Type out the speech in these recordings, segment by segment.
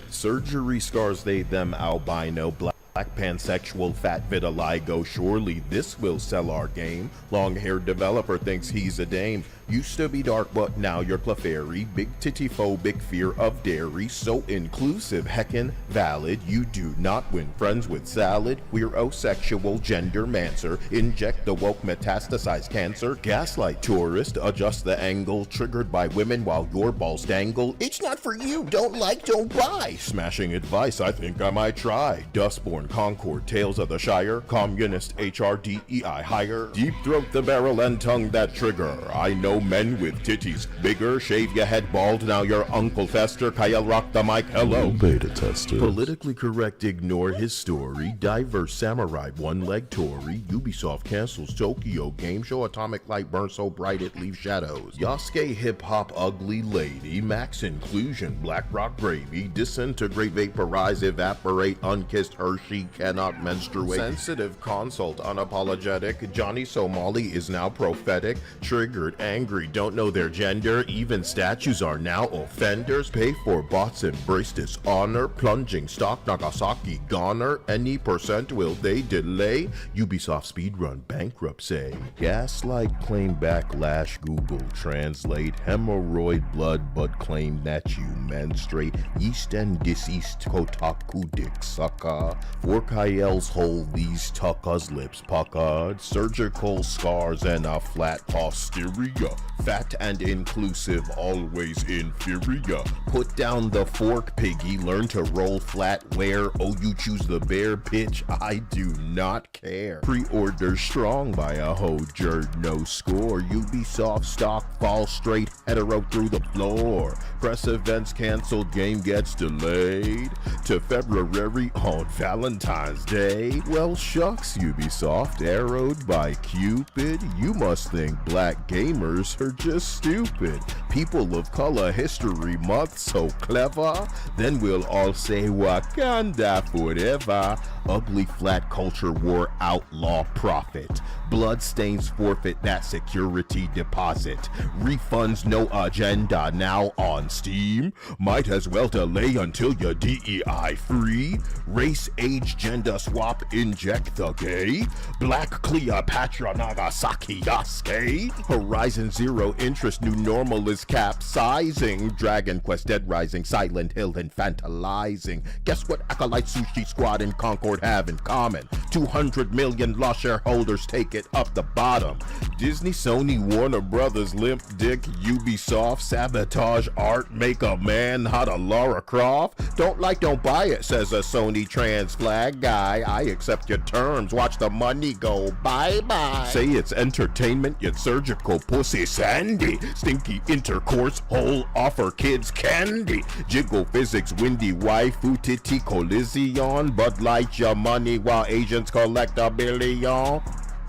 Surgery scars they them albino black pansexual fat vitiligo. Surely this will sell our game. Long-haired developer thinks he's a dame. Used to be dark but now you're Clefairy. Big titty phobic fear of dairy. So inclusive heckin' valid. You do not win friends with salad. We're sexual gender mancer. Inject the woke metastasize cancer. Gaslight tourist. Adjust the angle. Triggered by women while your balls dangle. It's not for you. Don't like, don't buy. Smashing advice. I think I might try. Dustborn Concord. Tales of the Shire. Communist HRDEI higher. Deep throat the barrel and tongue that trigger. I know men with titties bigger. Shave your head bald. Now your Uncle Fester. Kyle rock the mic. Hello. Beta tester. Politically correct. Ignore his story. Diverse samurai. One-leg Tory. Ubisoft cancels Tokyo game show. Atomic light burns so bright it leaves shadows. Yasuke hip hop ugly lady. Max inclusion. Black rock gravy. Disintegrate, vaporize, evaporate. Unkissed Hershey cannot menstruate. Sensitive consult. Unapologetic. Johnny Somali is now prophetic. Triggered, angry, don't know their gender. Even statues are now offenders. Pay for bots, embrace dishonor. Plunging stock, Nagasaki goner. Any percent will they delay? Ubisoft speedrun bankruptcy. Gaslight claim backlash. Google translate. Hemorrhoid blood but claim that you menstruate. Yeast and deceased Kotaku dick sucker. For Kyle's hole these tuckers lips puckered. Surgical scars and a flat posterior. Fat and inclusive, always inferior. Put down the fork, piggy. Learn to roll flat. Where? Oh, you choose the bear pitch. I do not care. Pre-order strong by a hojer, no score. Ubisoft stock fall straight, hetero through the floor. Press events canceled, game gets delayed to February on Valentine's Day. Well, shucks, Ubisoft, arrowed by Cupid. You must think black gamers are just stupid. People of color history month so clever. Then we'll all say Wakanda forever. Ugly flat culture war outlaw profit. Bloodstains forfeit that security deposit. Refunds no agenda now on Steam. Might as well delay until you're DEI free. Race, age, gender swap, inject the gay. Black Cleopatra, Nagasaki, Yasuke. Horizon Zero interest, new normal is capsizing. Dragon Quest, Dead Rising, Silent Hill, infantilizing. Guess what Acolyte Sushi Squad and Concord have in common? 200 million lost shareholders take it up the bottom. Disney, Sony, Warner Brothers, Limp Dick, Ubisoft, sabotage art, make a man not a Lara Croft. Don't like, don't buy it, says a Sony trans flag guy. I accept your terms, watch the money go bye-bye. Say it's entertainment, yet surgical pussy sandy. Stinky intercourse, whole offer kids candy. Jiggle physics, windy waifu, titty collision. Bud Light your money while Asians collect a billion.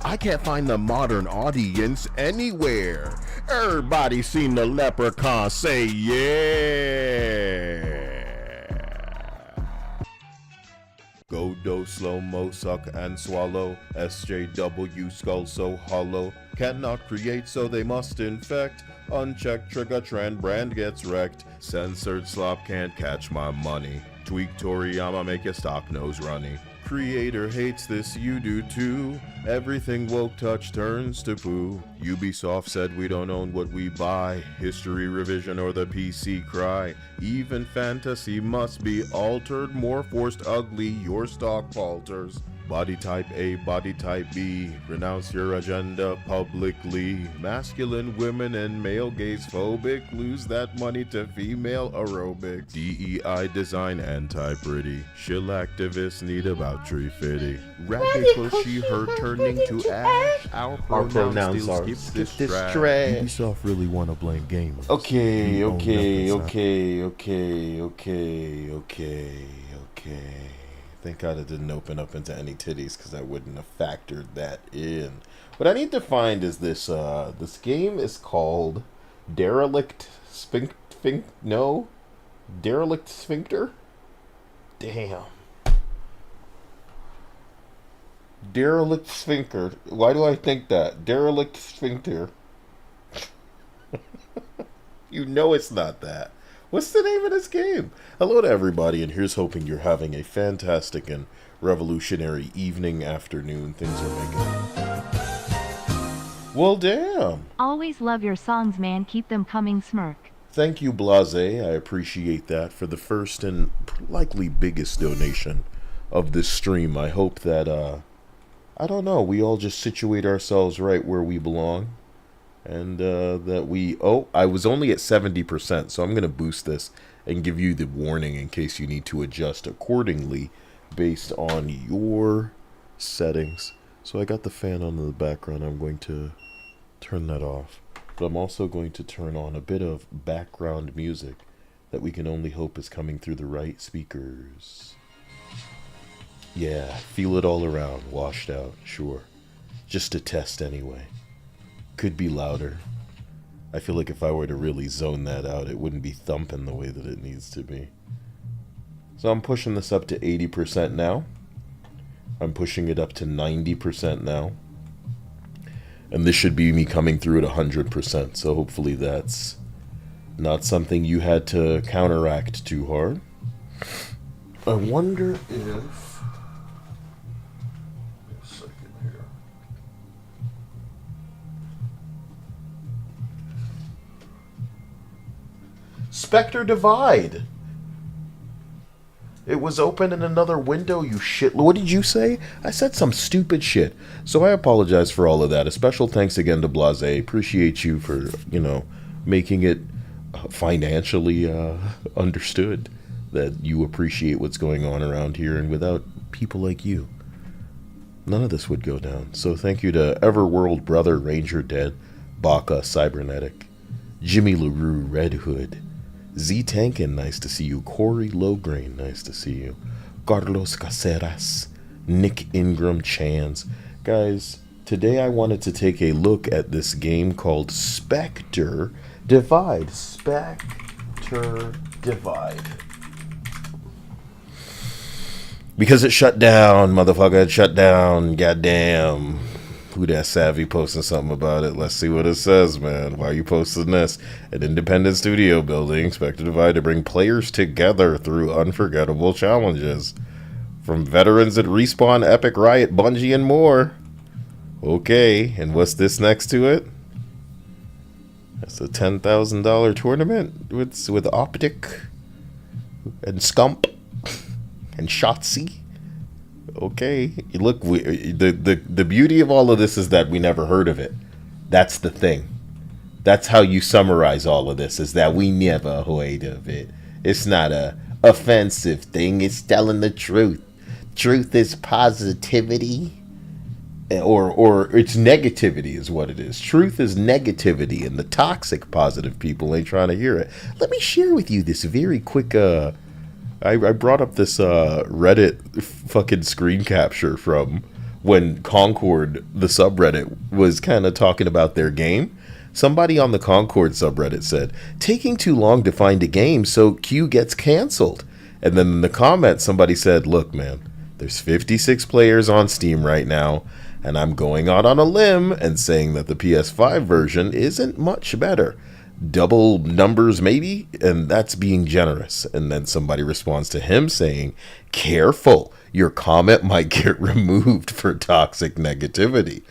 I can't find the modern audience anywhere. Everybody seen the leprechaun say yeah. Godo, slow-mo, suck and swallow. SJW, skull so hollow. Cannot create so they must infect. Unchecked trigger trend brand gets wrecked. Censored slop can't catch my money. Tweak Toriyama make your stock nose runny. Creator hates this, you do too. Everything woke touch turns to poo. Ubisoft said we don't own what we buy. History revision or the PC cry. Even fantasy must be altered. More forced ugly, your stock falters. Body type A, body type B. Renounce your agenda publicly. Masculine women and male gaze phobic. Lose that money to female aerobics. DEI design anti-pretty. Shill activists need about tree fitty. Rabbit bushy her turning to ash. Our pronouns still skip this trash. Ubisoft really wanna blame gamers. Okay. Thank God it didn't open up into any titties because I wouldn't have factored that in. What I need to find is this. This game is called Derelict Derelict Sphincter? Damn. Derelict Sphincter. Why do I think that? Derelict Sphincter. You know it's not that. What's the name of this game? Hello to everybody, and here's hoping you're having a fantastic and revolutionary evening, afternoon. Things are making... Well, damn. Always love your songs, man. Keep them coming, Smirk. Thank you, Blase. I appreciate that for the first and likely biggest donation of this stream. I hope that, I don't know, we all just situate ourselves right where we belong. And that we... Oh, I was only at 70%, so I'm going to boost this and give you the warning in case you need to adjust accordingly based on your settings. So I got the fan on in the background. I'm going to turn that off. But I'm also going to turn on a bit of background music that we can only hope is coming through the right speakers. Yeah, feel it all around, washed out, sure. Just a test anyway. Could be louder. I feel like if I were to really zone that out, it wouldn't be thumping the way that it needs to be. So I'm pushing this up to 80% now. I'm pushing it up to 90% now. And this should be me coming through at 100%, so hopefully that's not something you had to counteract too hard. I wonder if... Wait a second here. Spectre Divide! It was open in another window, you shit. What did you say? I said some stupid shit. So I apologize for all of that. A special thanks again to Blase. Appreciate you for, you know, making it financially understood that you appreciate what's going on around here. And without people like you, none of this would go down. So thank you to Everworld Brother, Ranger Dead, Baka, Cybernetic, Jimmy LaRue, Red Hood, Z Tankin, nice to see you. Corey Lowgrain, nice to see you. Carlos Caceres, Nick Ingram Chans. Guys, today I wanted to take a look at this game called Spectre Divide. Spectre Divide. Because it shut down, motherfucker. It shut down. Goddamn. Who that savvy posting something about it? Let's see what it says, man. Why are you posting this? An independent studio building, Spectre Divide, to bring players together through unforgettable challenges. From veterans at Respawn, Epic, Riot, Bungie, and more. Okay, and what's this next to it? That's a $10,000 tournament with Optic and Scump and Shotzi. Okay, look, the beauty of all of this is that we never heard of it. That's the thing. That's how you summarize all of this, is that we never heard of it. It's not a offensive thing. It's telling the truth. Truth is positivity, or it's negativity is what it is. Truth is negativity, and the toxic positive people ain't trying to hear it. Let me share with you this very quick I brought up this Reddit fucking screen capture from when Concord, the subreddit, was kind of talking about their game. Somebody on the Concord subreddit said, taking too long to find a game, so Q gets canceled. And then in the comments, somebody said, look, man, there's 56 players on Steam right now, and I'm going out on a limb and saying that the PS5 version isn't much better. Double numbers maybe, and that's being generous. And then somebody responds to him saying, careful, your comment might get removed for toxic negativity.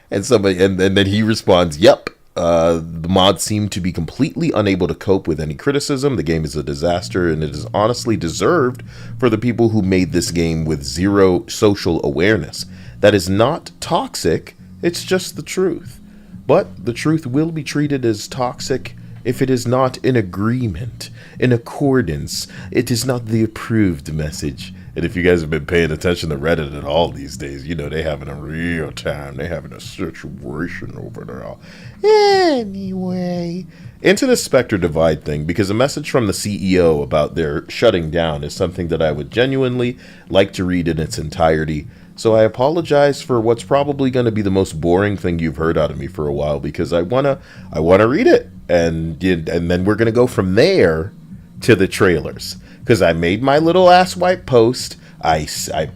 And somebody, and then he responds, yep, the mods seem to be completely unable to cope with any criticism. The game is a disaster, and it is honestly deserved for the people who made this game with zero social awareness. That is not toxic, it's just the truth. But the truth will be treated as toxic if it is not in agreement, in accordance. It is not the approved message. And if you guys have been paying attention to Reddit at all these days, you know they having a real time. They having a situation over there. Anyway, into the Spectre Divide thing, because a message from the CEO about their shutting down is something that I would genuinely like to read in its entirety. So I apologize for what's probably going to be the most boring thing you've heard out of me for a while, because I wanna read it, and then we're gonna go from there to the trailers, because I made my little asswipe post. I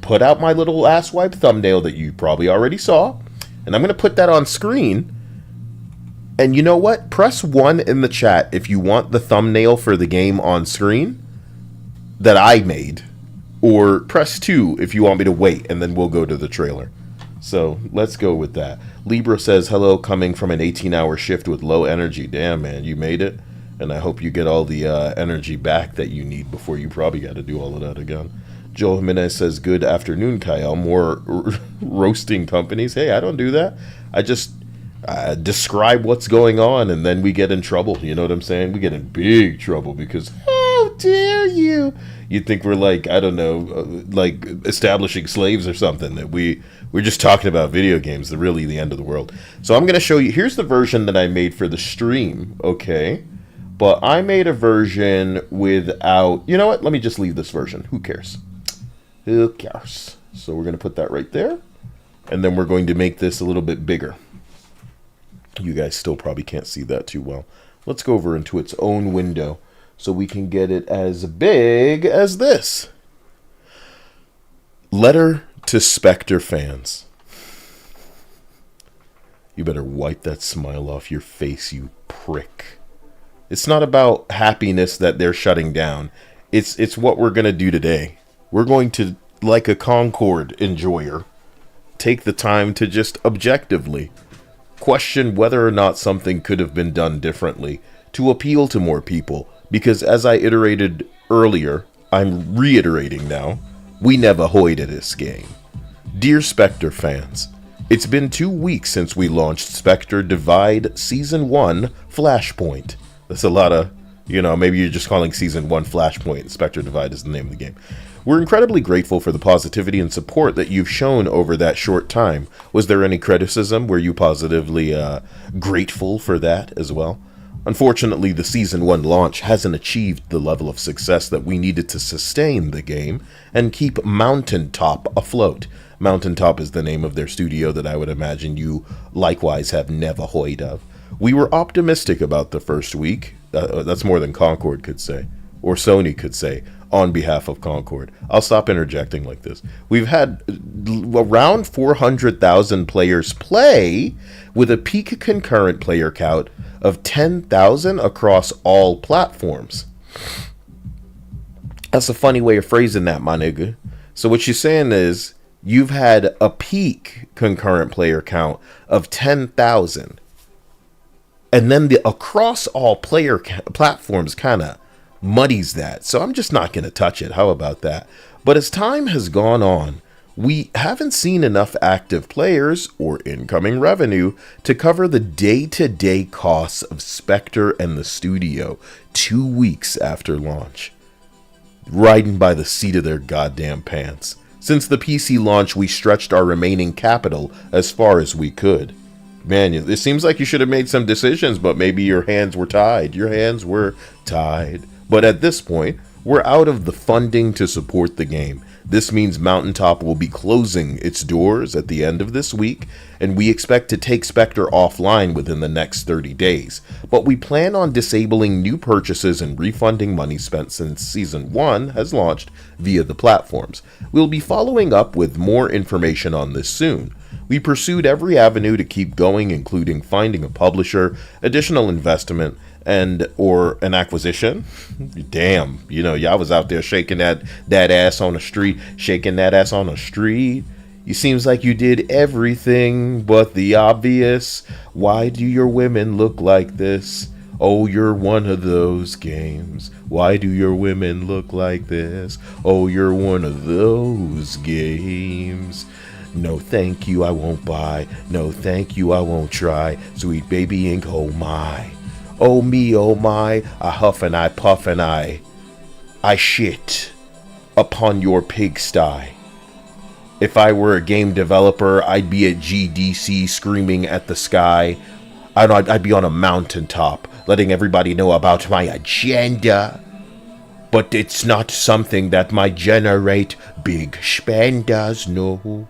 put out my little asswipe thumbnail that you probably already saw, and I'm gonna put that on screen. And you know what? Press 1 in the chat if you want the thumbnail for the game on screen that I made. Or press 2 if you want me to wait, and then we'll go to the trailer. So let's go with that. Libra says, hello, coming from an 18-hour shift with low energy. Damn, man, you made it. And I hope you get all the energy back that you need before you probably got to do all of that again. Joel Jimenez says, good afternoon, Kyle. More roasting companies. Hey, I don't do that. I just describe what's going on, and then we get in trouble. You know what I'm saying? We get in big trouble because, how dare you? You'd think we're like, I don't know, like establishing slaves or something. That we're just talking about video games. They're really the end of the world. So I'm going to show you. Here's the version that I made for the stream, okay? But I made a version without... You know what? Let me just leave this version. Who cares? Who cares? So we're going to put that right there. And then we're going to make this a little bit bigger. You guys still probably can't see that too well. Let's go over into its own window so we can get it as big as this. Letter to Spectre fans. You better wipe that smile off your face, you prick. It's not about happiness that they're shutting down. It's what we're going to do today. We're going to, like a Concord enjoyer, take the time to just objectively question whether or not something could have been done differently to appeal to more people. Because as I iterated earlier, I'm reiterating now, we never hoided this game. Dear Spectre fans, it's been 2 weeks since we launched Spectre Divide Season 1 Flashpoint. That's a lot of, maybe you're just calling Season 1 Flashpoint. Spectre Divide is the name of the game. We're incredibly grateful for the positivity and support that you've shown over that short time. Was there any criticism? Were you positively grateful for that as well? Unfortunately, the Season 1 launch hasn't achieved the level of success that we needed to sustain the game and keep Mountaintop afloat. Mountaintop is the name of their studio that I would imagine you likewise have never heard of. We were optimistic about the first week. That's more than Concord could say, or Sony could say, on behalf of Concord. I'll stop interjecting like this. We've had around 400,000 players play with a peak concurrent player count of 10,000 across all platforms. That's a funny way of phrasing that, my nigga. So what you're saying is you've had a peak concurrent player count of 10,000. And then the across all player platforms kind of muddies that. So I'm just not going to touch it. How about that? But as time has gone on, we haven't seen enough active players or incoming revenue to cover the day-to-day costs of Spectre and the studio 2 weeks after launch. Riding by the seat of their goddamn pants. Since the PC launch, we stretched our remaining capital as far as we could. Man, it seems like you should have made some decisions, but maybe your hands were tied. Your hands were tied. But at this point, we're out of the funding to support the game. This means Mountaintop will be closing its doors at the end of this week, and we expect to take Spectre offline within the next 30 days. But we plan on disabling new purchases and refunding money spent since Season 1 has launched via the platforms. We'll be following up with more information on this soon. We pursued every avenue to keep going, including finding a publisher, additional investment, or an acquisition. Damn, y'all was out there shaking that ass on the street, shaking that ass on the street. You seems like you did everything but the obvious. Why do your women look like this? Oh, you're one of those games. Why do your women look like this? Oh, you're one of those games. No, thank you, I won't buy. No, thank you, I won't try. Sweet baby ink, oh my. Oh me, oh my, I huff and I puff and I shit upon your pigsty. If I were a game developer, I'd be at GDC screaming at the sky. I'd be on a mountaintop, letting everybody know about my agenda. But it's not something that might generate big spenders, no.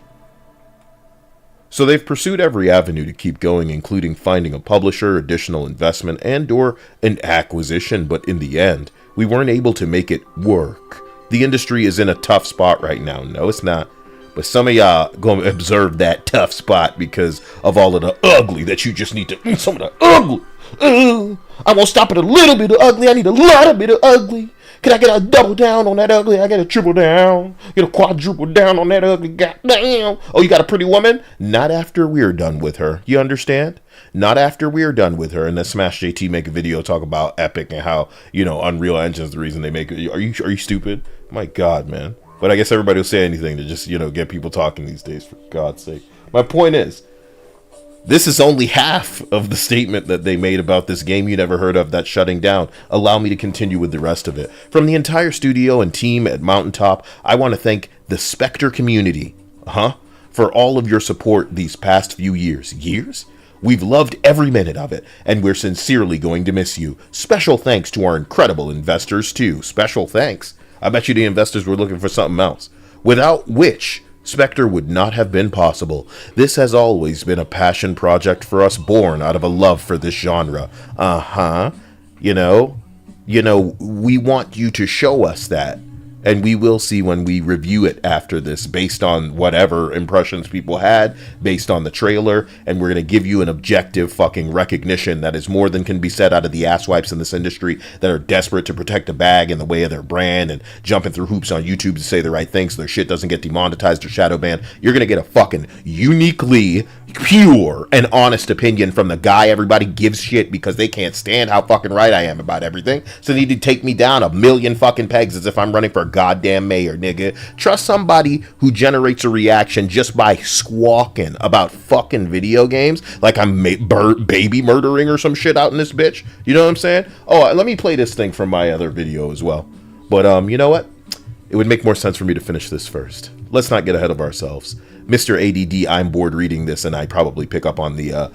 So they've pursued every avenue to keep going, including finding a publisher, additional investment, and/or an acquisition, but in the end, we weren't able to make it work. The industry is in a tough spot right now. No, it's not. But some of y'all gonna observe that tough spot because of all of the ugly that you just need to, some of the ugly. I won't stop at a little bit of ugly. I need a lot of bit of ugly. Can I get a double down on that ugly? I get a triple down. Get a quadruple down on that ugly. Goddamn. Oh, you got a pretty woman? Not after we're done with her. You understand? Not after we're done with her. And then Smash JT make a video talk about Epic and how, Unreal Engine's the reason they make it. Are you stupid? My God, man. But I guess everybody will say anything to just, get people talking these days, for God's sake. My point is, this is only half of the statement that they made about this game you never heard of that's shutting down. Allow me to continue with the rest of it. From the entire studio and team at Mountaintop, I want to thank the Spectre community, for all of your support these past few years. Years? We've loved every minute of it, and we're sincerely going to miss you. Special thanks to our incredible investors, too. Special thanks. I bet you the investors were looking for something else. Without which Spectre would not have been possible. This has always been a passion project for us, born out of a love for this genre. We want you to show us that. And we will see when we review it after this, based on whatever impressions people had, based on the trailer, and we're going to give you an objective fucking recognition that is more than can be said out of the asswipes in this industry that are desperate to protect a bag in the way of their brand and jumping through hoops on YouTube to say the right things so their shit doesn't get demonetized or shadow banned. You're going to get a fucking uniquely pure and honest opinion from the guy everybody gives shit because they can't stand how fucking right I am about everything, so they need to take me down a million fucking pegs as if I'm running for goddamn mayor, nigga. Trust somebody who generates a reaction just by squawking about fucking video games like I'm baby murdering or some shit out in this bitch. You know what I'm saying? Oh, let me play this thing from my other video as well. But you know what? It would make more sense for me to finish this first. Let's not get ahead of ourselves. Mr. ADD, I'm bored reading this, and I probably pick up on the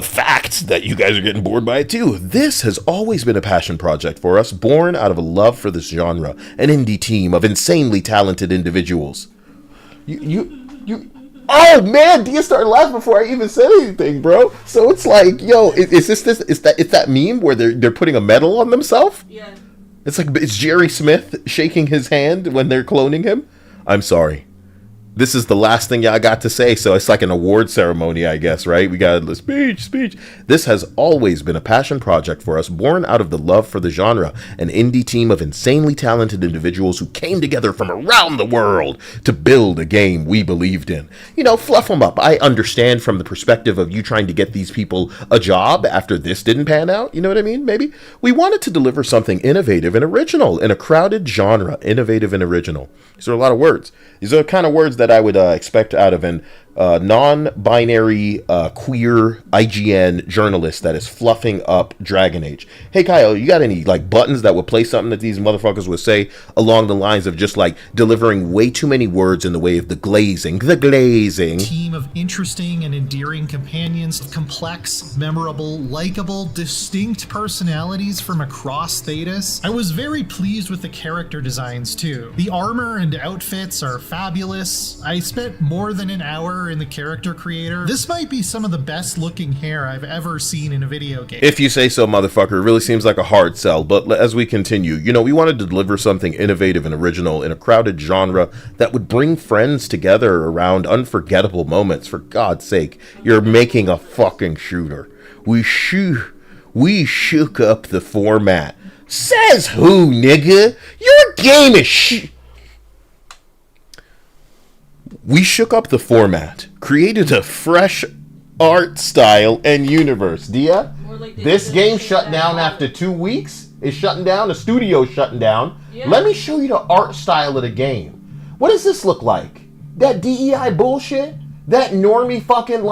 fact that you guys are getting bored by it too. This has always been a passion project for us, born out of a love for this genre, an indie team of insanely talented individuals. Oh man, Dia started laughing before I even said anything, bro. So it's like, yo, is that meme where they're putting a medal on themselves? Yeah. It's Jerry Smith shaking his hand when they're cloning him. I'm sorry. This is the last thing y'all got to say, so it's like an award ceremony, I guess, right? We got a speech. This has always been a passion project for us, born out of the love for the genre, an indie team of insanely talented individuals who came together from around the world to build a game we believed in. Fluff them up. I understand from the perspective of you trying to get these people a job after this didn't pan out. You know what I mean? Maybe. We wanted to deliver something innovative and original in a crowded genre. Innovative and original. These are a lot of words. These are the kind of words that I would expect out of an non-binary queer IGN journalist that is fluffing up Dragon Age. Hey Kyle, you got any buttons that would play something that these motherfuckers would say along the lines of just delivering way too many words in the way of the glazing? Team of interesting and endearing companions, complex, memorable, likable, distinct personalities from across Thetis. I was very pleased with the character designs too. The armor and outfits are fabulous. I spent more than an hour in the character creator. This might be some of the best looking hair I've ever seen in a video game. If you say so, motherfucker. It really seems like a hard sell, but as we continue, we wanted to deliver something innovative and original in a crowded genre that would bring friends together around unforgettable moments. For God's sake, you're making a fucking shooter. We shook up the format. Says who, nigga? Your game is We shook up the format, created a fresh art style and universe. Dia, this game shut down after 2 weeks. It's shutting down. The studio's shutting down. Yeah. Let me show you the art style of the game. What does this look like? That DEI bullshit? That normie fucking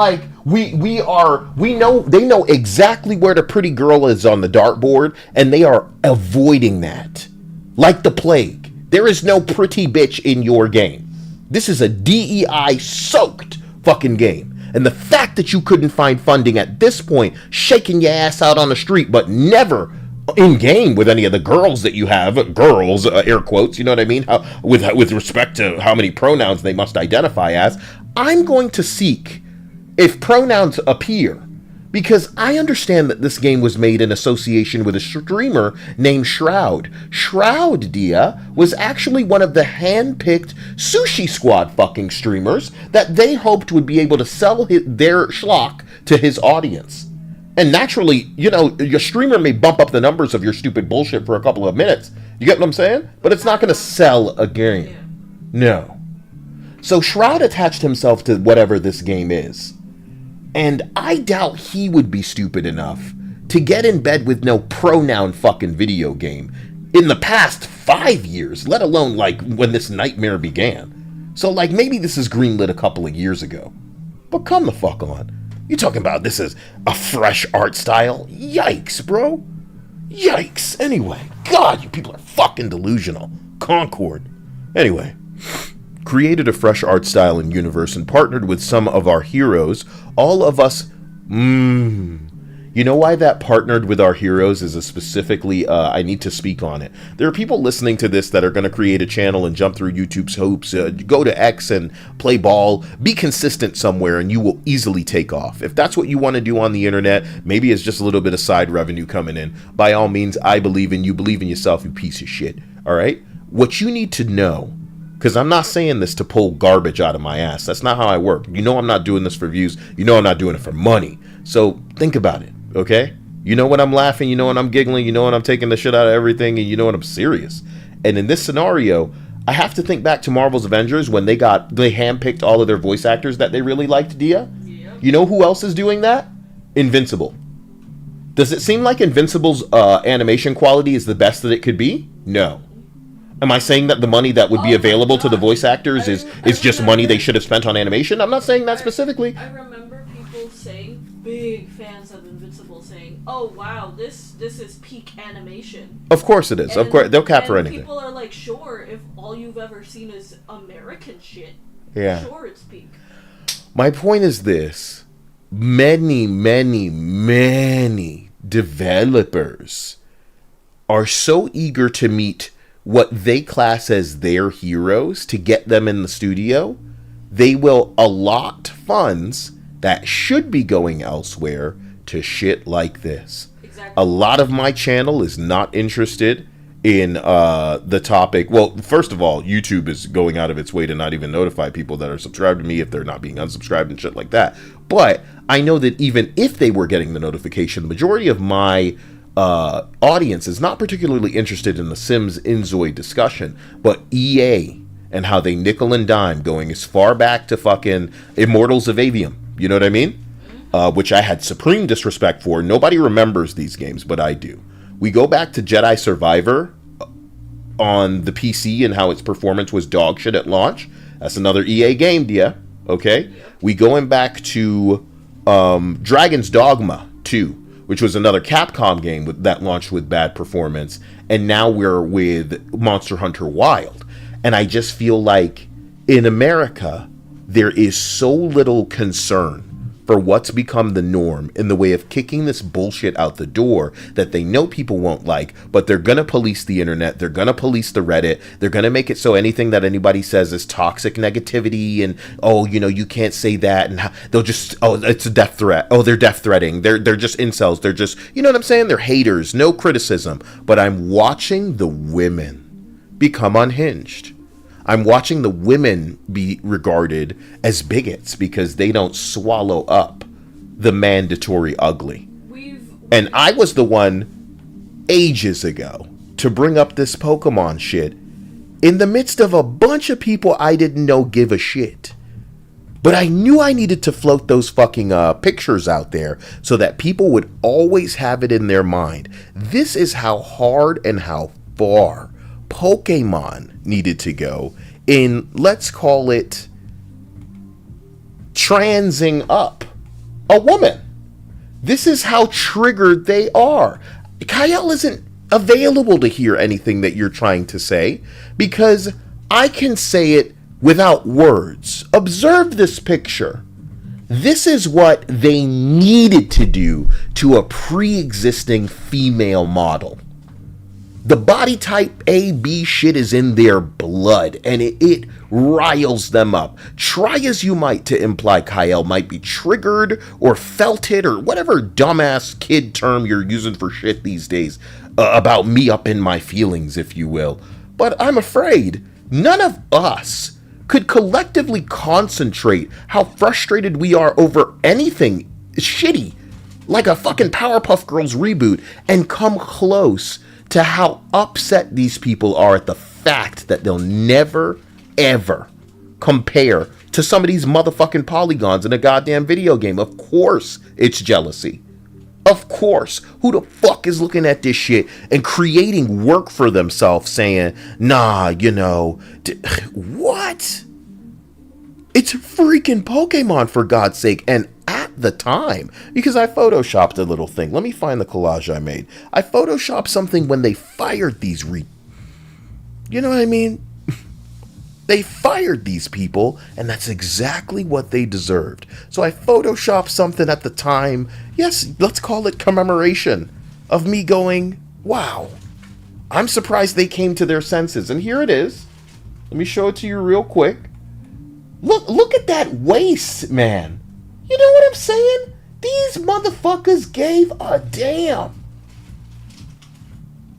they know exactly where the pretty girl is on the dartboard, and they are avoiding that like the plague. There is no pretty bitch in your game. This is a DEI soaked fucking game. And the fact that you couldn't find funding at this point, shaking your ass out on the street, but never in game with any of the girls that you have, girls, air quotes, you know what I mean? With respect to how many pronouns they must identify as, I'm going to seek, if pronouns appear, Because I understand that this game was made in association with a streamer named Shroud. Shroud, Dia, was actually one of the hand-picked Sushi Squad fucking streamers that they hoped would be able to sell their schlock to his audience. And naturally, you know, your streamer may bump up the numbers of your stupid bullshit for a couple of minutes. You get what I'm saying? But it's not going to sell a game. No. So Shroud attached himself to whatever this game is. And I doubt he would be stupid enough to get in bed with no pronoun fucking video game in the past 5 years, let alone like when this nightmare began. So like maybe this is greenlit a couple of years ago. But come the fuck on. You talking about this is a fresh art style? Yikes, bro. Yikes. Anyway, God, you people are fucking delusional. Concord. Anyway. Created a fresh art style and universe and partnered with some of our heroes. All of us, You know why that partnered with our heroes is a specifically, I need to speak on it. There are people listening to this that are going to create a channel and jump through YouTube's hoops, go to X and play ball, be consistent somewhere, and you will easily take off. If that's what you want to do on the internet, maybe it's just a little bit of side revenue coming in. By all means, I believe in you, believe in yourself, you piece of shit. All right? What you need to know, because I'm not saying this to pull garbage out of my ass. That's not how I work. You know I'm not doing this for views. You know I'm not doing it for money. So think about it, okay? You know when I'm laughing, you know when I'm giggling, you know when I'm taking the shit out of everything, and you know when I'm serious. And in this scenario, I have to think back to Marvel's Avengers when they handpicked all of their voice actors that they really liked, Dia. Yep. You know who else is doing that? Invincible. Does it seem like Invincible's animation quality is the best that it could be? No. Am I saying that the money that would be available to the voice actors is just money they should have spent on animation? I'm not saying that specifically. I remember people saying, big fans of Invincible saying, oh wow, this is peak animation. Of course it is. Of course, they'll cap for anything. People are like, sure, if all you've ever seen is American shit, yeah, sure it's peak. My point is this. Many developers are so eager to meet what they class as their heroes to get them in the studio, they will allot funds that should be going elsewhere to shit like this. Exactly. A lot of my channel is not interested in the topic. Well, first of all, YouTube is going out of its way to not even notify people that are subscribed to me if they're not being unsubscribed and shit like that. But I know that even if they were getting the notification, the majority of my audience is not particularly interested in the Sims Inzoi discussion, but EA and how they nickel and dime going as far back to fucking Immortals of Avium. You know what I mean? Which I had supreme disrespect for. Nobody remembers these games, but I do. We go back to Jedi Survivor on the PC and how its performance was dog shit at launch. That's another EA game, Dia. Okay? Yep. We going back to Dragon's Dogma 2. Which was another Capcom game that launched with bad performance. And now we're with Monster Hunter Wild. And I just feel like in America, there is so little concern for what's become the norm in the way of kicking this bullshit out the door that they know people won't like, but they're going to police the internet, they're going to police the Reddit, they're going to make it so anything that anybody says is toxic negativity and, oh, you know, you can't say that, and they'll just, oh, it's a death threat, oh, they're death threatening, they're just incels, they're just, you know what I'm saying, they're haters, no criticism, but I'm watching the women become unhinged. I'm watching the women be regarded as bigots because they don't swallow up the mandatory ugly. And I was the one ages ago to bring up this Pokemon shit in the midst of a bunch of people I didn't know give a shit. But I knew I needed to float those fucking pictures out there so that people would always have it in their mind. This is how hard and how far Pokemon needed to go in, let's call it, transing up a woman. This is how triggered they are. Kyle isn't available to hear anything that you're trying to say because I can say it without words. Observe this picture. This is what they needed to do to a pre-existing female model. The body type A, B shit is in their blood, and it riles them up. Try as you might to imply Kyle might be triggered or felt it or whatever dumbass kid term you're using for shit these days about me up in my feelings, if you will. But I'm afraid none of us could collectively concentrate how frustrated we are over anything shitty, like a fucking Powerpuff Girls reboot, and come close to how upset these people are at the fact that they'll never, ever compare to some of these motherfucking polygons in a goddamn video game. Of course it's jealousy. Of course. Who the fuck is looking at this shit and creating work for themselves saying, nah, you know, what? It's freaking Pokemon, for God's sake. And at the time, because I photoshopped a little thing. Let me find the collage I made. I photoshopped something when they fired these you know what I mean? They fired these people, and that's exactly what they deserved. So I photoshopped something at the time, yes, let's call it commemoration, of me going, wow, I'm surprised they came to their senses. And here it is. Let me show it to you real quick. Look at that waist, man. You know what I'm saying? These motherfuckers gave a damn.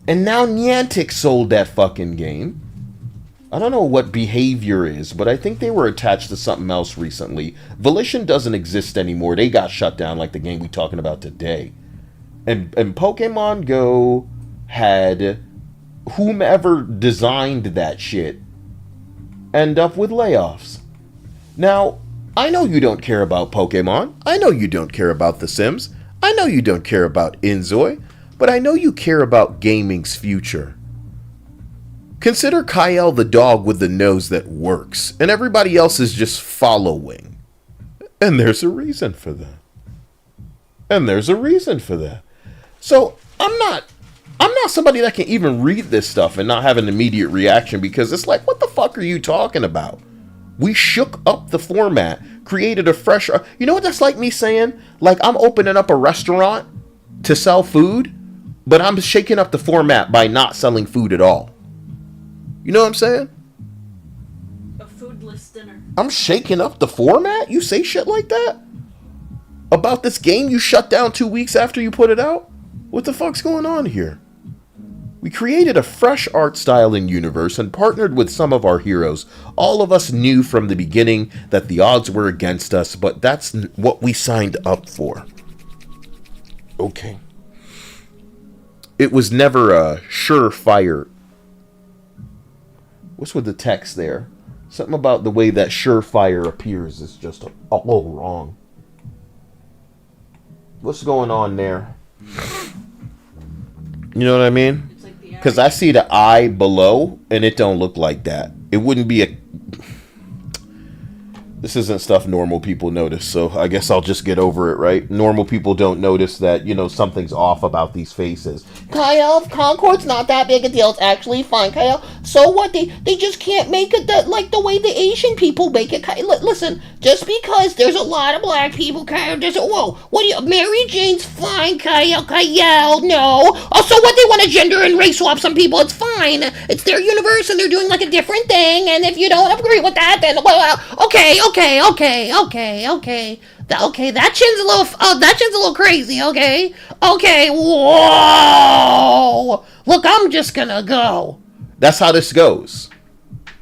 And now Niantic sold that fucking game. I don't know what behavior is, but I think they were attached to something else recently. Volition doesn't exist anymore. They got shut down like the game we're talking about today. And Pokemon Go had whomever designed that shit end up with layoffs. Now, I know you don't care about Pokemon. I know you don't care about The Sims. I know you don't care about Inzoi. But I know you care about gaming's future. Consider Kyle the dog with the nose that works, and everybody else is just following. And there's a reason for that. And there's a reason for that. So, I'm not somebody that can even read this stuff and not have an immediate reaction, because it's like, what the fuck are you talking about? We shook up the format, created a fresh... You know what that's like me saying? Like, I'm opening up a restaurant to sell food, but I'm shaking up the format by not selling food at all. You know what I'm saying? A foodless dinner. I'm shaking up the format? You say shit like that? About this game you shut down 2 weeks after you put it out? What the fuck's going on here? We created a fresh art style and universe and partnered with some of our heroes. All of us knew from the beginning that the odds were against us, but that's what we signed up for. Okay. It was never a surefire. What's with the text there? Something about the way that surefire appears is just all wrong. What's going on there? You know what I mean? Because I see the eye below, and it don't look like that. It wouldn't be a... This isn't stuff normal people notice, so I guess I'll just get over it, right? Normal people don't notice that, you know, something's off about these faces. Kyle, Concord's not that big a deal. It's actually fine, Kyle. So what? They just can't make it like the way the Asian people make it. Kyle, listen, just because there's a lot of black people, Kyle, whoa, what do you... Mary Jane's fine, Kyle, no. Also, what, they want to gender and race swap some people? It's fine. It's their universe, and they're doing, like, a different thing, and if you don't agree with that, then, well, okay. That chin's a little crazy, okay? Okay, whoa! Look, I'm just gonna go. That's how this goes.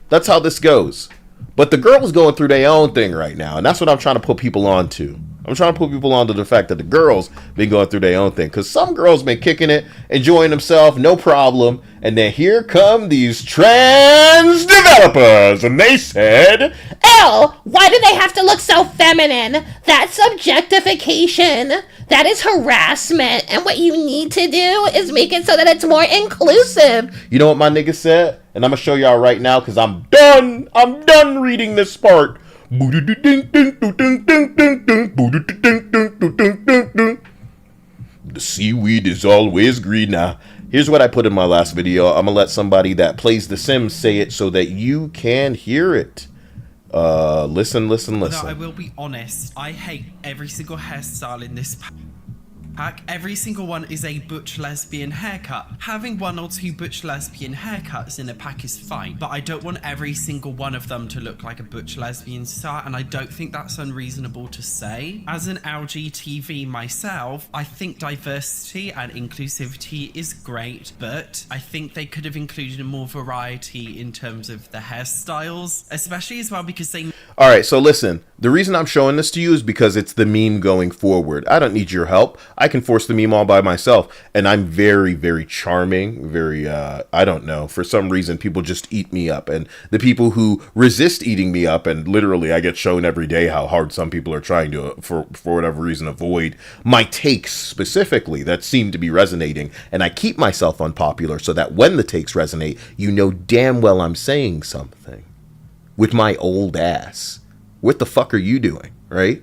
But the girl's going through their own thing right now, and that's what I'm trying to put people on to. I'm trying to put people onto the fact that the girls been going through their own thing. Because some girls been kicking it, enjoying themselves, no problem. And then here come these trans developers. And they said, Ew, why do they have to look so feminine? That's objectification. That is harassment. And what you need to do is make it so that it's more inclusive. You know what my nigga said? And I'm going to show y'all right now because I'm done. I'm done reading this part. The seaweed is always green. Now, here's what I put in my last video. I'm gonna let somebody that plays The Sims say it so that you can hear it. Listen. No, I will be honest. I hate every single hairstyle in this pack. pack, every single one is a butch lesbian haircut. Having 1 or 2 butch lesbian haircuts in a pack is fine, but I don't want every single one of them to look like a butch lesbian star, and I don't think that's unreasonable to say. As an LGTV myself, I think diversity and inclusivity is great, but I think they could have included more variety in terms of the hairstyles, especially as well because they... All right, so listen, the reason I'm showing this to you is because it's the meme going forward. I don't need your help. I can force the meme all by myself, and I'm very, very charming, very, I don't know, for some reason people just eat me up, and the people who resist eating me up, and literally I get shown every day how hard some people are trying to, for whatever reason, avoid my takes specifically that seem to be resonating, and I keep myself unpopular so that when the takes resonate, you know damn well I'm saying something. With my old ass. What the fuck are you doing, right?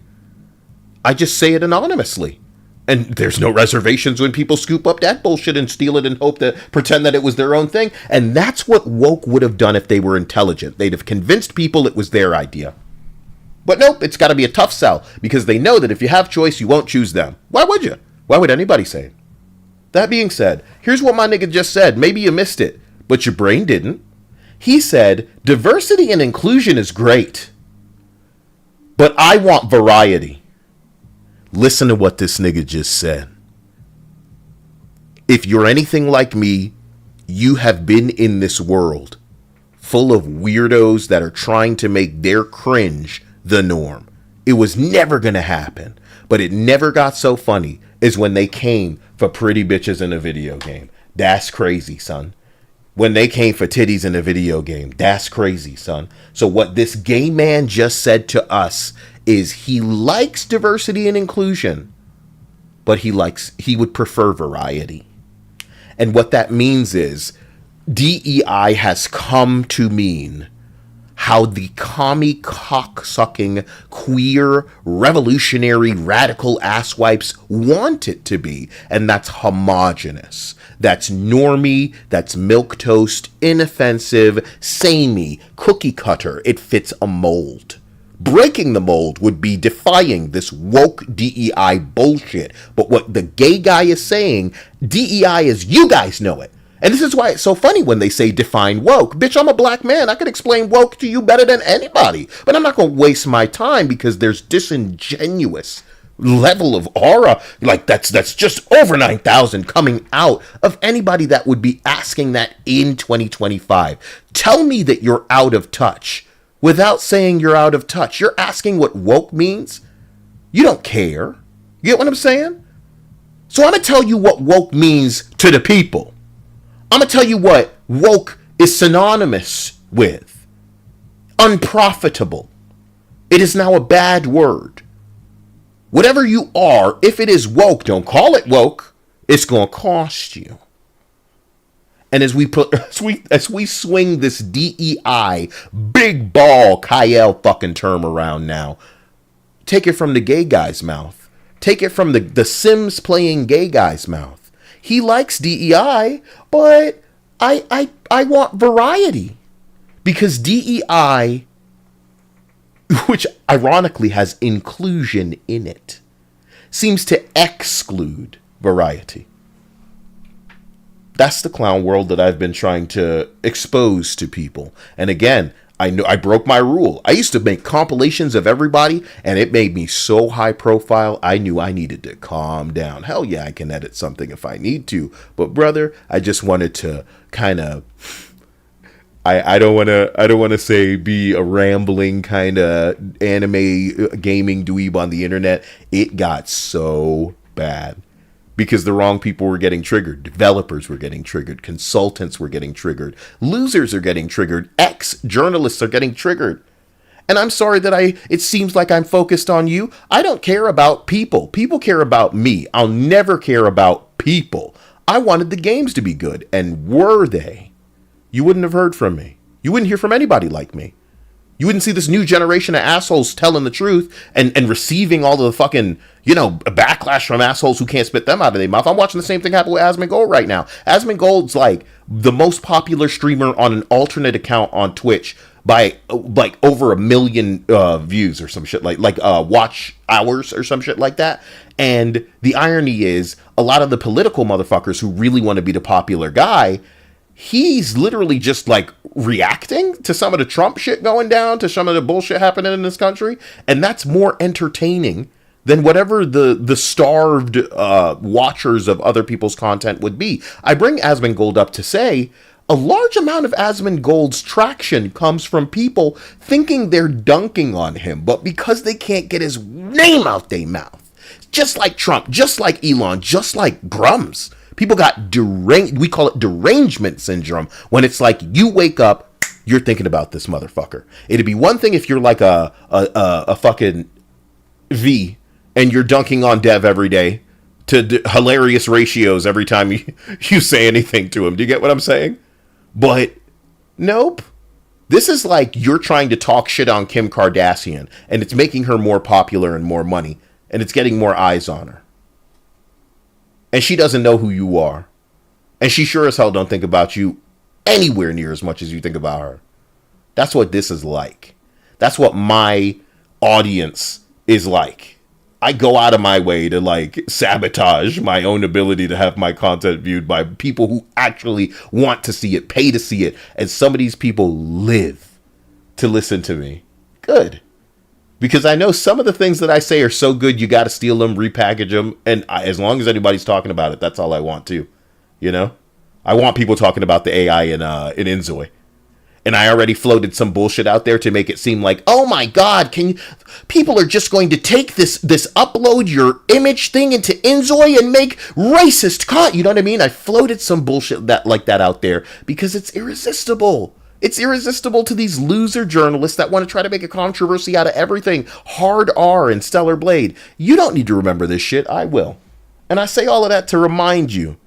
I just say it anonymously. And there's no reservations when people scoop up that bullshit and steal it and hope to pretend that it was their own thing. And that's what woke would have done if they were intelligent. They'd have convinced people it was their idea. But nope, it's got to be a tough sell because they know that if you have choice, you won't choose them. Why would you? Why would anybody say it? That being said, here's what my nigga just said. Maybe you missed it, but your brain didn't. He said, diversity and inclusion is great, but I want variety. Listen to what this nigga just said. If you're anything like me, you have been in this world full of weirdos that are trying to make their cringe the norm. It was never going to happen, but it never got so funny as when they came for pretty bitches in a video game. That's crazy, son. When they came for titties in a video game. That's crazy, son. So what this gay man just said to us is he likes diversity and inclusion, but he would prefer variety. And what that means is DEI has come to mean how the commie cock-sucking, queer, revolutionary, radical asswipes want it to be. And that's homogenous. That's normie, that's milquetoast, inoffensive, samey, cookie cutter. It fits a mold. Breaking the mold would be defying this woke DEI bullshit. But what the gay guy is saying, DEI is you guys know it. And this is why it's so funny when they say define woke. Bitch, I'm a black man. I could explain woke to you better than anybody. But I'm not going to waste my time because there's disingenuous level of aura like that's just over 9,000 coming out of anybody that would be asking that in 2025. Tell me that you're out of touch without saying you're out of touch. You're asking what woke means? You don't care. You get what I'm saying? So I'm going to tell you what woke means to the people. I'm going to tell you what woke is synonymous with. Unprofitable. It is now a bad word. Whatever you are, if it is woke, don't call it woke. It's going to cost you. And as we swing this DEI big ball Kyle fucking term around now, take it from the gay guy's mouth. Take it from the Sims playing gay guy's mouth. He likes DEI, but I want variety. Because DEI, which ironically has inclusion in it, seems to exclude variety. That's the clown world that I've been trying to expose to people. And again, I know I broke my rule. I used to make compilations of everybody, and it made me so high profile, I knew I needed to calm down. Hell yeah, I can edit something if I need to. But brother, I just wanted to kind of, I don't want to say be a rambling kind of anime gaming dweeb on the internet. It got so bad. Because the wrong people were getting triggered. Developers were getting triggered. Consultants were getting triggered. Losers are getting triggered. Ex-journalists are getting triggered. And I'm sorry that it seems like I'm focused on you. I don't care about people. People care about me. I'll never care about people. I wanted the games to be good. And were they? You wouldn't have heard from me. You wouldn't hear from anybody like me. You wouldn't see this new generation of assholes telling the truth and receiving all the fucking, backlash from assholes who can't spit them out of their mouth. I'm watching the same thing happen with Asmongold right now. Asmongold's like the most popular streamer on an alternate account on Twitch by like over 1 million views or some shit like watch hours or some shit like that. And the irony is, a lot of the political motherfuckers who really want to be the popular guy, he's literally just like reacting to some of the Trump shit going down, to some of the bullshit happening in this country, and that's more entertaining than whatever the starved watchers of other people's content would be. I bring Asmongold up to say a large amount of Asmongold's traction comes from people thinking they're dunking on him, but because they can't get his name out their mouth. Just like Trump, just like Elon, just like Grums. People got we call it derangement syndrome, when it's like you wake up, you're thinking about this motherfucker. It'd be one thing if you're like a fucking V and you're dunking on Dev every day to hilarious ratios every time you say anything to him. Do you get what I'm saying? But nope. This is like you're trying to talk shit on Kim Kardashian, and it's making her more popular and more money, and it's getting more eyes on her. And she doesn't know who you are. And she sure as hell don't think about you anywhere near as much as you think about her. That's what this is like. That's what my audience is like. I go out of my way to like sabotage my own ability to have my content viewed by people who actually want to see it, pay to see it. And some of these people live to listen to me. Good. Because I know some of the things that I say are so good, you got to steal them, repackage them. And as long as anybody's talking about it, that's all I want too. You know, I want people talking about the AI in Inzoi. And I already floated some bullshit out there to make it seem like, oh my God, people are just going to take this upload your image thing into Inzoi and make racist content. You know what I mean? I floated some bullshit like that out there because it's irresistible. It's irresistible to these loser journalists that want to try to make a controversy out of everything. Hard R and Stellar Blade. You don't need to remember this shit. I will. And I say all of that to remind you,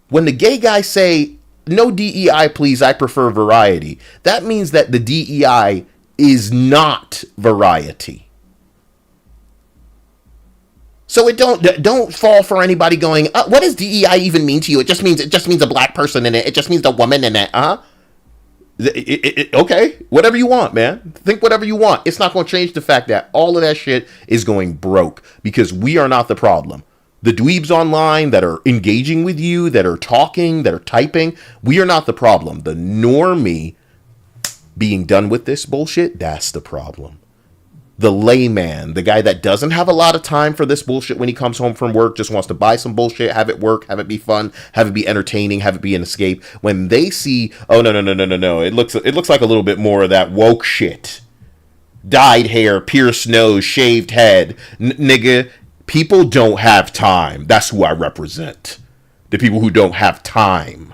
when the gay guys say, no DEI, please, I prefer variety, that means that the DEI is not variety. So don't fall for anybody going, what does DEI even mean to you? It just means a black person in it. It just means a woman in it. Okay, whatever you want, man. Think whatever you want. It's not going to change the fact that all of that shit is going broke, because we are not the problem. The dweebs online that are engaging with you, that are talking, that are typing, we are not the problem. The normie being done with this bullshit, that's the problem. The layman, the guy that doesn't have a lot of time for this bullshit when he comes home from work, just wants to buy some bullshit, have it work, have it be fun, have it be entertaining, have it be an escape. When they see, oh, no, it looks like a little bit more of that woke shit. Dyed hair, pierced nose, shaved head. Nigga, people don't have time. That's who I represent. The people who don't have time.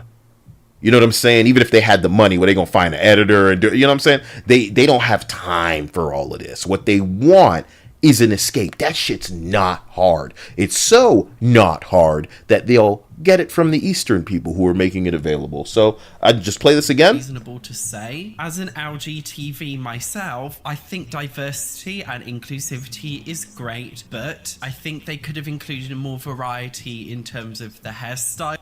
You know what I'm saying? Even if they had the money, where they gonna find an editor and do, you know what I'm saying? They don't have time for all of this. What they want is an escape. That shit's not hard. It's so not hard that they'll get it from the Eastern people who are making it available. So I'd just play this again. Reasonable to say. As an LGTV myself, I think diversity and inclusivity is great, but I think they could have included more variety in terms of the hairstyle.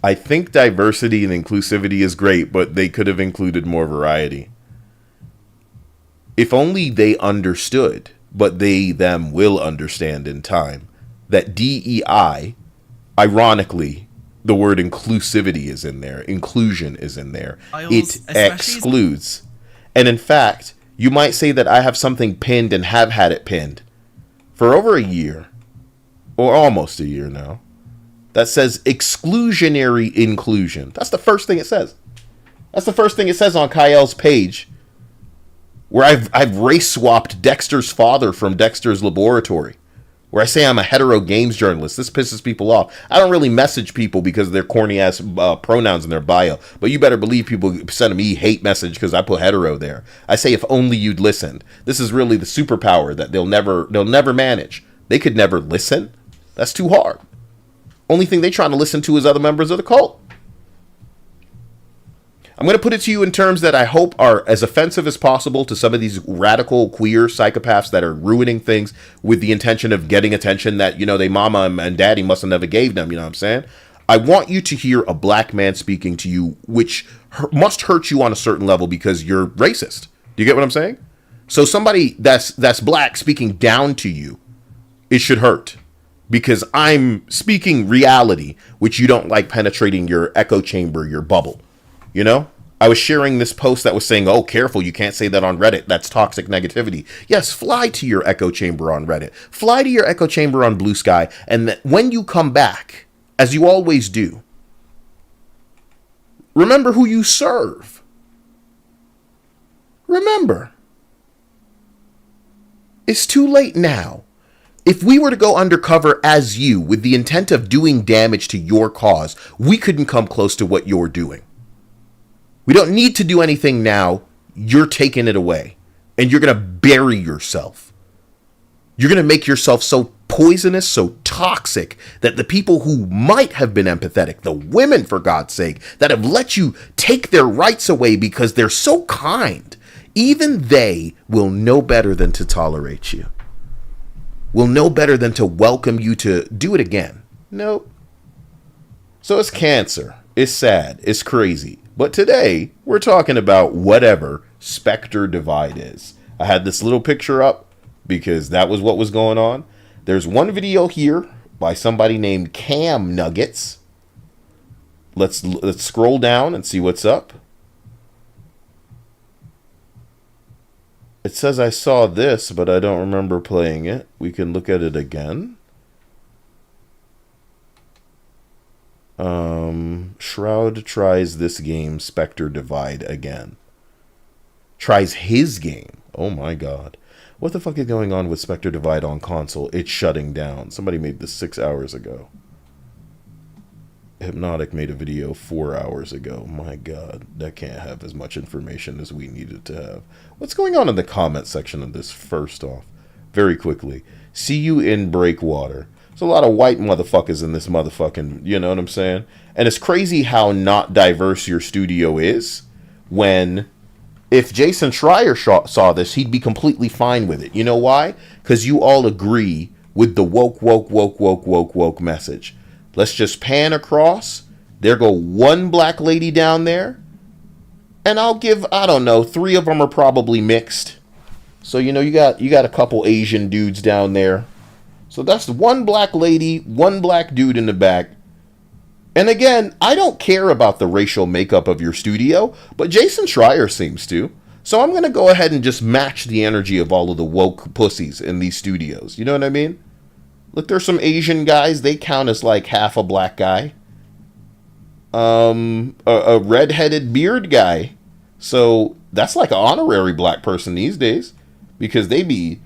I think diversity and inclusivity is great, but they could have included more variety. If only they understood, but them will understand in time, that DEI, ironically, the word inclusivity is in there, inclusion is in there. It excludes. And in fact, you might say that I have something pinned and have had it pinned for over a year, or almost a year now, that says exclusionary inclusion. That's the first thing it says. That's the first thing it says on Kyle's page, where I've race swapped Dexter's father from Dexter's laboratory, where I say I'm a hetero games journalist. This pisses people off. I don't really message people because of their corny ass pronouns in their bio, but you better believe people send me hate message because I put hetero there. I say if only you'd listened. This is really the superpower that they'll never manage. They could never listen. That's too hard. Only thing they trying to listen to is other members of the cult. I'm going to put it to you in terms that I hope are as offensive as possible to some of these radical queer psychopaths that are ruining things with the intention of getting attention that, you know, they mama and daddy must have never gave them. You know what I'm saying? I want you to hear a black man speaking to you, which must hurt you on a certain level because you're racist. Do you get what I'm saying? So somebody that's black speaking down to you, it should hurt. Because I'm speaking reality, which you don't like penetrating your echo chamber, your bubble. You know? I was sharing this post that was saying, oh, careful, you can't say that on Reddit. That's toxic negativity. Yes, fly to your echo chamber on Reddit. Fly to your echo chamber on Blue Sky. And when you come back, as you always do, remember who you serve. Remember. It's too late now. If we were to go undercover as you with the intent of doing damage to your cause, we couldn't come close to what you're doing. We don't need to do anything now. You're taking it away. And you're going to bury yourself. You're going to make yourself so poisonous, so toxic, that the people who might have been empathetic, the women, for God's sake, that have let you take their rights away because they're so kind, even they will know better than to tolerate you. Will know better than to welcome you to do it again. Nope. So it's cancer. It's sad. It's crazy. But today, we're talking about whatever Spectre Divide is. I had this little picture up because that was what was going on. There's one video here by somebody named Cam Nuggets. Let's scroll down and see what's up. It says I saw this, but I don't remember playing it. We can look at it again. Shroud tries this game, Spectre Divide, again. Tries his game. Oh my god. What the fuck is going on with Spectre Divide on console? It's shutting down. Somebody made this 6 hours ago. Hypnotic made a video 4 hours ago. My god, that can't have as much information as we needed to have. What's going on in the comment section of this first off? Very quickly. See you in Breakwater. There's a lot of white motherfuckers in this motherfucking, you know what I'm saying? And it's crazy how not diverse your studio is when, if Jason Schreier saw this, he'd be completely fine with it. You know why? Because you all agree with the woke message. Let's just pan across. There go one black lady down there. And I'll give, I don't know, 3 of them are probably mixed. So, you know, you got a couple Asian dudes down there. So that's one black lady, one black dude in the back. And again, I don't care about the racial makeup of your studio, but Jason Schreier seems to. So I'm going to go ahead and just match the energy of all of the woke pussies in these studios. You know what I mean? Look, there's some Asian guys. They count as like half a black guy. A red-headed beard guy. So that's like an honorary black person these days. Because they be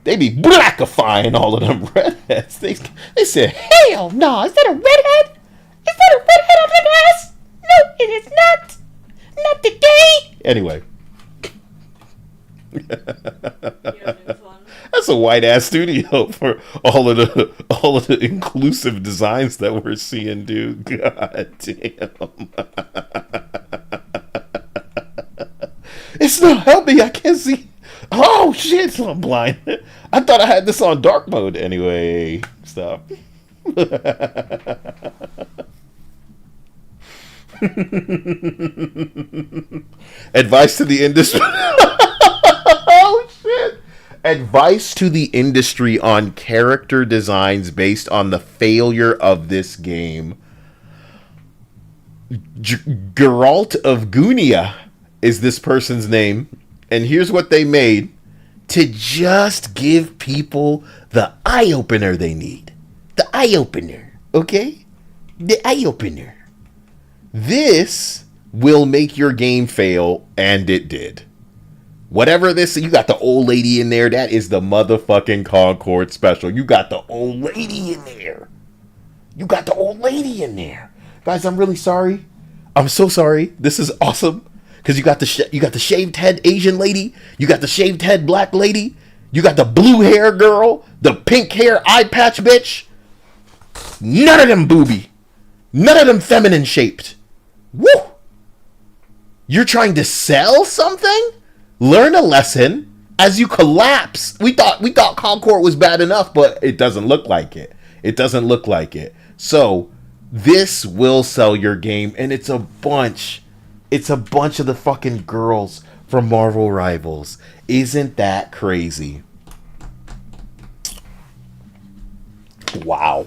blackifying all of them redheads. They said, hell no, is that a redhead? Is that a redhead on that ass? No, it is not. Not today. Anyway. That's a white ass studio for all of the inclusive designs that we're seeing, dude. God damn. It's not helping. I can't see. Oh shit, I'm blind. I thought I had this on dark mode. Anyway, stop. Advice to the industry. Oh shit. Advice to the industry on character designs based on the failure of this game. Geralt of Gunia is this person's name. And here's what they made to just give people the eye-opener they need. The eye-opener, okay? The eye-opener. This will make your game fail, and it did. Whatever this, you got the old lady in there. That is the motherfucking Concord special. You got the old lady in there. You got the old lady in there. Guys, I'm really sorry. I'm so sorry. This is awesome. Because you got the shaved head Asian lady. You got the shaved head black lady. You got the blue hair girl. The pink hair eye patch bitch. None of them booby. None of them feminine shaped. Woo! You're trying to sell something? Learn a lesson as you collapse. We thought Concord was bad enough, but it doesn't look like it. It doesn't look like it. So, This will sell your game, and it's a bunch. It's a bunch of the fucking girls from Marvel Rivals. Isn't that crazy? Wow.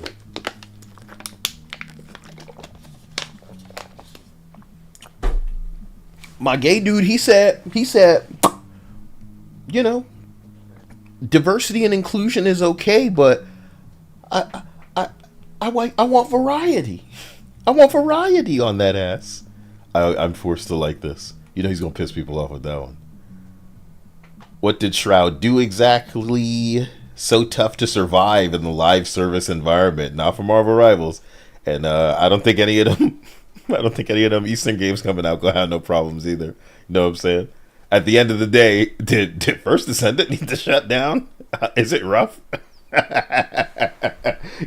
My gay dude, he said, you know, diversity and inclusion is okay, but I want variety. I want variety on that ass. I'm forced to like this. You know he's gonna piss people off with that one. What did Shroud do exactly? So tough to survive in the live service environment. Not for Marvel Rivals, and I don't think any of them. I don't think any of them Eastern games coming out gonna have no problems either. You know what I'm saying? At the end of the day, did First Descendant need to shut down? Is it rough?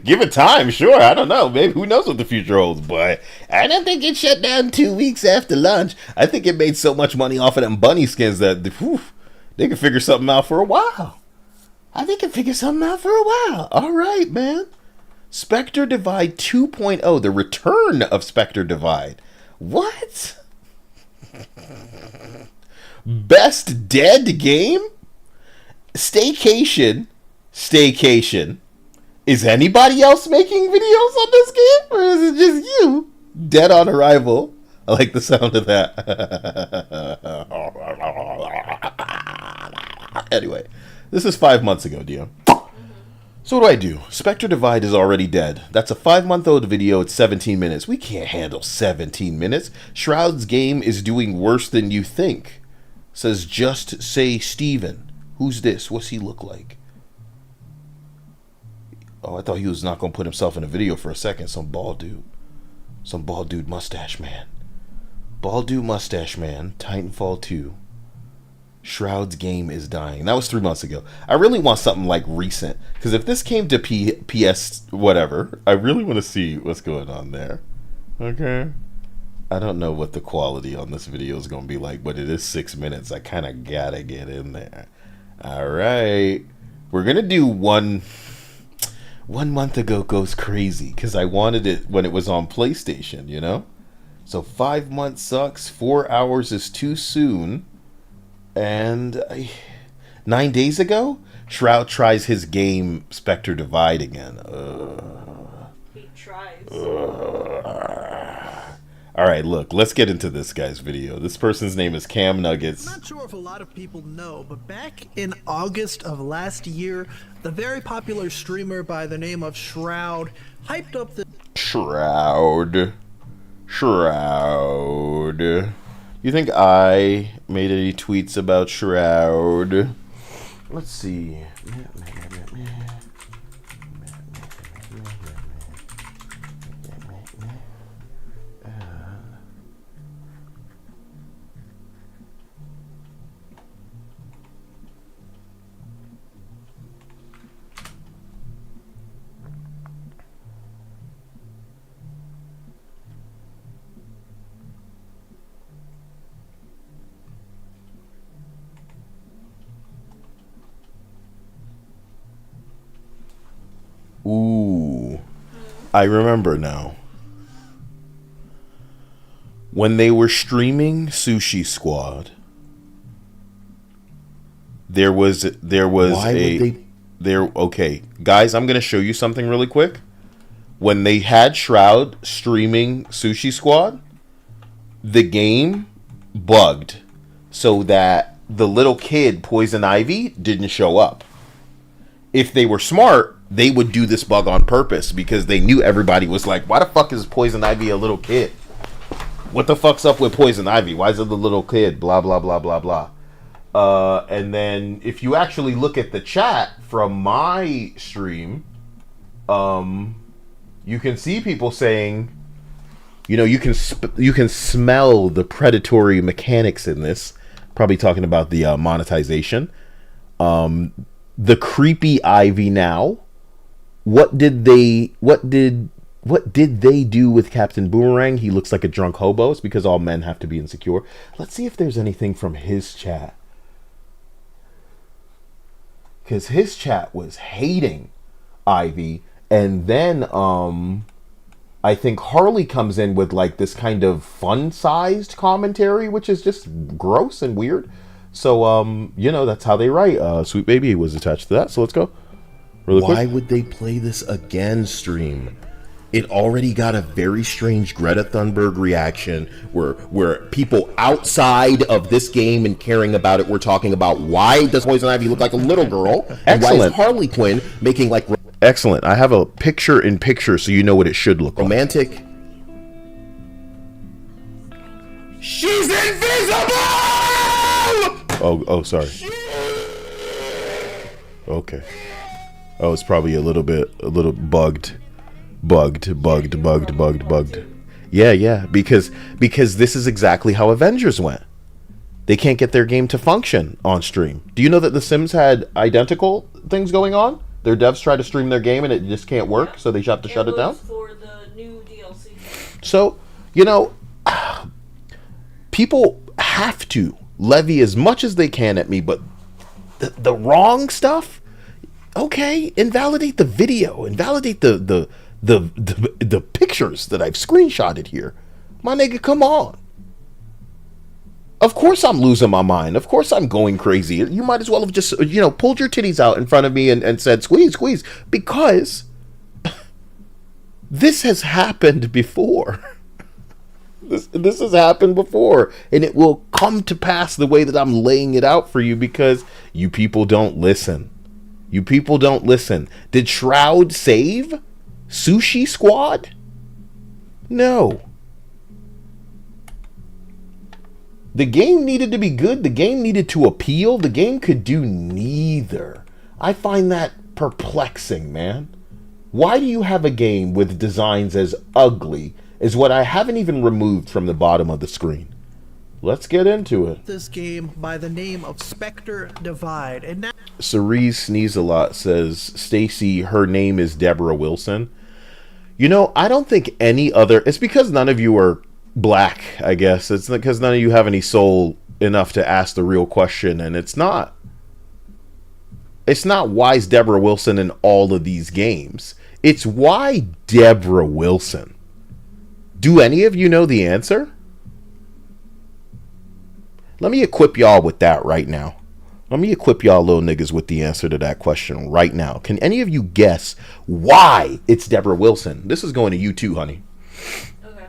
Give it time, sure. I don't know. Maybe who knows what the future holds, but I don't think it shut down 2 weeks after launch. I think it made so much money off of them bunny skins that they can figure something out for a while. I think they can figure something out for a while. All right, man. Spectre Divide 2.0, the return of Spectre Divide. What? Best dead game? Staycation. Is anybody else making videos on this game? Or is it just you? Dead on arrival. I like the sound of that. Anyway, this is 5 months ago, Dio. So what do? Spectre Divide is already dead. That's a 5-month-old video. It's 17 minutes. We can't handle 17 minutes. Shroud's game is doing worse than you think. Says Just Say Steven. Who's this? What's he look like? Oh, I thought he was not going to put himself in a video for a second. Some bald dude. Some bald dude mustache man. Bald dude mustache man. Titanfall 2. Shroud's game is dying. That was 3 months ago. I really want something like recent. Because if this came to PS whatever, I really want to see what's going on there. Okay? I don't know what the quality on this video is going to be like, but it is 6 minutes. I kind of gotta get in there. Alright. We're going to do one month ago goes crazy. Because I wanted it when it was on PlayStation, you know? So 5 months sucks. 4 hours is too soon. And 9 days ago, Shroud tries his game Spectre Divide again. He tries. Alright, look, let's get into this guy's video. This person's name is Cam Nuggets. I'm not sure if a lot of people know, but back in August of last year, the very popular streamer by the name of Shroud hyped up the Shroud. You think I made any tweets about Shroud? Let's see. Ooh, I remember now. When they were streaming Sushi Squad, there was okay, guys, I'm gonna show you something really quick. When they had Shroud streaming Sushi Squad, the game bugged so that the little kid Poison Ivy didn't show up. If they were smart, they would do this bug on purpose because they knew everybody was like, why the fuck is Poison Ivy a little kid? What the fuck's up with Poison Ivy? Why is it the little kid? Blah, blah, blah, blah, blah. And then if you actually look at the chat from my stream, you can see people saying, you know, you can smell the predatory mechanics in this. Probably talking about the monetization. The creepy Ivy now. What did they do with Captain Boomerang? He looks like a drunk hobo. It's because all men have to be insecure. Let's see if there's anything from his chat. Because his chat was hating Ivy. And then I I think Harley comes in with like this kind of fun-sized commentary, which is just gross and weird. So, you know, that's how they write. Sweet Baby was attached to that, so let's go. Really quick. Why would they play this again, stream? It already got a very strange Greta Thunberg reaction where people outside of this game and caring about it were talking about why does Poison Ivy look like a little girl? And why is Harley Quinn making like... Excellent. I have a picture-in-picture so you know what it should look like. Romantic. She's invisible! Oh, sorry. Okay. Oh, it's probably a little bugged. Bugged. Yeah, because this is exactly how Avengers went. They can't get their game to function on stream. Do you know that The Sims had identical things going on? Their devs try to stream their game and it just can't work, so they have to shut it down? For the new DLC. So, you know, people have to levy as much as they can at me, but the wrong stuff, okay, invalidate the video, invalidate the pictures that I've screenshotted here. My nigga, come on. Of course I'm losing my mind. Of course I'm going crazy. You might as well have just, you know, pulled your titties out in front of me and said, squeeze, because this has happened before. This has happened before, and it will come to pass the way that I'm laying it out for you because you people don't listen. You people don't listen. Did Shroud save Sushi Squad? No. The game needed to be good. The game needed to appeal. The game could do neither. I find that perplexing, man. Why do you have a game with designs as ugly as what I haven't even removed from the bottom of the screen? Let's get into it. This game by the name of Spectre Divide. And now Cerise Sneeze-a-Lot says, Stacy, her name is Deborah Wilson. You know, I don't think any other... It's because none of you are black, I guess. It's because none of you have any soul enough to ask the real question, and it's not why is Deborah Wilson in all of these games. It's why Deborah Wilson. Do any of you know the answer? Let me equip y'all with that right now. Let me equip y'all little niggas with the answer to that question right now. Can any of you guess why it's Deborah Wilson? This is going to you too, honey. Okay.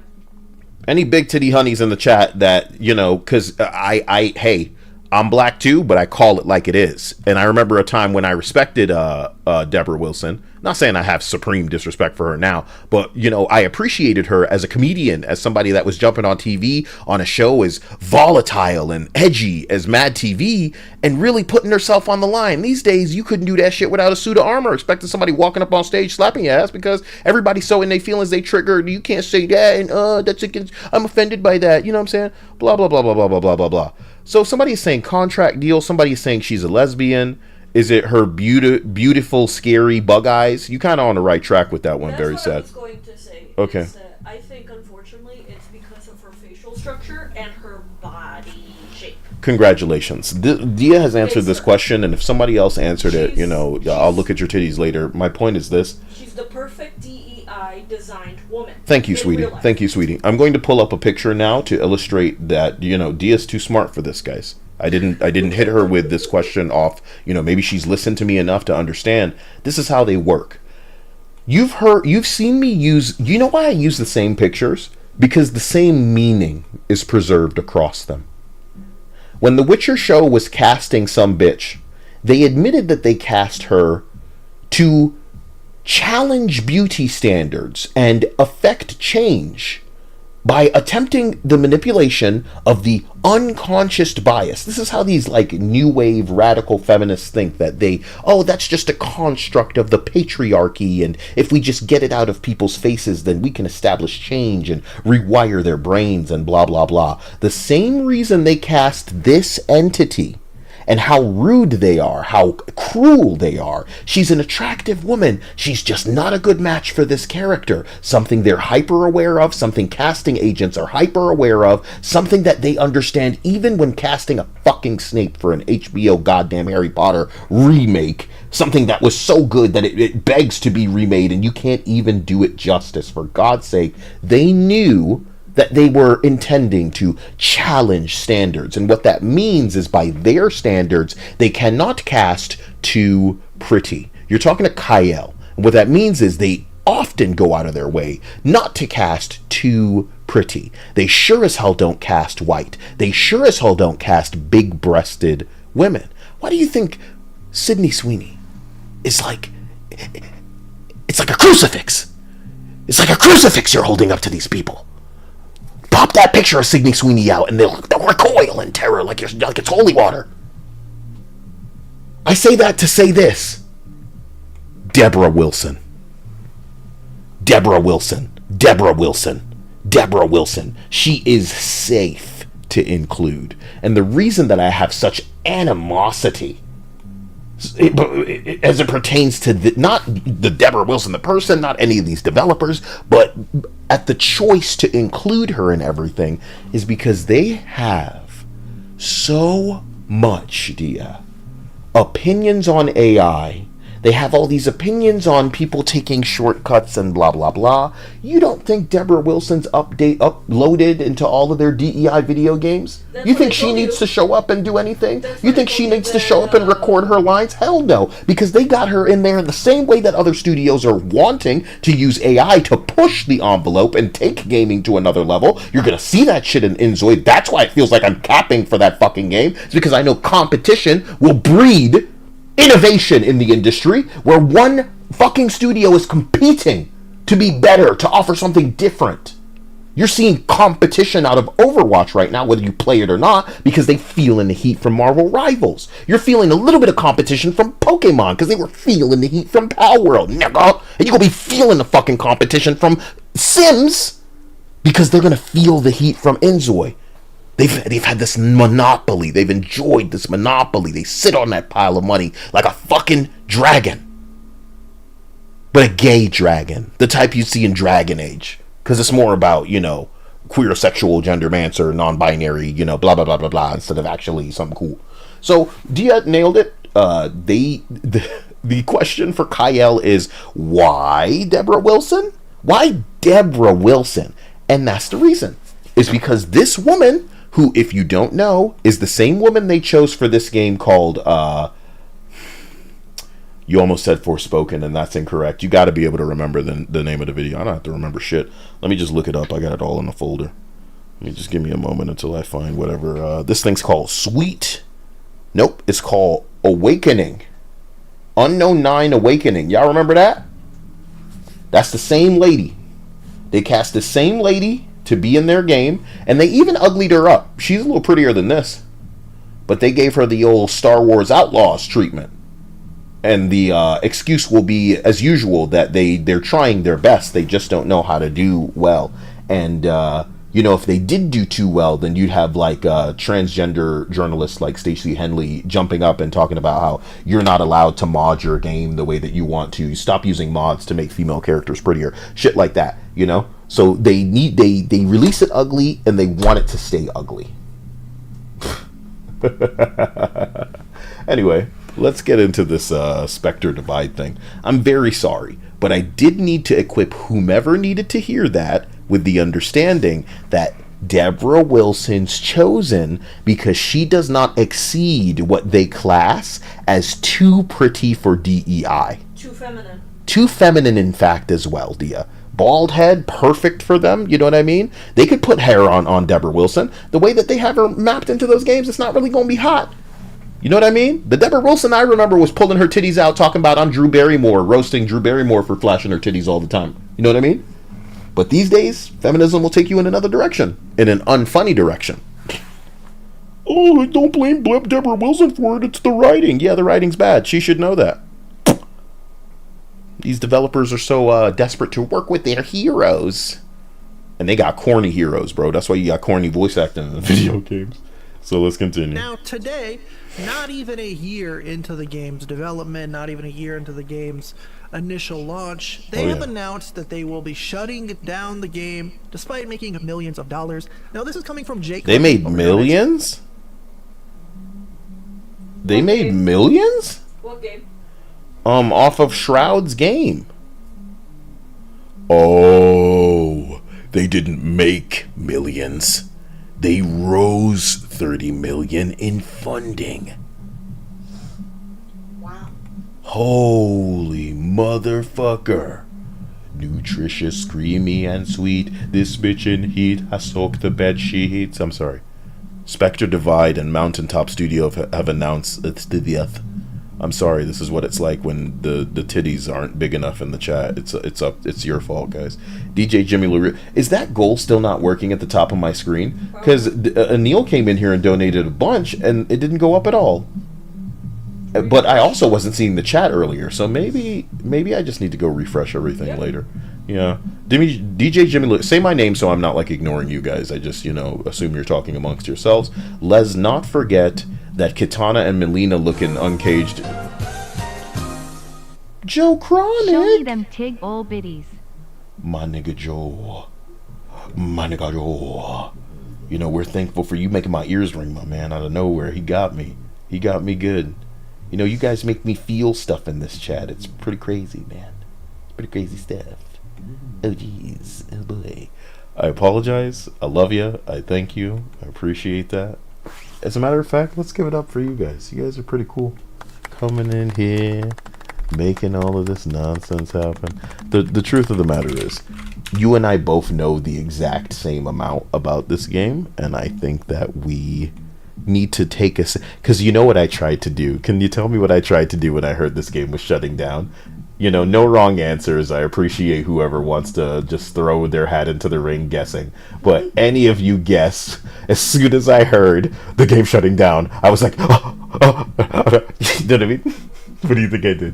Any big titty honeys in the chat that, you know, because hey, I'm black too, but I call it like it is. And I remember a time when I respected Deborah Wilson. Not saying I have supreme disrespect for her now, but, you know, I appreciated her as a comedian, as somebody that was jumping on TV on a show as volatile and edgy as Mad TV and really putting herself on the line. These days, you couldn't do that shit without a suit of armor, expecting somebody walking up on stage slapping your ass because everybody's so in their feelings they triggered. You can't say that, and that's against, I'm offended by that. You know what I'm saying? Blah, blah, blah, blah, blah, blah, blah, blah, blah. So somebody is saying contract deal. Somebody is saying she's a lesbian. Is it her beautiful, scary bug eyes? You kind of on the right track with that one. That's Very what sad. I was going to say. Okay. Is that I think, unfortunately, it's because of her facial structure and her body shape. Congratulations. Dia has answered this question, and if somebody else answered it, you know, I'll look at your titties later. My point is this. She's the perfect DEI designed woman. Thank you, sweetie. Thank you, sweetie. I'm going to pull up a picture now to illustrate that, you know, Dia's too smart for this, guys. I didn't hit her with this question off, you know, maybe she's listened to me enough to understand this is how they work. You've seen me use, you know why I use the same pictures? Because the same meaning is preserved across them. When The Witcher show was casting some bitch, they admitted that they cast her to challenge beauty standards and affect change by attempting the manipulation of the unconscious bias. This is how these like new wave radical feminists think, that that's just a construct of the patriarchy, and if we just get it out of people's faces, then we can establish change and rewire their brains and blah blah blah. The same reason they cast this entity and how rude they are, how cruel they are. She's an attractive woman. She's just not a good match for this character. Something they're hyper aware of, something casting agents are hyper aware of, something that they understand even when casting a fucking Snape for an HBO goddamn Harry Potter remake. Something that was so good that it begs to be remade, and you can't even do it justice. For God's sake, they knew that they were intending to challenge standards. And what that means is, by their standards, they cannot cast too pretty. You're talking to Kyle. And what that means is they often go out of their way not to cast too pretty. They sure as hell don't cast white. They sure as hell don't cast big-breasted women. Why do you think Sydney Sweeney is like... It's like a crucifix. It's like a crucifix you're holding up to these people. Pop that picture of Sydney Sweeney out and they'll recoil in terror like it's holy water. I say that to say this. Deborah Wilson. Deborah Wilson. Deborah Wilson. Deborah Wilson. She is safe to include. And the reason that I have such animosity as it pertains to not the Deborah Wilson, the person, not any of these developers, but at the choice to include her in everything, is because they have so much, Dia, opinions on AI. They have all these opinions on people taking shortcuts and blah, blah, blah. You don't think Deborah Wilson's uploaded into all of their DEI video games? You think she needs to show up and do anything? You think she needs to show up and record her lines? Hell no, because they got her in there in the same way that other studios are wanting to use AI to push the envelope and take gaming to another level. You're going to see that shit in Inzoid. That's why it feels like I'm capping for that fucking game. It's because I know competition will breed innovation in the industry, where one fucking studio is competing to be better, to offer something different. You're seeing competition out of Overwatch right now, whether you play it or not, because they feeling the heat from Marvel Rivals. You're feeling a little bit of competition from Pokemon, because they were feeling the heat from Power World, nigga. And you're gonna be feeling the fucking competition from Sims, because they're gonna feel the heat from Inzoi. They've had this monopoly. They've enjoyed this monopoly. They sit on that pile of money like a fucking dragon. But a gay dragon. The type you see in Dragon Age. Because it's more about, queer, sexual, gendermancer, non-binary, blah, blah, blah, blah, blah, instead of actually something cool. So, Dia nailed it. The question for Kyle is, why Deborah Wilson? Why Deborah Wilson? And that's the reason. It's because this woman, who, if you don't know, is the same woman they chose for this game called, you almost said Forspoken, and that's incorrect. You got to be able to remember the name of the video. I don't have to remember shit. Let me just look it up. I got it all in a folder. Let me just give me a moment until I find whatever. This thing's called Sweet. Nope, it's called Awakening. Unknown 9 Awakening. Y'all remember that? That's the same lady. They cast the same lady to be in their game, and they even uglied her up. She's a little prettier than this, but they gave her the old Star Wars Outlaws treatment, and the excuse will be, as usual, that they're trying their best, they just don't know how to do well. And if they did do too well, then you'd have like transgender journalists like Stacey Henley jumping up and talking about how you're not allowed to mod your game the way that you want to. Stop using mods to make female characters prettier, shit like that. So they release it ugly, and they want it to stay ugly. Anyway, let's get into this Spectre Divide thing. I'm very sorry, but I did need to equip whomever needed to hear that with the understanding that Deborah Wilson's chosen because she does not exceed what they class as too pretty for DEI. Too feminine. Too feminine, in fact, as well, Dia. Bald head, perfect for them, you know what I mean? They could put hair on Deborah Wilson. The way that they have her mapped into those games, it's not really going to be hot. You know what I mean? The Deborah Wilson I remember was pulling her titties out, talking about I'm Drew Barrymore, roasting Drew Barrymore for flashing her titties all the time. You know what I mean? But these days, feminism will take you in another direction. In an unfunny direction. Oh, don't blame Deborah Wilson for it. It's the writing. Yeah, the writing's bad. She should know that. These developers are so desperate to work with their heroes. And they got corny heroes, bro. That's why you got corny voice acting in the video games. So let's continue. Now, today, not even a year into the game's development, not even a year into the game's initial launch, they have announced that they will be shutting down the game despite making millions of dollars. Now, this is coming from Jake. They made millions? They made millions? What game? Off of Shroud's game. Oh, they didn't make millions. They rose 30 million in funding. Wow. Holy motherfucker. Nutritious, creamy, and sweet. This bitch in heat has soaked the bed sheets. I'm sorry. Spectre Divide and Mountaintop Studio have announced it's the death. I'm sorry, this is what it's like when the titties aren't big enough in the chat. It's your fault, guys. DJ Jimmy LaRue. Is that goal still not working at the top of my screen? Because Neil came in here and donated a bunch, and it didn't go up at all. But I also wasn't seeing the chat earlier, so maybe I just need to go refresh everything later. Yeah. DJ Jimmy LaRue. Say my name so I'm not like ignoring you guys. I just, assume you're talking amongst yourselves. Let's not forget that Kitana and Melina looking uncaged. Joe Chronic. Show me them tig old biddies. My nigga Joe. My nigga Joe. We're thankful for you making my ears ring, my man. Out of nowhere, he got me. He got me good. You guys make me feel stuff in this chat. It's pretty crazy, man. It's pretty crazy stuff. Oh, jeez. Oh, boy. I apologize. I love you. I thank you. I appreciate that. As a matter of fact, let's give it up for you guys. You guys are pretty cool. Coming in here, making all of this nonsense happen. The truth of the matter is, you and I both know the exact same amount about this game, and I think that we need to take because you know what I tried to do. Can you tell me what I tried to do when I heard this game was shutting down? No wrong answers. I appreciate whoever wants to just throw their hat into the ring guessing. But any of you guess, as soon as I heard the game shutting down, I was like, you know what I mean? What do you think I did?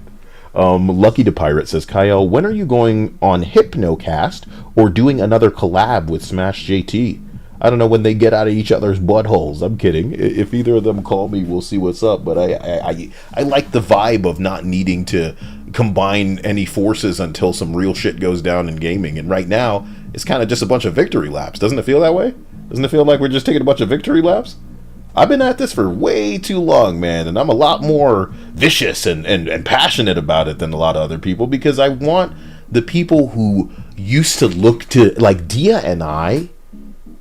Lucky the Pirate says, Kyle, when are you going on Hypnocast or doing another collab with Smash JT? I don't know when they get out of each other's buttholes. I'm kidding. If either of them call me, we'll see what's up. But I like the vibe of not needing to combine any forces until some real shit goes down in gaming. And right now, it's kind of just a bunch of victory laps. Doesn't it feel that way? Doesn't it feel like we're just taking a bunch of victory laps? I've been at this for way too long, man. And I'm a lot more vicious and passionate about it than a lot of other people, because I want the people who used to look to, like Dia and I,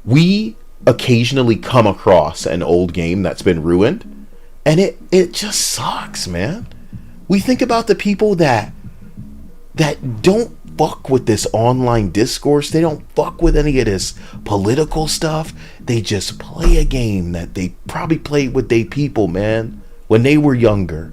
we occasionally come across an old game that's been ruined, and it just sucks, man. We think about the people that don't fuck with this online discourse. They don't fuck with any of this political stuff. They just play a game that they probably played with their people, man, when they were younger.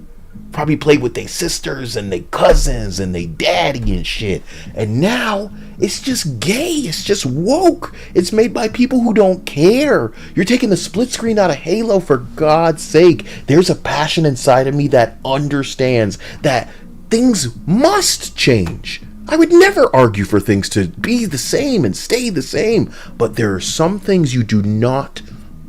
Probably played with their sisters and their cousins and their daddy and shit. And now it's just gay. It's just woke. It's made by people who don't care. You're taking the split screen out of Halo, for God's sake. There's a passion inside of me that understands that things must change. I would never argue for things to be the same and stay the same. But there are some things you do not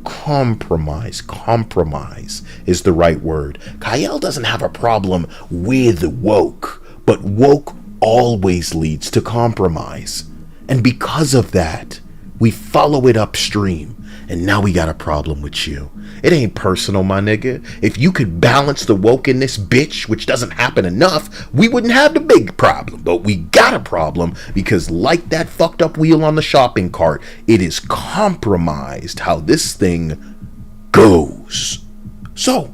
compromise. Compromise is the right word. Kyle doesn't have a problem with woke, but woke always leads to compromise. And because of that, we follow it upstream. And now we got a problem with you. It ain't personal, my nigga. If you could balance the woke in this bitch, which doesn't happen enough, we wouldn't have the big problem. But we got a problem because, like that fucked up wheel on the shopping cart, it is compromised how this thing goes. So,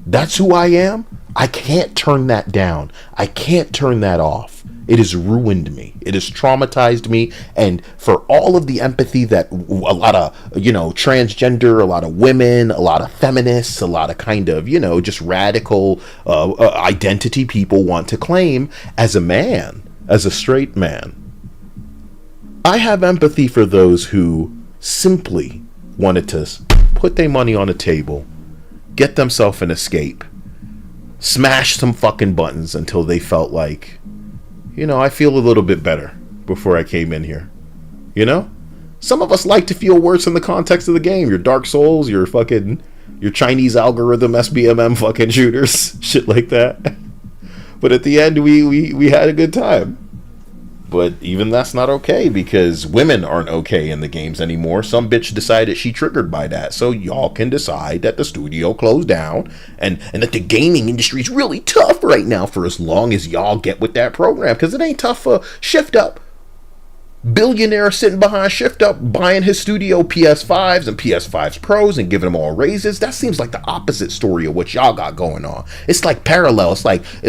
that's who I am. I can't turn that down. I can't turn that off. It has ruined me. It has traumatized me. And for all of the empathy that a lot of, transgender, a lot of women, a lot of feminists, a lot of kind of, just radical identity people want to claim, as a man, as a straight man, I have empathy for those who simply wanted to put their money on a table, get themselves an escape, smash some fucking buttons until they felt like, I feel a little bit better before I came in here. Some of us like to feel worse in the context of the game. Your Dark Souls, your Chinese algorithm SBMM fucking shooters, shit like that. But at the end, we had a good time. But even that's not okay, because women aren't okay in the games anymore. Some bitch decided she triggered by that. So y'all can decide that the studio closed down and that the gaming industry is really tough right now for as long as y'all get with that program. Because it ain't tough for Shift Up. Billionaire sitting behind Shift Up buying his studio PS5s and PS5s Pros and giving them all raises. That seems like the opposite story of what y'all got going on. It's like parallel. It's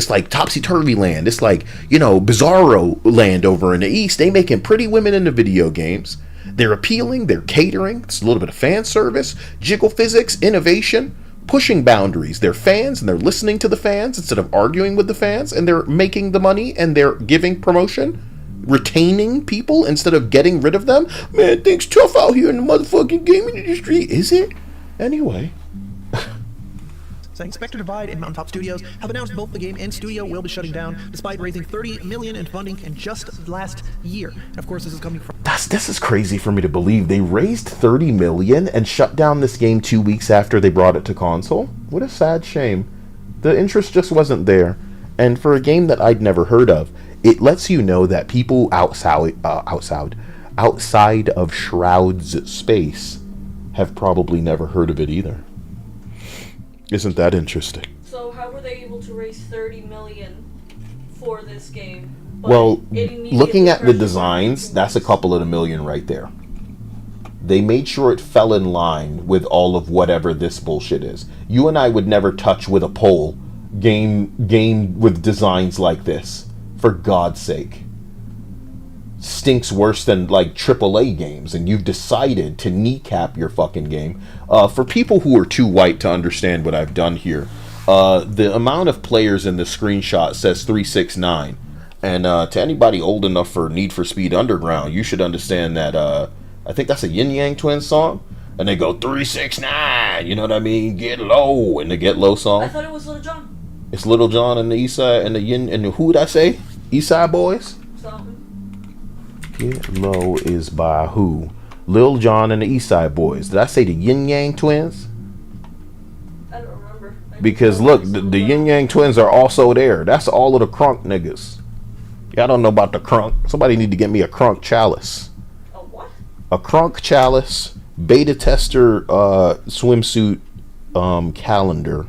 like topsy-turvy land. It's like, bizarro land over in the East. They making pretty women in the video games. They're appealing, they're catering. It's a little bit of fan service, jiggle physics, innovation, pushing boundaries. They're fans and they're listening to the fans instead of arguing with the fans, and they're making the money and they're giving promotion. Retaining people instead of getting rid of them. Man, things tough out here in the motherfucking gaming industry, is it? Anyway. Saying Spectre Divide and Mountaintop Studios have announced both the game and studio will be shutting down, despite raising $30 million in funding in just last year. And of course, this is coming from... This is crazy for me to believe. They raised $30 million and shut down this game 2 weeks after they brought it to console. What a sad shame. The interest just wasn't there. And for a game that I'd never heard of, it lets you know that people outside of Shroud's space have probably never heard of it either. Isn't that interesting? So how were they able to raise $30 million for this game? Well, looking at the designs, that's a couple of the million right there. They made sure it fell in line with all of whatever this bullshit is. You and I would never touch with a pole game with designs like this. For God's sake. Stinks worse than like AAA games, and you've decided to kneecap your fucking game. For people who are too white to understand what I've done here, the amount of players in the screenshot says 369. And to anybody old enough for Need for Speed Underground, you should understand that I think that's a Yin Yang Twins song. And they go 369, you know what I mean? Get low in the Get Low song. I thought it was Little John. It's Little John and the East Side and the Yin and who would I say? East Side Boys? Get Low is by who? Lil Jon and the East Side Boys. Did I say the Yin Yang Twins? I don't remember. Because look, the Yin Yang Twins are also there. That's all of the crunk niggas. Y'all don't know about the crunk. Somebody need to get me a crunk chalice. A what? A crunk chalice, beta tester swimsuit calendar.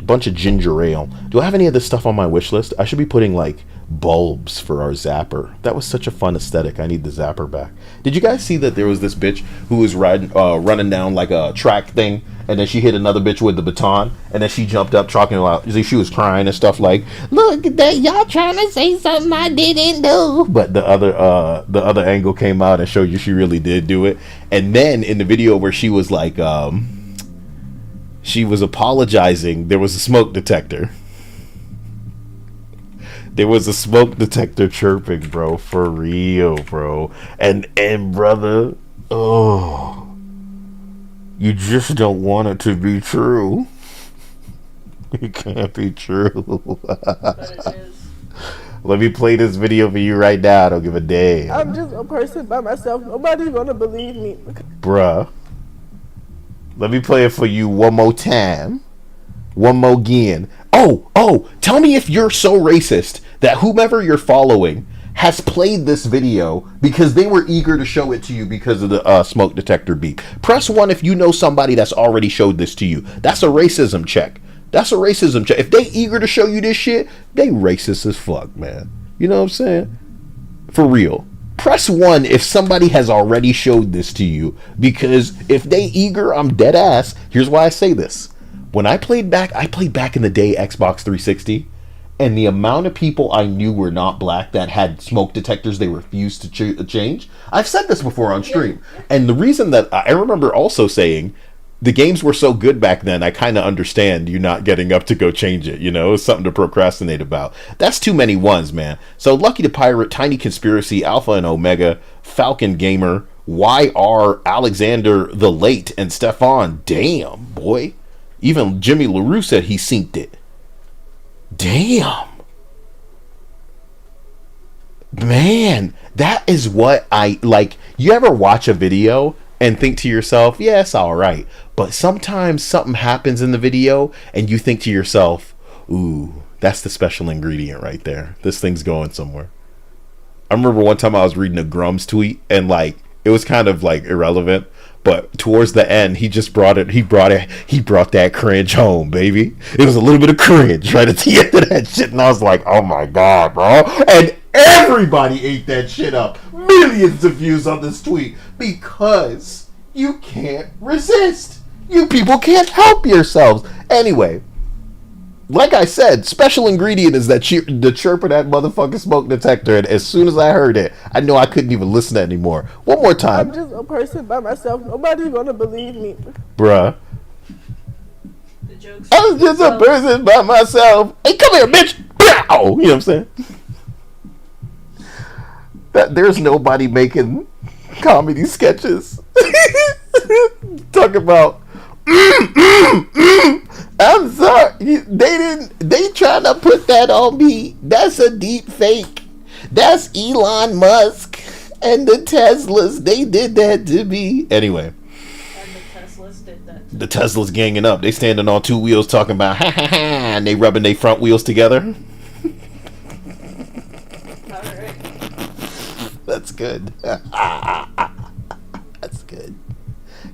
Bunch of ginger ale. Do I have any of this stuff on my wish list? I should be putting like bulbs for our zapper. That was such a fun aesthetic. I need the zapper back. Did you guys see that there was this bitch who was running down like a track thing, and then she hit another bitch with the baton, and then she jumped up talking about, she was crying and stuff like, look at that, y'all trying to say something I didn't do. But the other angle came out and showed you she really did do it. And then in the video where she was like she was apologizing, there was a smoke detector. There was a smoke detector chirping, bro. For real, bro. And brother, oh, you just don't want it to be true. It can't be true. But it is. Let me play this video for you right now. I don't give a damn. I'm just a person by myself. Nobody's gonna believe me. Bruh. Let me play it for you one more time. One more again. Oh, tell me if you're so racist that whomever you're following has played this video because they were eager to show it to you because of the smoke detector beep. Press 1 if you know somebody that's already showed this to you. That's a racism check. That's a racism check. If they eager to show you this shit, they racist as fuck, man. You know what I'm saying? For real. Press 1 if somebody has already showed this to you, because if they eager, I'm dead ass. Here's why I say this. When I played back in the day Xbox 360, and the amount of people I knew were not black that had smoke detectors they refused to change. I've said this before on stream. And the reason that I remember also saying, the games were so good back then, I kind of understand you not getting up to go change it. You know, it's something to procrastinate about. That's too many ones, man. So Lucky the Pirate, Tiny Conspiracy, Alpha and Omega, Falcon Gamer, YR, Alexander the Late, and Stefan. Damn, boy. Even Jimmy LaRue said he synced it. Damn. Man, that is what I like. You ever watch a video and think to yourself, yeah, it's all right. But sometimes something happens in the video and you think to yourself, ooh, that's the special ingredient right there. This thing's going somewhere. I remember one time I was reading a Grum's tweet and like it was kind of like irrelevant, but towards the end he brought that cringe home, baby. It was a little bit of cringe right at the end of that shit, and I was like, oh my god, bro. And everybody ate that shit up. Millions of views on this tweet because you can't resist. You people can't help yourselves. Anyway, like I said, special ingredient is that the chirp of that motherfucking smoke detector, and as soon as I heard it, I know I couldn't even listen anymore. One more time. I'm just a person by myself. Nobody's gonna believe me. Bruh. The jokes. I was just a person by myself. Hey, come here, bitch. Pow! You know what I'm saying? There's nobody making comedy sketches. Talk about I'm sorry. They trying to put that on me. That's a deep fake. That's Elon Musk and the Teslas. They did that to me. Anyway. And the Teslas did that. The Teslas ganging up. They standing on two wheels talking about ha ha ha, and they rubbing their front wheels together. Alright. That's good. That's good.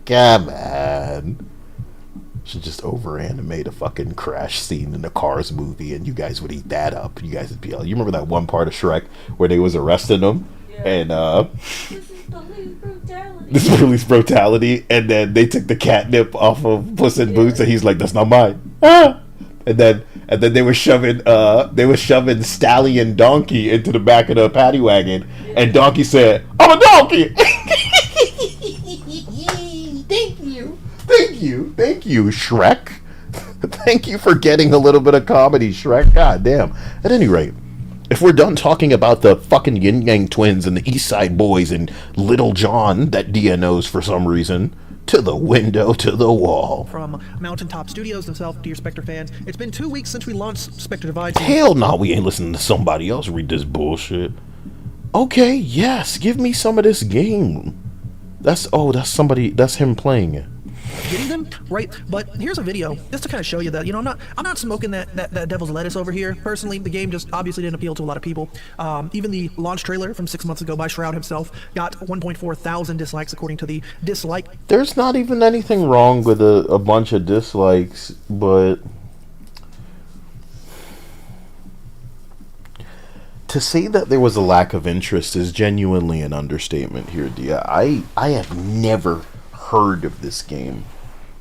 Come on. Should just over animate a fucking crash scene in a Cars movie and you guys would eat that up. You guys would be all, you remember that one part of Shrek where they was arresting them? Yeah. And This is police brutality. this is police brutality, and then they took the catnip off of Puss in Boots and he's like, that's not mine. Ah! And then they were shoving Stallion Donkey into the back of the paddy wagon, and Donkey said, I'm a donkey. Thank you, Shrek. Thank you for getting a little bit of comedy, Shrek. God damn. At any rate, if we're done talking about the fucking Yin Yang Twins and the East Side Boys and Little John that Dia knows for some reason, to the window, to the wall. From Mountaintop Studios themselves, dear Spectre fans, it's been 2 weeks since we launched Spectre Divide. Hell no, we ain't listening to somebody else read this bullshit. Okay, yes, give me some of this game. That's him playing it. Getting them right, but here's a video just to kind of show you that I'm not smoking that devil's lettuce over here. Personally, the game just obviously didn't appeal to a lot of people. Even the launch trailer from 6 months ago by Shroud himself got 1.4 thousand dislikes according to the dislike. There's not even anything wrong with a bunch of dislikes, but to say that there was a lack of interest is genuinely an understatement here, Dia. I have never heard of this game,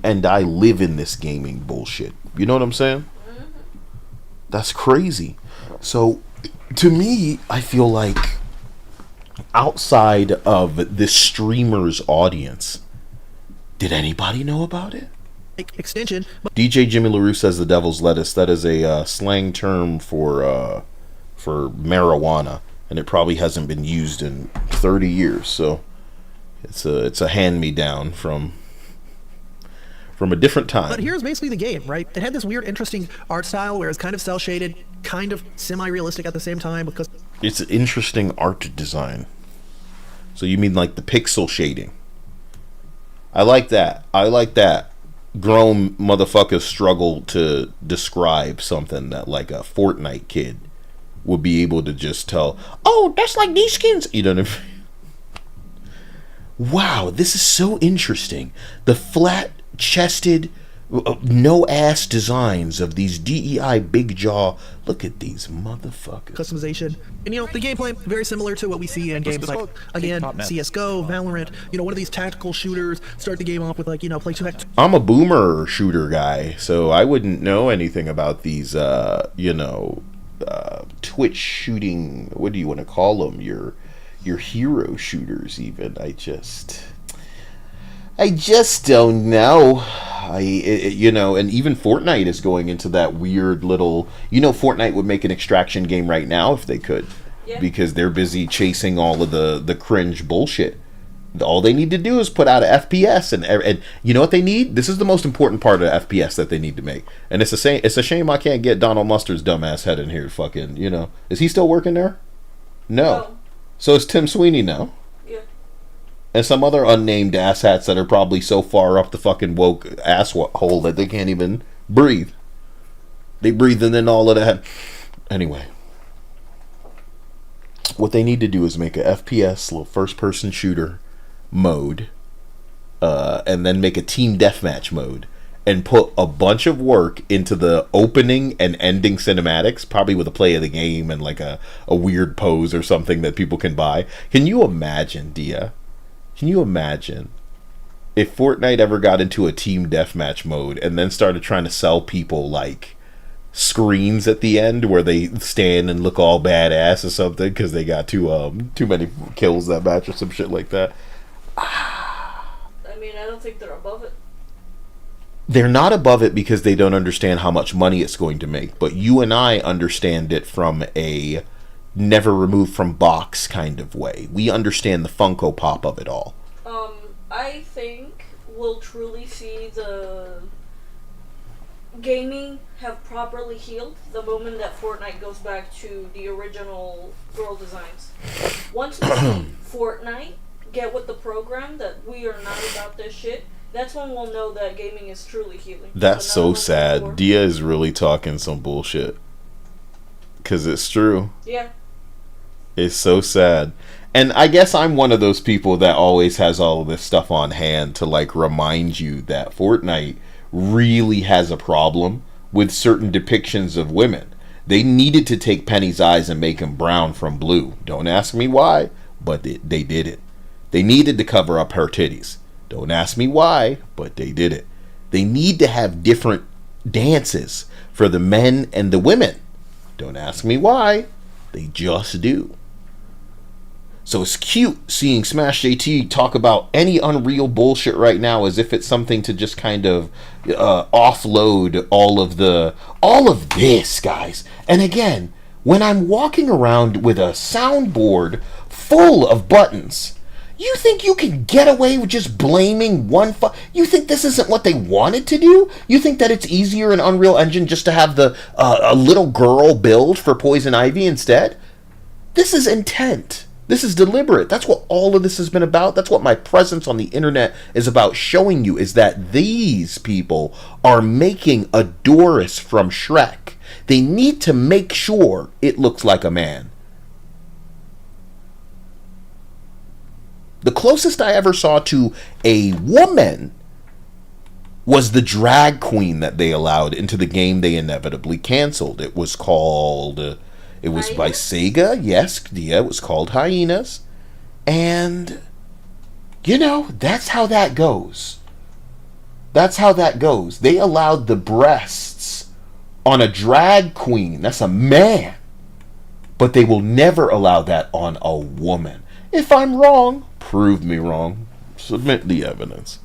and I live in this gaming bullshit. You know what I'm saying? That's crazy. So to me, I feel like outside of the streamer's audience, did anybody know about it? Extension. DJ Jimmy LaRue says the devil's lettuce. That is a slang term for marijuana, and it probably hasn't been used in 30 years. So it's a hand-me-down from a different time. But here's basically the game, right? It had this weird, interesting art style where it's kind of cel-shaded, kind of semi-realistic at the same time because it's an interesting art design. So you mean like the pixel shading? I like that. Grown motherfuckers struggle to describe something that like a Fortnite kid would be able to just tell, oh, that's like these skins. You know what I mean? Wow, this is so interesting. The flat-chested, no-ass designs of these DEI big jaw. Look at these motherfuckers. Customization. And the gameplay, very similar to what we see in games like, again, CSGO, Valorant, one of these tactical shooters, start the game off with like, play 2 hectares. I'm a boomer shooter guy, so I wouldn't know anything about these, Twitch shooting, what do you want to call them? Your hero shooters even. I just don't know. And even Fortnite is going into that weird little, Fortnite would make an extraction game right now if they could. Yeah. Because they're busy chasing all of the cringe bullshit. All they need to do is put out an FPS, and you know what they need? This is the most important part of FPS that they need to make. And it's a shame I can't get Donald Mustard's dumbass head in here fucking, Is he still working there? No. So it's Tim Sweeney now. Yeah. And some other unnamed asshats that are probably so far up the fucking woke asshole that they can't even breathe. They breathing in all of that. Anyway. What they need to do is make a FPS, little first-person shooter mode. And then make a team deathmatch mode. And put a bunch of work into the opening and ending cinematics, probably with a play of the game and like a weird pose or something that people can buy. Can you imagine, Dia? Can you imagine if Fortnite ever got into a team deathmatch mode and then started trying to sell people like screens at the end where they stand and look all badass or something because they got too many kills that match or some shit like that? I mean, I don't think they're above it. They're not above it because they don't understand how much money it's going to make. But you and I understand it from a never removed from box kind of way. We understand the Funko Pop of it all. I think we'll truly see the gaming have properly healed the moment that Fortnite goes back to the original girl designs. Once we see Fortnite get with the program that we are not about this shit, that's when we'll know that gaming is truly healing. That's so sad. Dia is really talking some bullshit. Because it's true. Yeah. It's so sad. And I guess I'm one of those people that always has all of this stuff on hand to like remind you that Fortnite really has a problem with certain depictions of women. They needed to take Penny's eyes and make them brown from blue. Don't ask me why, but they did it. They needed to cover up her titties. Don't ask me why, but they did it. They need to have different dances for the men and the women. Don't ask me why, they just do. So it's cute seeing Smash JT talk about any Unreal bullshit right now as if it's something to just kind of offload all of this, guys. And again, when I'm walking around with a soundboard full of buttons, you think you can get away with just blaming one you think this isn't what they wanted to do? You think that it's easier in Unreal Engine just to have the a little girl build for Poison Ivy instead? This is intent. This is deliberate. That's what all of this has been about. That's what my presence on the internet is about showing you, is that these people are making a Doris from Shrek. They need to make sure it looks like a man. The closest I ever saw to a woman was the drag queen that they allowed into the game they inevitably canceled. It was called... it was Hyenas? by Sega. Yes, yeah, it was called Hyenas. And, you know, that's how that goes. That's how that goes. They allowed the breasts on a drag queen. That's a man. But they will never allow that on a woman. If I'm wrong, prove me wrong. Submit the evidence.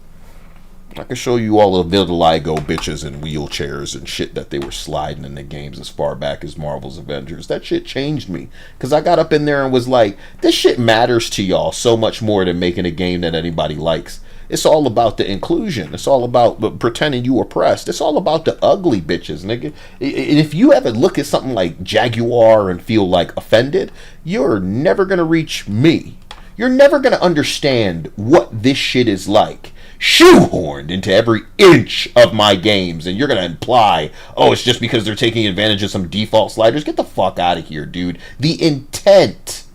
I can show you all the vitiligo bitches in wheelchairs and shit that they were sliding in the games as far back as Marvel's Avengers. That shit changed me. Because I got up in there and was like, this shit matters to y'all so much more than making a game that anybody likes. It's all about the inclusion. It's all about pretending you oppressed. It's all about the ugly bitches, nigga. If you ever look at something like Jaguar and feel like offended, you're never going to reach me. You're never going to understand what this shit is like. Shoehorned into every inch of my games, and you're going to imply, oh, it's just because they're taking advantage of some default sliders. Get the fuck out of here, dude. The intent,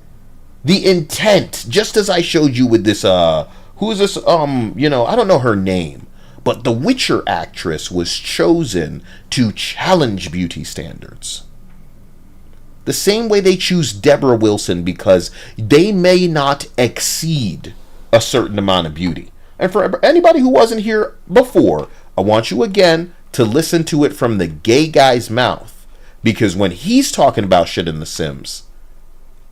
just as I showed you with this, who is this, I don't know her name, but the Witcher actress was chosen to challenge beauty standards. The same way they choose Deborah Wilson because they may not exceed a certain amount of beauty. And for anybody who wasn't here before, I want you again to listen to it from the gay guy's mouth. Because when he's talking about shit in The Sims,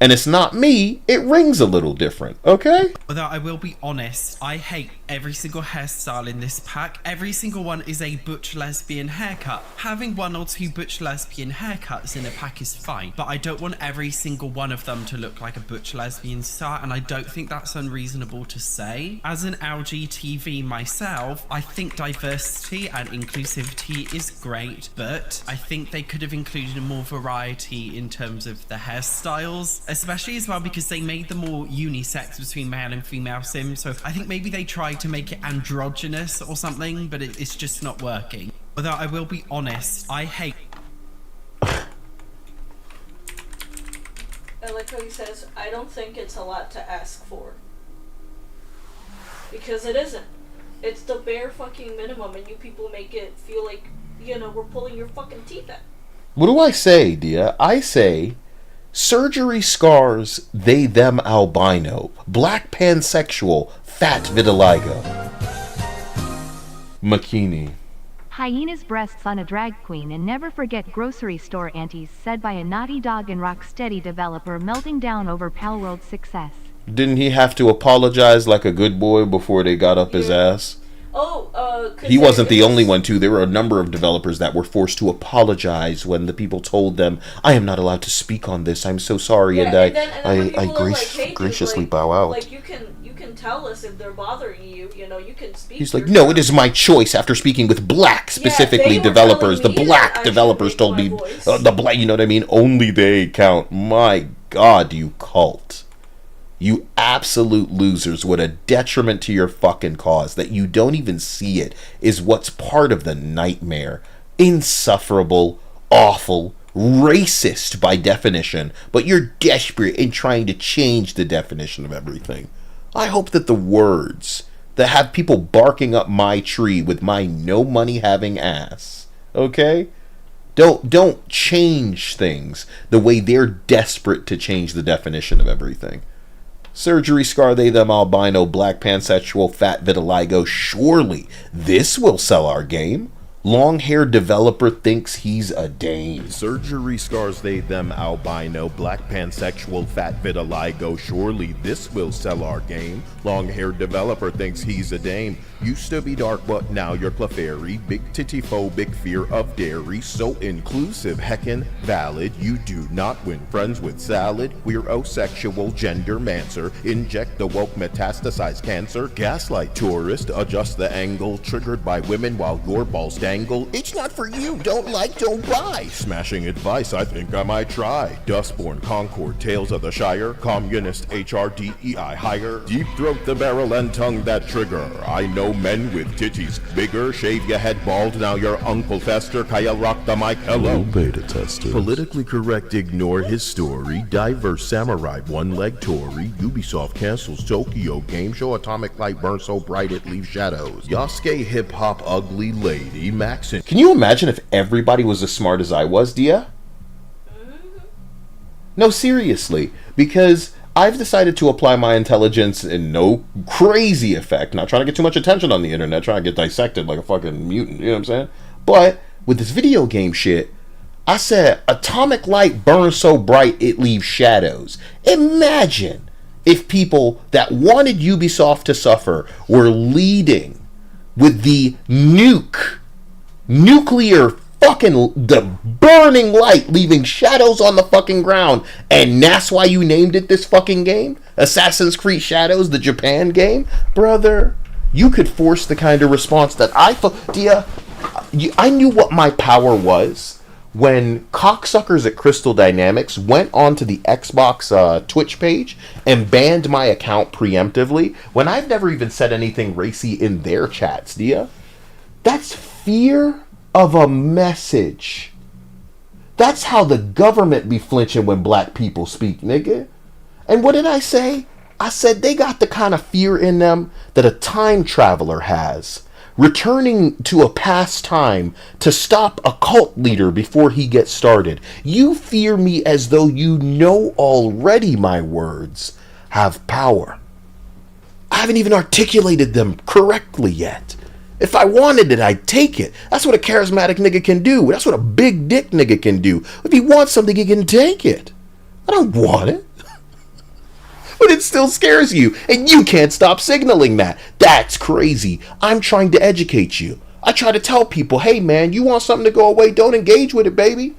and it's not me, it rings a little different, okay? Although I will be honest, I hate every single hairstyle in this pack. Every single one is a butch lesbian haircut. Having one or two butch lesbian haircuts in a pack is fine, but I don't want every single one of them to look like a butch lesbian star, and I don't think that's unreasonable to say. As an LGTV myself, I think diversity and inclusivity is great, but I think they could have included more variety in terms of the hairstyles. especially as well because they made them more unisex between male and female Sims. So I think maybe they tried to make it androgynous or something, but it's just not working. Although I will be honest, I hate. I like how he says, I don't think it's a lot to ask for. Because it isn't. It's the bare fucking minimum, and you people make it feel like, we're pulling your fucking teeth out. What do I say, Dia? I say, surgery scars, they, them, albino, black pansexual, fat vitiligo. Makini. Hyena's breasts on a drag queen, and never forget grocery store aunties, said by a Naughty Dog and Rocksteady developer melting down over Palworld's success. Didn't he have to apologize like a good boy before they got up his ass? He wasn't the only one, too. There were a number of developers that were forced to apologize when the people told them, I am not allowed to speak on this. I'm so sorry. Yeah, and I graciously bow out. Like, you can tell us if they're bothering you, you can speak. He's like, no, it is my choice after speaking with black, specifically developers. The black developers told me, the black, you know what I mean? Only they count. My God, you cult. You absolute losers, what a detriment to your fucking cause. That you don't even see it is what's part of the nightmare. Insufferable, awful, racist by definition, but you're desperate in trying to change the definition of everything. I hope that the words that have people barking up my tree with my no money having ass, okay? Don't change things the way they're desperate to change the definition of everything. Surgery scar, they, them, albino, black pansexual, fat vitiligo. Surely this will sell our game. Long-haired developer thinks he's a dame. Surgery scars, they, them, albino, black pansexual, fat vitiligo. Surely this will sell our game. Long-haired developer thinks he's a dame. Used to be dark, but now you're Clefairy. Big titty phobic, fear of dairy. So inclusive, heckin' valid. You do not win friends with salad. We're sexual gender mancer. Inject the woke, metastasize cancer. Gaslight tourist, adjust the angle. Triggered by women while your balls dangle. It's not for you. Don't like, don't buy. Smashing advice, I think I might try. Dustborn Concord, Tales of the Shire. Communist HRDEI higher. Deep throat the barrel and tongue that trigger. I know men with titties bigger. Shave your head bald, now your Uncle Fester. Kyle rock the mic, hello. Beta tester. Politically correct, ignore his story. Diverse samurai, one-leg Tory. Ubisoft cancels Tokyo Game Show. Atomic light burns so bright it leaves shadows. Yasuke hip-hop ugly lady. Maxon. Can you imagine if everybody was as smart as I was, Dia? No, seriously. Because I've decided to apply my intelligence in no crazy effect. Not trying to get too much attention on the internet, trying to get dissected like a fucking mutant, you know what I'm saying? But with this video game shit, I said, atomic light burns so bright it leaves shadows. Imagine if people that wanted Ubisoft to suffer were leading with the nuclear fucking, the burning light leaving shadows on the fucking ground, and that's why you named it this fucking game? Assassin's Creed Shadows, the Japan game? Brother, you could force the kind of response that I thought. Dia, I knew what my power was when cocksuckers at Crystal Dynamics went onto the Xbox Twitch page and banned my account preemptively when I've never even said anything racy in their chats, Dia. That's fear of a message. That's how the government be flinching when black people speak, nigga. And what did I say? I said they got the kind of fear in them that a time traveler has, returning to a past time to stop a cult leader before he gets started. You fear me as though you know already my words have power. I haven't even articulated them correctly yet. If I wanted it, I'd take it. That's what a charismatic nigga can do. That's what a big dick nigga can do. If he wants something, he can take it. I don't want it. But it still scares you, and you can't stop signaling that. That's crazy. I'm trying to educate you. I try to tell people, hey man, you want something to go away, don't engage with it, baby.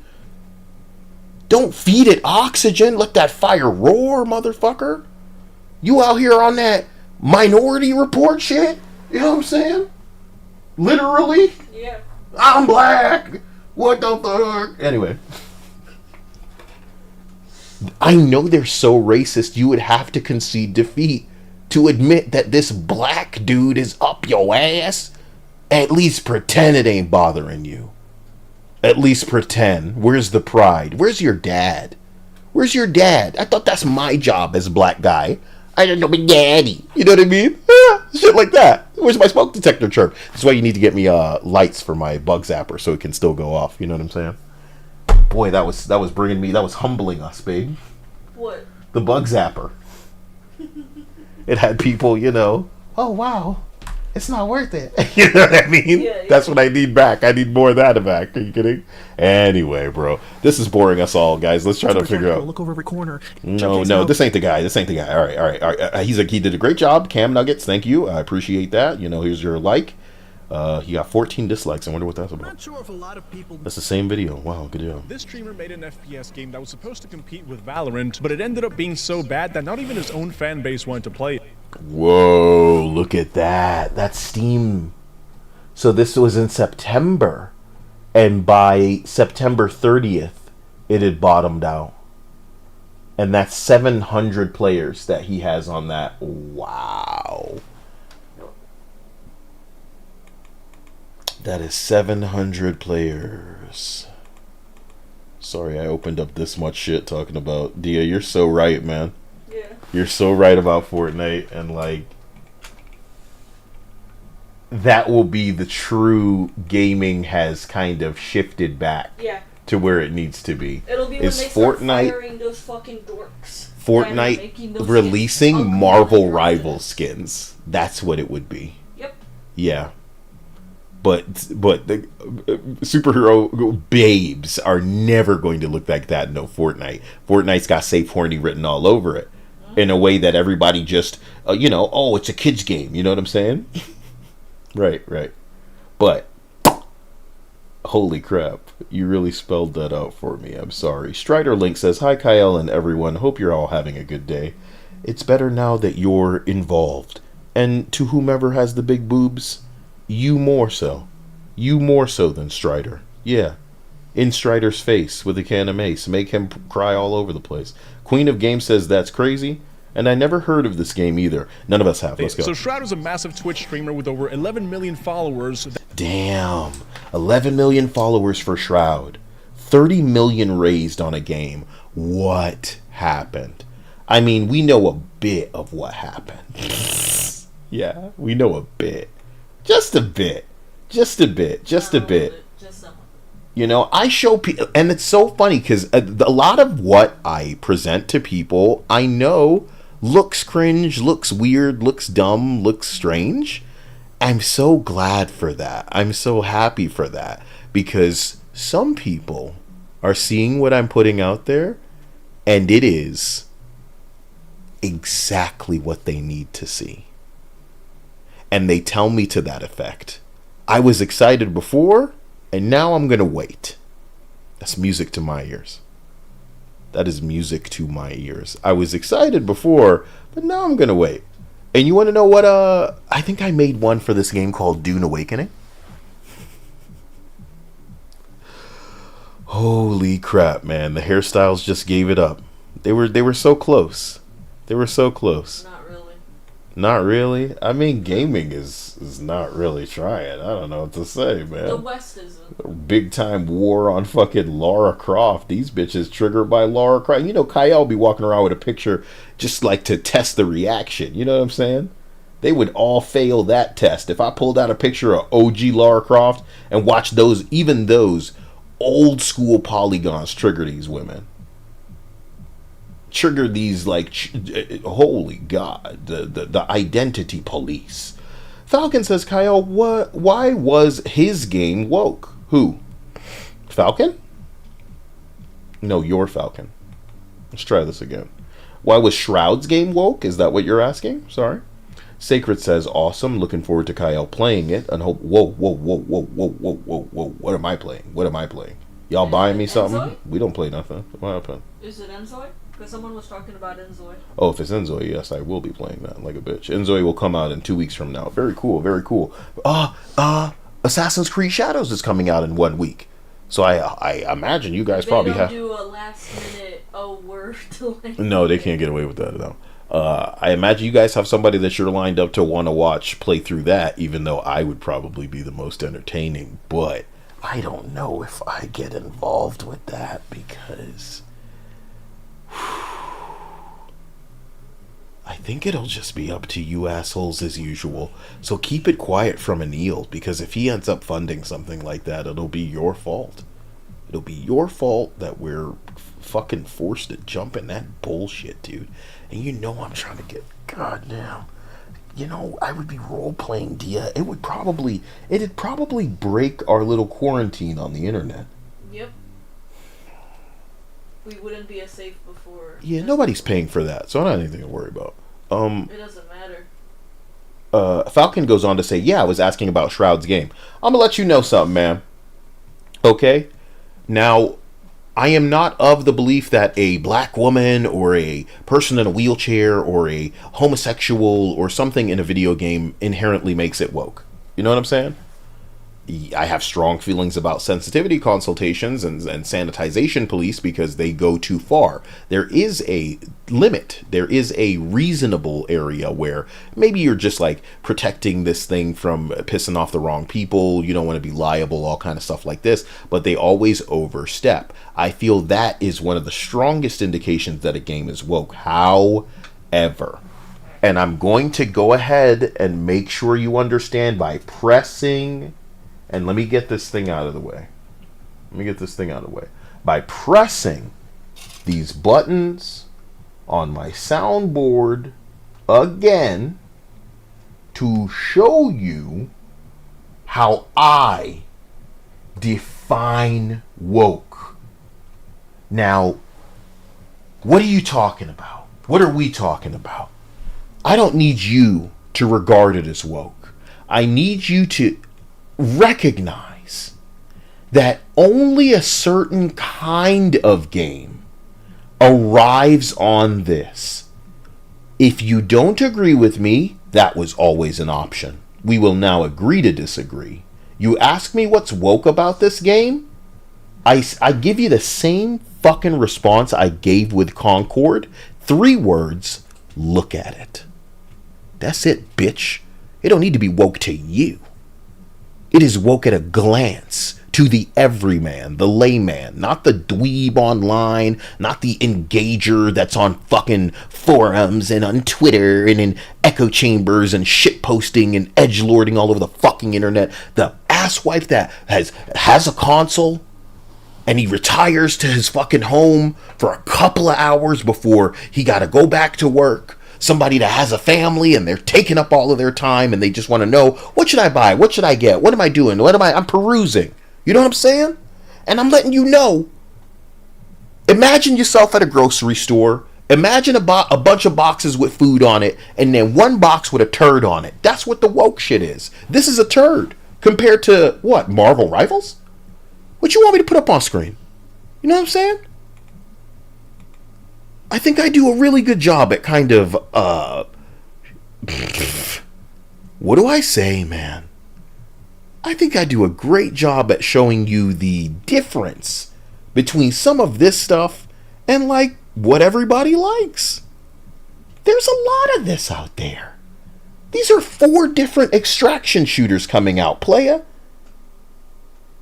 Don't feed it oxygen. Let that fire roar, motherfucker. You out here on that Minority Report shit? You know what I'm saying? Literally? Yeah. I'm black. What the fuck? Anyway. I know they're so racist, you would have to concede defeat to admit that this black dude is up your ass. At least pretend it ain't bothering you. At least pretend. Where's the pride? Where's your dad? Where's your dad? I thought that's my job as a black guy. I don't know my daddy. You know what I mean? Shit like that. Where's my smoke detector chirp? That's why you need to get me lights for my bug zapper so it can still go off. You know what I'm saying? Boy, that was bringing me. That was humbling us, babe. What? The bug zapper. It had people, you know. Oh wow, it's not worth it. You know what I mean? Yeah. That's what I need back. I need more of that back. Are you kidding? Anyway, bro, this is boring us all, guys. Let's try to figure out. Look over every corner. No, this ain't the guy. This ain't the guy. All right. He did a great job. Cam Nuggets, thank you. I appreciate that. You know, here's your like. He got 14 dislikes. I wonder what that's about. Not sure if a lot of people. That's the same video. Wow, good job. This streamer made an FPS game that was supposed to compete with Valorant, but it ended up being so bad that not even his own fan base wanted to play it. Whoa, look at that. That's Steam. So this was in September. And by September 30th, it had bottomed out. And that's 700 players that he has on that. Wow. That is 700 players. Sorry, I opened up this much shit talking about Dia. You're so right, man. Yeah. You're so right about Fortnite, and like that will be the true gaming has kind of shifted back to where it needs to be. It'll be when they start firing those fucking dorks. Fortnite releasing Marvel Rival skins. That's what it would be. Yep. Yeah. But the superhero babes are never going to look like that in no Fortnite. Fortnite's got safe horny written all over it in a way that everybody just, oh, it's a kid's game. You know what I'm saying? Right. But, holy crap, you really spelled that out for me. I'm sorry. Strider Link says, hi, Kyle and everyone. Hope you're all having a good day. It's better now that you're involved. And to whomever has the big boobs, you more so. You more so than Strider. Yeah. In Strider's face with a can of mace. Make him cry all over the place. Queen of Game says that's crazy. And I never heard of this game either. None of us have. Let's go. So Shroud is a massive Twitch streamer with over 11 million followers. Damn. 11 million followers for Shroud. 30 million raised on a game. What happened? I mean, we know a bit of what happened. Yeah, we know a bit. Just a bit. You know, I show people, and it's so funny because a lot of what I present to people, I know looks cringe, looks weird, looks dumb, looks strange. I'm so glad for that. I'm so happy for that because some people are seeing what I'm putting out there, and it is exactly what they need to see. And they tell me to that effect. I was excited before, and now I'm going to wait. That's music to my ears. That is music to my ears. I was excited before, but now I'm going to wait. And you want to know what? I think I made one for this game called Dune Awakening. Holy crap, man. The hairstyles just gave it up. They were so close. They were so close. Not really. I mean, gaming is not really trying. I don't know what to say, man. The West isn't. Big time war on fucking Lara Croft. These bitches triggered by Lara Croft. You know, Kyle be walking around with a picture just like to test the reaction. You know what I'm saying? They would all fail that test. If I pulled out a picture of OG Lara Croft and watched even those old school polygons trigger these women. Trigger these holy god, the identity police. Falcon says, Kyle, why was his game woke? Who? Falcon? No, your Falcon. Let's try this again. Why was Shroud's game woke? Is that what you're asking? Sorry. Sacred says, awesome. Looking forward to Kyle playing it. And hope. Whoa. What am I playing? Y'all buying me something? Enzoy? We don't play nothing. What happened? Is it Enzoy? Because someone was talking about Enzoy. Oh, if it's Enzoy, yes, I will be playing that like a bitch. Enzoy will come out in 2 weeks from now. Very cool, very cool. Assassin's Creed Shadows is coming out in 1 week. So I imagine you guys probably have... do a last minute Oh, we're delaying. No, they can't get away with that, though. I imagine you guys have somebody that you're lined up to want to watch play through that, even though I would probably be the most entertaining. But I don't know if I get involved with that because I think it'll just be up to you assholes as usual. So keep it quiet from Anil, because if he ends up funding something like that, it'll be your fault. It'll be your fault that we're fucking forced to jump in that bullshit, dude. And you know I'm trying to get... Goddamn. You know, I would be role-playing Dia. It'd probably break our little quarantine on the internet. Yep. We wouldn't be as safe before. Yeah, nobody's paying for that, so I don't have anything to worry about. It doesn't matter. Falcon goes on to say, yeah, I was asking about Shroud's game. I'm gonna let you know something, man. Okay? Now, I am not of the belief that a black woman or a person in a wheelchair or a homosexual or something in a video game inherently makes it woke. You know what I'm saying? I have strong feelings about sensitivity consultations and sanitization police because they go too far. There is a limit. There is a reasonable area where maybe you're just like protecting this thing from pissing off the wrong people. You don't want to be liable, all kind of stuff like this, but they always overstep. I feel that is one of the strongest indications that a game is woke. However, and I'm going to go ahead and make sure you understand by pressing... And let me get this thing out of the way. By pressing these buttons on my soundboard again to show you how I define woke. Now, what are you talking about? What are we talking about? I don't need you to regard it as woke. I need you to recognize that only a certain kind of game arrives on this. If you don't agree with me, that was always an option. We will now agree to disagree. You ask me what's woke about this game? I give you the same fucking response I gave with Concord. 3 words, look at it. That's it, bitch. It don't need to be woke to you. It is woke at a glance to the everyman, the layman, not the dweeb online, not the engager that's on fucking forums and on Twitter and in echo chambers and shit posting and edgelording all over the fucking internet. The asswipe that has a console and he retires to his fucking home for a couple of hours before he got to go back to work. Somebody that has a family and they're taking up all of their time and they just want to know, what should I buy? What should I get? What am I doing? I'm perusing. You know what I'm saying? And I'm letting you know. Imagine yourself at a grocery store. Imagine a bunch of boxes with food on it and then one box with a turd on it. That's what the woke shit is. This is a turd compared to what? Marvel Rivals? What you want me to put up on screen? You know what I'm saying? I think I do a really good job at kind of, what do I say, man? I think I do a great job at showing you the difference between some of this stuff and, like, what everybody likes. There's a lot of this out there. These are 4 different extraction shooters coming out, playa.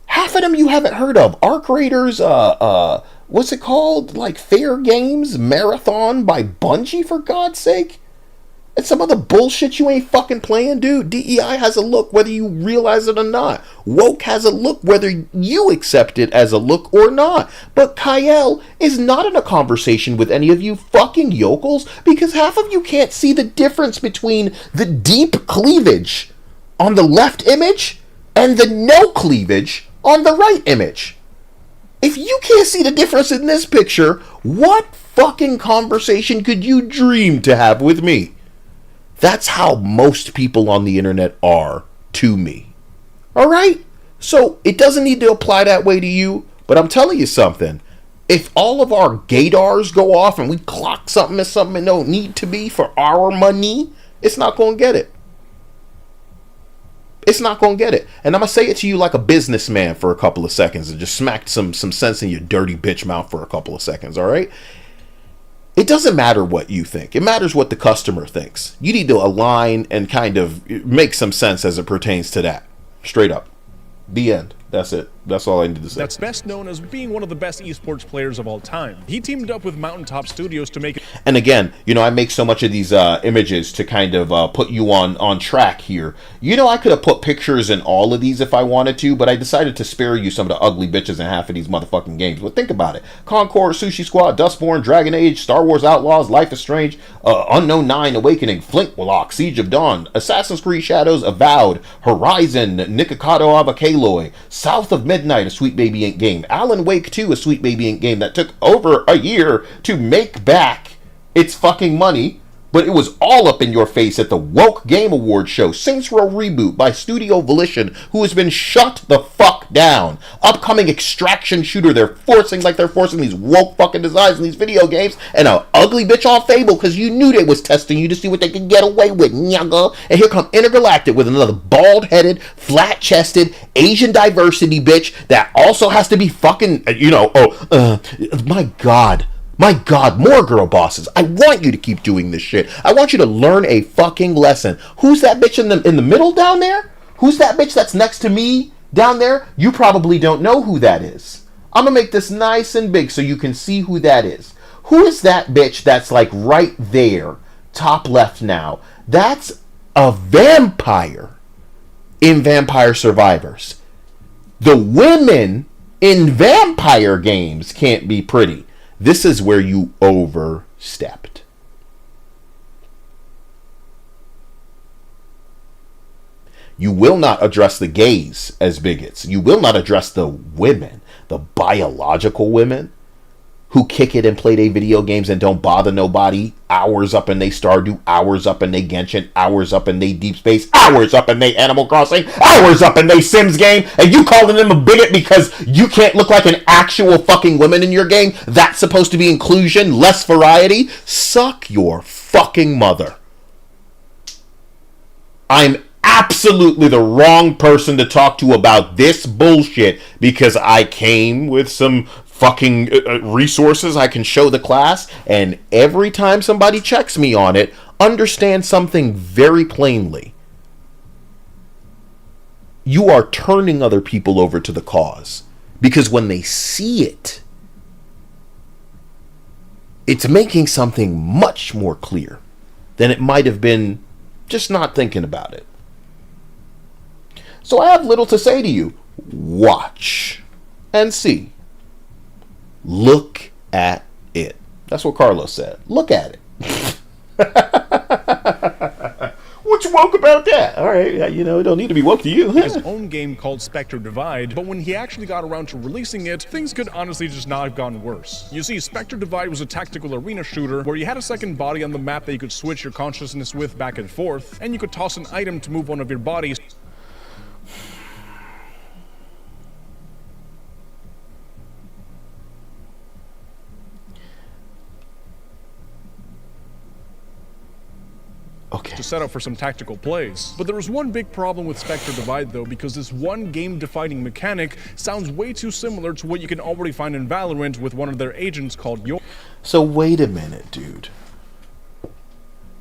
Half of them you haven't heard of. Arc Raiders, what's it called? Like Fair Games Marathon by Bungie, for God's sake. And some other bullshit you ain't fucking playing, dude. DEI has a look whether you realize it or not. Woke has a look whether you accept it as a look or not. But Kyle is not in a conversation with any of you fucking yokels because half of you can't see the difference between the deep cleavage on the left image and the no cleavage on the right image. If you can't see the difference in this picture, what fucking conversation could you dream to have with me? That's how most people on the internet are to me. Alright? So it doesn't need to apply that way to you, but I'm telling you something. If all of our gaydars go off and we clock something as something it don't need to be for our money, it's not going to get it. It's not going to get it. And I'm going to say it to you like a businessman for a couple of seconds and just smack some sense in your dirty bitch mouth for a couple of seconds, all right? It doesn't matter what you think. It matters what the customer thinks. You need to align and kind of make some sense as it pertains to that. Straight up. The end. That's it. That's all I need to say. That's best known as being one of the best esports players of all time. He teamed up with Mountaintop Studios to make it. And again, you know, I make so much of these images to kind of put you on track here. You know, I could have put pictures in all of these if I wanted to, but I decided to spare you some of the ugly bitches in half of these motherfucking games. But think about it. Concord, Sushi Squad, Dustborn, Dragon Age, Star Wars Outlaws, Life is Strange, Unknown 9, Awakening, Flintlock, Siege of Dawn, Assassin's Creed Shadows, Avowed, Horizon, Nikocado Avakaloy, South of Midnight, a Sweet Baby Inc. game, Alan Wake 2, a Sweet Baby Inc. game that took over a year to make back its fucking money, but it was all up in your face at the Woke Game Awards show. Saints Row Reboot by Studio Volition, who has been shut the fuck down. Upcoming extraction shooter they're forcing these woke fucking designs in these video games, and a ugly bitch on Fable because you knew they was testing you to see what they could get away with, nyanga. And here come Intergalactic with another bald-headed, flat-chested, Asian diversity bitch that also has to be fucking, my God. My God, more girl bosses. I want you to keep doing this shit. I want you to learn a fucking lesson. Who's that bitch in the middle down there? Who's that bitch that's next to me down there? You probably don't know who that is. I'm going to make this nice and big so you can see who that is. Who is that bitch that's like right there, top left now? That's a vampire in Vampire Survivors. The women in vampire games can't be pretty. This is where you overstepped. You will not address the gays as bigots. You will not address the women, the biological women who kick it and play their video games and don't bother nobody. Hours up in they Stardew, hours up in they Genshin, hours up in they Deep Space, hours up in they Animal Crossing, hours up in they Sims game, and you calling them a bigot because you can't look like an actual fucking woman in your game? That's supposed to be inclusion, less variety? Suck your fucking mother. I'm absolutely the wrong person to talk to about this bullshit because I came with some fucking resources I can show the class, and every time somebody checks me on it, understand something very plainly. You are turning other people over to the cause, because when they see it, it's making something much more clear than it might have been just not thinking about it. So I have little to say to you. Watch and see. Look at it. That's what Carlos said. Look at it. What you woke about that? All right, it don't need to be woke to you. His own game called Spectre Divide, but when he actually got around to releasing it, things could honestly just not have gone worse. You see, Spectre Divide was a tactical arena shooter where you had a second body on the map that you could switch your consciousness with back and forth, and you could toss an item to move one of your bodies. Okay. To set up for some tactical plays. But there was one big problem with Spectre Divide though, because this one game-defining mechanic sounds way too similar to what you can already find in Valorant with one of their agents called Yoru. So wait a minute, dude.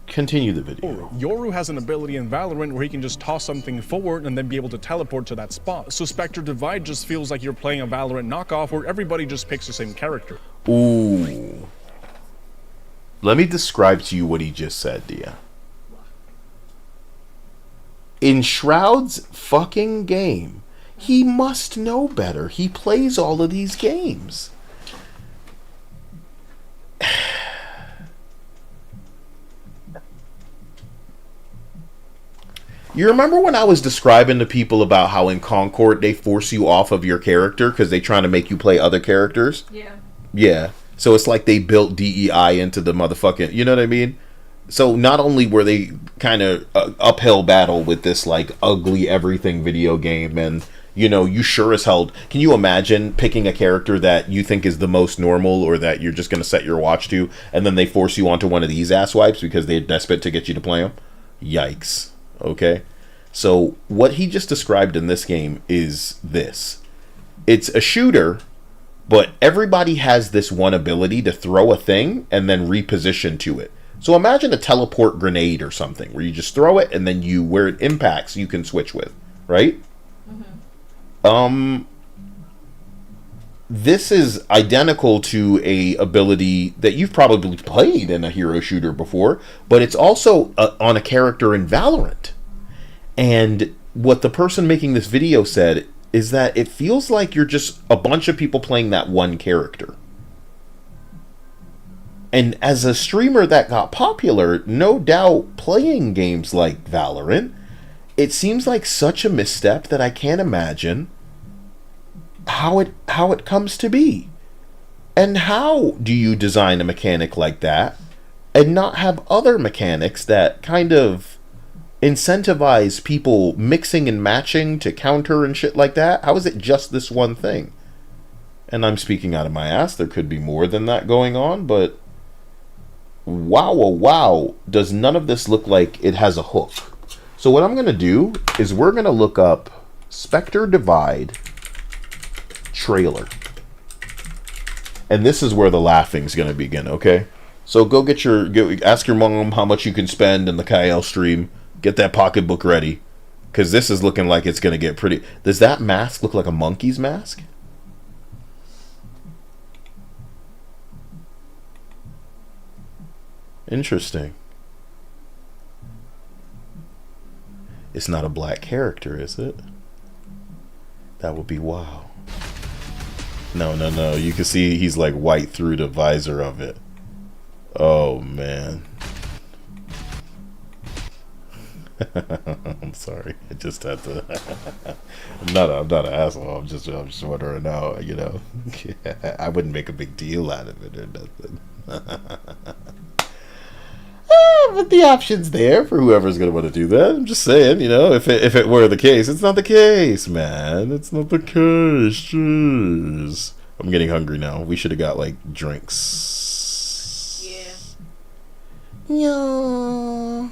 Continue the video. Yoru has an ability in Valorant where he can just toss something forward and then be able to teleport to that spot. So Spectre Divide just feels like you're playing a Valorant knockoff where everybody just picks the same character. Ooh. Let me describe to you what he just said, Dia. In Shroud's fucking game, he must know better. He plays all of these games. You remember when I was describing to people about how in Concord they force you off of your character because they're trying to make you play other characters? Yeah. Yeah. So it's like they built DEI into the motherfucking... You know what I mean? So not only were they kind of uphill battle with this like ugly everything video game, and you sure as hell can you imagine picking a character that you think is the most normal or that you're just going to set your watch to, and then they force you onto one of these asswipes because they're desperate to get you to play them? Yikes. Okay, so what he just described in this game is this. It's a shooter But everybody has this one ability to throw a thing and then reposition to it. So imagine a teleport grenade or something where you just throw it and then where it impacts, you can switch with, right? This is identical to a ability that you've probably played in a hero shooter before, but it's also on a character in Valorant. And what the person making this video said is that it feels like you're just a bunch of people playing that one character. And as a streamer that got popular, no doubt playing games like Valorant, it seems like such a misstep that I can't imagine how it comes to be. And how do you design a mechanic like that and not have other mechanics that kind of incentivize people mixing and matching to counter and shit like that? How is it just this one thing? And I'm speaking out of my ass. There could be more than that going on, but wow, oh wow, does none of this look like it has a hook? So what I'm going to do is we're going to look up Spectre Divide trailer. And this is where the laughing's going to begin, okay? So go ask your mom how much you can spend in the Kyle stream. Get that pocketbook ready, because this is looking like it's going to get pretty. Does that mask look like a monkey's mask? Interesting. It's not a black character, is it? That would be wow. No. You can see he's like white through the visor of it. Oh, man. I'm sorry. I just had to. I'm not an asshole. I'm just wondering out, you know. I wouldn't make a big deal out of it or nothing. But the option's there for whoever's gonna want to do that. I'm just saying, you know, if it were the case, it's not the case, man. It's not the case. Jeez. I'm getting hungry now. We should have got like drinks. Yeah.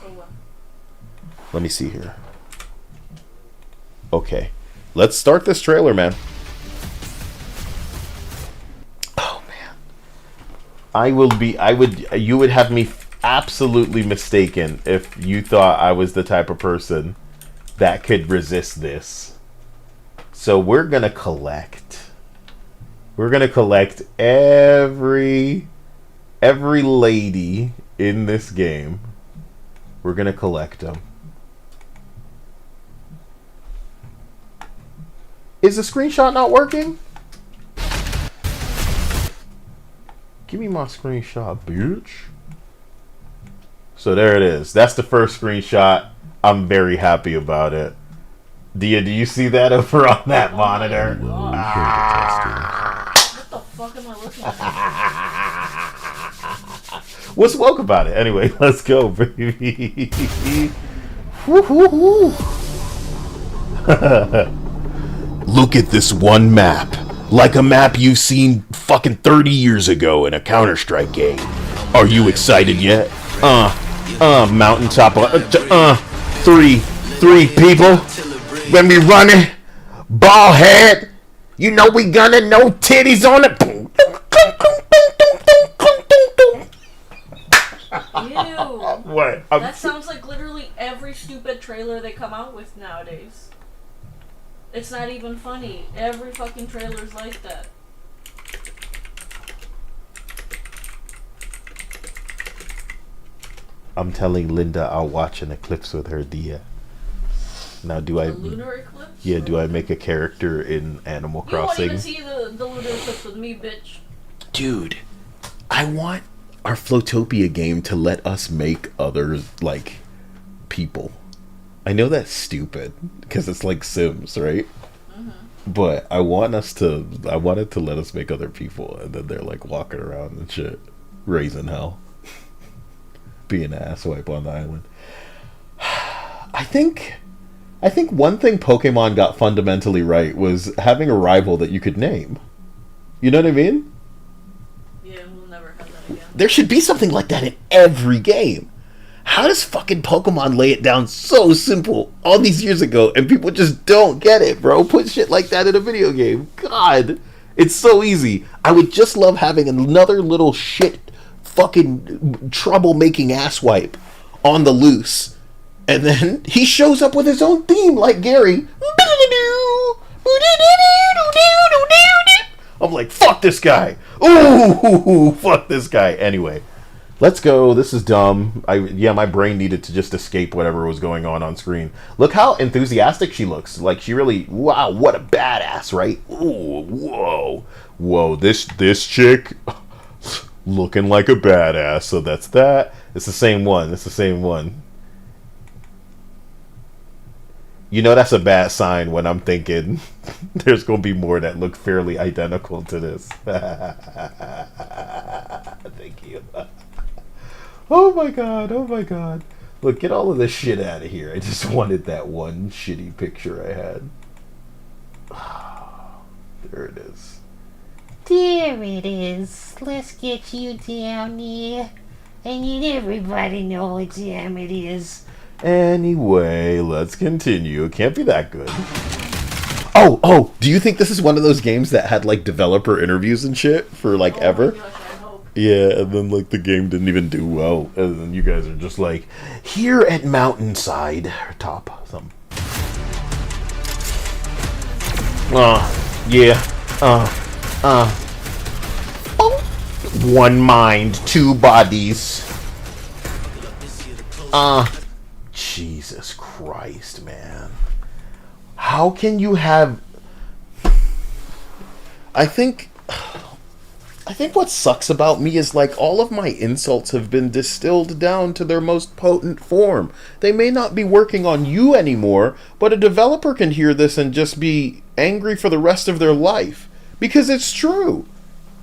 Let me see here. Okay, let's start this trailer, man. Oh man, you would have me absolutely mistaken if you thought I was the type of person that could resist this. So we're gonna collect every lady in this game. We're gonna collect them. Is the screenshot not working? Give me my screenshot, bitch. So there it is. That's the first screenshot. I'm very happy about it. Dia, do you see that over on that monitor? What the fuck am I looking at? What's woke about it? Anyway, let's go, baby. Woo-hoo-hoo. Look at this one map. Like a map you've seen fucking 30 years ago in a Counter-Strike game. Are you excited yet? Mountaintop. Three people. When we running, ball head. You know we gonna no titties on it. Ew. What? That sounds like literally every stupid trailer they come out with nowadays. It's not even funny. Every fucking trailer's like that. I'm telling Linda I'll watch an eclipse with her, Dia. Now, do I? Lunar eclipse? Yeah, do I make a character in Animal Crossing? You won't even see the lunar eclipse with me, bitch. Dude, I want our Flotopia game to let us make others, like, people. I know that's stupid, because it's like Sims, right? Mm-hmm. But I want it to let us make other people, and then they're, like, walking around and shit, raising hell. Being an asswipe on the island. I think one thing Pokemon got fundamentally right was having a rival that you could name. You know what I mean? Yeah, we'll never have that again. There should be something like that in every game. How does fucking Pokemon lay it down so simple all these years ago and people just don't get it, bro? Put shit like that in a video game. God. It's so easy. I would just love having another little shit fucking troublemaking asswipe on the loose. And then he shows up with his own theme like Gary. I'm like, fuck this guy. Ooh, fuck this guy. Anyway, let's go. This is dumb. My brain needed to just escape whatever was going on screen. Look how enthusiastic she looks. Like, she really, wow, what a badass, right? Ooh, whoa. This chick looking like a badass. So that's that. It's the same one. You know that's a bad sign when I'm thinking there's going to be more that look fairly identical to this. Thank you. Oh my god. Look, get all of this shit out of here. I just wanted that one shitty picture I had. There it is. There it is. Let's get you down here. And everybody know what time it is. Anyway, let's continue. It can't be that good. Oh, do you think this is one of those games that had like developer interviews and shit for like ever? My gosh, I hope. Yeah, and then like the game didn't even do well. And then you guys are just like, here at Mountainside, top something. One mind, two bodies. Jesus Christ, man. How can you have... I think what sucks about me is like all of my insults have been distilled down to their most potent form. They may not be working on you anymore, but a developer can hear this and just be angry for the rest of their life. Because it's true.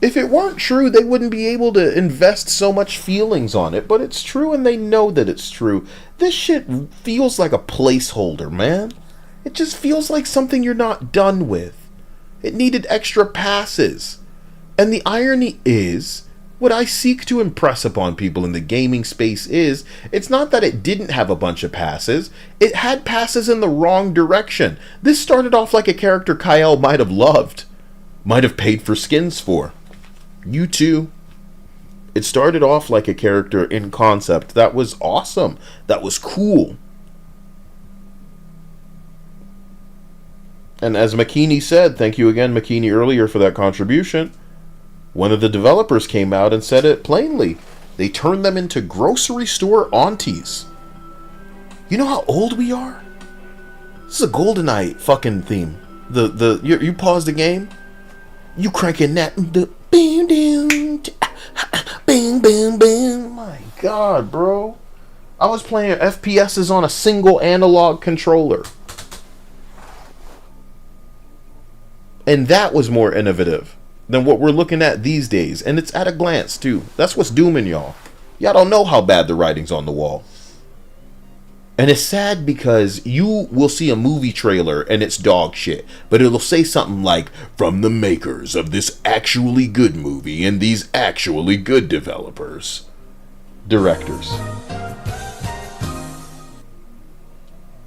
If it weren't true, they wouldn't be able to invest so much feelings on it, but it's true and they know that it's true. This shit feels like a placeholder, man. It just feels like something you're not done with. It needed extra passes. And the irony is, what I seek to impress upon people in the gaming space is, it's not that it didn't have a bunch of passes, it had passes in the wrong direction. This started off like a character Kyle might have loved, might have paid for skins for. You too. It started off like a character in concept that was awesome, that was cool. And as McKinney said, thank you again McKinney earlier for that contribution, one of the developers came out and said it plainly. They turned them into grocery store aunties. You know how old we are? This is a GoldenEye fucking theme. You pause the game, you cranking that bing ding bing bing bing. My god, bro. I was playing FPSs on a single analog controller. And that was more innovative than what we're looking at these days. And it's at a glance, too. That's what's dooming y'all. Y'all don't know how bad the writing's on the wall. And it's sad because you will see a movie trailer and it's dog shit. But it'll say something like, from the makers of this actually good movie and these actually good developers. Directors.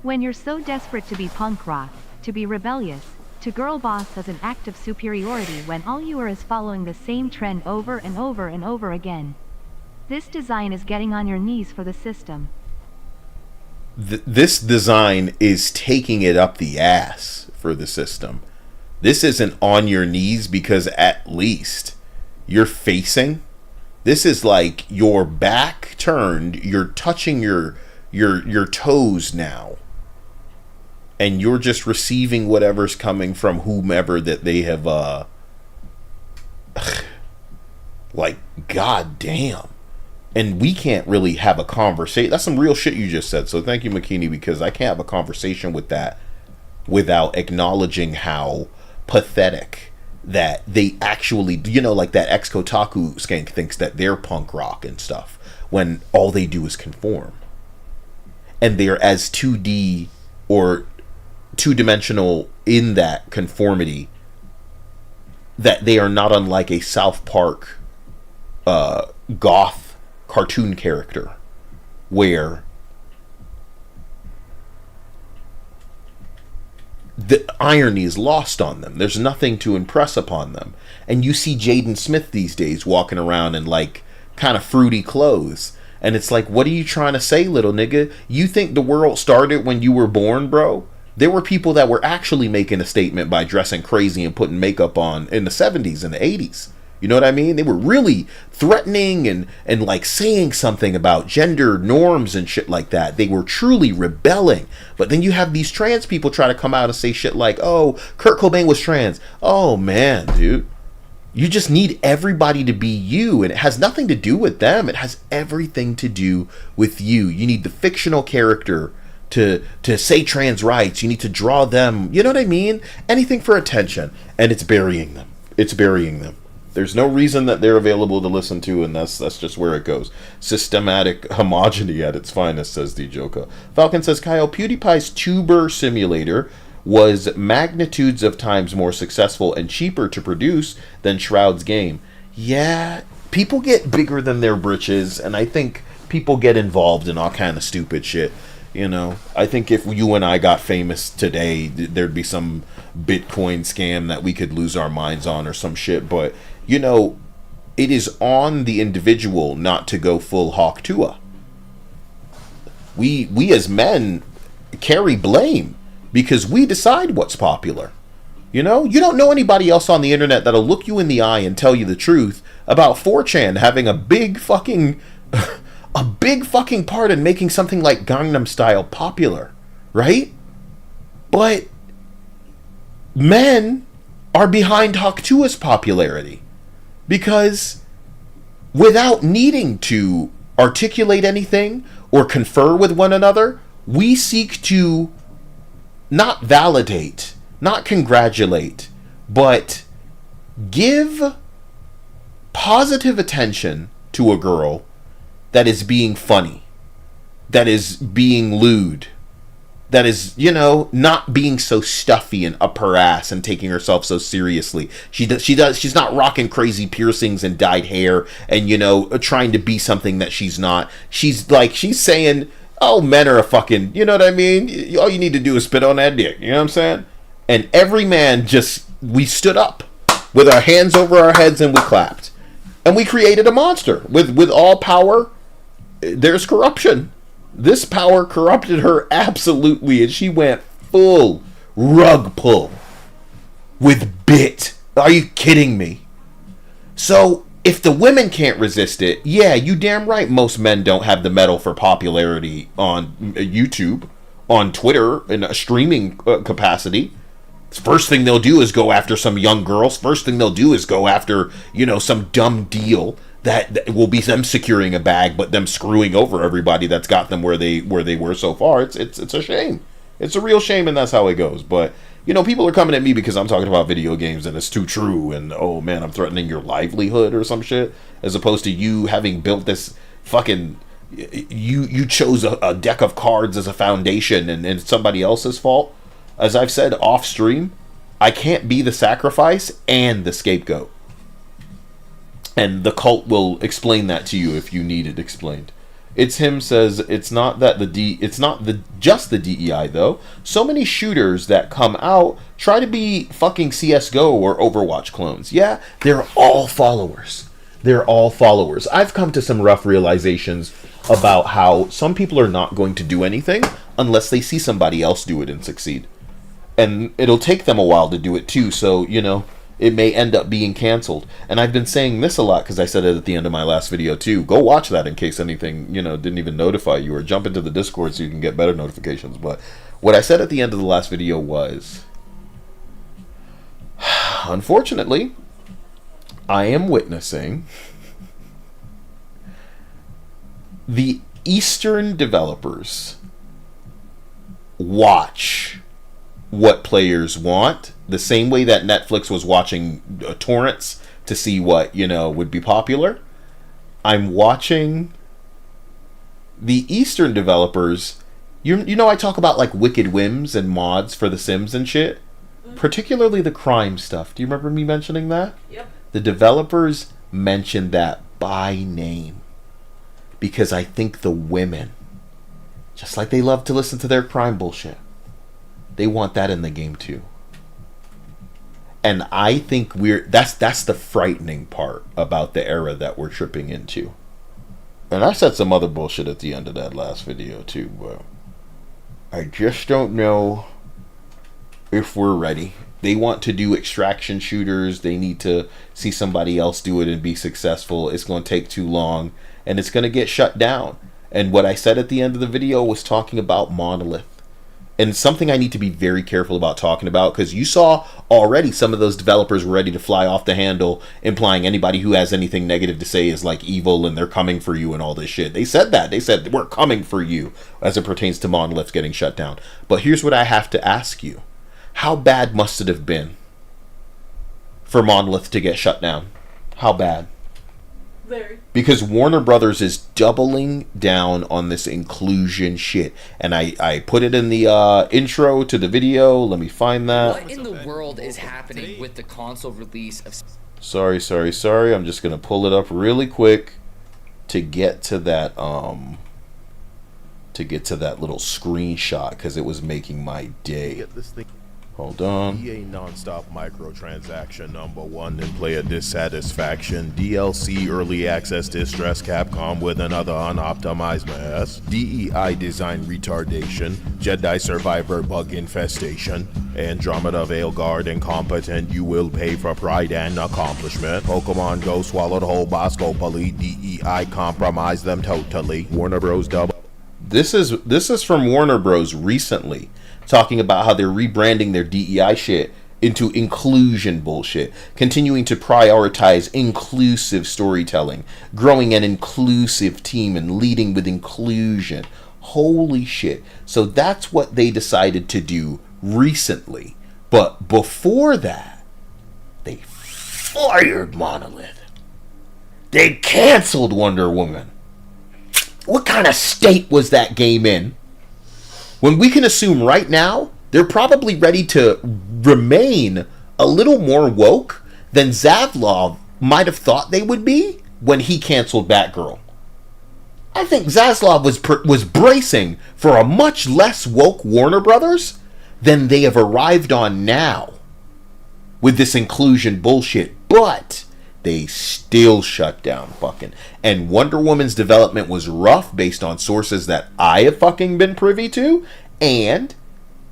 When you're so desperate to be punk rock, to be rebellious, to girl boss as an act of superiority when all you are is following the same trend over and over and over again. This design is getting on your knees for the system. This design is taking it up the ass for the system. This isn't on your knees because at least you're facing. This is like your back turned, you're touching your toes now. And you're just receiving whatever's coming from whomever that they have, like, goddamn. And we can't really have a conversation. That's some real shit you just said. So thank you, McKinney, because I can't have a conversation with that without acknowledging how pathetic that they actually, you know, like that ex-Kotaku skank thinks that they're punk rock and stuff when all they do is conform. And they're as 2D or two-dimensional in that conformity that they are not unlike a South Park goth cartoon character where the irony is lost on them. There's nothing to impress upon them. And you see Jaden Smith these days walking around in like kind of fruity clothes. And it's like, what are you trying to say, little nigga? You think the world started when you were born, bro? There were people that were actually making a statement by dressing crazy and putting makeup on in the 70s and the 80s. You know what I mean? They were really threatening and like saying something about gender norms and shit like that. They were truly rebelling. But then you have these trans people try to come out and say shit like, oh, Kurt Cobain was trans. Oh, man, dude. You just need everybody to be you. And it has nothing to do with them. It has everything to do with you. You need the fictional character to say trans rights. You need to draw them. You know what I mean? Anything for attention. And it's burying them. It's burying them. There's no reason that they're available to listen to, and that's just where it goes. Systematic homogeny at its finest, says the Joker. Falcon says, Kyle, PewDiePie's tuber simulator was magnitudes of times more successful and cheaper to produce than Shroud's game. Yeah, people get bigger than their britches, and I think people get involved in all kind of stupid shit. You know, I think if you and I got famous today, there'd be some Bitcoin scam that we could lose our minds on or some shit, but you know, it is on the individual not to go full Hawk Tuah. We as men carry blame because we decide what's popular. You know, you don't know anybody else on the internet that'll look you in the eye and tell you the truth about 4chan having a big fucking part in making something like Gangnam Style popular, right? But men are behind Hawk Tuah's popularity. Because without needing to articulate anything or confer with one another, we seek to not validate, not congratulate, but give positive attention to a girl that is being funny, that is being lewd, that is, you know, not being so stuffy and up her ass and taking herself so seriously. She's not rocking crazy piercings and dyed hair and, you know, trying to be something that she's not. She's saying, oh, men are a fucking, you know what I mean? All you need to do is spit on that dick. You know what I'm saying? And every man we stood up with our hands over our heads and we clapped. And we created a monster. With all power, there's corruption. This power corrupted her absolutely, and she went full rug pull with bit. Are you kidding me? So, if the women can't resist it, yeah, you damn right most men don't have the mettle for popularity on YouTube, on Twitter, in a streaming capacity. First thing they'll do is go after some young girls. First thing they'll do is go after, you know, some dumb deal that will be them securing a bag, but them screwing over everybody that's got them where they were so far. It's a shame. It's a real shame, and that's how it goes. But you know, people are coming at me because I'm talking about video games and it's too true, and oh man, I'm threatening your livelihood or some shit, as opposed to you having built this fucking. You chose a deck of cards as a foundation, and it's somebody else's fault. As I've said off stream, I can't be the sacrifice and the scapegoat. And the cult will explain that to you if you need it explained. It's him says it's not just the DEI though. So many shooters that come out try to be fucking CS:GO or Overwatch clones. Yeah, they're all followers. They're all followers. I've come to some rough realizations about how some people are not going to do anything unless they see somebody else do it and succeed. And it'll take them a while to do it too, so, you know, it may end up being canceled. And I've been saying this a lot because I said it at the end of my last video too. Go watch that in case anything, you know, didn't even notify you, or jump into the Discord so you can get better notifications. But what I said at the end of the last video was, unfortunately, I am witnessing the Eastern developers watch what players want, the same way that Netflix was watching torrents to see what, you know, would be popular. I'm watching the Eastern developers. You know, I talk about like wicked whims and mods for The Sims and shit, particularly the crime stuff. Do you remember me mentioning that? Yep. The developers mentioned that by name because I think the women, just like they love to listen to their crime bullshit, they want that in the game too. And I think that's the frightening part about the era that we're tripping into. And I said some other bullshit at the end of that last video too, but I just don't know if we're ready. They want to do extraction shooters. They need to see somebody else do it and be successful. It's going to take too long, and it's going to get shut down. And what I said at the end of the video was talking about Monolith. And something I need to be very careful about talking about, because you saw already some of those developers were ready to fly off the handle, implying anybody who has anything negative to say is like evil and they're coming for you and all this shit. They said that. They said, we're coming for you as it pertains to Monolith getting shut down. But here's what I have to ask you. How bad must it have been for Monolith to get shut down? How bad? Very. Because Warner Brothers is doubling down on this inclusion shit. And I put it in the intro to the video. Let me find that. What in the world is happening with the console release of... Sorry. I'm just going to pull it up really quick to get to that little screenshot, because it was making my day. Get this thing. Hold on. EA non-stop microtransaction #1 and player dissatisfaction. DLC early access distress Capcom with another unoptimized mess. DEI design retardation. Jedi Survivor bug infestation. Andromeda Veilguard incompetent. You will pay for pride and accomplishment. Pokemon Go swallowed whole Bosco Elite. DEI compromised them totally. Warner Bros. Double. This is from Warner Bros. Recently, talking about how they're rebranding their DEI shit into inclusion bullshit, continuing to prioritize inclusive storytelling, growing an inclusive team and leading with inclusion. Holy shit. So that's what they decided to do recently. But before that, they fired Monolith. They canceled Wonder Woman. What kind of state was that game in? When we can assume right now, they're probably ready to remain a little more woke than Zaslav might have thought they would be when he canceled Batgirl. I think Zaslav was bracing for a much less woke Warner Brothers than they have arrived on now with this inclusion bullshit. But they still shut down fucking. And Wonder Woman's development was rough based on sources that I have fucking been privy to. And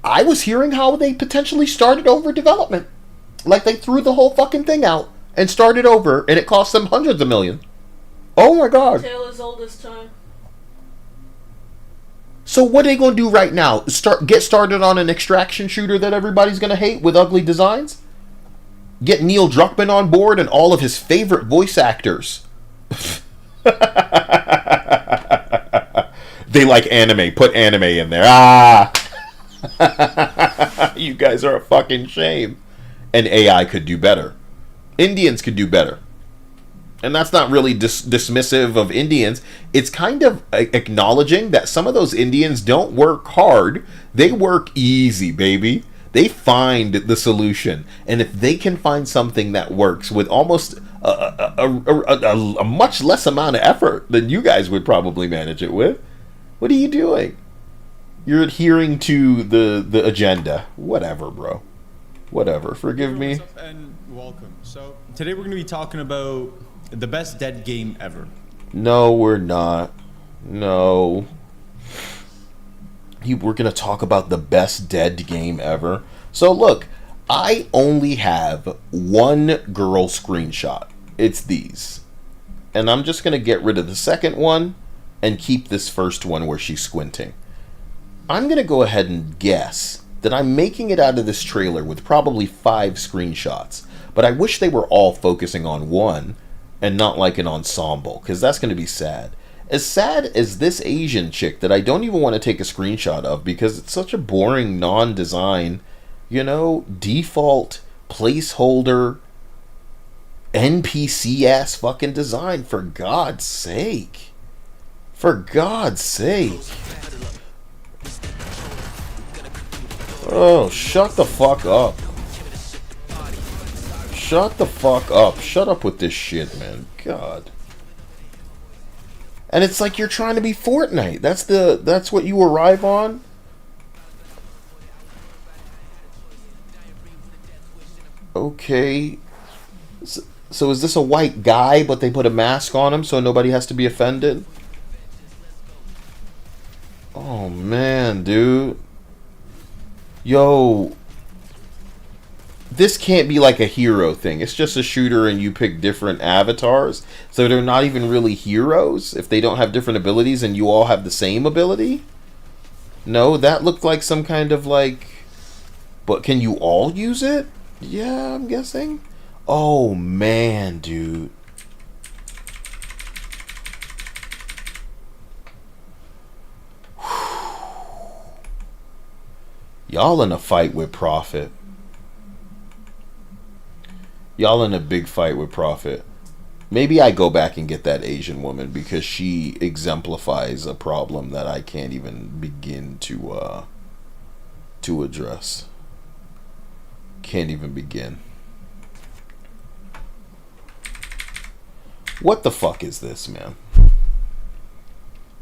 I was hearing how they potentially started over development. Like they threw the whole fucking thing out and started over, and it cost them hundreds of millions. Oh my god. Tale as old as time. So what are they going to do right now? Get started on an extraction shooter that everybody's going to hate with ugly designs? Get Neil Druckmann on board and all of his favorite voice actors. They like anime. Put anime in there. Ah! You guys are a fucking shame. And AI could do better. Indians could do better. And that's not really dismissive of Indians. It's kind of acknowledging that some of those Indians don't work hard. They work easy, baby. They find the solution. And if they can find something that works with almost a much less amount of effort than you guys would probably manage it with, what are you doing? You're adhering to the agenda. Whatever, bro. Whatever. Forgive me. And welcome. So today we're going to be talking about the best dead game ever. No, we're not. No. We're going to talk about the best dead game ever. So look, I only have one girl screenshot. It's these. And I'm just going to get rid of the second one and keep this first one where she's squinting. I'm going to go ahead and guess that I'm making it out of this trailer with probably 5 screenshots. But I wish they were all focusing on one and not like an ensemble, because that's going to be sad. As sad as this Asian chick that I don't even want to take a screenshot of because it's such a boring non-design, default placeholder NPC ass fucking design, for God's sake. For God's sake. Oh, shut the fuck up. Shut the fuck up. Shut up with this shit, man. God. And it's like you're trying to be Fortnite. That's what you arrive on. Okay. So is this a white guy, but they put a mask on him so nobody has to be offended? Oh, man, dude. Yo. This can't be like a hero thing. It's just a shooter and you pick different avatars. So they're not even really heroes if they don't have different abilities and you all have the same ability? No, that looked like some kind of like... But can you all use it? Yeah, I'm guessing. Oh, man, dude. Y'all in a fight with Prophet. Y'all in a big fight with Prophet. Maybe I go back and get that Asian woman because she exemplifies a problem that I can't even begin to address. Can't even begin. What the fuck is this, man?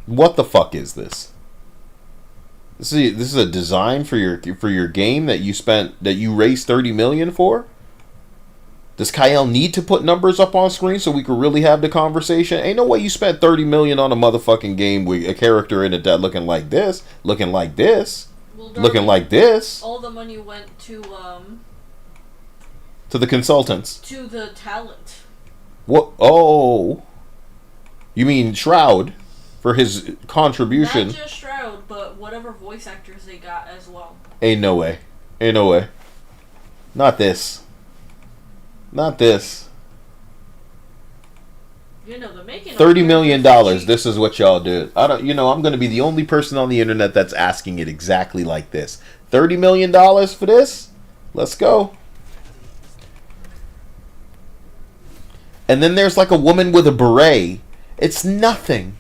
What the fuck is this? This is a design for your game that you raised 30 million for? Does Kyle need to put numbers up on screen so we could really have the conversation? Ain't no way you spent 30 million on a motherfucking game with a character in it that looking like this, looking like this, looking like this. All the money went to the consultants. To the talent. What? Oh, you mean Shroud for his contribution? Not just Shroud, but whatever voice actors they got as well. Ain't no way. Ain't no way. Not this. Not this. You know, the making $30 million. This is what y'all did. I don't. You know, I'm going to be the only person on the internet that's asking it exactly like this. $30 million for this? Let's go. And then there's like a woman with a beret. It's nothing.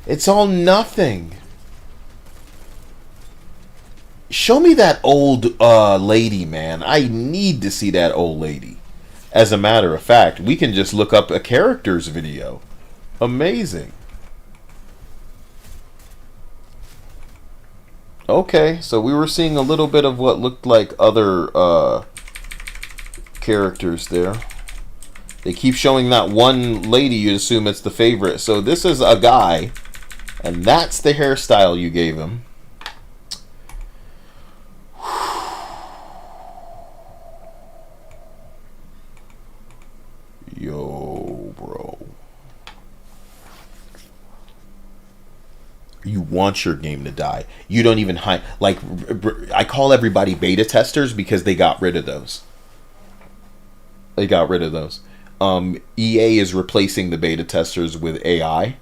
It's all nothing. Show me that old lady, man. I need to see that old lady. As a matter of fact, we can just look up a character's video. Amazing. Okay, so we were seeing a little bit of what looked like other characters there. They keep showing that one lady, you assume it's the favorite. So this is a guy, and that's the hairstyle you gave him. Yo, bro. You want your game to die. You don't even hide. Like, I call everybody beta testers because they got rid of those. They got rid of those. EA is replacing the beta testers with AI.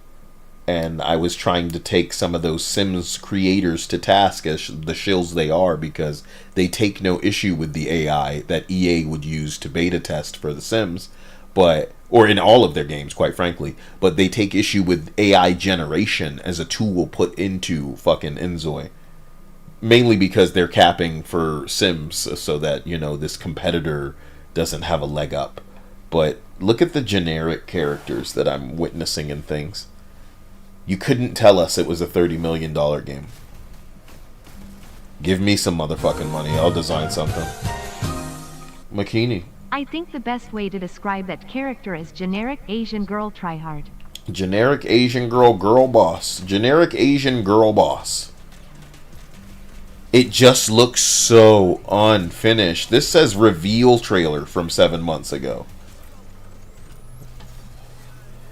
And I was trying to take some of those Sims creators to task as the shills they are, because they take no issue with the AI that EA would use to beta test for the Sims. Or in all of their games, quite frankly. But they take issue with AI generation as a tool put into fucking Inzoi. Mainly because they're capping for Sims so that, you know, this competitor doesn't have a leg up. But look at the generic characters that I'm witnessing in things. You couldn't tell us it was a $30 million game. Give me some motherfucking money. I'll design something. Makini. I think the best way to describe that character is generic Asian girl tryhard. Generic Asian girl boss. Generic Asian girl boss. It just looks so unfinished. This says reveal trailer from 7 months ago.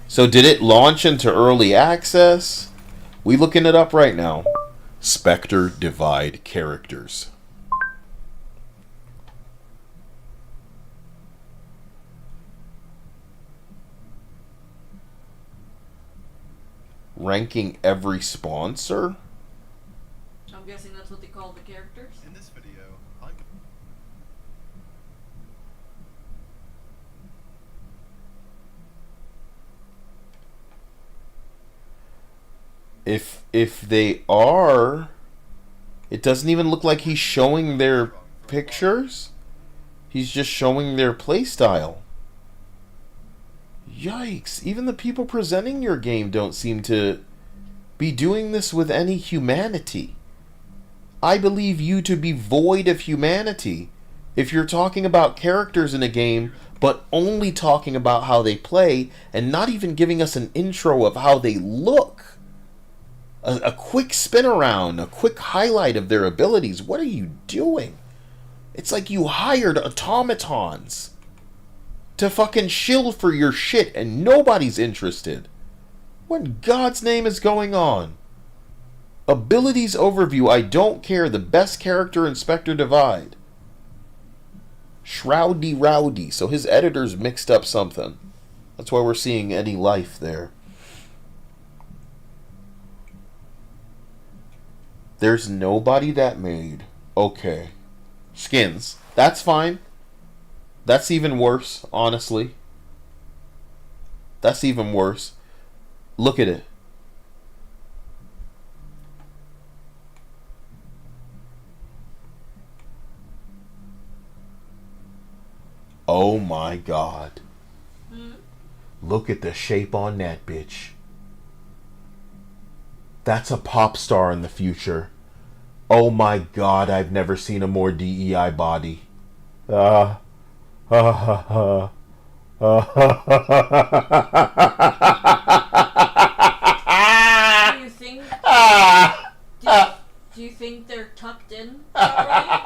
So did it launch into early access? We looking it up right now. Spectre Divide characters. Ranking every sponsor? I'm guessing that's what they call the characters. In this video, If they are, it doesn't even look like he's showing their pictures. He's just showing their playstyle. Yikes, even the people presenting your game don't seem to be doing this with any humanity. I believe you to be void of humanity If you're talking about characters in a game, but only talking about how they play, and not even giving us an intro of how they look, a quick spin around, a quick highlight of their abilities, what are you doing? It's like you hired automatons to fucking shield for your shit, and nobody's interested. What in God's name is going on? Abilities overview, I don't care. The best character, Inspector Divide. Shroudy Rowdy. So his editors mixed up something. That's why we're seeing any life there. There's nobody that made. Okay. Skins. That's fine. That's even worse, honestly. That's even worse. Look at it. Oh my God. Look at the shape on that bitch. That's a pop star in the future. Oh my God, I've never seen a more DEI body. Do you think? Do you think they're tucked in already?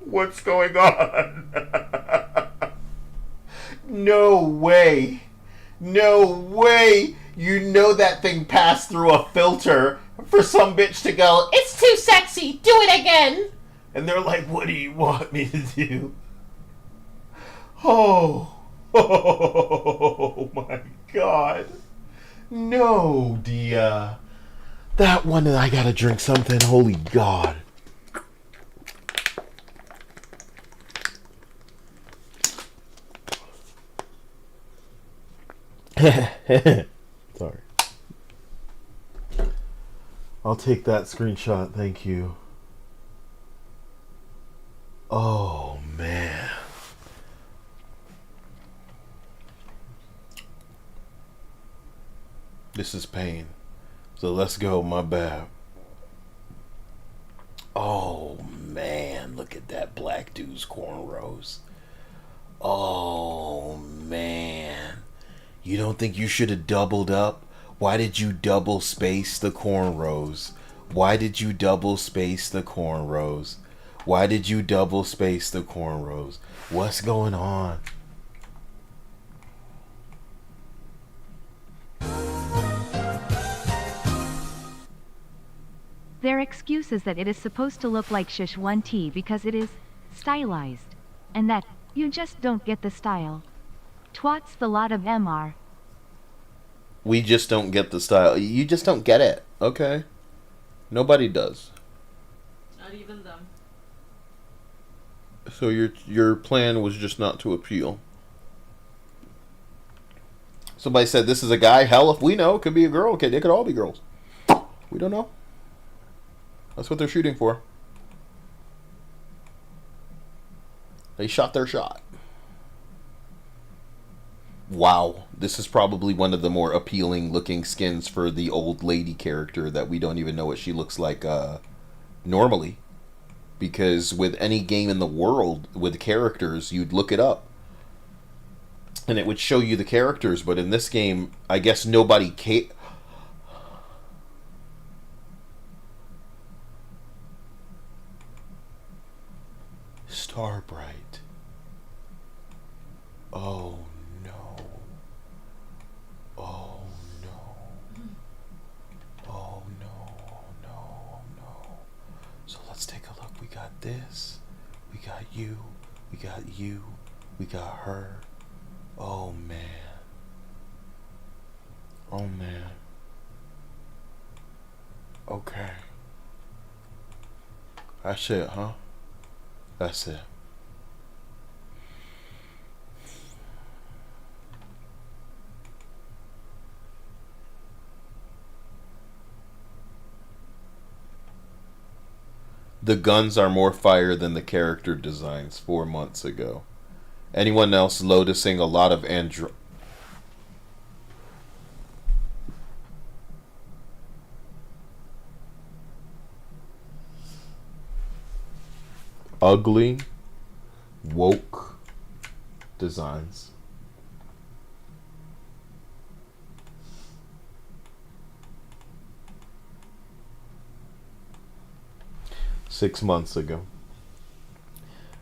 What's going on? No way. No way. You know that thing passed through a filter for some bitch to go, It's too sexy. Do it again. and they're like, what do you want me to do? Oh. Oh my God. No, Dia. That one, I gotta drink something. Holy God. Sorry. I'll take that screenshot. Thank you. Oh, man. This is pain. So let's go. My bad. Oh, man. Look at that black dude's cornrows. Oh, man. You don't think you should have doubled up? Why did you double space the cornrows? Why did you double space the cornrows? Why did you double space the cornrows? What's going on? Their excuse is that it is supposed to look like Shish 1T because it is stylized, and that you just don't get the style. Twats the lot of MR. We just don't get the style. You just don't get it. Okay. Nobody does. Not even them. So your plan was just not to appeal. Somebody said this is a guy. Hell, if we know, it could be a girl. Okay, they could all be girls. We don't know. That's what they're shooting for. They shot their shot. Wow, this is probably one of the more appealing looking skins for the old lady character that we don't even know what she looks like normally. Because with any game in the world with characters, you'd look it up. And it would show you the characters, but in this game, I guess nobody Starbright. Oh no. Oh no. Oh no. No. No. So let's take a look. We got this. We got you. We got you. We got her. Oh man. Oh man. Okay. That's it, huh? That's it. The guns are more fire than the character designs 4 months ago. Anyone else noticing a lot of andro... ugly, woke designs? Six months ago.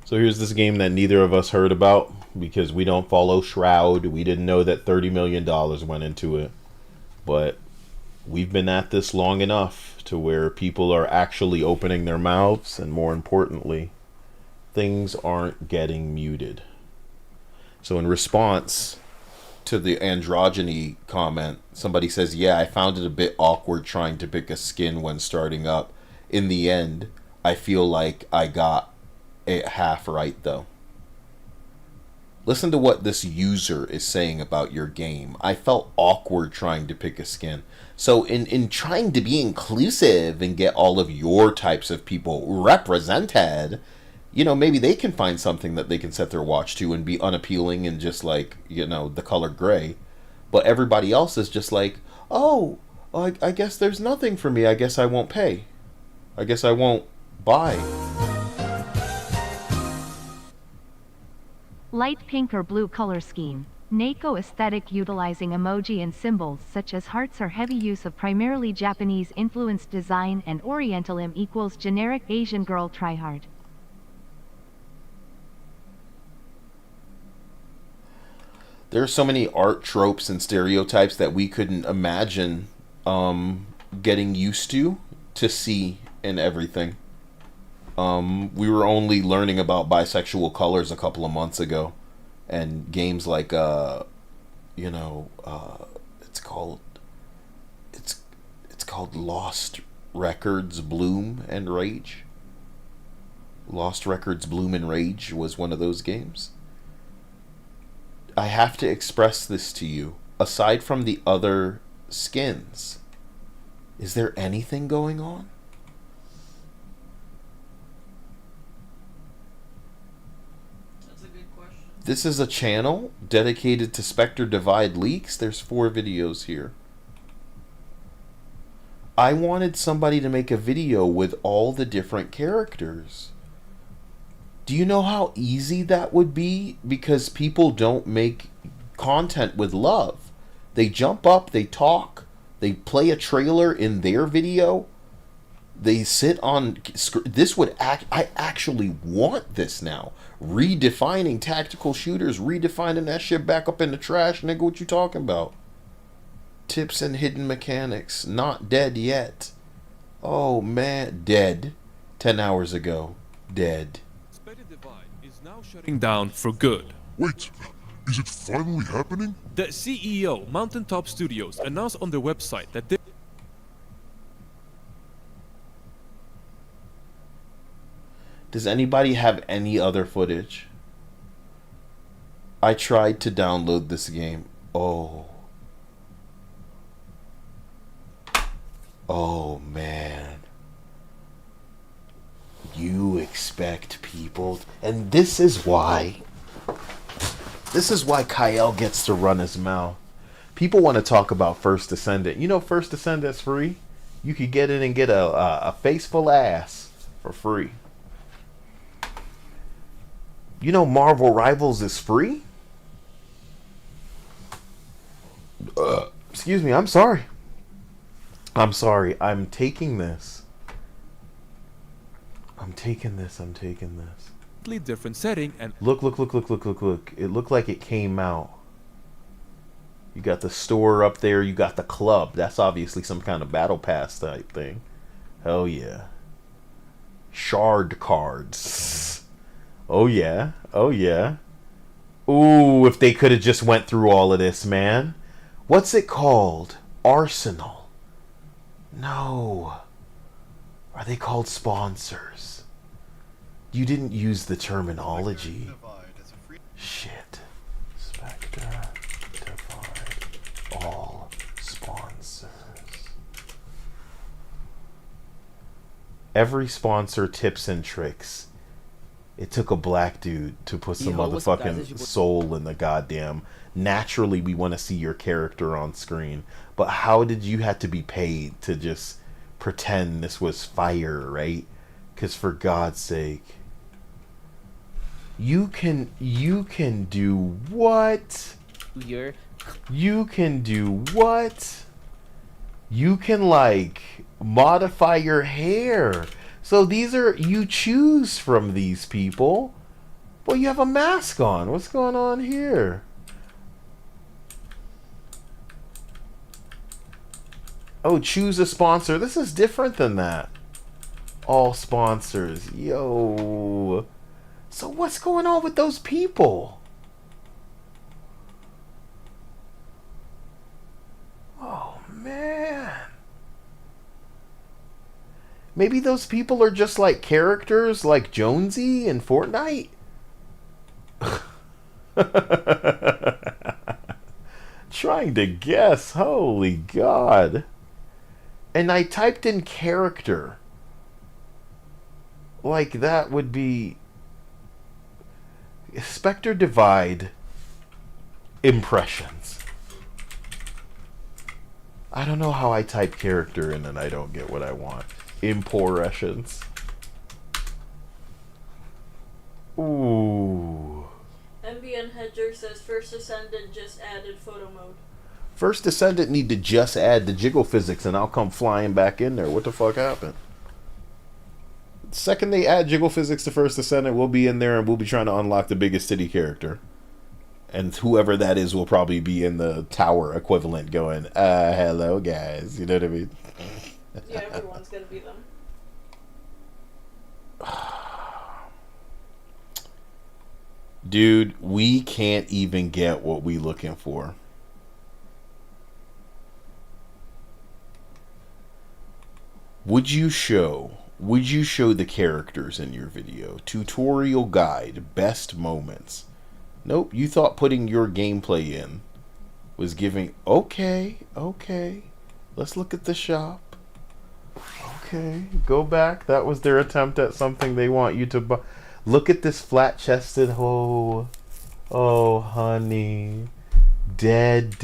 So here's this game that neither of us heard about because we don't follow Shroud. We didn't know that $30 million went into it. But we've been at this long enough to where people are actually opening their mouths, and more importantly, things aren't getting muted. So in response to the androgyny comment, somebody says, yeah, I found it a bit awkward trying to pick a skin when starting up. In the end, I feel like I got it half right though. Listen to what this user is saying about your game. I felt awkward trying to pick a skin. So in trying to be inclusive and get all of your types of people represented, you know, maybe they can find something that they can set their watch to and be unappealing and just like, you know, the color gray. But everybody else is just like, oh, I guess there's nothing for me. I guess I won't pay. I guess I won't buy. Light pink or blue color scheme. Neko aesthetic utilizing emoji and symbols such as hearts or heavy use of primarily Japanese influenced design and Oriental M equals generic Asian girl tryhard. There are so many art tropes and stereotypes that we couldn't imagine getting used to see in everything. We were only learning about bisexual colors a couple of months ago, and games like it's called Lost Records Bloom and Rage. Lost Records Bloom and Rage was one of those games. I have to express this to you. Aside from the other skins, is there anything going on? This is a channel dedicated to Spectre Divide leaks. There's 4 videos here. I wanted somebody to make a video with all the different characters. Do you know how easy that would be? Because people don't make content with love. They jump up, they talk, they play a trailer in their video. They sit on... This would I actually want this now. Redefining tactical shooters. Redefining that shit back up in the trash. Nigga, what you talking about? Tips and hidden mechanics. Not dead yet. Oh, man. Dead. 10 hours ago. Dead. Spectre Divide is now shutting down for good. Wait. Is it finally happening? The CEO, Mountaintop Studios, announced on their website that they... Does anybody have any other footage? I tried to download this game. Oh. Oh, man. You expect people... And this is why Kyle gets to run his mouth. People want to talk about First Descendant. You know First Descendant's free? You could get in and get a face full of ass for free. You know Marvel Rivals is free? Excuse me, I'm sorry. I'm sorry. I'm taking this. I'm taking this. different setting and look. It looked like it came out. You got the store up there, you got the club. That's obviously some kind of battle pass type thing. Hell yeah. Shard cards. Oh yeah. Ooh, if they could have just went through all of this, man. What's it called? Arsenal. No. Are they called sponsors? You didn't use the terminology. Shit. Spectre Divide. All sponsors. Every sponsor tips and tricks. It took a black dude to put some Yo, what's up, guys? motherfucking It's your boy- soul in the goddamn. Naturally, we want to see your character on screen, but how did you have to be paid to just pretend this was fire, right? Because for God's sake, you can do what? You can do what? You can like modify your hair. So these are, you choose from these people. Well, you have a mask on. What's going on here? Oh, choose a sponsor. This is different than that. All sponsors. Yo. So what's going on with those people? Oh, man. Maybe those people are just like characters like Jonesy in Fortnite? Trying to guess. Holy God. And I typed in character. Like that would be Spectre Divide impressions. I don't know how I type character in and I don't get what I want. Impressions. Ooh. MBN Hedger says First Ascendant just added photo mode. First Descendant need to just add the jiggle physics and I'll come flying back in there. What the fuck happened? Second they add jiggle physics to First Descendant, we'll be in there and we'll be trying to unlock the biggest city character. And whoever that is will probably be in the tower equivalent going, hello guys. You know what I mean? Yeah, everyone's gonna be them. Dude, we can't even get what we looking for. Would you show the characters in your video? Tutorial guide, best moments. Nope, you thought putting your gameplay in was giving... Okay. Let's look at the shop. Okay, go back. That was their attempt at something they want you to buy. Look at this flat-chested hoe. Oh, honey. Dead.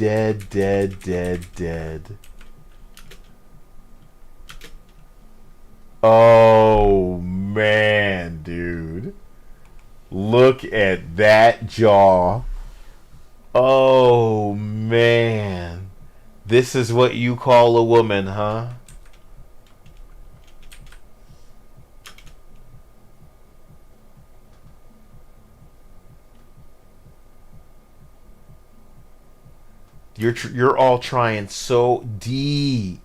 Oh, man, dude. Look at that jaw. Oh, man. This is what you call a woman, huh? You're all trying so DEI.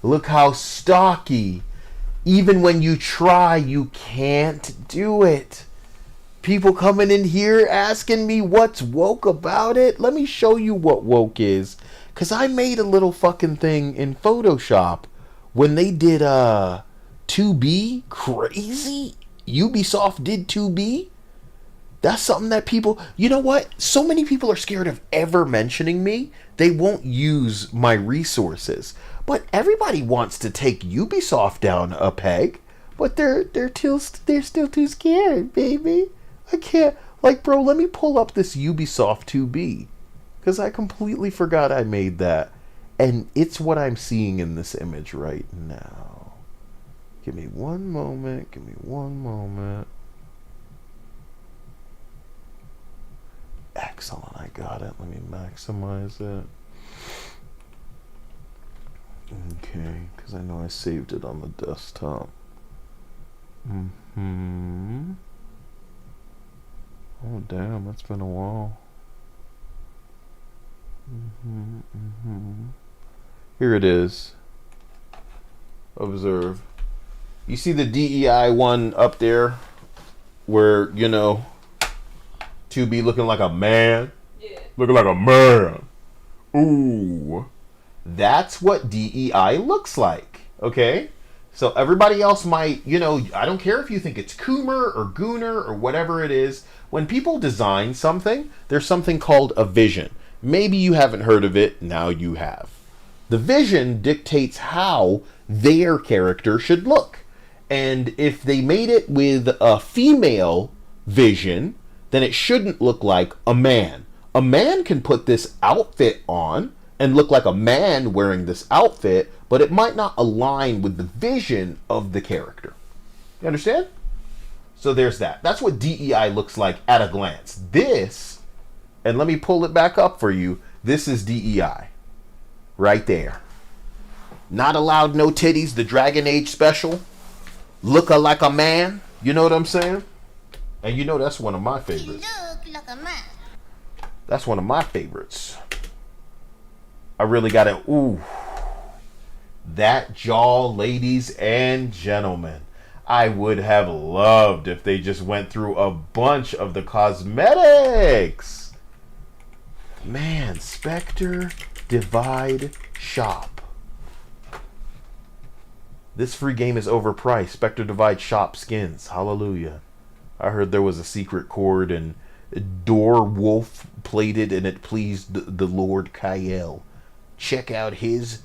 Look how stocky. Even when you try, you can't do it. People coming in here asking me what's woke about it. Let me show you what woke is. Because I made a little fucking thing in Photoshop when they did 2B. Crazy. Ubisoft did 2B. That's something that people... You know what? So many people are scared of ever mentioning me. They won't use my resources. But everybody wants to take Ubisoft down a peg. But they're still too scared, baby. I can't... Like, bro, let me pull up this Ubisoft 2B. Because I completely forgot I made that. And it's what I'm seeing in this image right now. Give me one moment. Excellent, I got it. Let me maximize it. Okay, because I know I saved it on the desktop. Oh, damn, that's been a while. Here it is. Observe. You see the DEI one up there? Where, you know... To be looking like a man. Yeah. Looking like a man. Ooh. That's what DEI looks like. Okay? So everybody else might, you know, I don't care if you think it's Coomer or Gooner or whatever it is. When people design something, there's something called a vision. Maybe you haven't heard of it. Now you have. The vision dictates how their character should look. And if they made it with a female vision, then it shouldn't look like a man. A man can put this outfit on and look like a man wearing this outfit, but it might not align with the vision of the character. You understand? So there's that. That's what DEI looks like at a glance. This, and let me pull it back up for you, this is DEI. Right there. Not allowed no titties, the Dragon Age special. Looking like a man. You know what I'm saying? And you know that's one of my favorites. Look like a man. That's one of my favorites. I really got it. Ooh. That jaw, ladies and gentlemen. I would have loved if they just went through a bunch of the cosmetics. Man, Spectre Divide Shop. This free game is overpriced. Spectre Divide Shop skins. Hallelujah. I heard there was a secret chord and Door Wolf played it and it pleased the Lord Kyle. Check out his...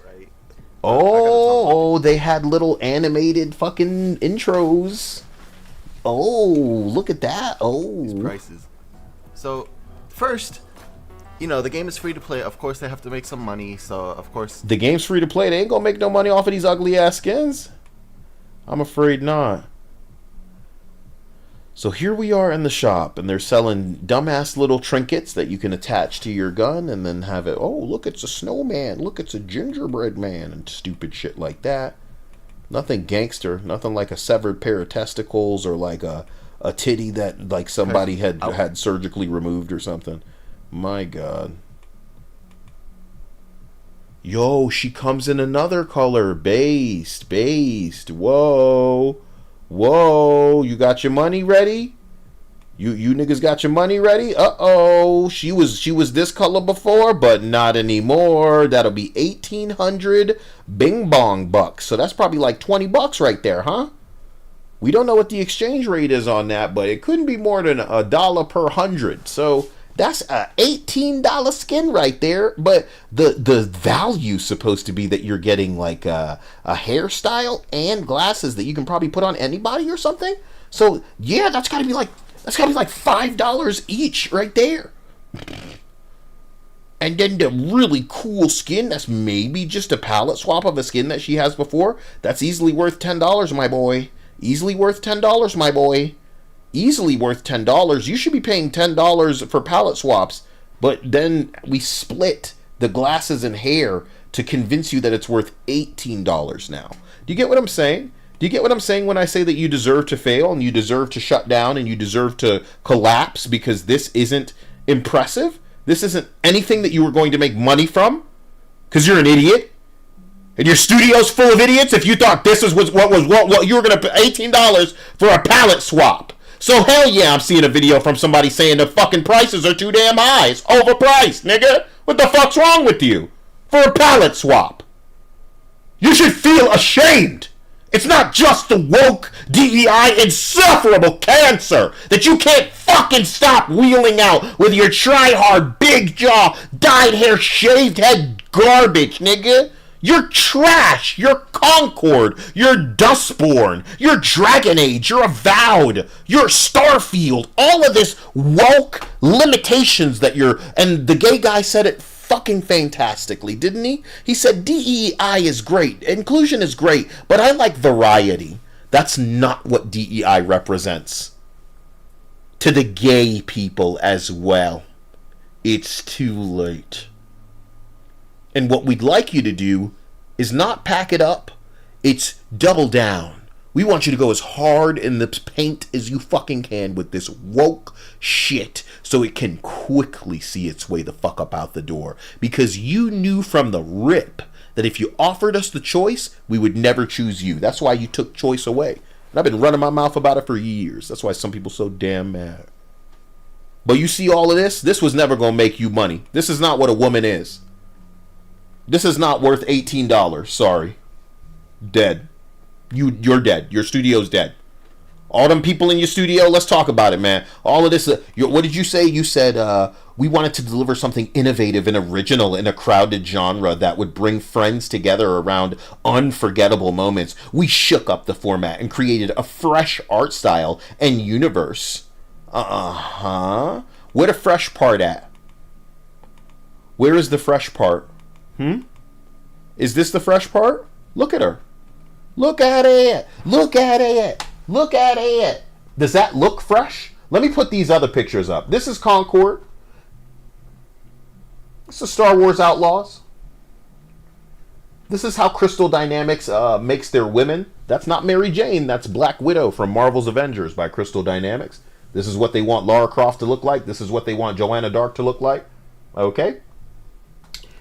Oh, they had little animated fucking intros. Oh, look at that. Oh. These prices. So, first, you know, the game is free to play. Of course, they have to make some money. So, of course... The game's free to play. They ain't gonna make no money off of these ugly ass skins. I'm afraid not. So here we are in the shop, and they're selling dumbass little trinkets that you can attach to your gun and then have it, oh, look, it's a snowman, look, it's a gingerbread man, and stupid shit like that. Nothing gangster, nothing like a severed pair of testicles or like a titty that like somebody had surgically removed or something. My God. Yo, she comes in another color, based, whoa. Whoa, you got your money ready? You niggas got your money ready? Uh-oh, she was this color before, but not anymore. That'll be 1,800 bing bong bucks. So that's probably like 20 bucks right there, huh? We don't know what the exchange rate is on that, but it couldn't be more than $1 per 100. So that's a $18 skin right there. But the value's supposed to be that you're getting like a hairstyle and glasses that you can probably put on anybody or something. So yeah, that's gotta be like $5 each right there. And then the really cool skin that's maybe just a palette swap of a skin that she has before, that's easily worth $10, my boy. Easily worth $10, my boy. Easily worth $10. You should be paying $10 for palette swaps, but then we split the glasses and hair to convince you that it's worth $18 now. Do you get what I'm saying? Do you get what I'm saying when I say that you deserve to fail and you deserve to shut down and you deserve to collapse because this isn't impressive? This isn't anything that you were going to make money from? Because you're an idiot? And your studio's full of idiots if you thought this is what you were going to pay $18 for a palette swap. So hell yeah, I'm seeing a video from somebody saying the fucking prices are too damn high. It's overpriced, nigga. What the fuck's wrong with you? For a palette swap. You should feel ashamed. It's not just the woke DEI insufferable cancer that you can't fucking stop wheeling out with your try-hard, big jaw, dyed hair, shaved head garbage, nigga. You're trash. You're Concord. You're Dustborn. You're Dragon Age. You're Avowed. You're Starfield. All of this woke limitations that you're... And the gay guy said it fucking fantastically, didn't he? He said DEI is great. Inclusion is great. But I like variety. That's not what DEI represents. To the gay people as well. It's too late. And what we'd like you to do is not pack it up, it's double down. We want you to go as hard in the paint as you fucking can with this woke shit so it can quickly see its way the fuck up out the door. Because you knew from the rip that if you offered us the choice, we would never choose you. That's why you took choice away. And I've been running my mouth about it for years. That's why some people are so damn mad. But you see all of this? This was never going to make you money. This is not what a woman is. This is not worth $18. Sorry. Dead. You're dead. Your studio's dead. All them people in your studio, let's talk about it, man. All of this, what did you say? You said we wanted to deliver something innovative and original in a crowded genre that would bring friends together around unforgettable moments. We shook up the format and created a fresh art style and universe. Uh-huh. Where the fresh part at? Where is the fresh part? Is this the fresh part? Look at her. Look at it. Look at it. Look at it. Does that look fresh? Let me put these other pictures up. This is Concord. This is Star Wars Outlaws. This is how Crystal Dynamics makes their women. That's not Mary Jane. That's Black Widow from Marvel's Avengers by Crystal Dynamics. This is what they want Lara Croft to look like. This is what they want Joanna Dark to look like. Okay.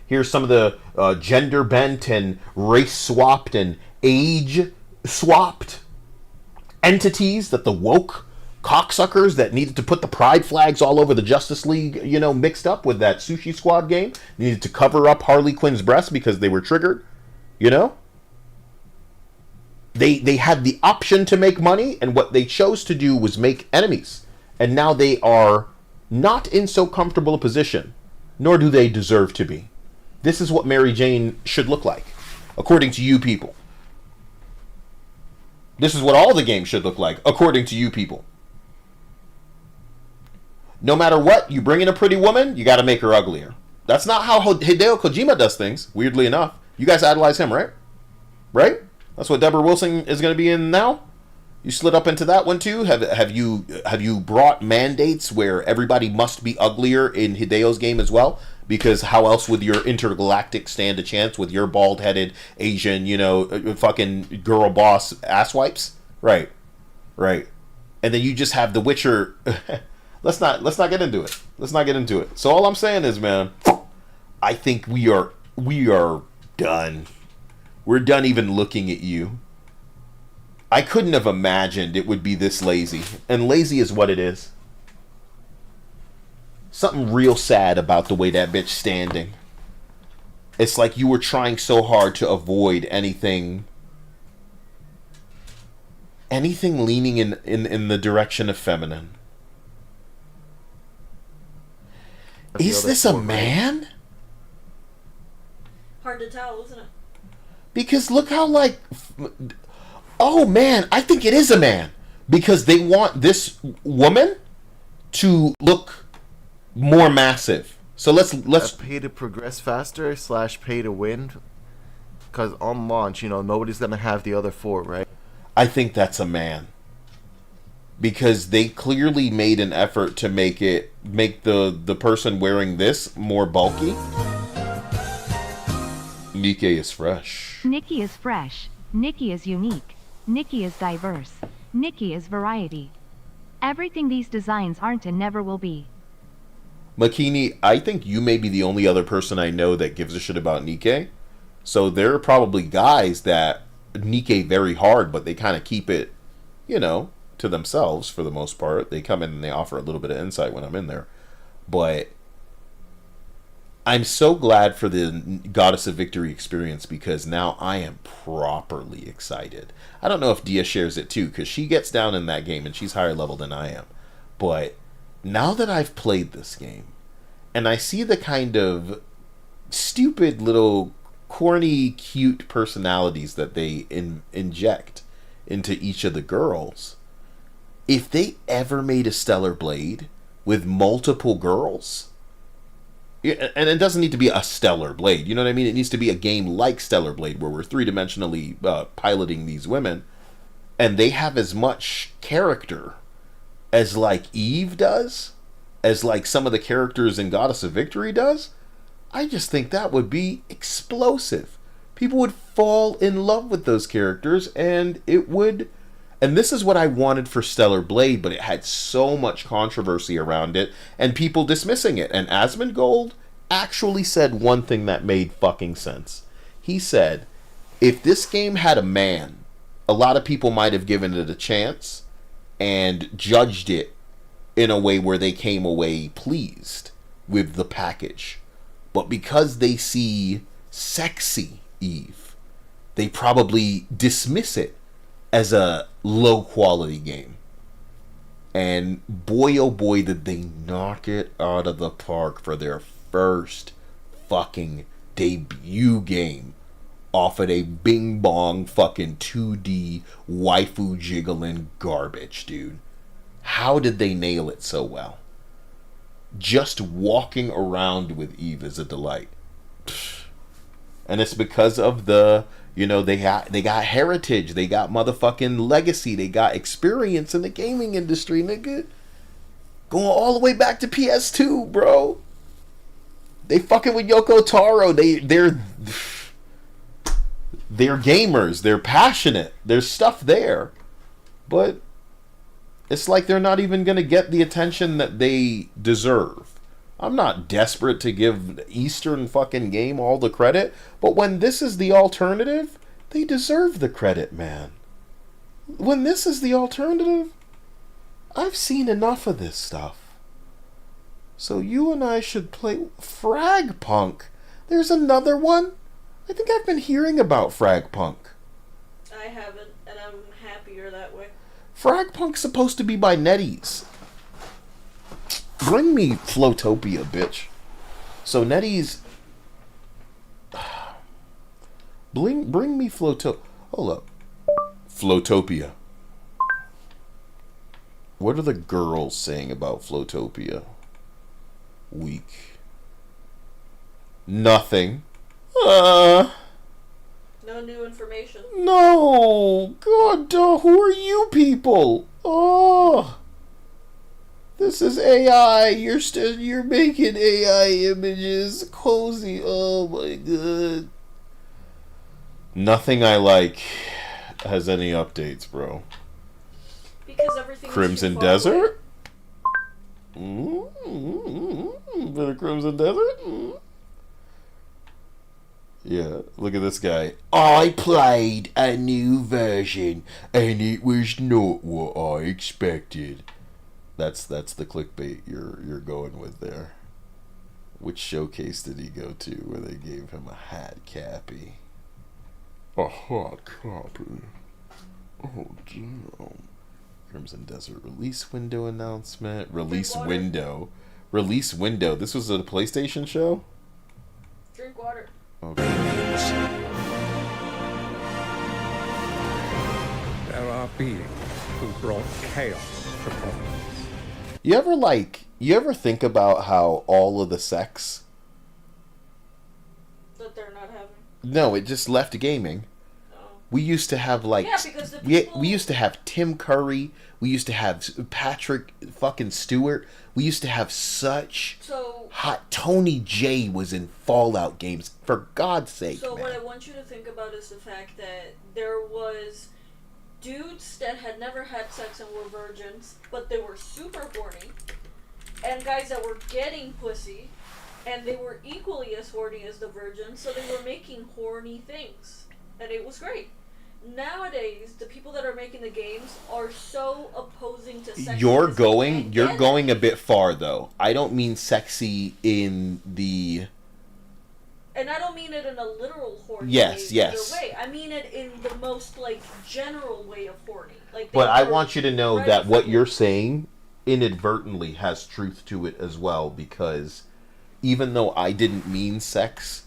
Here's some of the gender bent and race swapped and age swapped entities that the woke cocksuckers that needed to put the pride flags all over the Justice League, mixed up with that Sushi Squad game, needed to cover up Harley Quinn's breasts because they were triggered, They had the option to make money, and what they chose to do was make enemies. And now they are not in so comfortable a position, nor do they deserve to be. This is what Mary Jane should look like, according to you people. This is what all the games should look like, according to you people. No matter what, you bring in a pretty woman, you got to make her uglier. That's not how Hideo Kojima does things, weirdly enough. You guys idolize him, right? Right? That's what Deborah Wilson is going to be in now? You slid up into that one too? Have you brought mandates where everybody must be uglier in Hideo's game as well? Because how else would your intergalactic stand a chance with your bald-headed Asian, fucking girl boss asswipes? Right. And then you just have The Witcher. Let's not get into it. Let's not get into it. So all I'm saying is, man, I think we are done. We're done even looking at you. I couldn't have imagined it would be this lazy, and lazy is what it is. Something real sad about the way that bitch standing. It's like you were trying so hard to avoid anything leaning in the direction of feminine. Is this a man? Hard to tell, isn't it? Because look how oh man, I think it is a man. Because they want this woman to look more massive. So let's pay to progress faster / pay to win. Because on launch, nobody's gonna have the other 4, right? I think that's a man. Because they clearly made an effort to make the person wearing this more bulky. Nikkei is fresh. Nikki is fresh. Nikki is unique. Nikki is diverse. Nikki is variety. Everything these designs aren't and never will be. Makini, I think you may be the only other person I know that gives a shit about Nikkei. So there are probably guys that Nikkei very hard, but they kind of keep it, to themselves for the most part. They come in and they offer a little bit of insight when I'm in there. But I'm so glad for the Goddess of Victory experience because now I am properly excited. I don't know if Dia shares it too because she gets down in that game and she's higher level than I am. But now that I've played this game and I see the kind of stupid little corny cute personalities that they inject into each of the girls, if they ever made a Stellar Blade with multiple girls, and it doesn't need to be a Stellar Blade, you know what I mean? It needs to be a game like Stellar Blade where we're three-dimensionally piloting these women, and they have as much character as like Eve does, as like some of the characters in Goddess of Victory does. I just think that would be explosive. People would fall in love with those characters, and it would... And this is what I wanted for Stellar Blade, but it had so much controversy around it, and people dismissing it. And Asmongold actually said one thing that made fucking sense. He said, if this game had a man, a lot of people might have given it a chance and judged it in a way where they came away pleased with the package. But because they see sexy Eve, they probably dismiss it as a low quality game. And boy, oh boy, did they knock it out of the park for their first fucking debut game off of a bing bong fucking 2D waifu jiggling garbage, dude. How did they nail it so well? Just walking around with Eve is a delight. And it's because of the, you know, they got heritage, they got motherfucking legacy, they got experience in the gaming industry, nigga. Going all the way back to PS2, bro. They fucking with Yoko Taro. They're gamers. They're passionate. There's stuff there. But it's like they're not even going to get the attention that they deserve. I'm not desperate to give Eastern fucking Game all the credit, but when this is the alternative, they deserve the credit, man. When this is the alternative, I've seen enough of this stuff. So you and I should play Fragpunk. There's another one. I think I've been hearing about Fragpunk. I haven't, and I'm happier that way. Fragpunk's supposed to be by NetEase. Bring me Flowtopia, bitch. So NetEase... Bring me Flowtopia. Hold up. Flowtopia. What are the girls saying about Flowtopia? Weak. Nothing. No new information. No! God, who are you people? Oh! This is AI. You're making AI images cozy. Oh my god. Nothing I like has any updates, bro. Because everything Crimson Desert? For the Crimson Desert? Yeah, look at this guy. I played a new version and it was not what I expected. That's the clickbait you're going with there. Which showcase did he go to where they gave him a hat cappy? A hot copy. Oh damn. Crimson Desert release window announcement. Release window. Release window. This was a PlayStation show? Drink water. Okay. There are beings who brought chaos upon us. You ever think about how all of the sex... That they're not having? No, it just left gaming. We used to have like... Yeah, because the people... we used to have Tim Curry. We used to have Patrick fucking Stewart. We used to have such hot... Tony J was in Fallout games, for God's sake, So man. what I want you to think about is the fact that there was dudes that had never had sex and were virgins, but they were super horny, and guys that were getting pussy, and they were equally as horny as the virgins, so they were making horny things, and it was great. Nowadays, the people that are making the games are so opposing to sex. You're going a bit far, though. I don't mean sexy in the... And I don't mean it in a literal horny Yes, way, yes. either way. I mean it in the most, like, general way of horny. Like, But I were want you to know ready that for what it. you're saying inadvertently has truth to it as well, because even though I didn't mean sex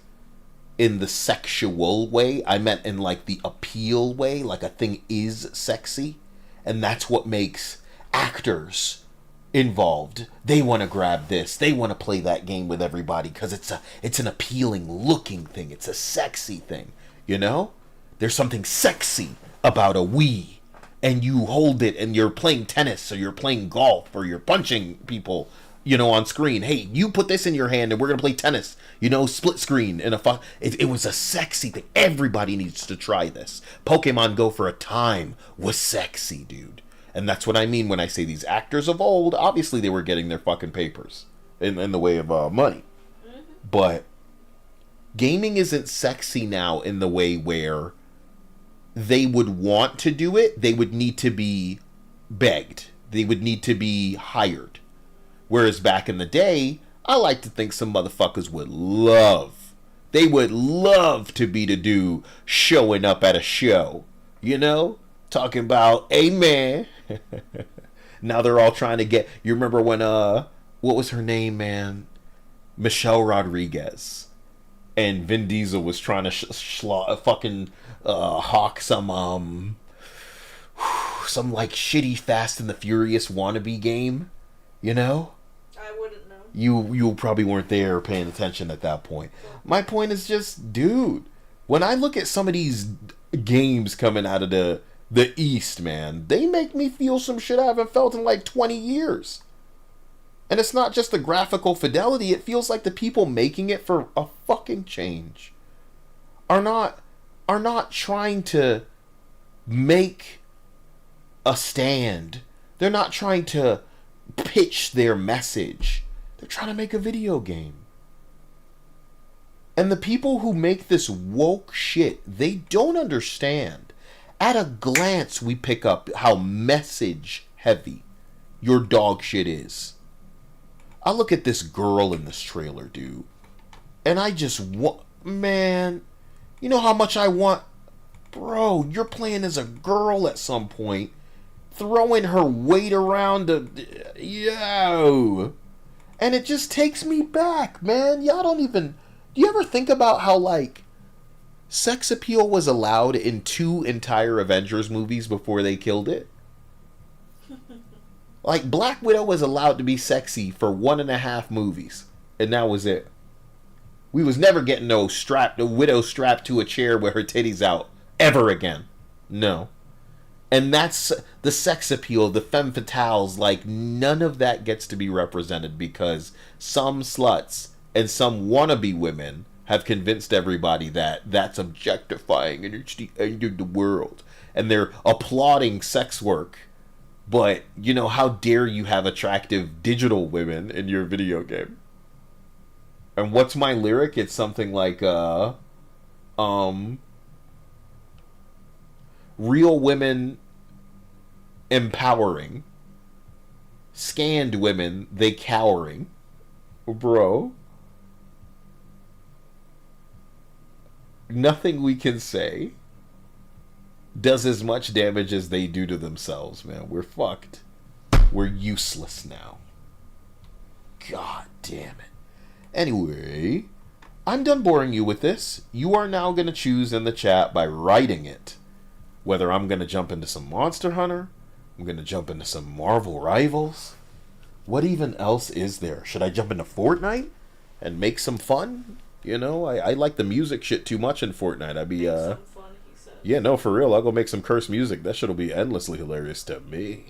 in the sexual way, I meant in like the appeal way, like a thing is sexy, and that's what makes actors involved. They want to grab this, they want to play that game with everybody because it's an appealing looking thing, it's a sexy thing, you know? There's something sexy about a Wii, and you hold it and you're playing tennis or you're playing golf or you're punching people, you know, on screen. Hey, you put this in your hand and we're gonna play tennis, you know, split screen in a it was a sexy thing. Everybody needs to try this. Pokemon Go for a time was sexy, dude. And that's what I mean when I say these actors of old, obviously they were getting their fucking papers in the way of money. But gaming isn't sexy now in the way where they would want to do it. They would need to be begged. They would need to be hired. Whereas back in the day, I like to think some motherfuckers would love. They would love to be the dude showing up at a show. You know? Talking about, hey man, Now they're all trying to get. You remember when what was her name, man? Michelle Rodriguez and Vin Diesel was trying to fucking hawk some like shitty Fast and the Furious wannabe game, you know? I wouldn't know. You probably weren't there paying attention at that point. My point is just, dude, when I look at some of these games coming out of the East, man, they make me feel some shit I haven't felt in like 20 years. And it's not just the graphical fidelity, it feels like the people making it for a fucking change are not trying to make a stand. They're not trying to pitch their message. They're trying to make a video game. And the people who make this woke shit, they don't understand. At a glance, we pick up how message heavy your dog shit is. I look at this girl in this trailer, dude, and I just want, man, you know how much I want? Bro, you're playing as a girl at some point, throwing her weight around yo. And it just takes me back, man. Y'all don't even, do you ever think about how, like, sex appeal was allowed in 2 entire Avengers movies before they killed it? Like, Black Widow was allowed to be sexy for 1.5 movies, and that was it. We was never getting no widow strapped to a chair with her titties out ever again. No. And that's the sex appeal, the femme fatales. Like, none of that gets to be represented because some sluts and some wannabe women have convinced everybody that that's objectifying and it's the end of the world. And they're applauding sex work. But, you know, how dare you have attractive digital women in your video game? And what's my lyric? It's something like, real women empowering. Scanned women, they cowering. Bro. Nothing we can say does as much damage as they do to themselves, man. We're fucked. We're useless now. God damn it. Anyway, I'm done boring you with this. You are now going to choose in the chat by writing it whether I'm going to jump into some Monster Hunter, I'm going to jump into some Marvel Rivals. What even else is there? Should I jump into Fortnite and make some fun? You know, I like the music shit too much in Fortnite. I'd be, yeah, no, for real. I'll go make some cursed music. That shit'll be endlessly hilarious to me.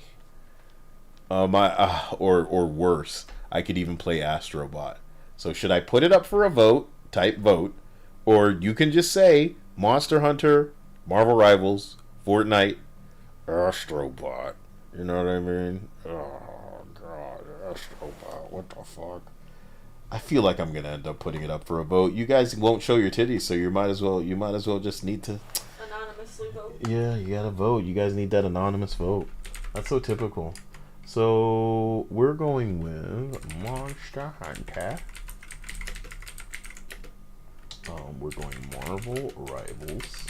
Or worse, I could even play Astrobot. So should I put it up for a vote? Type vote. Or you can just say Monster Hunter, Marvel Rivals, Fortnite, Astrobot. You know what I mean? Oh, God, Astrobot. What the fuck? I feel like I'm gonna end up putting it up for a vote. You guys won't show your titties, so you might as well just need to anonymously vote. Yeah, you gotta vote. You guys need that anonymous vote. That's so typical. So we're going with Monster Hunter. We're going Marvel Rivals.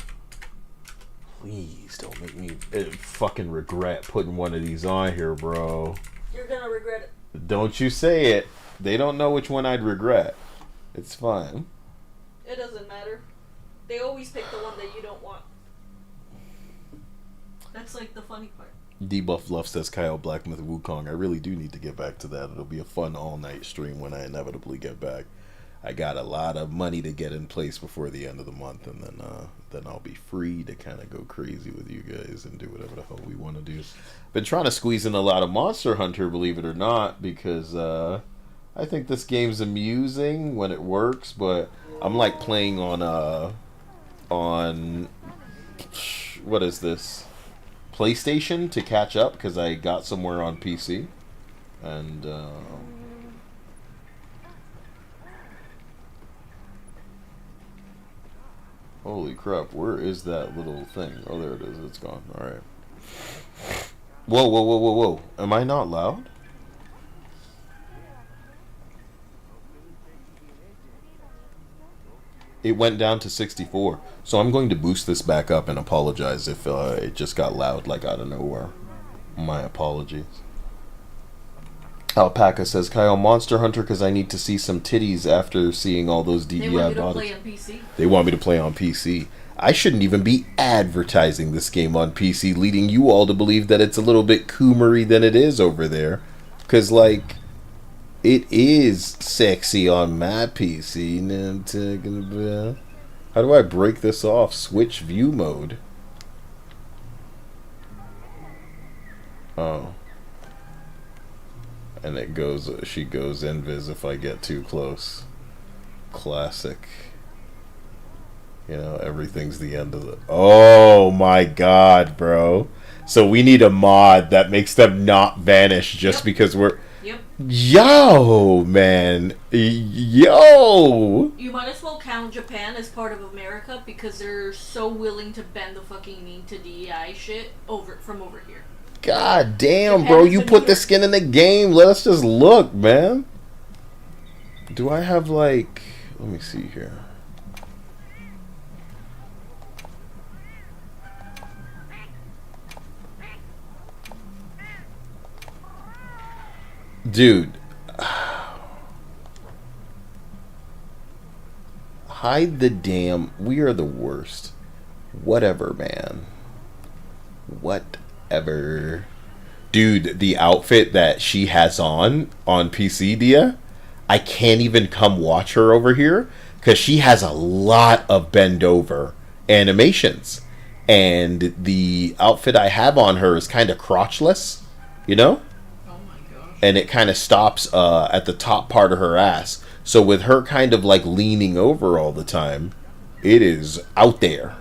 Please don't make me fucking regret putting one of these on here, bro. You're gonna regret it. Don't you say it. They don't know which one I'd regret. It's fine. It doesn't matter. They always pick the one that you don't want. That's like the funny part. Debuff Fluff says Kyle Blackmouth Wukong. I really do need to get back to that. It'll be a fun all-night stream when I inevitably get back. I got a lot of money to get in place before the end of the month, and then I'll be free to kind of go crazy with you guys and do whatever the hell we want to do. Been trying to squeeze in a lot of Monster Hunter, believe it or not, because I think this game's amusing when it works, but I'm like playing on what is this? PlayStation to catch up because I got somewhere on PC, and holy crap, where is that little thing? Oh, there it is. It's gone. All right. Whoa, whoa, whoa, whoa, whoa! Am I not loud? It went down to 64. So I'm going to boost this back up and apologize if it just got loud like out of nowhere. My apologies. Alpaca says, Kyle, Monster Hunter because I need to see some titties after seeing all those DEI They want you to bodies. play on PC. They want me to play on PC. I shouldn't even be advertising this game on PC, leading you all to believe that it's a little bit coomery than it is over there. Because, like, it is sexy on my PC. How do I break this off? Switch view mode. Oh. And it goes, she goes invis if I get too close. Classic. You know, everything's the end of the... Oh my god, bro. So we need a mod that makes them not vanish just because we're... Yep. Yo, man. Yo! You might as well count Japan as part of America because they're so willing to bend the fucking knee to DEI shit from over here. God damn, bro. You put the skin in the game. Let us just look, man. Do I have, like... Let me see here. Dude. Hide the damn... We are the worst. Whatever, man. Whatever. Dude, the outfit that she has on PC, Dia, I can't even come watch her over here because she has a lot of bend over animations. And the outfit I have on her is kind of crotchless, you know? And it kind of stops at the top part of her ass. So with her kind of like leaning over all the time, it is out there.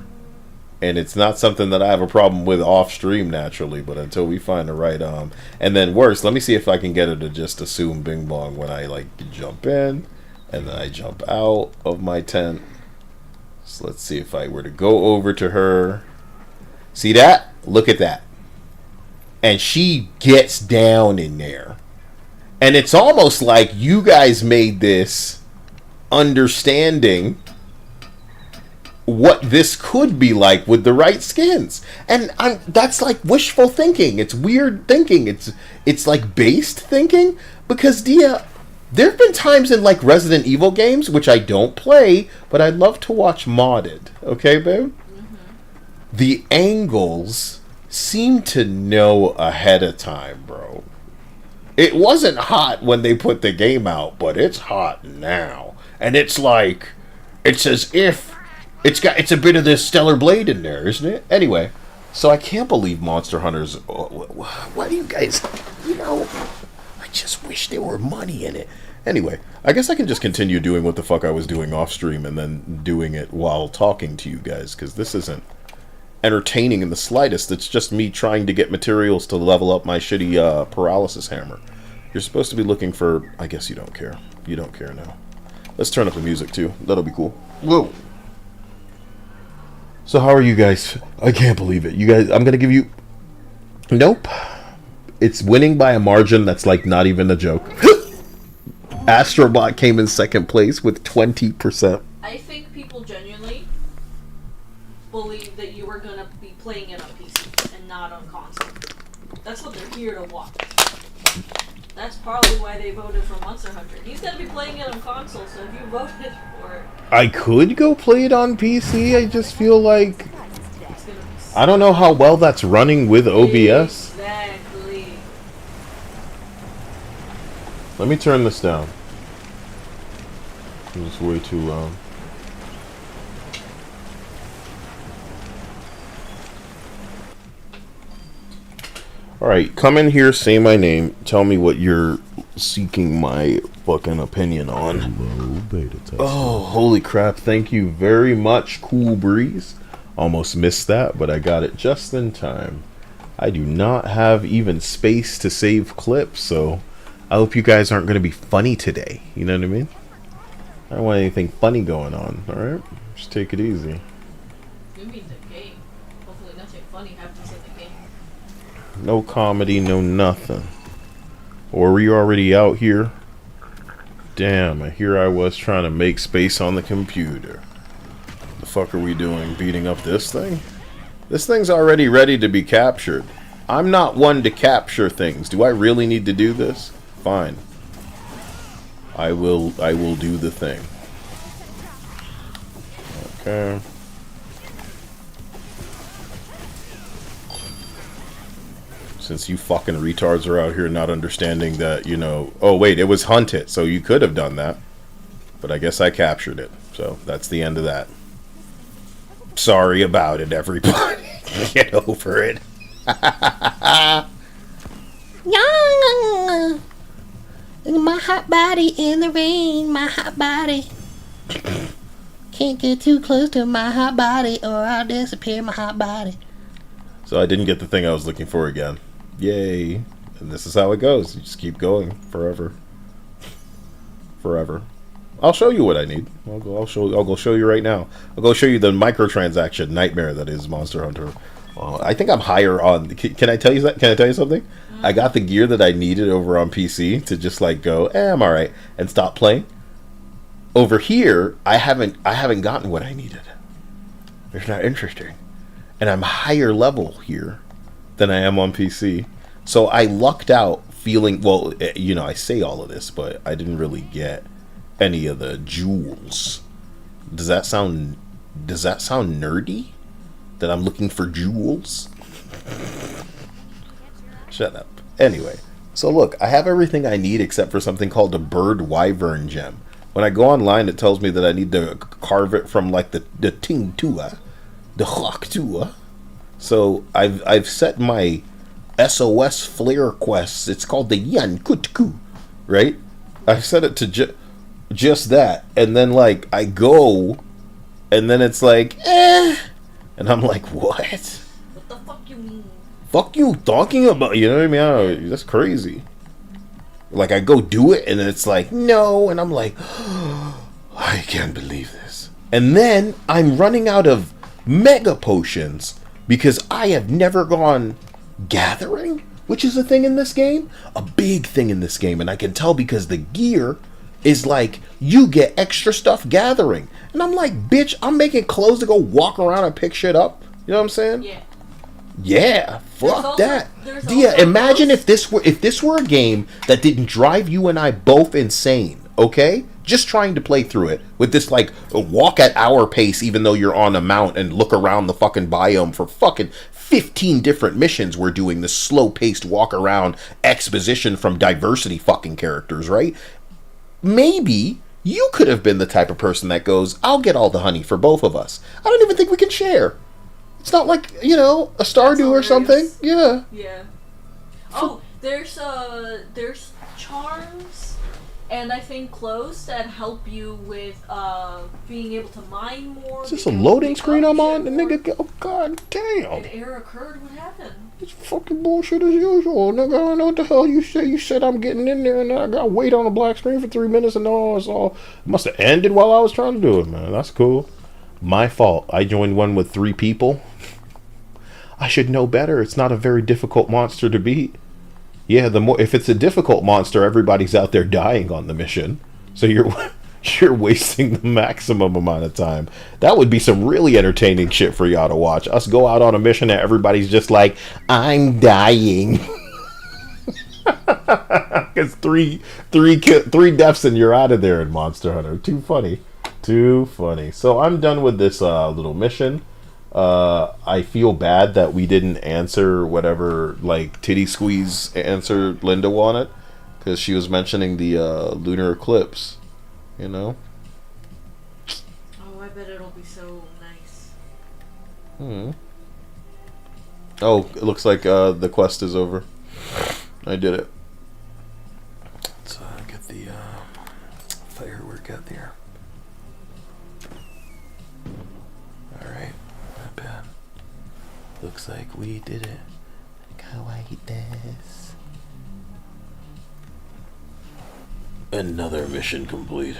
And it's not something that I have a problem with off stream naturally, but until we find the right and then worse, let me see if I can get her to just assume bing bong when I like jump in and then I jump out of my tent. So let's see if I were to go over to her. See that? Look at that. And she gets down in there. And it's almost like you guys made this understanding what this could be like with the right skins. And that's like wishful thinking. It's weird thinking. It's like based thinking. Because, Dia, there have been times in like Resident Evil games, which I don't play, but I'd love to watch modded. Okay, babe? Mm-hmm. The angles seem to know ahead of time, bro. It wasn't hot when they put the game out, but it's hot now. And it's like, it's as if it's a bit of this Stellar Blade in there, isn't it? Anyway, so I can't believe Monster Hunters. Why do you guys, you know, I just wish there were money in it. Anyway, I guess I can just continue doing what the fuck I was doing off stream and then doing it while talking to you guys, because this isn't entertaining in the slightest. It's just me trying to get materials to level up my shitty paralysis hammer. You're supposed to be looking for... I guess you don't care. You don't care now. Let's turn up the music too. That'll be cool. Whoa. So how are you guys? I can't believe it. You guys, I'm gonna give you... Nope. It's winning by a margin that's like not even a joke. Astrobot came in second place with 20%. I think people genuinely believe that you were gonna be playing it on PC and not on console. That's what they're here to watch. That's probably why they voted for Monster Hunter. He's gonna be playing it on console, so if you voted for it... I could go play it on PC, I just feel like... I don't know how well that's running with OBS. Exactly. Let me turn this down. It's way too loud. Alright, come in here, say my name, tell me what you're seeking my fucking opinion on. Hello, beta tester. Oh, holy crap, thank you very much, Cool Breeze. Almost missed that, but I got it just in time. I do not have even space to save clips, so I hope you guys aren't going to be funny today. You know what I mean? I don't want anything funny going on, alright? Just take it easy. You mean the game. Hopefully nothing funny happens in the game. No comedy, no nothing. Or were you already out here? Damn, here I was trying to make space on the computer. The fuck are we doing? Beating up this thing? This thing's already ready to be captured. I'm not one to capture things. Do I really need to do this? Fine. I will do the thing. Okay. Since you fucking retards are out here not understanding that, you know... Oh, wait, it was hunt it, so you could have done that. But I guess I captured it. So, that's the end of that. Sorry about it, everybody. Get over it. Yeah. My hot body in the rain, my hot body. Can't get too close to my hot body or I'll disappear my hot body. So I didn't get the thing I was looking for again. Yay. And this is how it goes. You just keep going forever. Forever. I'll show you what I need. I'll go show you right now. I'll go show you the microtransaction nightmare that is Monster Hunter. I think I'm higher on... Can I tell you that? Can I tell you something? I got the gear that I needed over on PC to just like go, I'm alright, and stop playing. Over here, I haven't gotten what I needed. It's not interesting. And I'm higher level here than I am on PC. So I lucked out feeling, well, you know, I say all of this, but I didn't really get any of the jewels. Does that sound nerdy? That I'm looking for jewels? Shut up. Anyway, so look, I have everything I need except for something called a bird wyvern gem. When I go online, it tells me that I need to carve it from like the Tingtua, the Hawktua. So I've set my SOS flare quests. It's called the Yankutku, right? I set it to just that, and then like I go, and then it's like, and I'm like, what? What the fuck you mean? Fuck you talking about? You know what I mean? That's crazy. Like I go do it, and then it's like no, and I'm like, I can't believe this. And then I'm running out of mega potions because I have never gone gathering, which is a thing in this game, a big thing in this game, and I can tell because the gear is like you get extra stuff gathering, and I'm like, bitch, I'm making clothes to go walk around and pick shit up. You know what I'm saying? Yeah. Yeah, fuck that. Dia, imagine if this were a game that didn't drive you and I both insane, okay? Just trying to play through it with this like walk at our pace even though you're on a mount and look around the fucking biome for fucking 15 different missions we're doing, this slow-paced walk around exposition from diversity fucking characters, right? Maybe you could have been the type of person that goes, I'll get all the honey for both of us. I don't even think we can share. It's not like, you know, a Stardew or something. Yeah. Yeah. Oh, there's charms and I think clothes that help you with being able to mine more. Is this a loading screen I'm on? The nigga, oh god damn. An error occurred. What happened? It's fucking bullshit as usual, nigga. I don't know what the hell you say. You said I'm getting in there and I got to wait on a black screen for 3 minutes and no, it's all must have ended while I was trying to do it, man. That's cool. My fault. I joined one with 3 people. I should know better. It's not a very difficult monster to beat. Yeah, if it's a difficult monster, everybody's out there dying on the mission. So you're wasting the maximum amount of time. That would be some really entertaining shit for y'all to watch. Us go out on a mission and everybody's just like, I'm dying. It's three deaths and you're out of there in Monster Hunter. Too funny. Too funny. So I'm done with this little mission. I feel bad that we didn't answer whatever like titty squeeze answered Linda wanted, because she was mentioning the lunar eclipse, you know. Oh, I bet it'll be so nice. Oh, it looks like the quest is over. I did it. Let's get the firework out there. Looks like we did it. Kawaii desu. Another mission complete.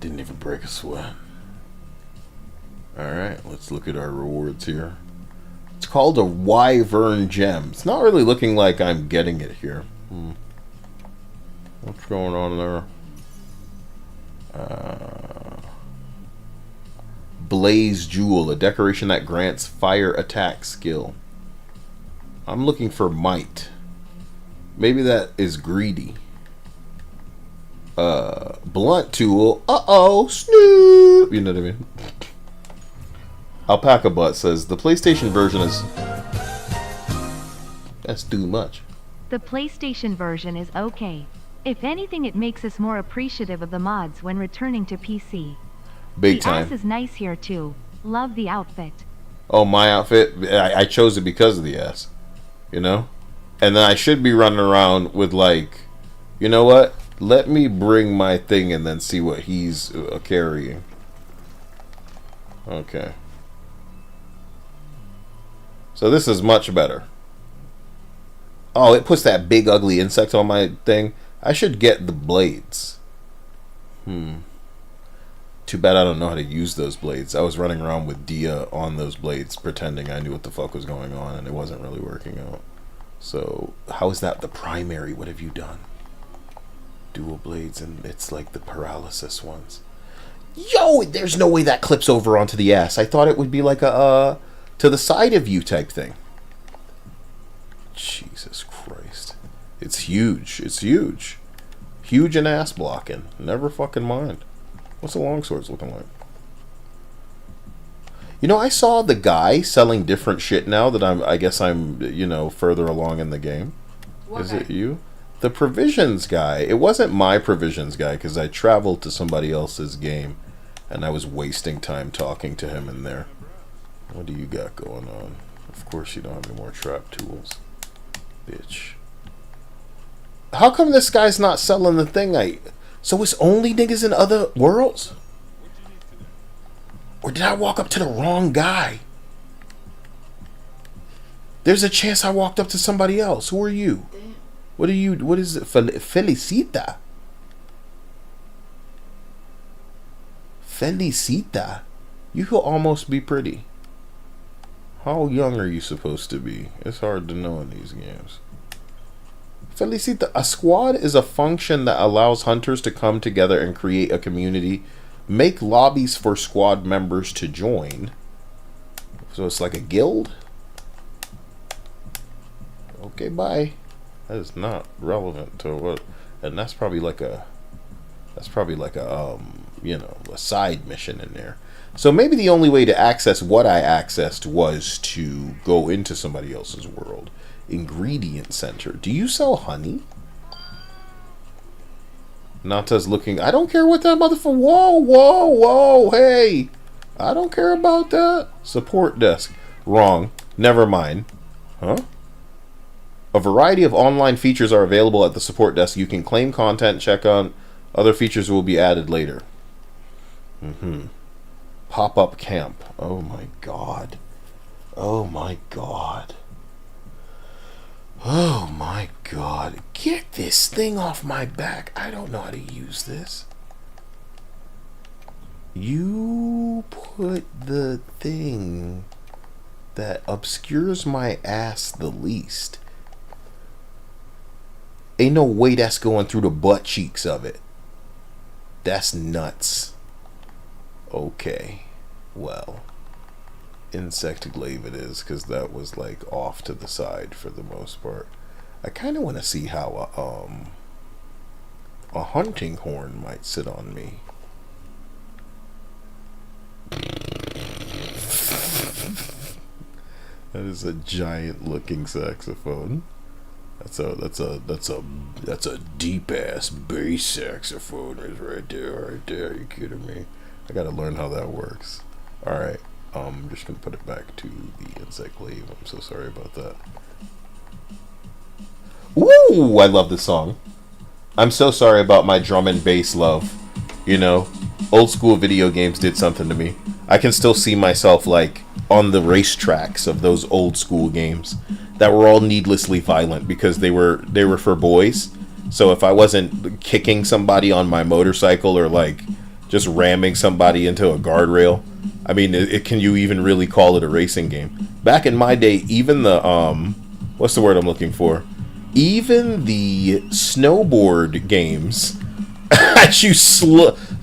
Didn't even break a sweat. Alright, let's look at our rewards here. It's called a Wyvern Gem. It's not really looking like I'm getting it here. What's going on there? Blaze Jewel, a decoration that grants fire attack skill. I'm looking for might. Maybe that is greedy. Blunt tool. Uh-oh, snoop. You know what I mean? Alpaca Butt says the PlayStation version is... That's too much. The PlayStation version is okay. If anything, it makes us more appreciative of the mods when returning to PC. Big time. The ass is nice here too. Love the outfit. Oh, my outfit? I chose it because of the ass. You know? And then I should be running around with like, you know what? Let me bring my thing and then see what he's carrying. Okay. So this is much better. Oh, it puts that big ugly insect on my thing. I should get the blades. Too bad I don't know how to use those blades. I was running around with Dia on those blades pretending I knew what the fuck was going on, and it wasn't really working out. So, how is that the primary? What have you done? Dual blades, and it's like the paralysis ones. Yo, there's no way that clips over onto the ass. I thought it would be like a to the side of you type thing. Jesus Christ. It's huge. It's huge. Huge and ass blocking. Never fucking mind. What's the longswords looking like? You know, I saw the guy selling different shit now that I guess I'm, you know, further along in the game. What Is guy? it you? The provisions guy. It wasn't my provisions guy because I traveled to somebody else's game and I was wasting time talking to him in there. What do you got going on? Of course you don't have any more trap tools. Bitch. How come this guy's not selling the thing So it's only niggas in other worlds? Or did I walk up to the wrong guy? There's a chance I walked up to somebody else. Who are you? What are you? What is it? Felicita. Felicita. You could almost be pretty. How young are you supposed to be? It's hard to know in these games. Felicita, a squad is a function that allows hunters to come together and create a community, make lobbies for squad members to join. So it's like a guild? Okay, bye. That is not relevant to what, and that's probably like a you know, a side mission in there. So maybe the only way to access what I accessed was to go into somebody else's world. Ingredient center. Do you sell honey? Nata's looking. I don't care what that motherfucker. Whoa, whoa, whoa. Hey, I don't care about that. Support desk. Wrong. Never mind. Huh? A variety of online features are available at the support desk. You can claim content, check on. Other features will be added later. Pop-up camp. Oh my god. Oh my god. Oh my god. Get this thing off my back. I don't know how to use this. You put the thing that obscures my ass the least. Ain't no way that's going through the butt cheeks of it. That's nuts. Okay. Well. Insect glaive it is, because that was like off to the side for the most part. I kind of want to see how a hunting horn might sit on me. That is a giant looking saxophone. That's a deep ass bass saxophone is right there. Are you kidding me? I gotta learn how that works. Alright. I'm just gonna put it back to the insect glaive. I'm so sorry about that. Woo! I love this song. I'm so sorry about my drum and bass love. You know, old school video games did something to me. I can still see myself like on the racetracks of those old school games that were all needlessly violent because they were for boys. So if I wasn't kicking somebody on my motorcycle or like just ramming somebody into a guardrail, I mean, can you even really call it a racing game? Back in my day, even the what's the word I'm looking for? Even the snowboard games had you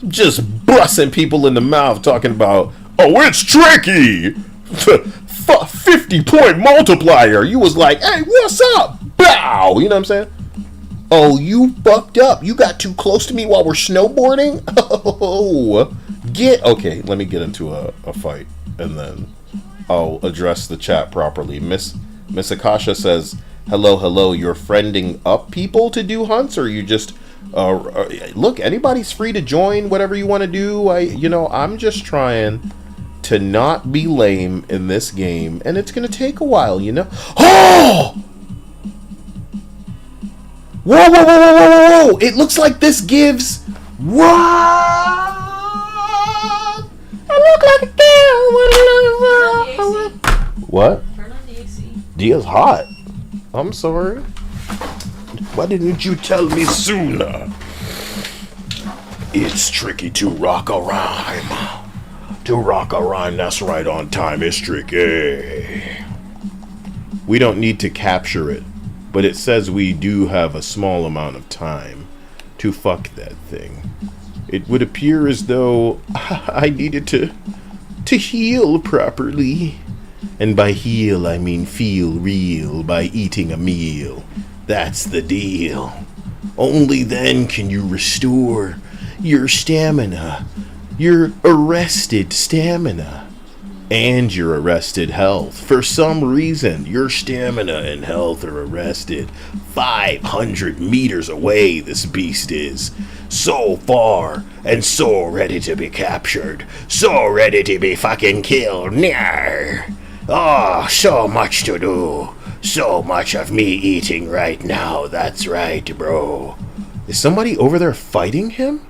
just busting people in the mouth talking about, oh, it's tricky. 50-point multiplier. You was like, hey, what's up? Bow. You know what I'm saying? Oh, you fucked up. You got too close to me while we're snowboarding? Oh, okay, let me get into a fight, and then I'll address the chat properly. Miss Akasha says, hello, you're friending up people to do hunts, or you just... look, anybody's free to join whatever you want to do. I'm just trying to not be lame in this game, and it's going to take a while, Oh! Whoa! It looks like this gives... What? I look like a girl. What? Turn on the AC. Dia's hot. I'm sorry. Why didn't you tell me sooner? It's tricky to rock a rhyme. To rock a rhyme that's right on time is tricky. We don't need to capture it, but it says we do have a small amount of time to fuck that thing. It would appear as though I needed to heal properly. And by heal, I mean feel real by eating a meal. That's the deal. Only then can you restore your stamina, your arrested stamina, and your arrested health. For some reason, your stamina and health are arrested 500 meters away. This beast is so far and so ready to be captured, so ready to be fucking killed. Nar. Oh, so much to do. So much of me eating right now. That's right, bro. Is somebody over there fighting him?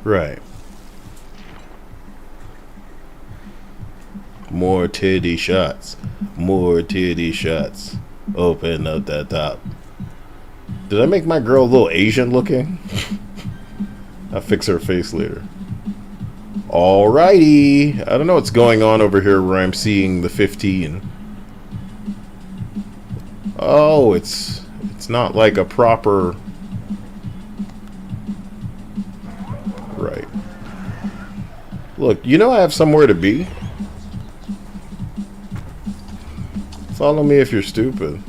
Right. More titty shots. More titty shots. Open up that top. Did I make my girl a little Asian looking? I'll fix her face later. Alrighty. I don't know what's going on over here where I'm seeing the 15. Oh, it's not like a proper... Right. Look, I have somewhere to be. Follow me if you're stupid.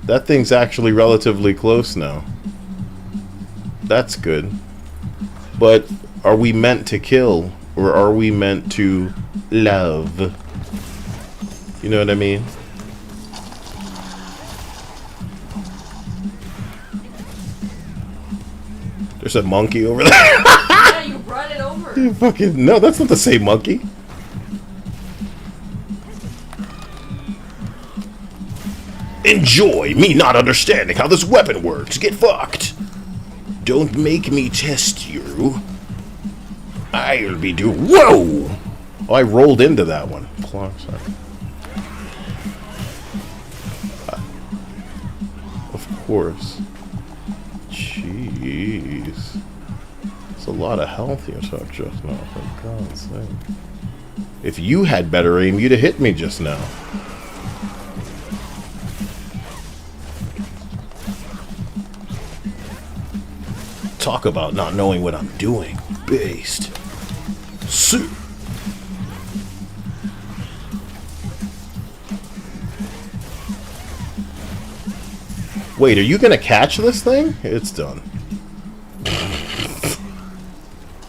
That thing's actually relatively close now. That's good. But are we meant to kill, or are we meant to love? You know what I mean? There's a monkey over there. Yeah, you brought it over. You fucking... No, that's not the same monkey. Enjoy me not understanding how this weapon works. Get fucked. Don't make me test you. I'll be Whoa! Oh, I rolled into that one. Sorry. Of course. Jeez. It's a lot of health you took just now, for God's sake. If you had better aim, you'd have hit me just now. Talk about not knowing what I'm doing. Based. Su. Wait, are you gonna catch this thing? It's done.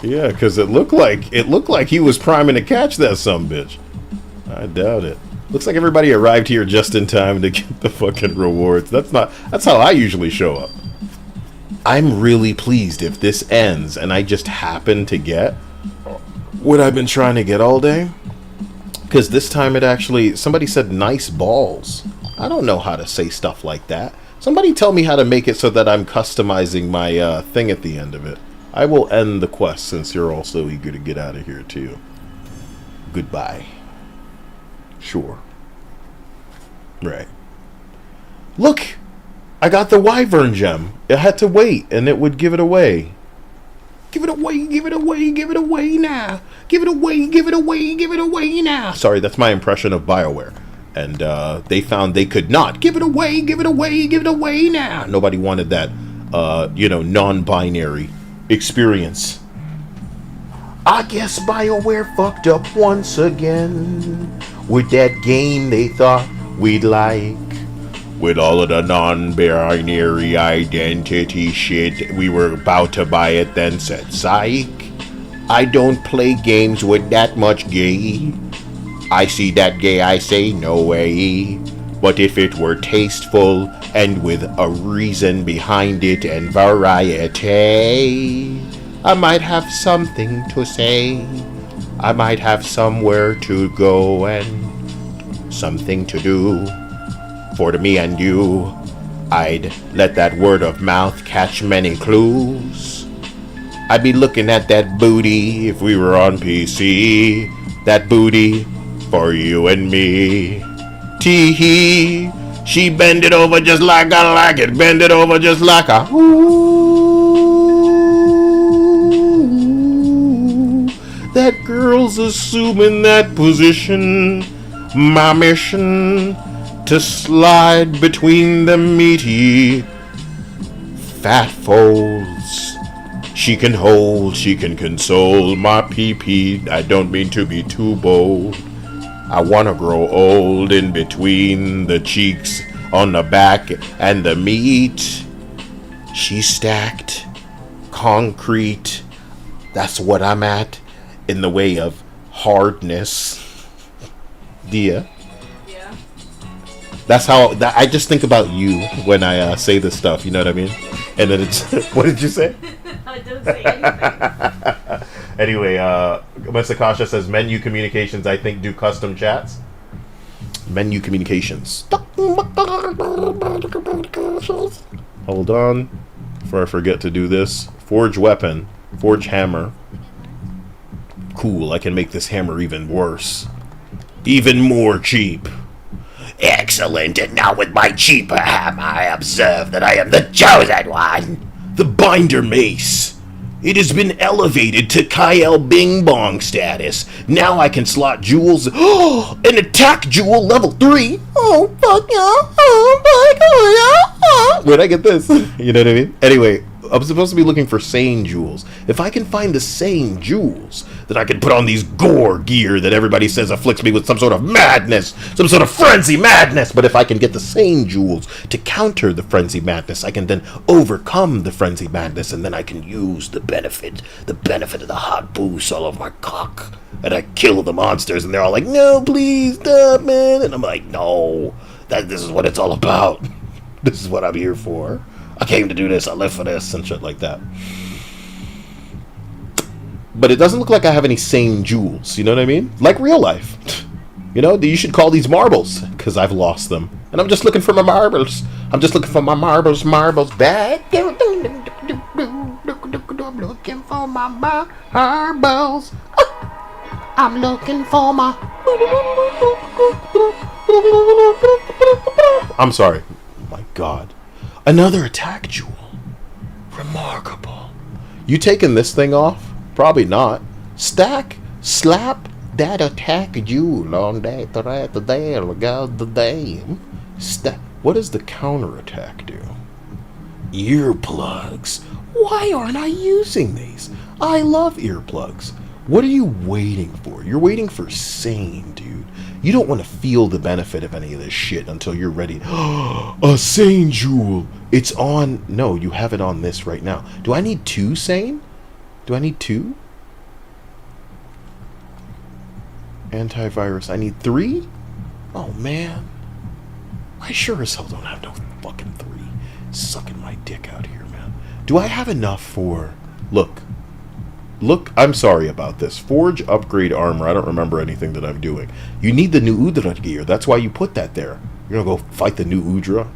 Yeah, because it looked like he was priming to catch that sumbitch. I doubt it. Looks like everybody arrived here just in time to get the fucking rewards. That's how I usually show up. I'm really pleased if this ends and I just happen to get what I've been trying to get all day. Because this time it actually... Somebody said nice balls. I don't know how to say stuff like that. Somebody tell me how to make it so that I'm customizing my thing at the end of it. I will end the quest since you're all so eager to get out of here too. Goodbye. Sure. Right. Look! I got the wyvern gem. I had to wait, and it would give it away. Give it away, give it away, give it away now. Give it away, give it away, give it away now. Sorry, that's my impression of BioWare. And they found they could not. Give it away, give it away, give it away now. Nobody wanted that, non-binary experience. I guess BioWare fucked up once again with that game they thought we'd like. With all of the non-binary identity shit, we were about to buy it, then said, psych. I don't play games with that much gay. I see that gay, I say no way. But if it were tasteful and with a reason behind it and variety, I might have something to say. I might have somewhere to go and something to do. For to me and you, I'd let that word of mouth catch many clues. I'd be looking at that booty if we were on PC. That booty for you and me. Tee-hee, she bend it over just like I like it. Bend it over just like I ooh. That girl's assuming that position. My mission to slide between the meaty fat folds. She can hold, she can console my pee-pee. I don't mean to be too bold. I wanna grow old in between the cheeks, on the back, and the meat. She's stacked, concrete. That's what I'm at in the way of hardness. Dia. Yeah. That's how I just think about you when I say this stuff. You know what I mean? And then it's what did you say? I didn't say anything. Anyway, Mr. Kasha says menu communications, I think, do custom chats. Menu communications. Hold on. Before I forget to do this. Forge weapon. Forge hammer. Cool, I can make this hammer even worse. Even more cheap. Excellent, and now with my cheaper hammer, I observe that I am the chosen one. The binder mace. It has been elevated to Kyle Bing Bong status. Now I can slot jewels. Oh, an attack jewel level 3. Oh, fuck yeah. Oh, fuck yeah. Where'd I get this? You know what I mean? Anyway, I'm supposed to be looking for sane jewels. If I can find the sane jewels, then I can put on these gore gear that everybody says afflicts me with some sort of madness, some sort of frenzy madness. But if I can get the sane jewels to counter the frenzy madness, I can then overcome the frenzy madness, and then I can use the benefit of the hot boost all over my cock. And I kill the monsters, and they're all like, no, please stop, man. And I'm like, no, this is what it's all about. This is what I'm here for. I came to do this, I live for this, and shit like that. But it doesn't look like I have any sane jewels, you know what I mean? Like real life. You know, you should call these marbles, because I've lost them. And I'm just looking for my marbles. I'm just looking for my marbles back. I'm looking for my marbles. I'm looking for my... I'm sorry. Oh my God. Another attack jewel. Remarkable. You taking this thing off? Probably not. Slap that attack jewel on that right there. God the damn. What does the counterattack do? Earplugs. Why aren't I using these? I love earplugs. What are you waiting for? You're waiting for sane, dude. You don't want to feel the benefit of any of this shit until you're ready. A sane jewel. It's on. No, you have it on this right now. Do I need 2 sane? Do I need 2? Antivirus. I need 3? Oh, man. I sure as hell don't have no fucking 3. Sucking my dick out here, man. Do I have enough for... Look, I'm sorry about this. Forge, upgrade, armor. I don't remember anything that I'm doing. You need the new Udra gear. That's why you put that there. You're gonna go fight the new Udra?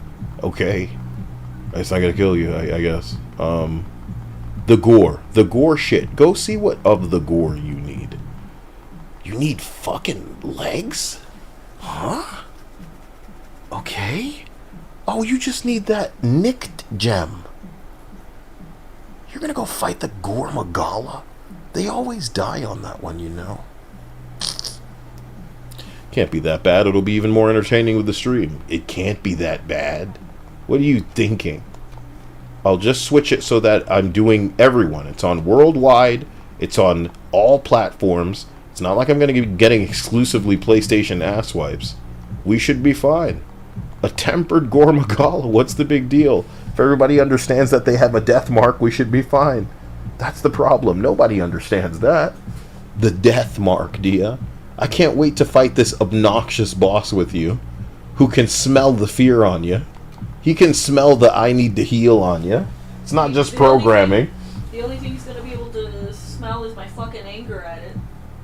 Okay. It's not gonna kill you, I guess. The gore. The gore shit. Go see what of the gore you need. You need fucking legs? Huh? Okay. Oh, you just need that nicked gem. You're gonna go fight the Gore Magala? They always die on that one, you know. Can't be that bad. It'll be even more entertaining with the stream. It can't be that bad. What are you thinking? I'll just switch it so that I'm doing everyone. It's on worldwide, It's on all platforms. It's not like I'm going to be getting exclusively PlayStation ass wipes. We should be fine. A tempered Gormagala, what's the big deal? If everybody understands that they have a death mark, we should be fine. That's the problem. Nobody understands that. The death mark, Dia. I can't wait to fight this obnoxious boss with you, who can smell the fear on you. He can smell the I need to heal on you. It's not just programming. The only thing he's gonna be able to smell is my fucking anger at it.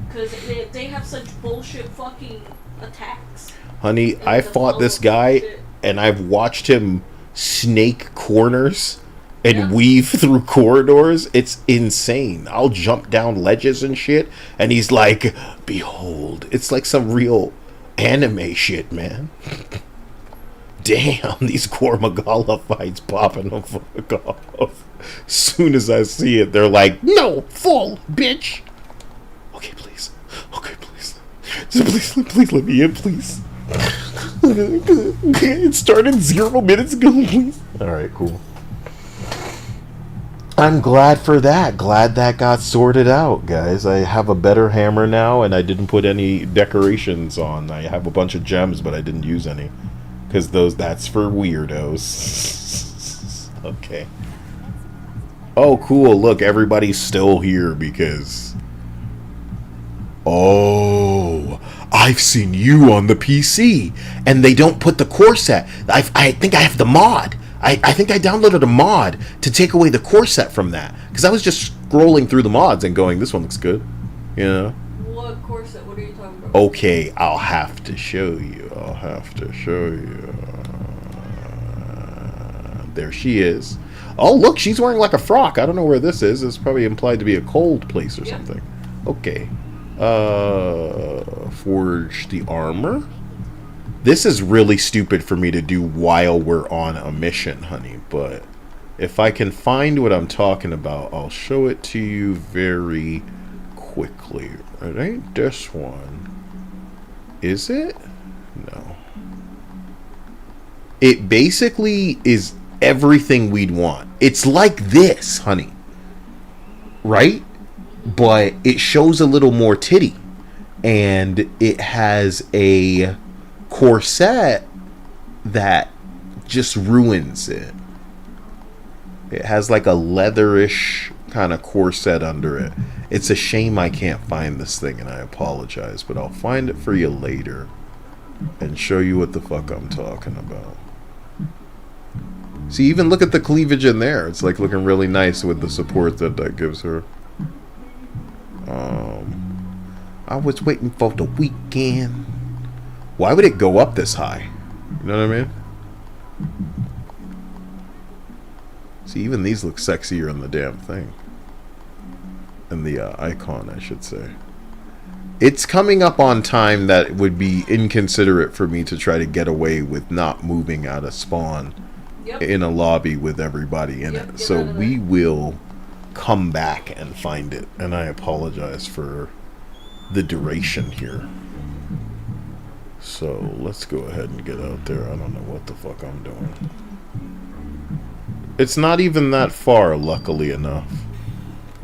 Because they have such bullshit fucking attacks. Honey, I fought this guy, and I've watched him snake corners and weave through corridors. It's insane. I'll jump down ledges and shit, and he's like, behold. It's like some real anime shit, man. Damn, these Gormagala fights popping the fuck off. As soon as I see it, they're like, no, full, bitch. Okay, please. Okay, please. Please let me in, please. It started 0 minutes ago, please. Alright, cool. I'm glad for that. Glad that got sorted out, guys. I have a better hammer now, and I didn't put any decorations on. I have a bunch of gems, but I didn't use any. Because that's for weirdos. Okay. Oh, cool. Look, everybody's still here because... Oh, I've seen you on the PC, and they don't put the core set. I think I have the mod. I think I downloaded a mod to take away the core set from that, because I was just scrolling through the mods and going, this one looks good, you know? What core set? What are you talking about? Okay, I'll have to show you. There she is. Oh, look, she's wearing like a frock. I don't know where this is. It's probably implied to be a cold place or something. Okay. Forge the armor. This is really stupid for me to do while we're on a mission, honey, but if I can find what I'm talking about, I'll show it to you very quickly. It ain't this one. Is it? No. It basically is everything we'd want. It's like this, honey. Right? But it shows a little more titty. And it has a corset that just ruins it. It has like a leatherish kind of corset under it. It's a shame I can't find this thing, and I apologize, but I'll find it for you later and show you what the fuck I'm talking about. See, even look at the cleavage in there. It's like looking really nice with the support that gives her. I was waiting for the weekend. Why would it go up this high? You know what I mean? See, even these look sexier in the damn thing. In the icon, I should say. It's coming up on time that it would be inconsiderate for me to try to get away with not moving out of spawn in a lobby with everybody in it. So we will come back and find it. And I apologize for the duration here. So let's go ahead and get out there. I don't know what the fuck I'm doing. It's not even that far, luckily enough.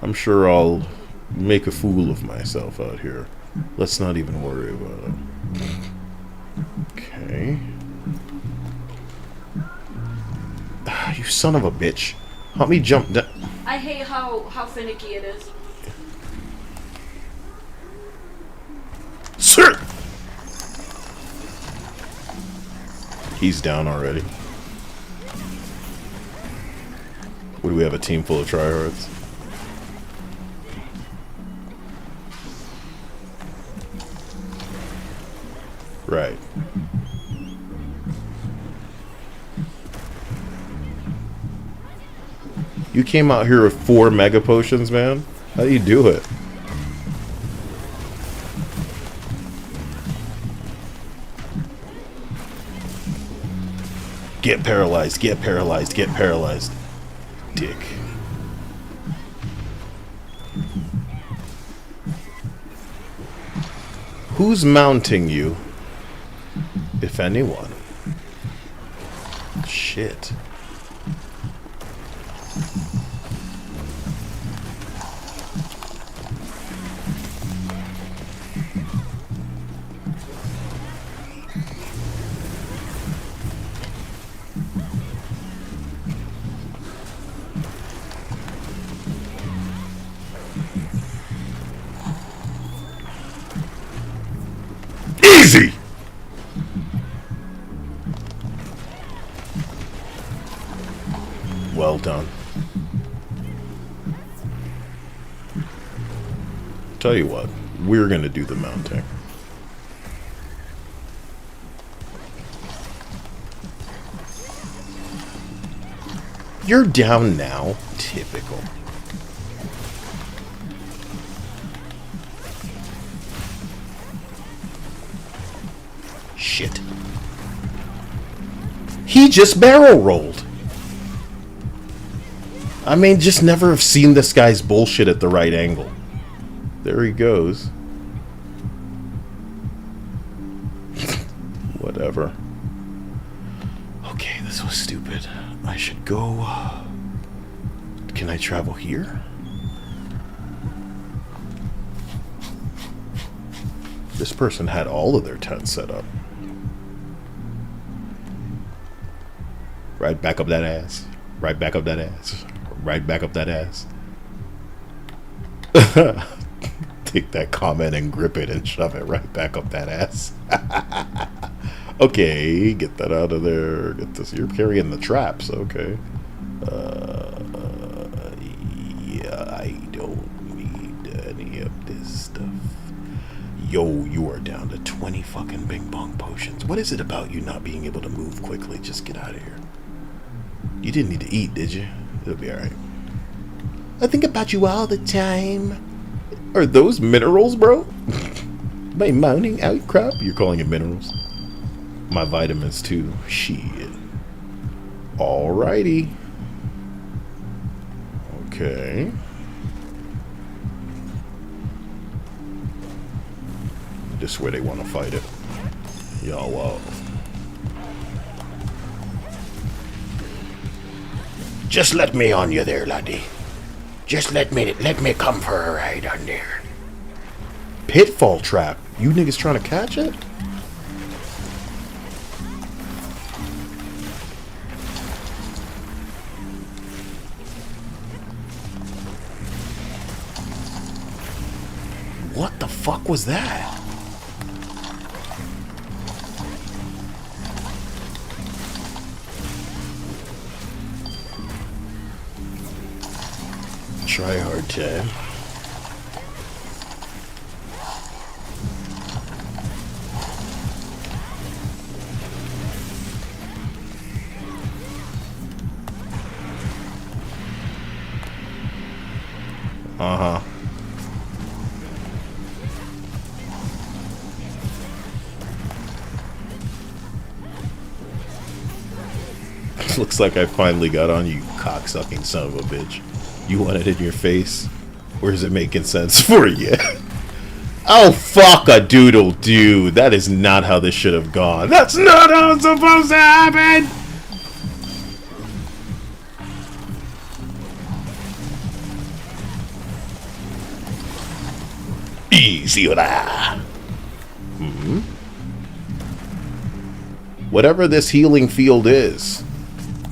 I'm sure I'll make a fool of myself out here. Let's not even worry about it. Okay. You son of a bitch. Help me jump down. I hate how finicky it is. Sir! He's down already. What do we have, a team full of tryhards? Right. You came out here with 4 mega potions, man? How do you do it? Get paralyzed, get paralyzed, get paralyzed. Dick. Who's mounting you? If anyone. Shit. Easy! Well done. Tell you what, we're gonna do the mounting. You're down now. Typical. Shit. He just barrel rolled. I mean, just never have seen this guy's bullshit at the right angle. There he goes. Whatever. Okay, this was stupid. I should go... Can I travel here? This person had all of their tents set up. Right back up that ass. Right back up that ass. Right back up that ass. Take that comment and grip it and shove it right back up that ass. Okay, get that out of there. Get this. You're carrying the traps. Okay. Yeah, I don't need any of this stuff. Yo, you are down to 20 fucking bing bong potions. What is it about you not being able to move quickly? Just get out of here. You didn't need to eat, did you? It'll be alright. I think about you all the time. Are those minerals, bro? My mounting outcrop? You're calling it minerals? My vitamins, too. Shit. Alrighty. Okay. This where they want to fight it. Yo, whoa. Just let me on you there, laddie. Just let me come for a ride on there. Pitfall trap. You niggas trying to catch it? What the fuck was that? Try hard time. Uh-huh. Looks like I finally got on you, cocksucking son of a bitch. You want it in your face? Or is it making sense for you? Oh, fuck a doodle doo. That is not how this should have gone. That's not how it's supposed to happen! Easy with that. Whatever this healing field is,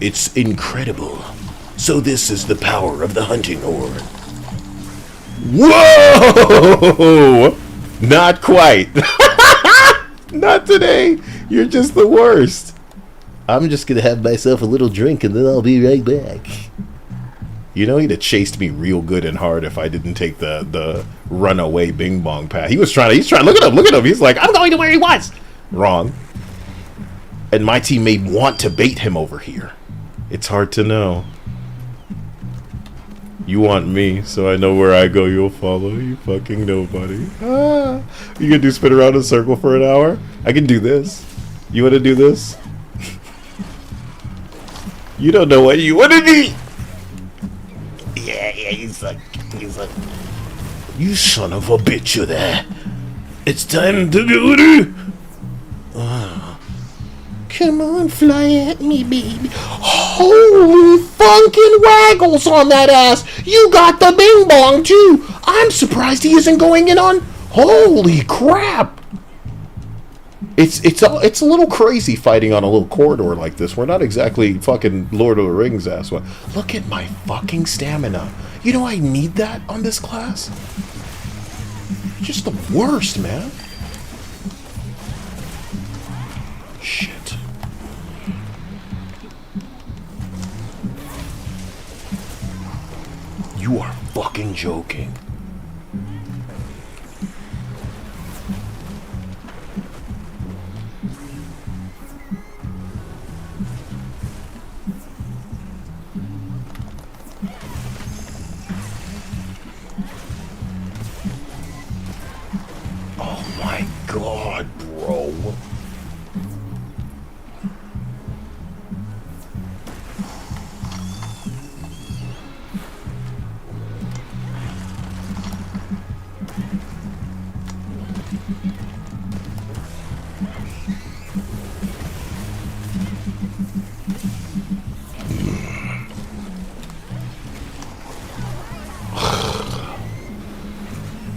it's incredible. So this is the power of the hunting horn. Whoa! Not quite. Not today. You're just the worst. I'm just gonna have myself a little drink and then I'll be right back. You know, he'd have chased me real good and hard if I didn't take the runaway bing bong path. He's trying, look at him. He's like, I'm going to where he was. Wrong. And my team may want to bait him over here. It's hard to know. You want me, so I know where I go, you'll follow. You fucking nobody. Ah. You gonna do spin around in a circle for an hour? I can do this. You wanna do this? You don't know what you wanna do. Yeah, he's like, you son of a bitch, you there. It's time to go to... Come on, fly at me, baby. Holy funkin' waggles on that ass. You got the bing bong, too. I'm surprised he isn't going in on... Holy crap. It's a little crazy fighting on a little corridor like this. We're not exactly fucking Lord of the Rings ass one. Look at my fucking stamina. You know I need that on this class? Just the worst, man. Shit. You are fucking joking. Oh my god, bro.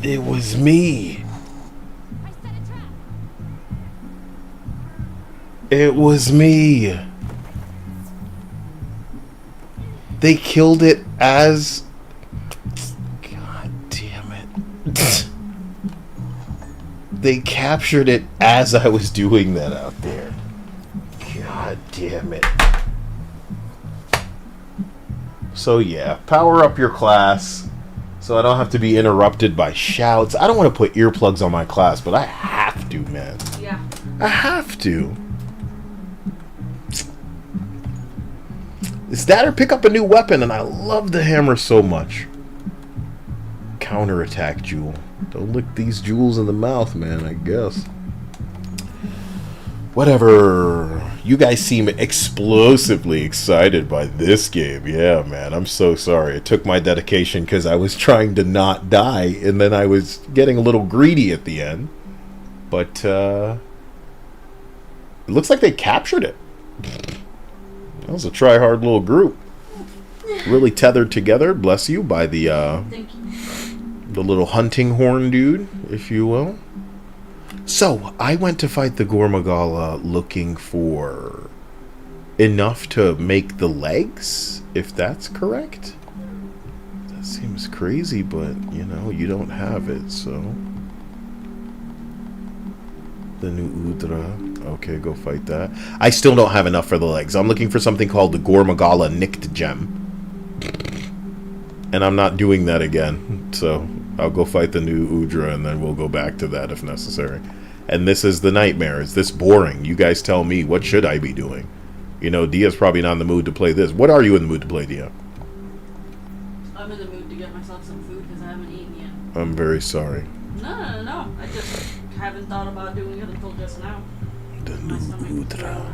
It was me. It was me. They killed it as... God damn it. They captured it as I was doing that out there. God damn it. So yeah, power up your class so I don't have to be interrupted by shouts. I don't want to put earplugs on my class, but I have to, man. Yeah. I have to. It's that or pick up a new weapon, and I love the hammer so much. Counterattack jewel. Don't lick these jewels in the mouth, man, I guess. Whatever. You guys seem explosively excited by this game. Yeah, man, I'm so sorry. It took my dedication because I was trying to not die, and then I was getting a little greedy at the end. But, it looks like they captured it. That was a try-hard little group. Really tethered together, bless you, by the little hunting horn dude, if you will. So, I went to fight the Gormagala looking for enough to make the legs, if that's correct. That seems crazy, but, you know, you don't have it, so... The new Udra. Okay, go fight that. I still don't have enough for the legs. I'm looking for something called the Gormagala Nicked Gem. And I'm not doing that again. So, I'll go fight the new Udra and then we'll go back to that if necessary. And this is the nightmare. Is this boring? You guys tell me. What should I be doing? You know, Dia's probably not in the mood to play this. What are you in the mood to play, Dia? I'm in the mood to get myself some food because I haven't eaten yet. I'm very sorry. No. I just haven't thought about doing it until just now. The new Udra.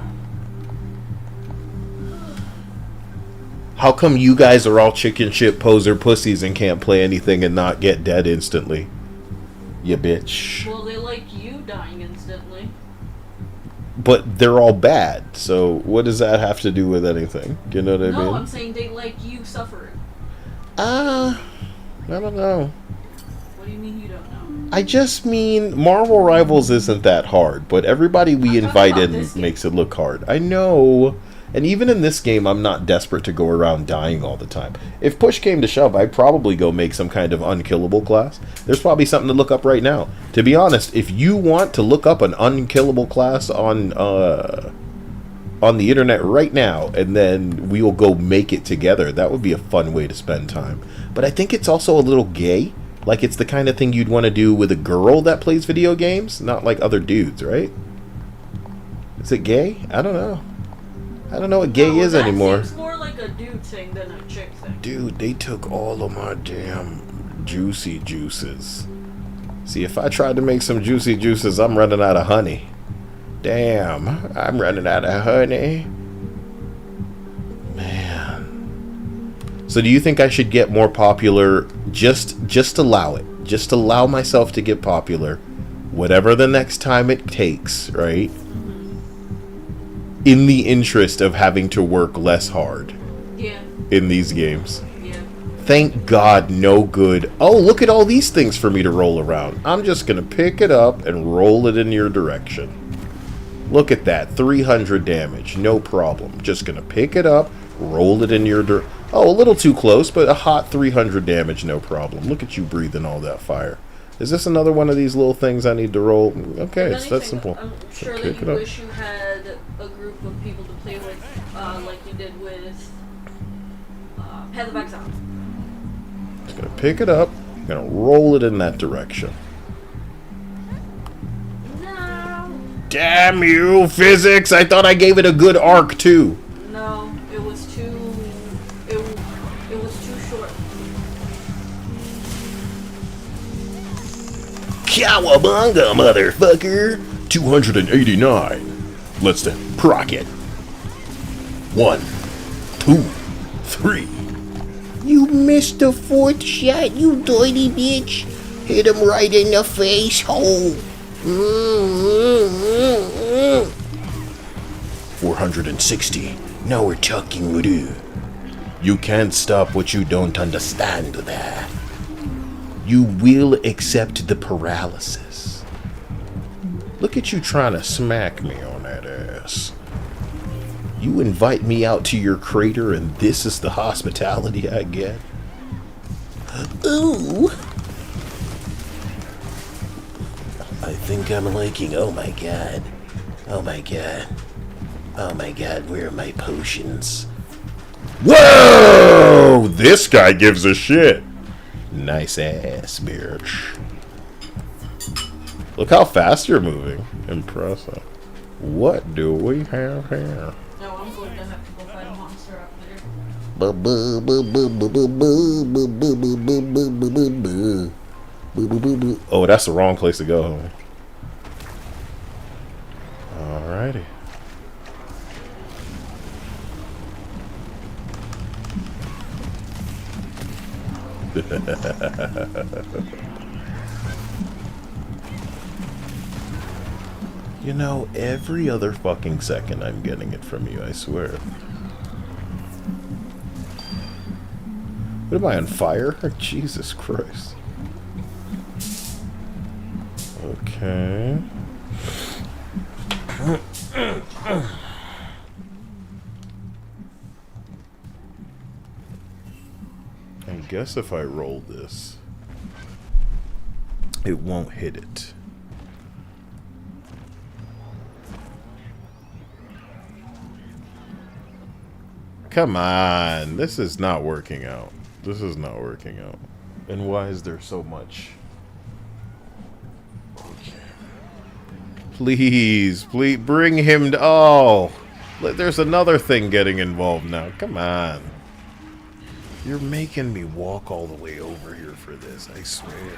How come you guys are all chicken shit poser pussies and can't play anything and not get dead instantly? You bitch. Well, they like you dying instantly. But they're all bad, so what does that have to do with anything? You know what I mean? No, I'm saying they like you suffering. I don't know. What do you mean you don't know? I just mean Marvel Rivals isn't that hard, but everybody we invite in makes it look hard. I know. And even in this game, I'm not desperate to go around dying all the time. If push came to shove, I'd probably go make some kind of unkillable class. There's probably something to look up right now. To be honest, if you want to look up an unkillable class on the internet right now, and then we will go make it together, that would be a fun way to spend time. But I think it's also a little gay. Like, it's the kind of thing you'd want to do with a girl that plays video games, not like other dudes, right? Is it gay? I don't know. I don't know what gay is anymore. It's more like a dude thing than a chick thing. Dude, they took all of my damn juicy juices. See, if I tried to make some juicy juices, I'm running out of honey. Damn, I'm running out of honey. Man. So do you think I should get more popular? Just allow it. Just allow myself to get popular. Whatever the next time it takes, right? In the interest of having to work less hard. Yeah. In these games. Yeah. Thank God, no good. Oh, look at all these things for me to roll around. I'm just going to pick it up and roll it in your direction. Look at that. 300 damage. No problem. Just going to pick it up, roll it in your direction. Oh, a little too close, but a hot 300 damage, no problem. Look at you breathing all that fire. Is this another one of these little things I need to roll? Okay, it's that simple. I'm sure that you wish you had a group of people to play with, like you did with Path of Exile. Just gonna pick it up. I'm gonna roll it in that direction. No. Damn you, physics! I thought I gave it a good arc too. No, it was too. It was too short. Cowabunga, motherfucker! 289. Let's proc it. 1, 2, 3. You missed the 4th shot, you dirty bitch. Hit him right in the face hole. 460. Now we're talking with you. You can't stop what you don't understand there. You will accept the paralysis. Look at you trying to smack me on that ass. You invite me out to your crater and this is the hospitality I get? Ooh. I think I'm liking, oh my god. Oh my god. Oh my god, where are my potions? Whoa! This guy gives a shit. Nice ass, bitch. Look how fast you're moving. Impressive. What do we have here? No, I'm going to have to go fight a monster up there. Oh, that's the wrong place to go. Alrighty. You know, every other fucking second I'm getting it from you, I swear. What am I, on fire? Jesus Christ. Okay. I guess if I roll this, it won't hit it. Come on, this is not working out. This is not working out. And why is there so much? Okay. Please, please bring him to, oh, there's another thing getting involved now. Come on. You're making me walk all the way over here for this, I swear.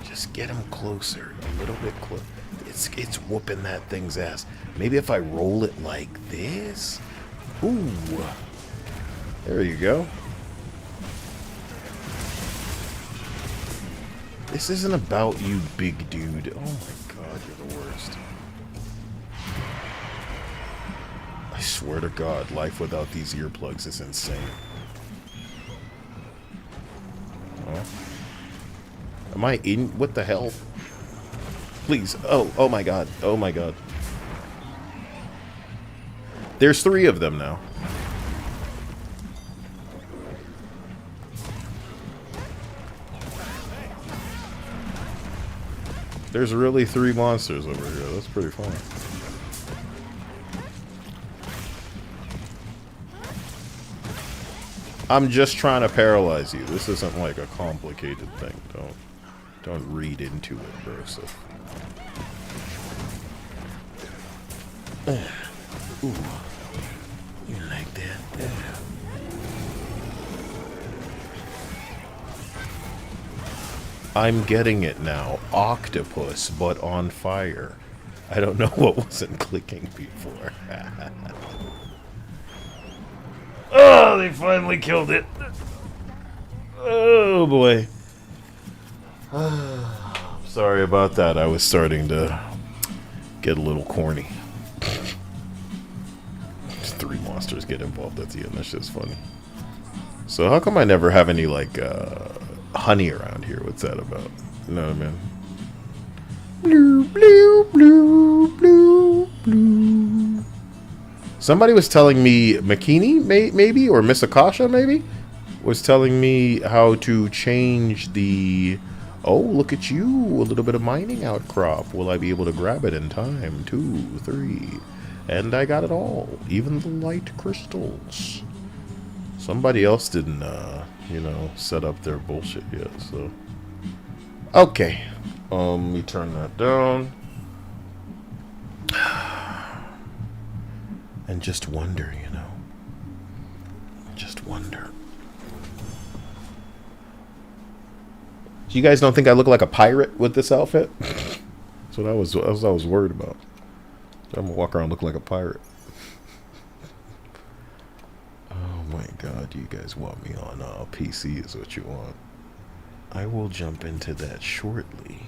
Just get him closer, a little bit closer. It's whooping that thing's ass. Maybe if I roll it like this? Ooh. There you go. This isn't about you, big dude. Oh my god, you're the worst. I swear to God, life without these earplugs is insane. Oh. Am I in? What the hell? Please. Oh my god. Oh my god. There's 3 of them now. There's really 3 monsters over here. That's pretty funny. I'm just trying to paralyze you. This isn't like a complicated thing. Don't read into it, Joseph. Ooh. You like that? I'm getting it now. Octopus, but on fire. I don't know what wasn't clicking before. Oh, they finally killed it. Oh, boy. Sorry about that. I was starting to get a little corny. Just 3 monsters get involved at the end. That's just funny. So how come I never have any, like, honey around here? What's that about? You know what I mean? Blue, blue, blue, blue, blue. Somebody was telling me, Makini, maybe, or Miss Akasha, maybe, was telling me how to change the... Oh, look at you, a little bit of mining outcrop. Will I be able to grab it in time? 2, 3. And I got it all, even the light crystals. Somebody else didn't, you know, set up their bullshit yet, so... Okay. Let me turn that down. And just wonder, you know. Just wonder. So you guys don't think I look like a pirate with this outfit? That's what I was worried about. I'm gonna walk around looking like a pirate. Oh my god, you guys want me on PC is what you want. I will jump into that shortly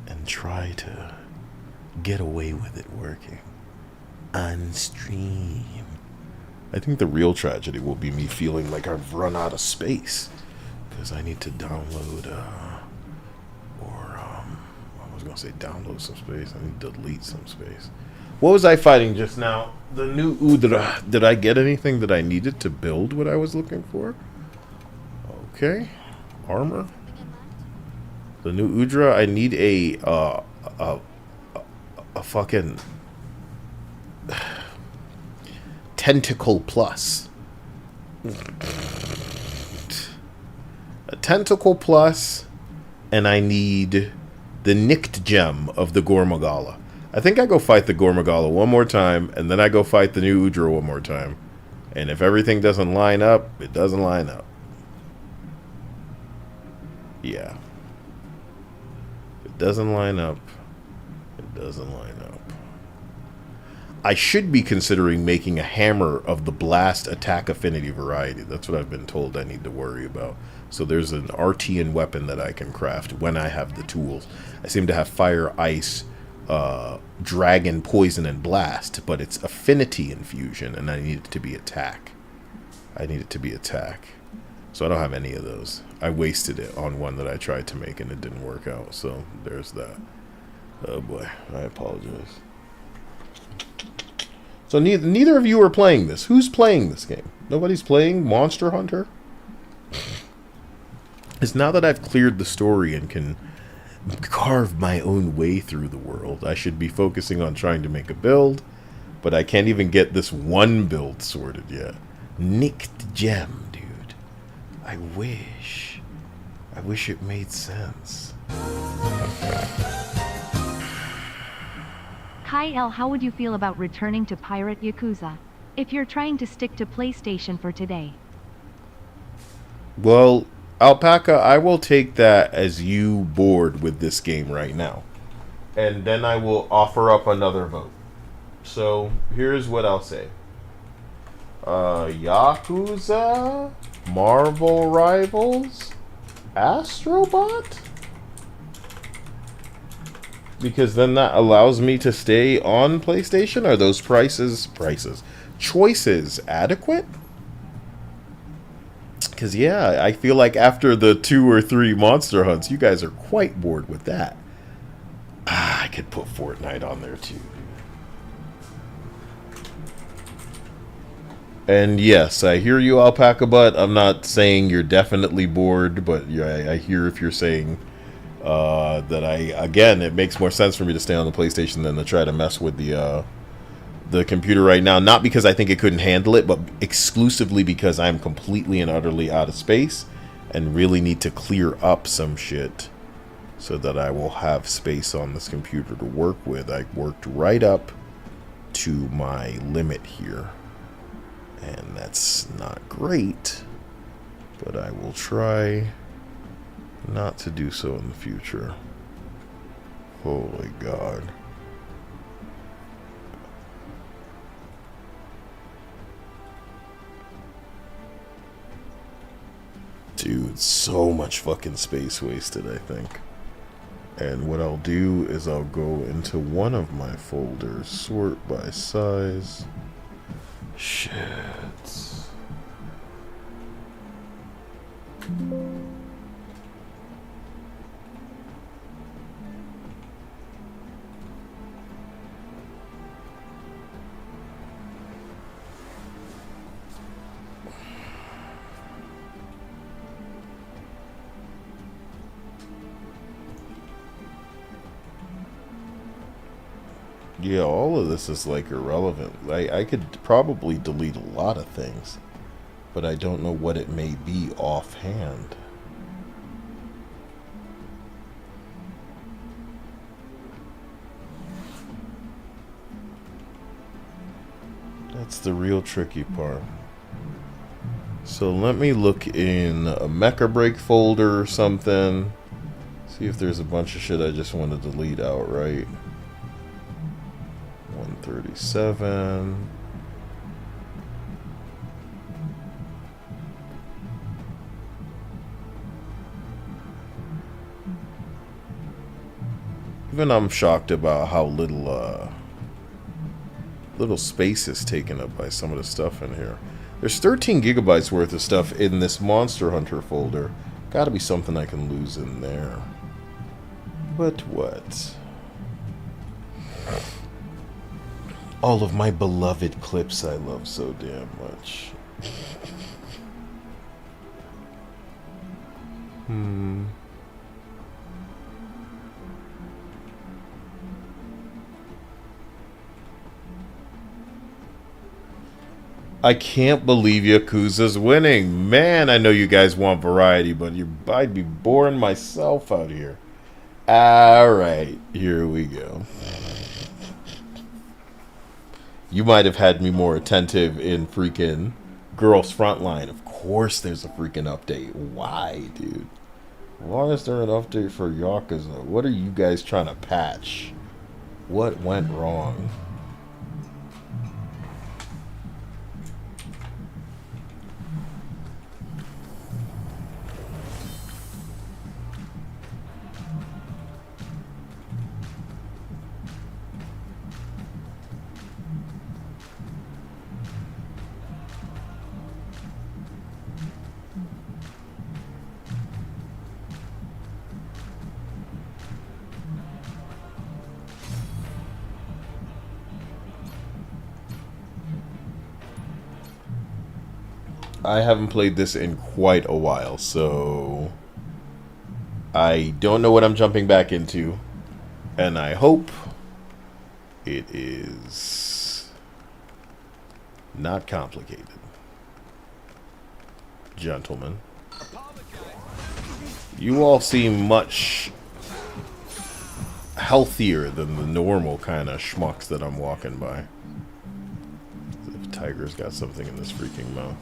and try to get away with it working on stream. I think the real tragedy will be me feeling like I've run out of space because I need to download I was gonna say download some space. I need to delete some space. What was I fighting just now? The new Udra. Did I get anything that I needed to build what I was looking for? Okay. Armor. The new Udra. I need a fucking tentacle plus. A tentacle plus, and I need the nicked gem of the Gormagala. I think I go fight the Gormagala one more time, and then I go fight the new Udra one more time. And if everything doesn't line up, it doesn't line up. Yeah. If it doesn't line up, it doesn't line up. I should be considering making a hammer of the blast attack affinity variety. That's what I've been told I need to worry about. So there's an Artean weapon that I can craft when I have the tools. I seem to have fire, ice, dragon, poison, and blast, but it's affinity infusion, and I need it to be attack. I need it to be attack. So I don't have any of those. I wasted it on one that I tried to make, and it didn't work out. So there's that. Oh boy, I apologize. So neither of you are playing this. Who's playing this game? Nobody's playing Monster Hunter? It's now that I've cleared the story and can carve my own way through the world, I should be focusing on trying to make a build, but I can't even get this one build sorted yet. Nicked gem, dude. I wish it made sense. Kai L, how would you feel about returning to Pirate Yakuza? If you're trying to stick to PlayStation for today. Well, Alpaca, I will take that as you bored with this game right now. And then I will offer up another vote. So, here's what I'll say. Yakuza? Marvel Rivals? Astrobot? Because then that allows me to stay on PlayStation? Are those choices adequate? Because, yeah, I feel like after the 2 or 3 Monster Hunts, you guys are quite bored with that. I could put Fortnite on there, too. And, yes, I hear you, Alpaca Butt. I'm not saying you're definitely bored, but yeah, I hear if you're saying that again, it makes more sense for me to stay on the PlayStation than to try to mess with the computer right now, not because I think it couldn't handle it, but exclusively because I'm completely and utterly out of space and really need to clear up some shit so that I will have space on this computer to work with. I worked right up to my limit here, and that's not great, but I will try not to do so in the future. Holy God. Dude, so much fucking space wasted, I think. And what I'll do is I'll go into one of my folders, sort by size. Shit. Yeah, all of this is like irrelevant. I could probably delete a lot of things, but I don't know what it may be offhand. That's the real tricky part. So let me look in a Mecha Break folder or something. See if there's a bunch of shit I just want to delete outright. 137. Even I'm shocked about how little space is taken up by some of the stuff in here. There's 13 gigabytes worth of stuff in this Monster Hunter folder. Gotta be something I can lose in there. But what? All of my beloved clips I love so damn much. I can't believe Yakuza's winning. Man, I know you guys want variety, but I'd be boring myself out here. Alright, here we go. You might have had me more attentive in freaking Girls Frontline. Of course there's a freaking update. Why, dude? Why is there an update for Yakuza? What are you guys trying to patch? What went wrong? I haven't played this in quite a while, so I don't know what I'm jumping back into, and I hope it is not complicated. Gentlemen, you all seem much healthier than the normal kind of schmucks that I'm walking by. As if Tiger's got something in this freaking mouth.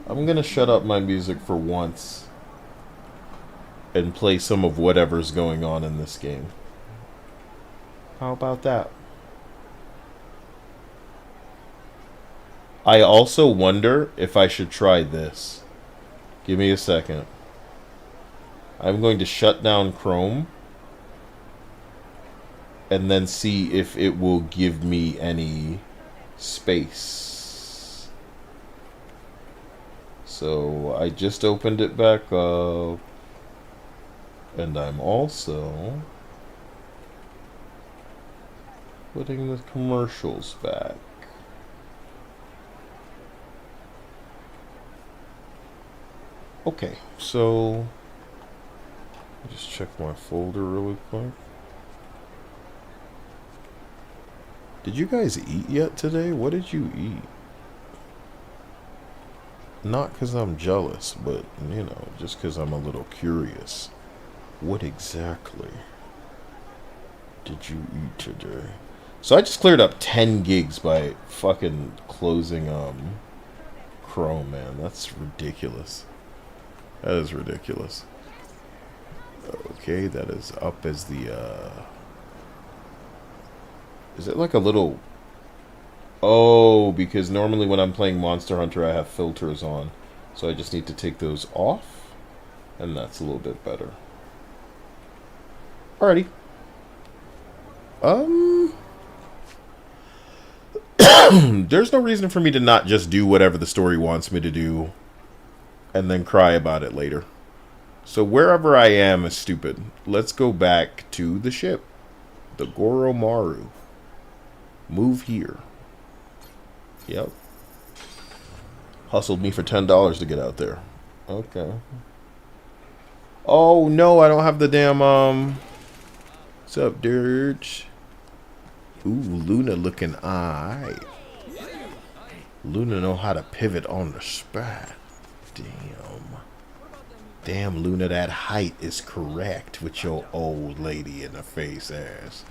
I'm gonna shut up my music for once and play some of whatever's going on in this game. How about that? I also wonder if I should try this. Give me a second. I'm going to shut down Chrome and then see if it will give me any space. So I just opened it back up, and I'm also putting the commercials back. Okay, so just check my folder really quick. Did you guys eat yet today? What did you eat? Not because I'm jealous, but, you know, just because I'm a little curious. What exactly did you eat today? So I just cleared up 10 gigs by fucking closing Chrome, man. That's ridiculous. That is ridiculous. Okay, that is up as the, is it like a little... Oh, because normally when I'm playing Monster Hunter, I have filters on. So I just need to take those off. And that's a little bit better. Alrighty. There's no reason for me to not just do whatever the story wants me to do. And then cry about it later. So wherever I am is stupid. Let's go back to the ship. The Goromaru. Move here. Yep. Hustled me for $10 to get out there. Okay. Oh no, I don't have the damn What's up, Dirge? Ooh, Luna looking alright. Luna know how to pivot on the spot. Damn. Damn, Luna, that height is correct with your old lady in the face ass.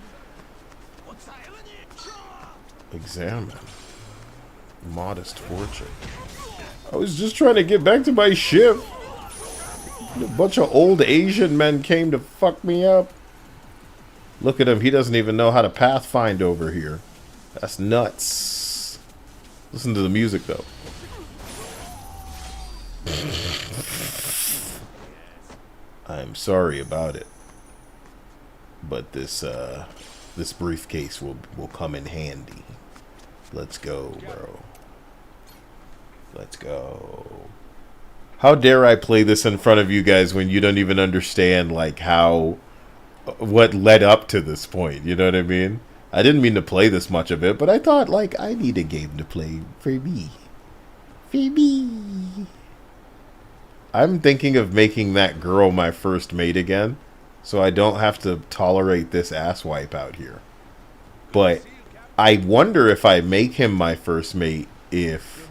Examine. Modest fortune. I was just trying to get back to my ship. A bunch of old Asian men came to fuck me up. Look at him. He doesn't even know how to pathfind over here. That's nuts. Listen to the music, though. I'm sorry about it. But this briefcase will come in handy. Let's go, bro. Let's go. How dare I play this in front of you guys when you don't even understand, like, what led up to this point, you know what I mean? I didn't mean to play this much of it, but I thought, like, I need a game to play for me. For me. I'm thinking of making that girl my first mate again, so I don't have to tolerate this asswipe out here. But I wonder if I make him my first mate, if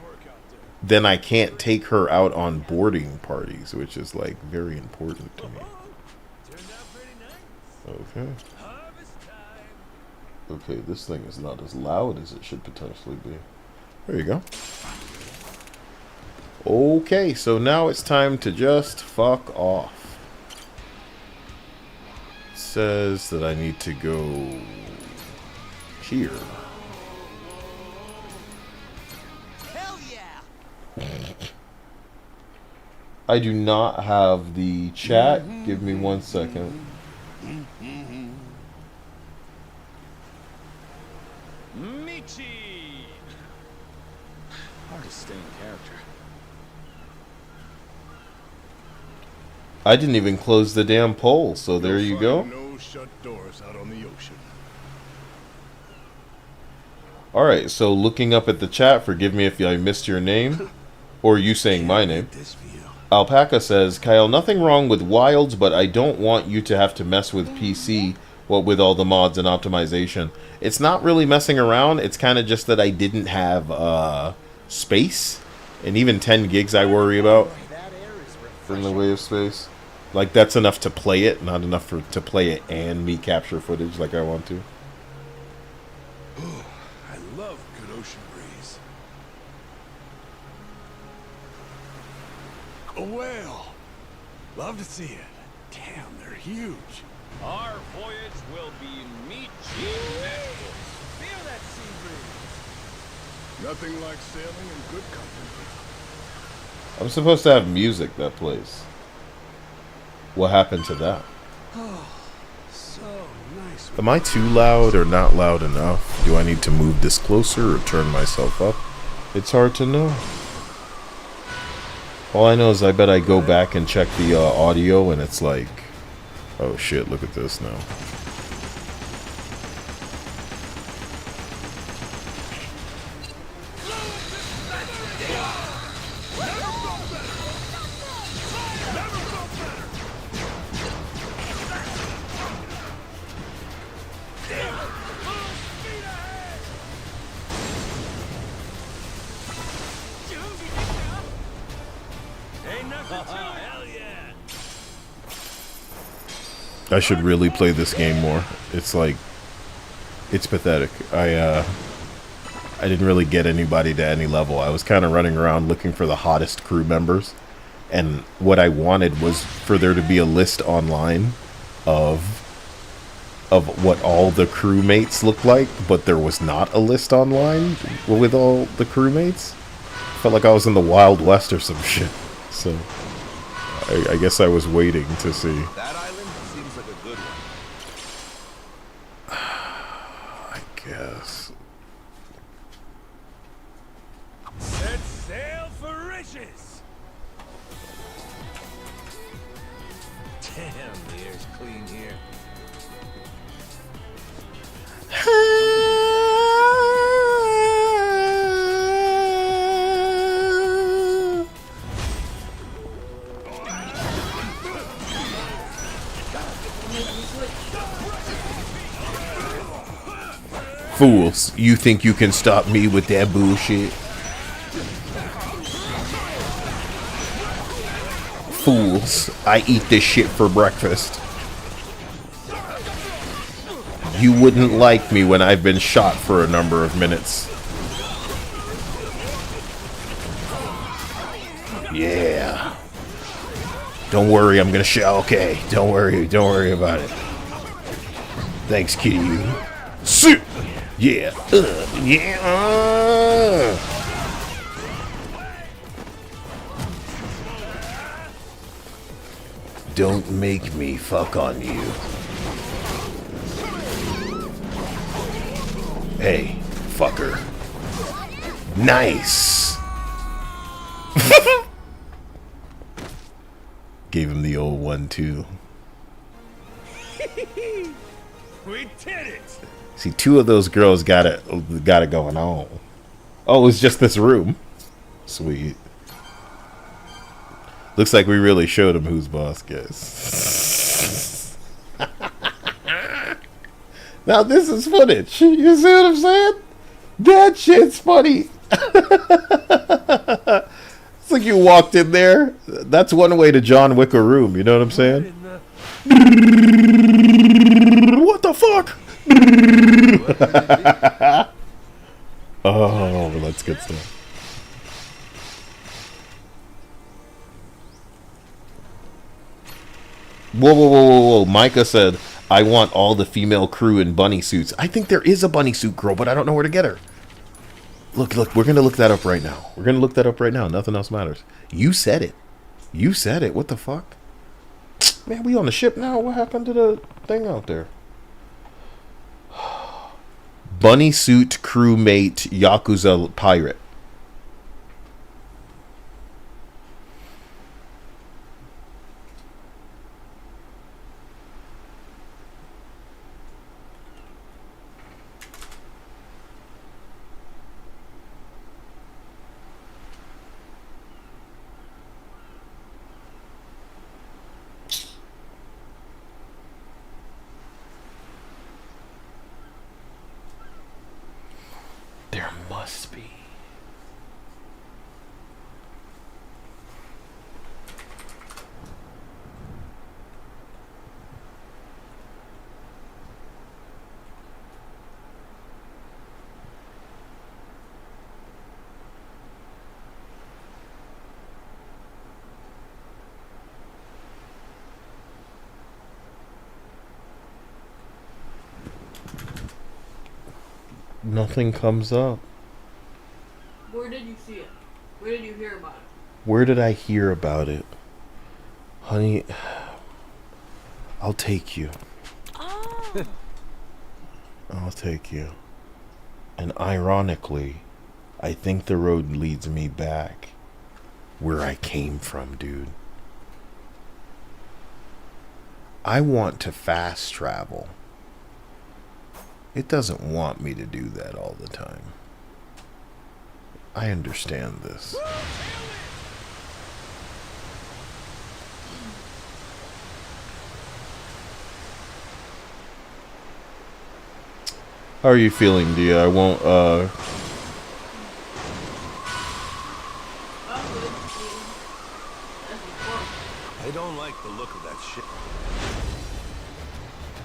then I can't take her out on boarding parties, which is, like, very important to me. Okay. Okay, this thing is not as loud as it should potentially be. There you go. Okay, so now it's time to just fuck off. It says that I need to go here. Hell yeah! I do not have the chat. Give me 1 second. Michi! Hard to stay in character. I didn't even close the damn poll, so there you go. No shut doors out on the ocean. Alright, so looking up at the chat, forgive me if I missed your name, or you saying my name. Alpaca says, Kyle, nothing wrong with Wilds, but I don't want you to have to mess with PC, what with all the mods and optimization. It's not really messing around, it's kind of just that I didn't have space, and even 10 gigs I worry about from the way of space. Like, that's enough to play it, not enough to play it and me capture footage like I want to. I love good ocean breeze. A whale. Love to see it. Damn, they're huge. Our voyage will be Michi Network. Feel that sea breeze. Nothing like sailing in good company. I'm supposed to have music that plays. What happened to that? Oh, so nice. Am I too loud or not loud enough? Do I need to move this closer or turn myself up? It's hard to know. All I know is I bet I go back and check the audio and it's like, oh shit, look at this now. I should really play this game more. It's like, it's pathetic. I didn't really get anybody to any level. I was kind of running around looking for the hottest crew members, and what I wanted was for there to be a list online of what all the crewmates look like, but there was not a list online with all the crewmates. Felt like I was in the Wild West or some shit. So I guess I was waiting to see. That island seems like a good one. I guess. Set sail for riches! Damn, the air's clean here. Fools, you think you can stop me with that bullshit? Fools, I eat this shit for breakfast. You wouldn't like me when I've been shot for a number of minutes. Yeah. Don't worry, I'm gonna show. Okay, don't worry about it. Thanks, kitty. Sit. Yeah. Yeah. Don't make me fuck on you. Hey, fucker. Nice. Gave him the old 1-2. We did it! See, two of those girls got it going on. Oh, it was just this room. Sweet. Looks like we really showed him who's boss, guys. Now this is footage. You see what I'm saying? That shit's funny. It's like you walked in there. That's one way to John Wick a room. You know what I'm saying? What the fuck? Oh, that's good stuff. Whoa. Micah said, I want all the female crew in bunny suits. I think there is a bunny suit girl, but I don't know where to get her. Look, we're going to look that up right now. Nothing else matters. You said it. What the fuck? Man, we on the ship now. What happened to the thing out there? Bunny suit crewmate Yakuza pirate. There must be. Nothing comes up. Where did you see it? Where did you hear about it? Where did I hear about it? Honey, I'll take you. Oh. I'll take you. And ironically, I think the road leads me back where I came from, dude. I want to fast travel. It doesn't want me to do that all the time. I understand this. How are you feeling, Dia? I won't, I don't like the look of that shit.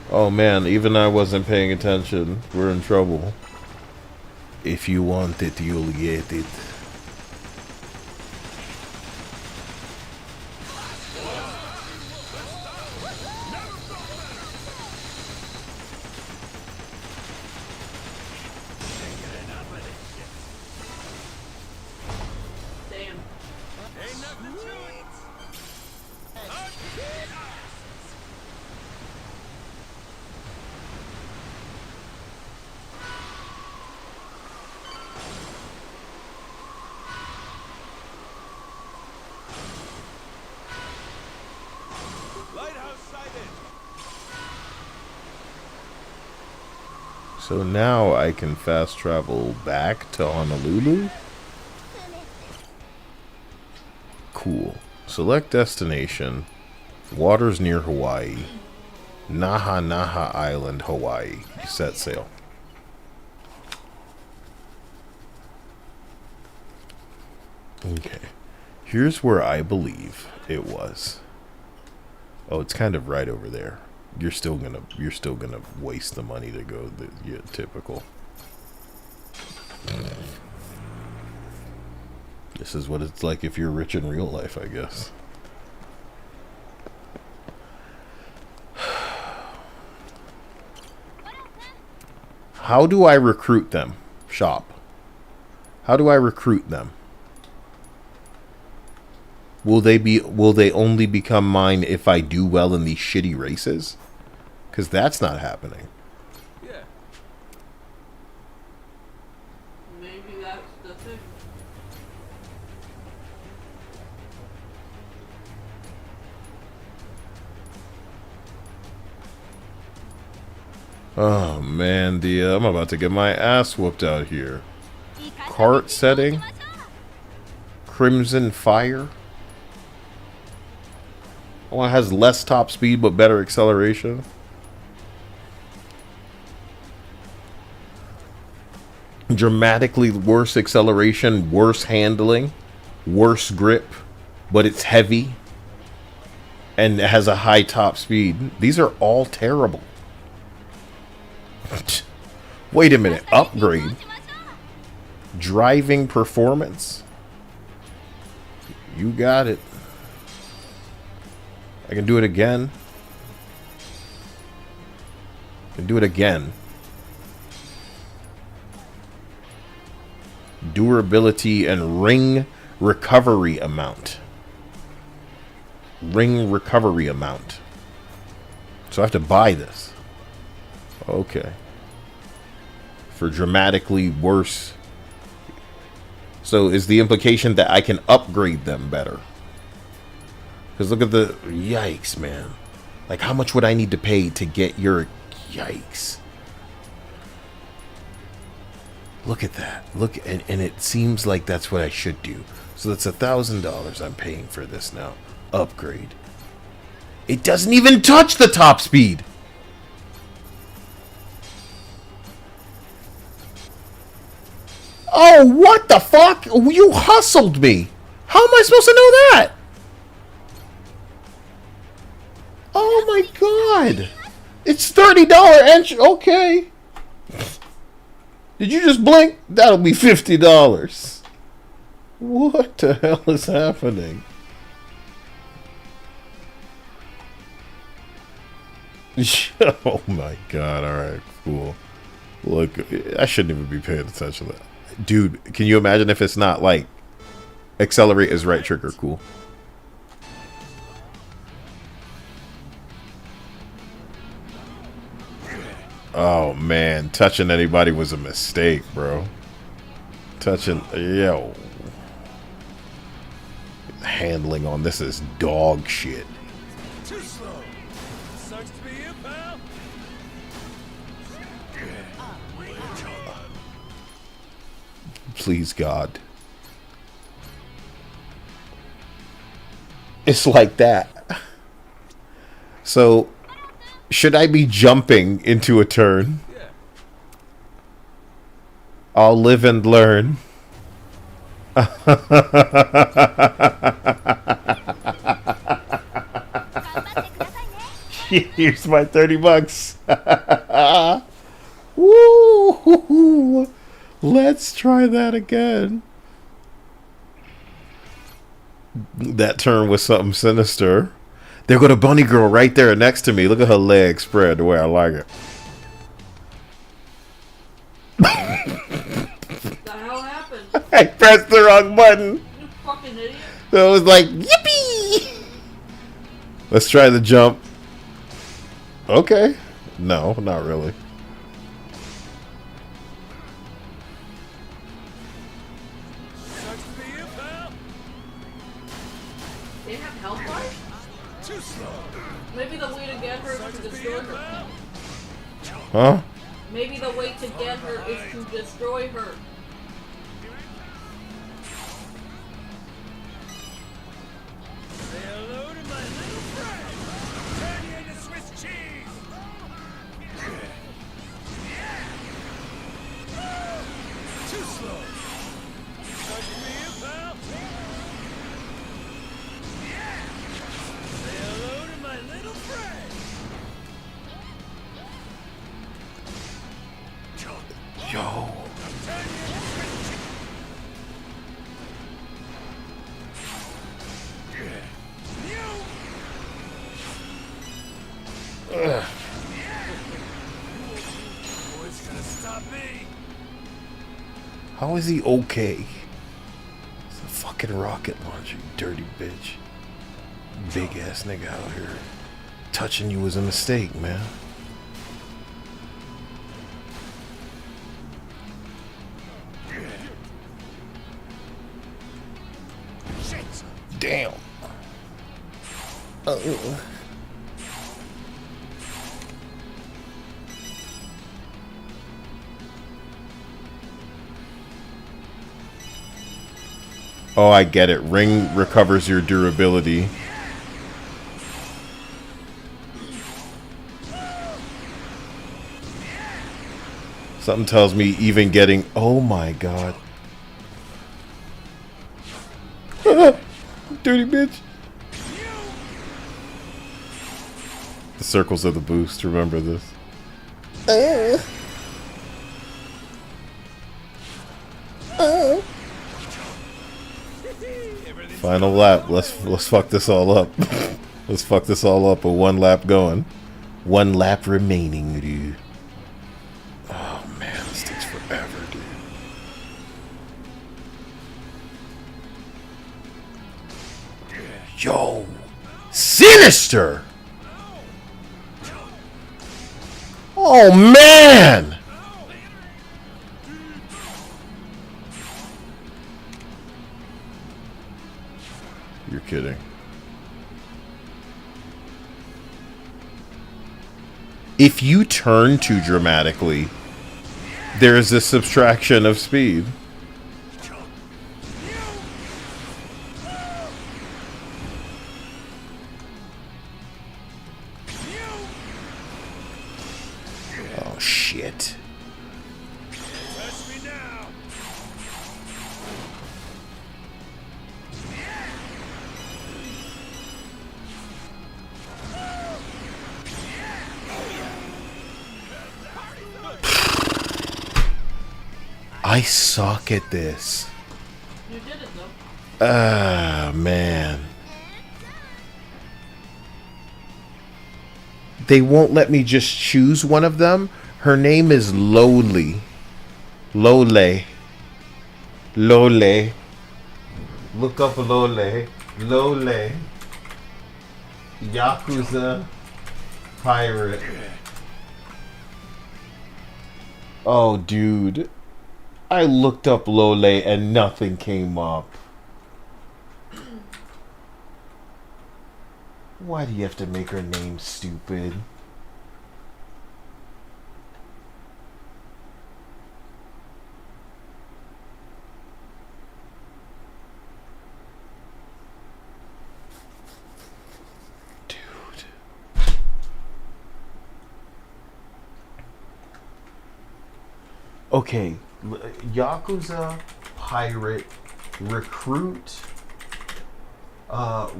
Oh man, even I wasn't paying attention. We're in trouble. If you want it, you'll get it. So now I can fast travel back to Honolulu? Cool. Select destination. Waters near Hawaii. Naha Naha Island, Hawaii. Set sail. Okay. Here's where I believe it was. Oh, it's kind of right over there. You're still gonna waste the money to go the typical. This is what it's like if you're rich in real life, I guess. How do I recruit them? Shop. How do I recruit them? Will they only become mine if I do well in these shitty races? Because that's not happening. Yeah. Maybe that's the thing. Oh man, I'm about to get my ass whooped out here. Cart setting. Crimson Fire. Oh, it has less top speed but better acceleration. Dramatically worse acceleration, worse handling, worse grip, but it's heavy and it has a high top speed. These are all terrible. Wait a minute, upgrade. Driving performance. You got it. I can do it again. I can do it again. Durability and ring recovery amount. Ring recovery amount. So I have to buy this. Okay. For dramatically worse. So is the implication that I can upgrade them better? Because look at the... Yikes, man. Like, how much would I need to pay to get your... Yikes. Look at that. Look, and it seems like that's what I should do. So that's $1,000 I'm paying for this now. Upgrade. It doesn't even touch the top speed. Oh, what the fuck? You hustled me. How am I supposed to know that? Oh my god. It's $30 entry. Okay. Did you just blink? That'll be $50. What the hell is happening? Oh my god. Alright, cool. Look, I shouldn't even be paying attention to that. Dude, can you imagine if it's not like accelerate is right trigger cool? Oh man, touching anybody was a mistake, bro. Touching, yo. Handling on this is dog shit. Too slow. Sucks to be you, pal. Please, God. It's like that. So, should I be jumping into a turn? Yeah. I'll live and learn. Here's my $30. Woo! Let's try that again. That turn was something sinister. There go the bunny girl right there next to me. Look at her legs spread the way I like it. What the hell happened? I pressed the wrong button. You fucking idiot. So it was like, yippee! Let's try the jump. Okay. No, not really. Sucks to be you, pal. They have health bars? Too slow. Maybe the way to get her is to destroy her. Huh? Maybe the way to get her is to destroy her. Say hello to my little friend. Turn you into Swiss cheese. Too slow. Sucks to be you, pal. What's gonna stop me? How is he okay? It's a fucking rocket launcher, you dirty bitch. Big ass nigga out here. Touching you was a mistake, man. Shit. Damn. Oh, I get it. Ring recovers your durability. Something tells me even getting... Oh my god. Dirty bitch. The circles of the boost. Remember this. Final lap. Let's fuck this all up. Let's fuck this all up with one lap going. One lap remaining, dude. Oh man, this takes forever, dude. Yo, Sinister. Oh man. You're kidding. If you turn too dramatically, there is a subtraction of speed. Oh shit. I suck at this. You did it though. Ah, man. They won't let me just choose one of them. Her name is Lowly. Lole. Lole. Look up Lole. Lole. Yakuza pirate. Oh, dude. I looked up Lole and nothing came up. Why do you have to make her name stupid? Dude. Okay. Yakuza, pirate, recruit,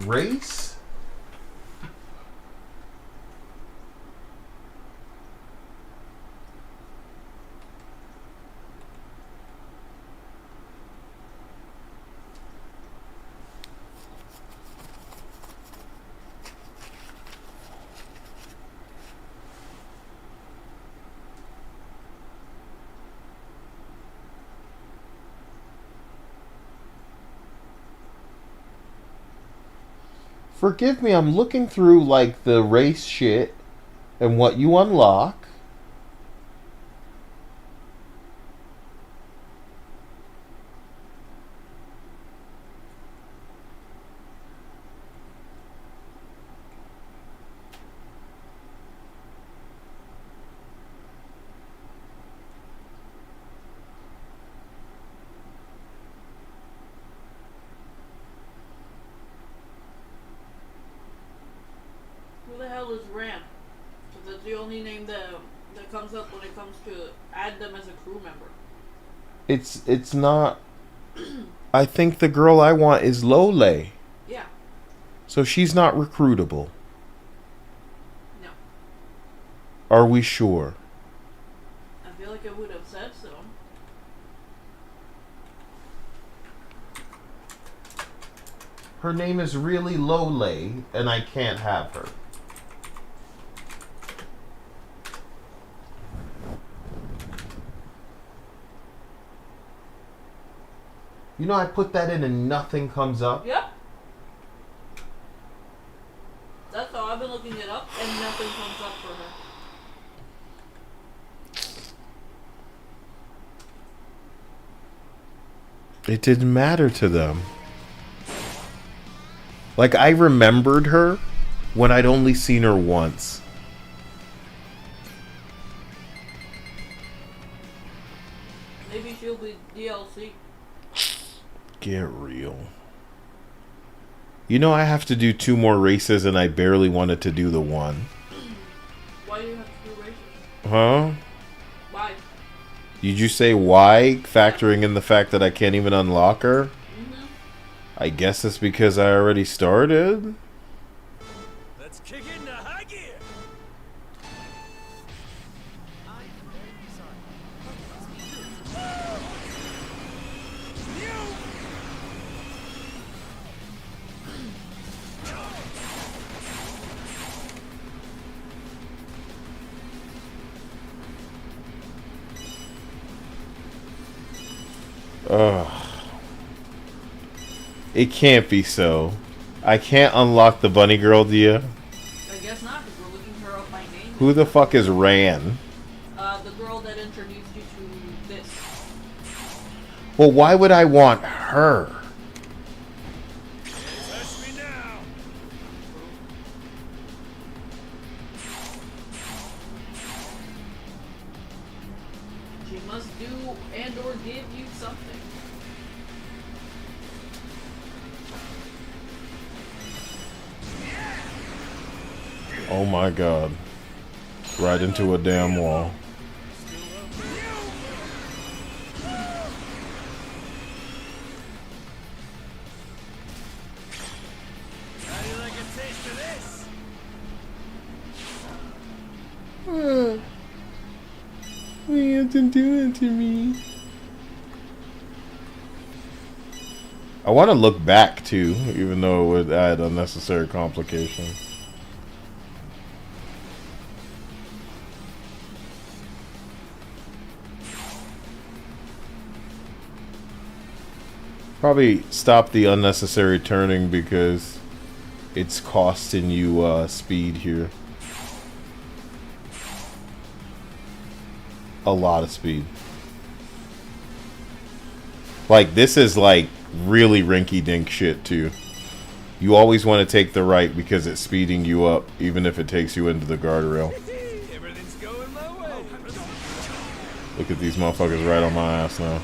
race. Forgive me, I'm looking through like the race shit and what you unlock. Who the hell is Ram? Because that's the only name that comes up when it comes to add them as a crew member. It's not. I think the girl I want is Lole. Yeah. So she's not recruitable. No. Are we sure? I feel like it would have said so. Her name is really Lole, and I can't have her. You know, I put that in and nothing comes up. Yep. That's how I've been looking it up, and nothing comes up for her. It didn't matter to them. Like, I remembered her when I'd only seen her once. Maybe she'll be DLC. Get real. You know, I have to do 2 more races and I barely wanted to do the one. Why do you have to do races? Huh? Why? Did you say why? Factoring in the fact that I can't even unlock her? Mm-hmm. I guess it's because I already started. Let's kick it into high gear. Ugh. It can't be so. I can't unlock the bunny girl, do you? I guess not, because we're looking her up by name. Who the fuck is Ran? The girl that introduced you to this. Well, why would I want her? Touch me now. She must do and or give you something. Oh my god. Right into a damn wall. How do you like a taste of this? Why you have to do it to me? I want to look back too, even though it would add unnecessary complication. Probably stop the unnecessary turning because it's costing you speed here. A lot of speed. Like, this is like really rinky-dink shit too. You always want to take the right because it's speeding you up, even if it takes you into the guardrail. Everything's going my way. Look at these motherfuckers right on my ass now.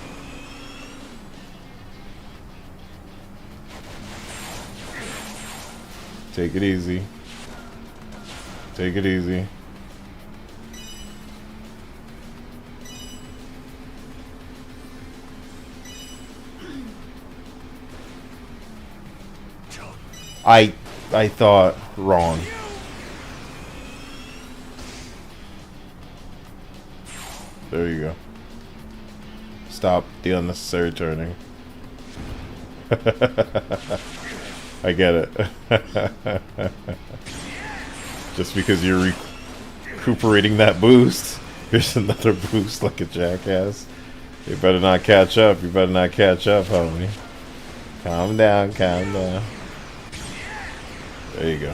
Take it easy. Take it easy. I thought wrong. There you go. Stop the unnecessary turning. I get it. Just because you're recuperating that boost, here's another boost like a jackass. You better not catch up. You better not catch up, homie. Calm down, calm down. There you go.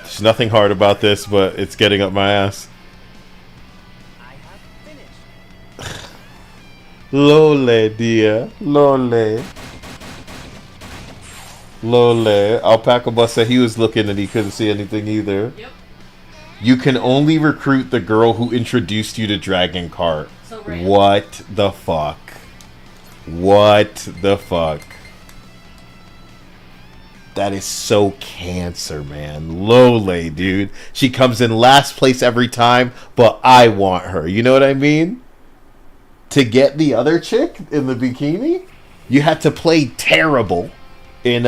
There's nothing hard about this, but it's getting up my ass. Lole, dear. Lole. Lole. Alpaca Bus said he was looking and he couldn't see anything either. Yep. You can only recruit the girl who introduced you to Dragon Kart. So random. What the fuck? What the fuck? That is so cancer, man. Lole, dude. She comes in last place every time, but I want her. You know what I mean? To get the other chick in the bikini, you had to play terrible in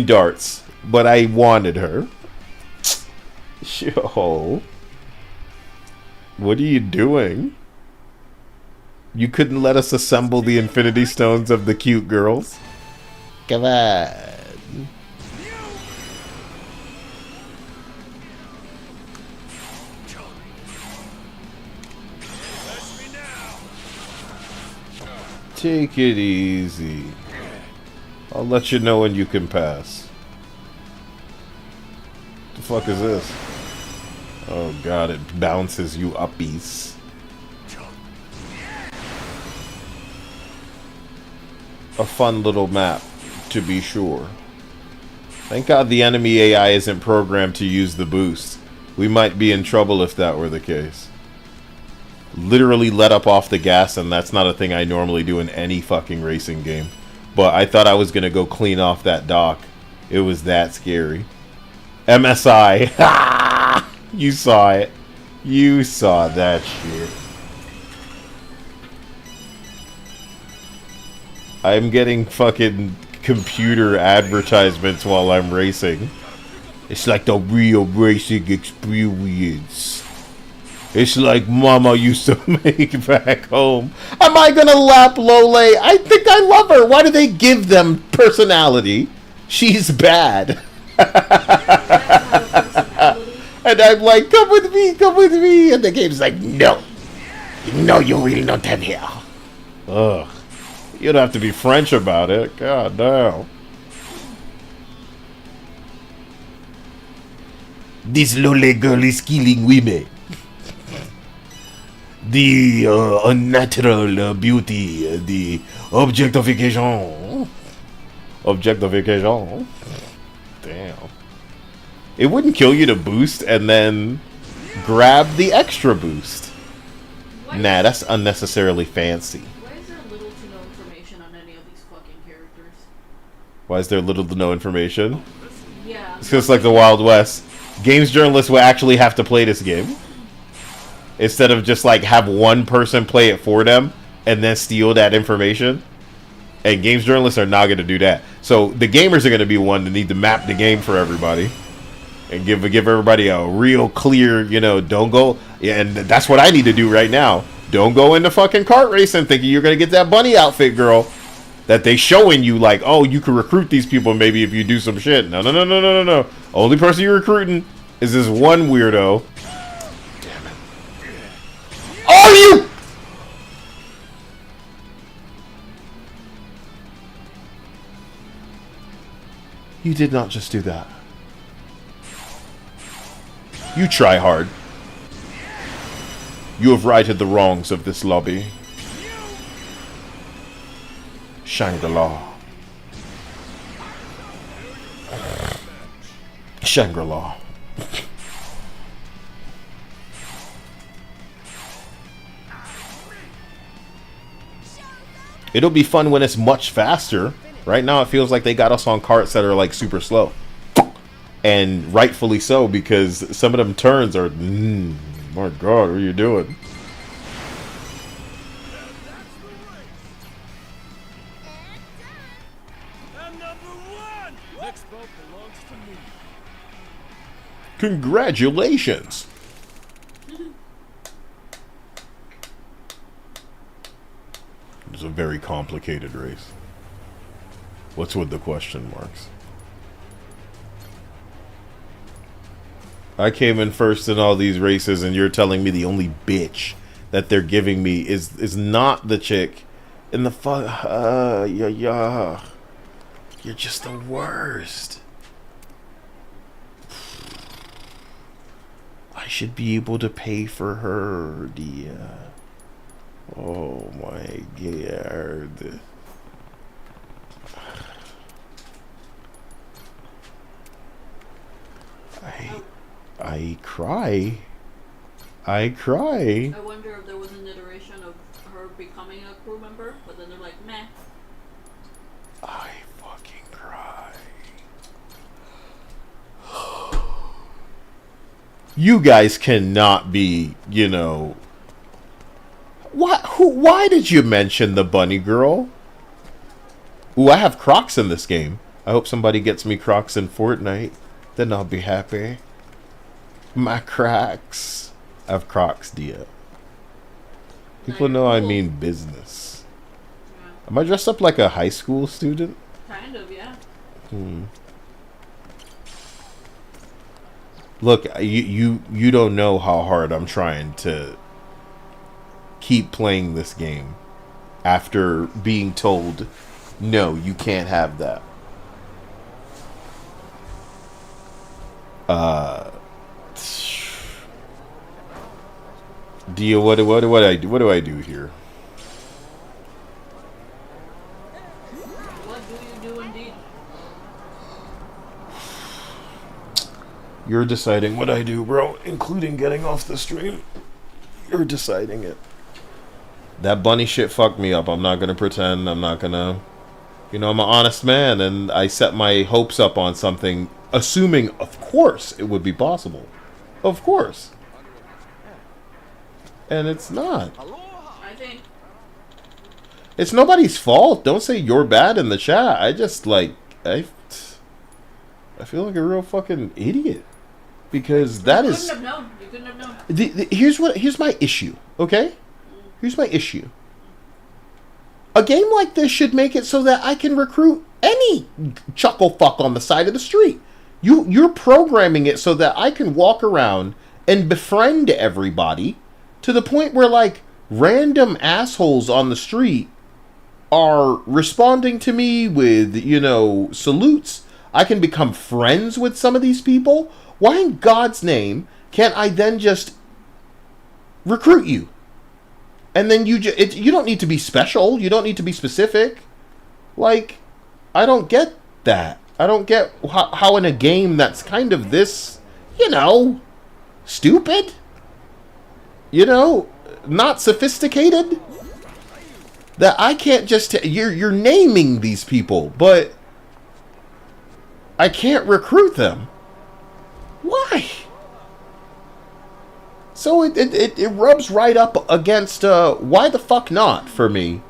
darts, but I wanted her. Yo, what are you doing? You couldn't let us assemble the Infinity Stones of the cute girls? Come on. Take it easy. I'll let you know when you can pass. The fuck is this? Oh god, it bounces you uppies. A fun little map, to be sure. Thank god the enemy AI isn't programmed to use the boost. We might be in trouble if that were the case. Literally let up off the gas, and that's not a thing I normally do in any fucking racing game. But I thought I was gonna go clean off that dock. It was that scary. MSI. You saw it. You saw that shit. I'm getting fucking computer advertisements while I'm racing. It's like the real racing experience. It's like Mama used to make back home. Am I gonna lap Lole? I think I love her. Why do they give them personality? She's bad. And I'm like, come with me, come with me. And the game's like, no. No, you will not have here. Ugh. You don't have to be French about it. God damn. This Lole girl is killing women. The unnatural beauty, the objectification. Objectification. Damn. It wouldn't kill you to boost and then grab the extra boost. Nah, that's unnecessarily fancy. Why is there little to no information on any of these fucking characters? Why is there little to no information? Yeah. It's just like the Wild West. Games journalists will actually have to play this game. Instead of just like have one person play it for them and then steal that information. And games journalists are not going to do that. So the gamers are going to be one to need to map the game for everybody. And give everybody a real clear, you know, don't go. Yeah, and that's what I need to do right now. Don't go into fucking kart racing thinking you're going to get that bunny outfit, girl. That they showing you like, oh, you can recruit these people maybe if you do some shit. No, no, no, no, no, no, no. Only person you're recruiting is this one weirdo. Damn it. Oh, you! You did not just do that. You try hard. You have righted the wrongs of this lobby. Shine the law. Shangri-La. It'll be fun when it's much faster. Right now it feels like they got us on carts that are like super slow. And rightfully so, because some of them turns are... my god, what are you doing? Congratulations! It's a very complicated race. What's with the question marks? I came in first in all these races, and you're telling me the only bitch that they're giving me is not the chick in the yeah. You're just the worst. I should be able to pay for her, dear. Oh my god. I cry. I cry. I wonder if there was an iteration of her becoming a crew member, but then they're like, meh. I fucking cry. You guys cannot be, you know... Why did you mention the bunny girl? Ooh, I have Crocs in this game. I hope somebody gets me Crocs in Fortnite. Then I'll be happy. My Crocs. I have Crocs, dear. People know I mean business. Yeah. Am I dressed up like a high school student? Kind of, yeah. Look, you don't know how hard I'm trying to keep playing this game. after being told, no, you can't have that. What do I do here? What do you do indeed? You're deciding what I do, bro, including getting off the stream. You're deciding it. That bunny shit fucked me up. I'm not gonna pretend. I'm not gonna... You know, I'm an honest man, and I set my hopes up on something, assuming, of course, it would be possible. Of course. And it's not. I think. It's nobody's fault. Don't say you're bad in the chat. I just, like, I feel like a real fucking idiot. Because that is... You couldn't have known. You couldn't have known. Here's my issue, okay? Here's my issue. A game like this should make it so that I can recruit any chuckle fuck on the side of the street. You're programming it so that I can walk around and befriend everybody to the point where, like, random assholes on the street are responding to me with, you know, salutes. I can become friends with some of these people. Why in God's name can't I then just recruit you? And then you don't need to be special. You don't need to be specific. Like, I don't get that. I don't get how in a game that's kind of this, you know, stupid, you know, not sophisticated, that I can't just... You're naming these people, but I can't recruit them. Why? So it rubs right up against why the fuck not for me.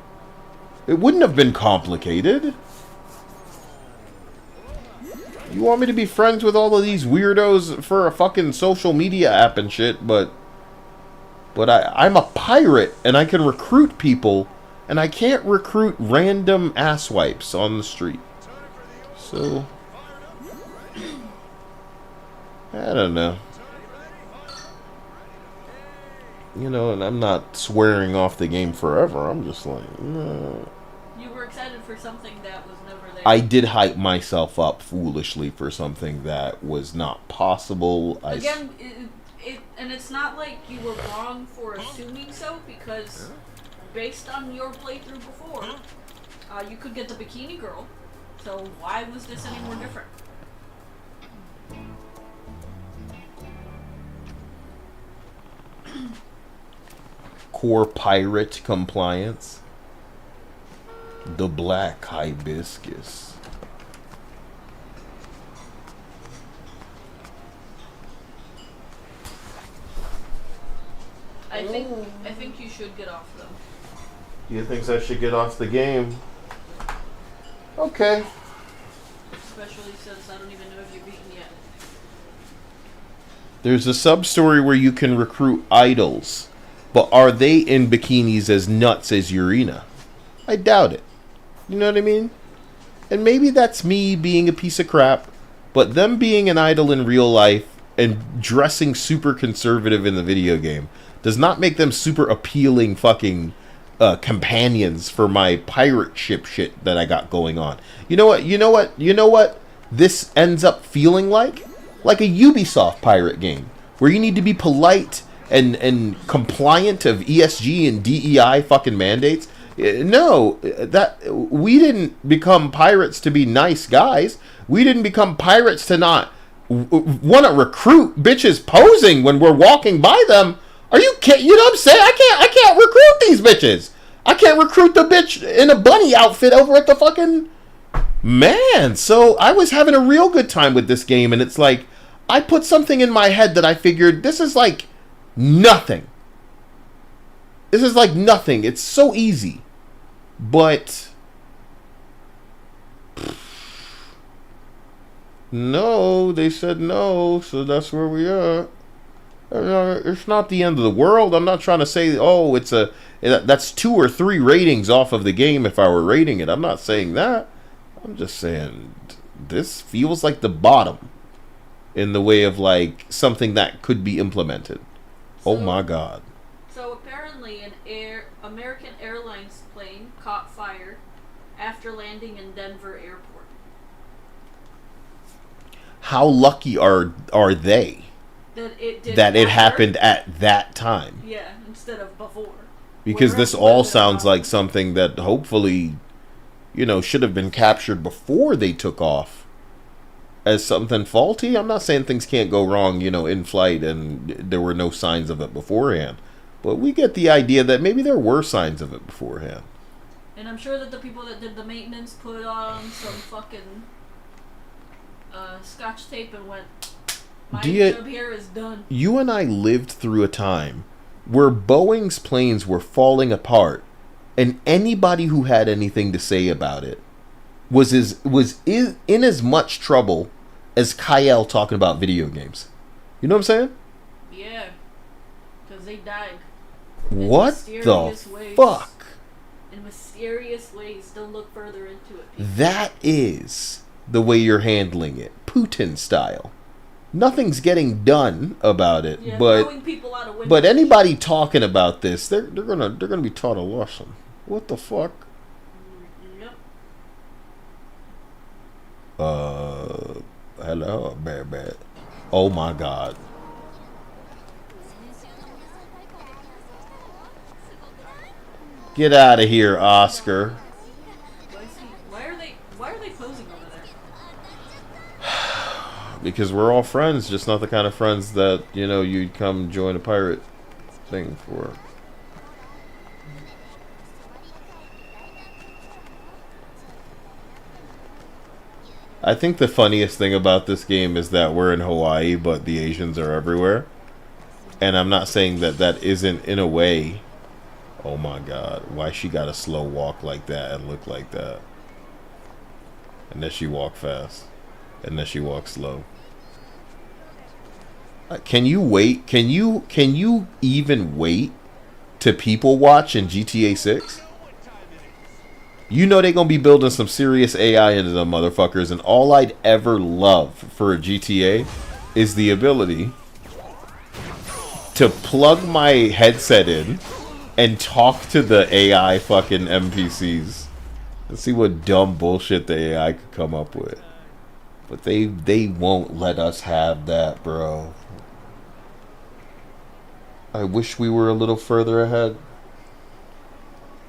It wouldn't have been complicated. You want me to be friends with all of these weirdos for a fucking social media app and shit, but I'm a pirate and I can recruit people, and I can't recruit random asswipes on the street. So I don't know. You know, and I'm not swearing off the game forever. I'm just like, no. You were excited for something that was never there. I did hype myself up foolishly for something that was not possible. Again, and it's not like you were wrong for assuming so, because based on your playthrough before, you could get the bikini girl. So why was this any more different? Core pirate compliance. The black hibiscus. I think you should get off them. You think I should get off the game? Okay. Especially since I don't even know if you're beaten yet. There's a sub-story where you can recruit idols. But are they in bikinis as nuts as Urena? I doubt it. You know what I mean? And maybe that's me being a piece of crap, but them being an idol in real life and dressing super conservative in the video game does not make them super appealing fucking companions for my pirate ship shit that I got going on. You know what this ends up feeling like? Like a Ubisoft pirate game, where you need to be polite and compliant of ESG and DEI fucking mandates. No, that we didn't become pirates to be nice guys. We didn't become pirates to not want to recruit bitches posing when we're walking by them. Are you kidding? You know what I'm saying? I can't recruit these bitches. I can't recruit the bitch in a bunny outfit over at the fucking... Man, so I was having a real good time with this game, and it's like, I put something in my head that I figured, this is like nothing. This is like nothing. It's so easy. But no, they said no, so that's where we are. It's not the end of the world. I'm not trying to say, oh, that's 2 or 3 ratings off of the game if I were rating it. I'm not saying that. I'm just saying this feels like the bottom in the way of like something that could be implemented. Oh my God. So apparently an American Airlines plane caught fire after landing in Denver airport. How lucky are they that it happened at that time? Yeah, instead of before. Because this all sounds like something that hopefully, should have been captured before they took off as something faulty. I'm not saying things can't go wrong, in flight and there were no signs of it beforehand. But we get the idea that maybe there were signs of it beforehand. And I'm sure that the people that did the maintenance put on some fucking scotch tape and went, my job here is done. You and I lived through a time where Boeing's planes were falling apart, and anybody who had anything to say about it was in as much trouble as Kyle talking about video games. You know what I'm saying? Yeah, because they died. What the fuck? In mysterious ways. Don't look further into it, people. That is the way you're handling it, Putin style. Nothing's getting done about it, but anybody talking about this, they're gonna be taught a lesson. What the fuck? Yep. Hello, baby. Oh my god. Get out of here, Oscar. Why are they posing over there? Because we're all friends, just not the kind of friends that, you'd come join a pirate thing for. I think the funniest thing about this game is that we're in Hawaii, but the Asians are everywhere. And I'm not saying that isn't in a way. Oh my god, why she got a slow walk like that and look like that? And then she walk fast. And then she walk slow. Can you wait? Can you even wait to people watch in GTA 6? You know they're gonna be building some serious AI into them motherfuckers, and all I'd ever love for a GTA is the ability to plug my headset in and talk to the AI fucking NPCs and see what dumb bullshit the AI could come up with. But they won't let us have that, bro. I wish we were a little further ahead.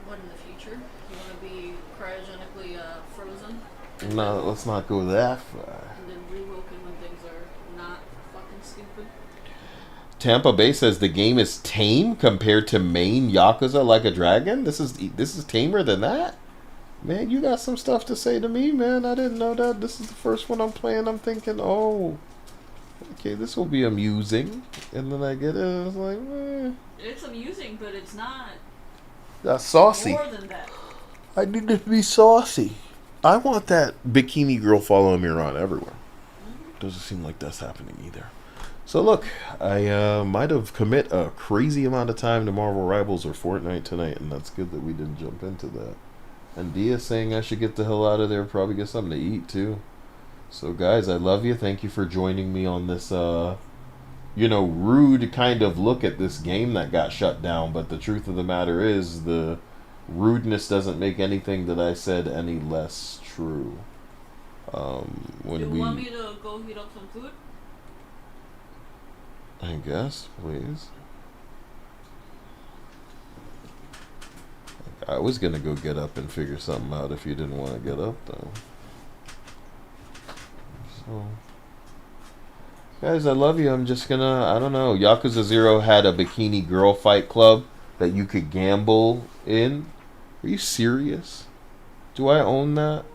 What, in the future? You want to be cryogenically frozen? No, let's not go that far. And then rewoken when things are not fucking stupid? Tampa Bay says the game is tame compared to main Yakuza Like a Dragon. This is tamer than that? Man, you got some stuff to say to me, man. I didn't know that. This is the first one I'm playing. I'm thinking, oh, okay, this will be amusing. And then I get it, and it's like, It's amusing, but it's not. That's saucy. More than that. I need it to be saucy. I want that bikini girl following me around everywhere. Doesn't seem like that's happening either. So look, I might have commit a crazy amount of time to Marvel Rivals or Fortnite tonight, and that's good that we didn't jump into that. And Dia saying I should get the hell out of there, probably get something to eat too. So guys, I love you. Thank you for joining me on this, rude kind of look at this game that got shut down. But the truth of the matter is, the rudeness doesn't make anything that I said any less true. You want me to go heat up some food? I guess, please. I was gonna go get up and figure something out if you didn't want to get up, though. So, guys, I love you. I'm just gonna, I don't know. Yakuza 0 had a bikini girl fight club that you could gamble in. Are you serious? Do I own that?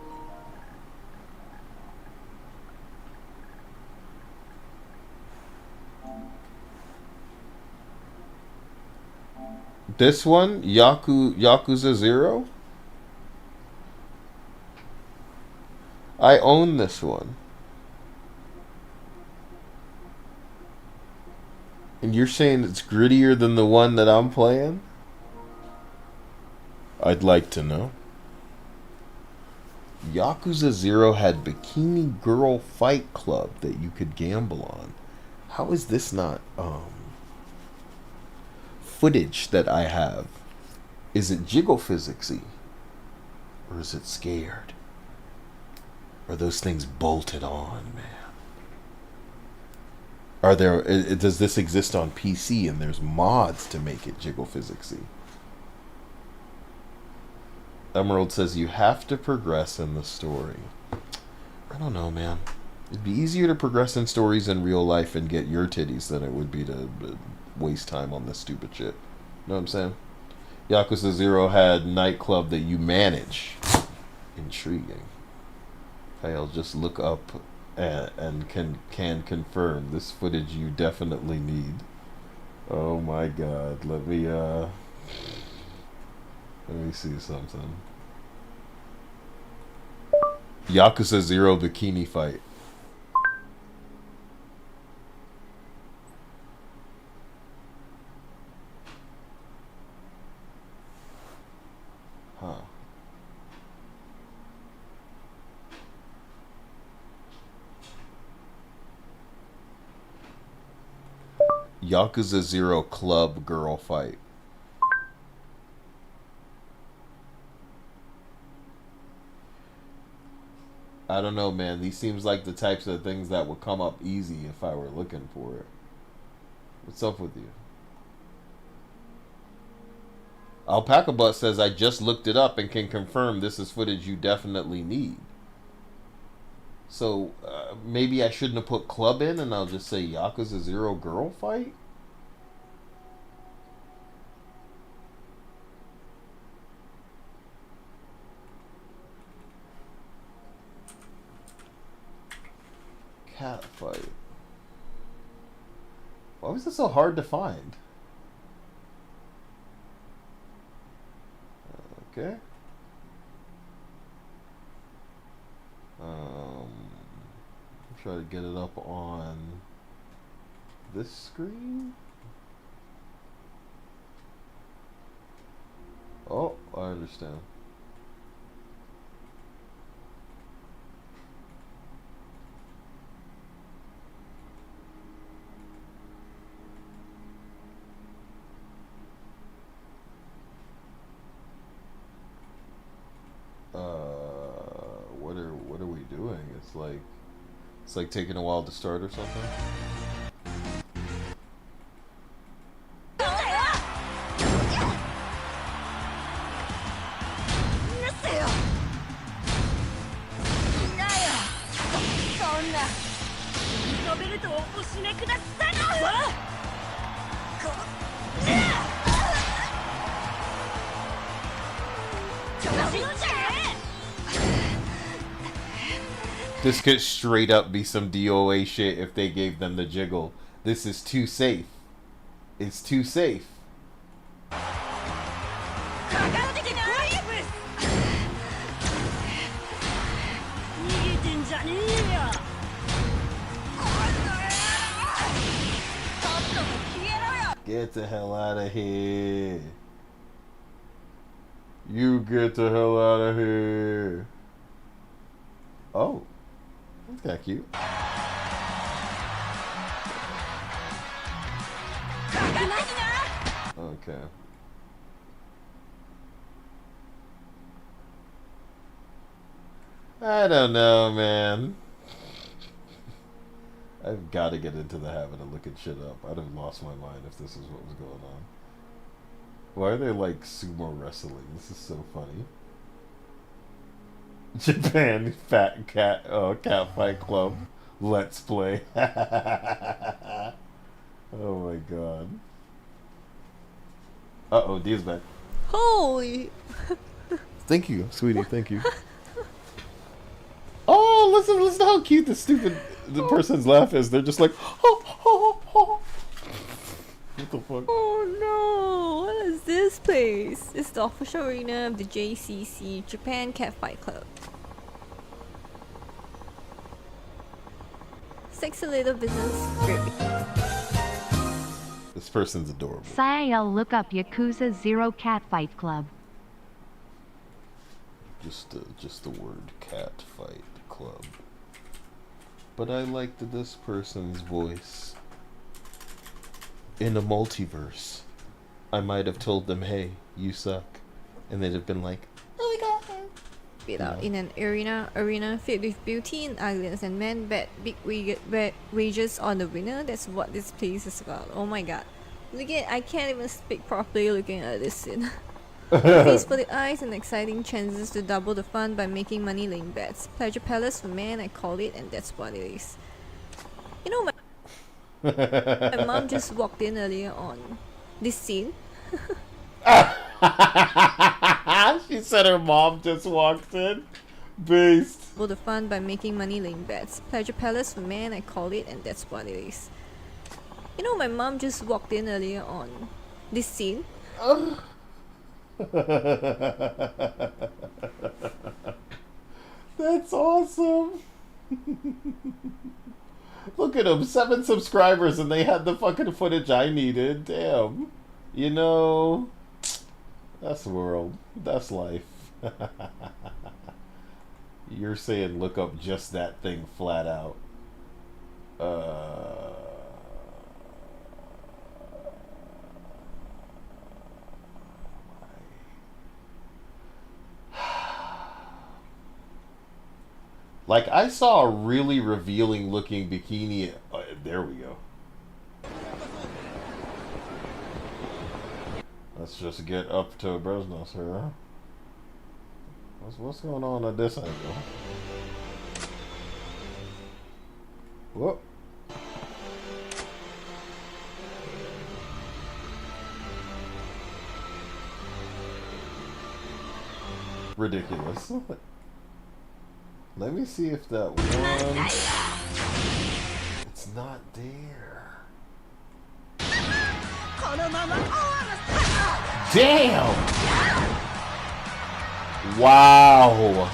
This one? Yakuza 0? I own this one. And you're saying it's grittier than the one that I'm playing? I'd like to know. Yakuza 0 had Bikini Girl Fight Club that you could gamble on. How is this not, footage that I have, is it jiggle physicsy? Or is it scared? Are those things bolted on, man? Are there? Does this exist on PC and there's mods to make it jiggle physicsy? Emerald says you have to progress in the story. I don't know, man. It'd be easier to progress in stories in real life and get your titties than it would be to waste time on this stupid shit. Know what I'm saying? Yakuza 0 had nightclub that you manage. Intriguing. I'll just look up and can confirm this footage you definitely need. Oh my god. Let me see something. Yakuza 0 bikini fight. Huh. Yakuza 0 club girl fight. I don't know, man. These seems like the types of things that would come up easy if I were looking for it. What's up with you? Alpaca Butt says, I just looked it up and can confirm this is footage you definitely need. So, maybe I shouldn't have put club in and I'll just say Yakuza 0 girl fight? Cat fight. Why was this so hard to find? Okay. Try to get it up on this screen. Oh, I understand. What are we doing? It's like taking a while to start or something. This could straight up be some DOA shit if they gave them the jiggle. This is too safe. It's too safe. Get the hell out of here. You get the hell out of here. Oh. That's kind of cute. Okay. I don't know, man. I've got to get into the habit of looking shit up. I'd have lost my mind if this is what was going on. Why are they like sumo wrestling? This is so funny. Japan Fat Cat Cat Fight Club Let's Play. Oh my god. Uh-oh, Dia's back. Holy. Thank you, sweetie, thank you. Oh, listen to how cute the person's laugh is. They're just like, what the fuck? Oh no, what is this place? It's the official arena of the JCC, Japan Cat Fight Club. Sexy little business. Great. This person's adorable. Sayal, look up Yakuza 0 Catfight Club. Just the word cat fight club. But I liked this person's voice. In a multiverse, I might have told them, hey, you suck. And they'd have been like, oh my god. Beat out in an arena filled with beauty and ugliness, and men bet big wages on the winner. That's what this place is about. Oh my god. Look at, I can't even speak properly looking at this scene. Feast for the eyes and exciting chances to double the fun by making money laying bets. Pleasure palace for men, I call it, and that's what it is. You know, my mom just walked in earlier on this scene. She said her mom just walked in. Beast. Double the fun by making money laying bets. Pleasure palace for men, I call it, and that's what it is. You know, my mom just walked in earlier on this scene. That's awesome. Look at them, 7 subscribers, and they had the fucking footage I needed. Damn. You know, that's the world. That's life. You're saying look up just that thing flat out. Like, I saw a really revealing looking bikini. There we go. Let's just get up to business here. What's going on at this angle? Whoop. Ridiculous. Let me see if that one... It's not there. Damn! Wow!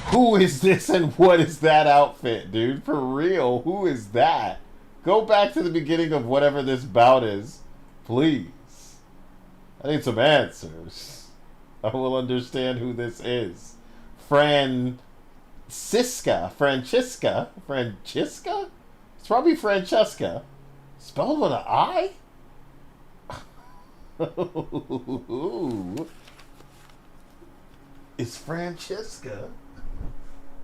Who is this and what is that outfit, dude? For real, who is that? Go back to the beginning of whatever this bout is. Please. I need some answers. I will understand who this is. Francesca? It's probably Francesca. Spelled with an I? It's Francesca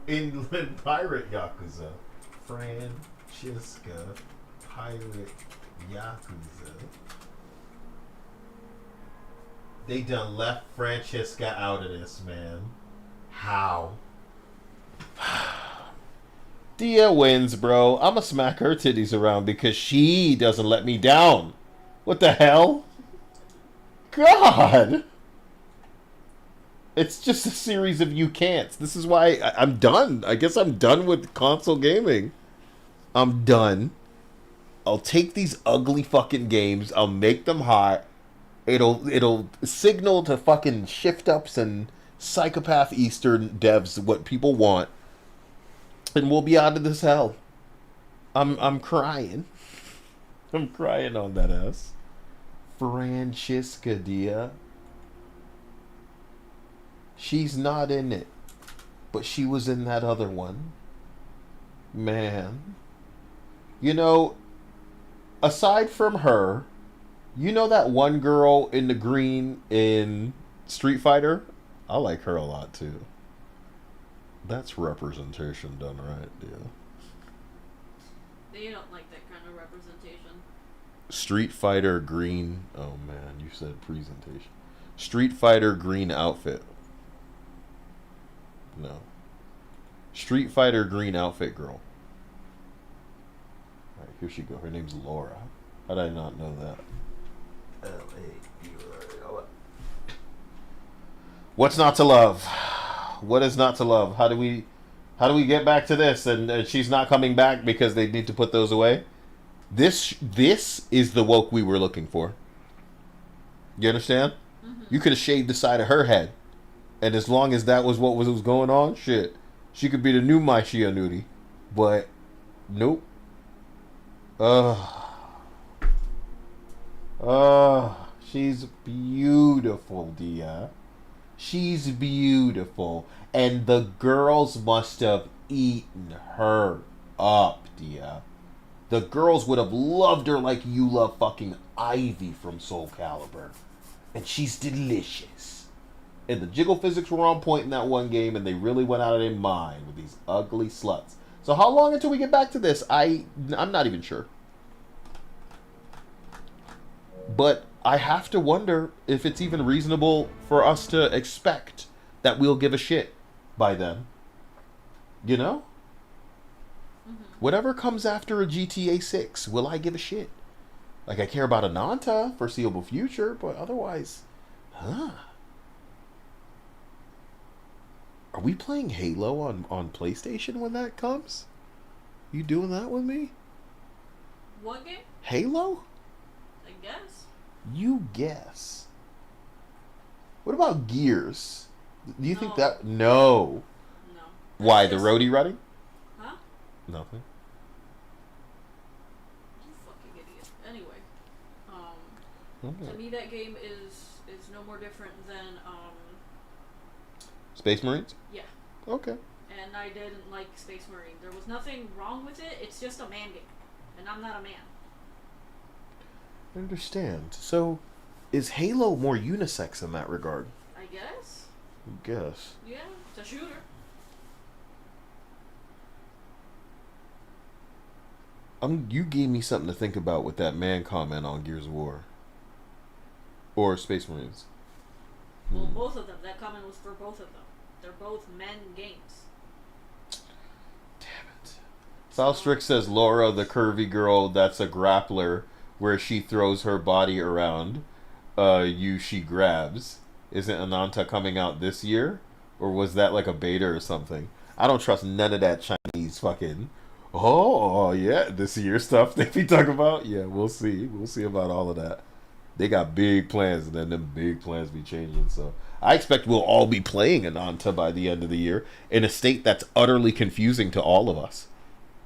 in Pirate Yakuza. Francesca, Pirate Yakuza. They done left Francesca out of this, man. How? Dia wins, bro. I'ma smack her titties around because she doesn't let me down. What the hell? God! It's just a series of you can'ts. This is why I'm done. I guess I'm done with console gaming. I'm done. I'll take these ugly fucking games. I'll make them hot. It'll signal to fucking shift-ups and psychopath Eastern devs what people want. And we'll be out of this hell. I'm crying. I'm crying on that ass. Francesca Dia. She's not in it. But she was in that other one. Man. You know, aside from her, you know that one girl in the green in Street Fighter? I like her a lot too. That's representation done right, yeah. They don't like that kind of representation. Street Fighter green. Oh man, you said presentation. Street Fighter green outfit. No. Street Fighter green outfit girl. Alright, here she go. Her name's Laura. How did I not know that? L-A-U-R-A. What's not to love? What is not to love? How do we get back to this? And she's not coming back because they need to put those away. This is the woke we were looking for. You understand? Mm-hmm. You could have shaved the side of her head, and as long as that was what was going on, shit, she could be the new Mai Shiranui. But nope. She's beautiful, Dia. She's beautiful. And the girls must have eaten her up, Dia. The girls would have loved her like you love fucking Ivy from Soul Calibur. And she's delicious. And the jiggle physics were on point in that one game, and they really went out of their mind with these ugly sluts. So how long until we get back to this? I'm not even sure. But I have to wonder if it's even reasonable for us to expect that we'll give a shit by then. You know? Whatever comes after a GTA 6, will I give a shit? Like, I care about Ananta, foreseeable future, but otherwise, Are we playing Halo on PlayStation when that comes? You doing that with me? What game? Halo? I guess. You guess. What about Gears? Do you think that... No. No. Why, the roadie running? Huh? Nothing. You fucking idiot. Anyway. Okay. To me that game is no more different than, Space Marines? Yeah. Okay. And I didn't like Space Marine. There was nothing wrong with it, it's just a man game. And I'm not a man. I understand. So, is Halo more unisex in that regard? I guess. I guess. Yeah, it's a shooter. You gave me something to think about with that man comment on Gears of War. Or Space Marines. Well, both of them. That comment was for both of them. They're both men games. Sal Strick says Laura, the curvy girl, that's a grappler where she throws her body around. She grabs. Isn't Ananta coming out this year? Or was that like a beta or something? I don't trust none of that Chinese fucking... Oh, yeah, this year stuff they be talking about. Yeah, we'll see. We'll see about all of that. They got big plans, and then them big plans be changing. So I expect we'll all be playing Ananta by the end of the year in a state that's utterly confusing to all of us.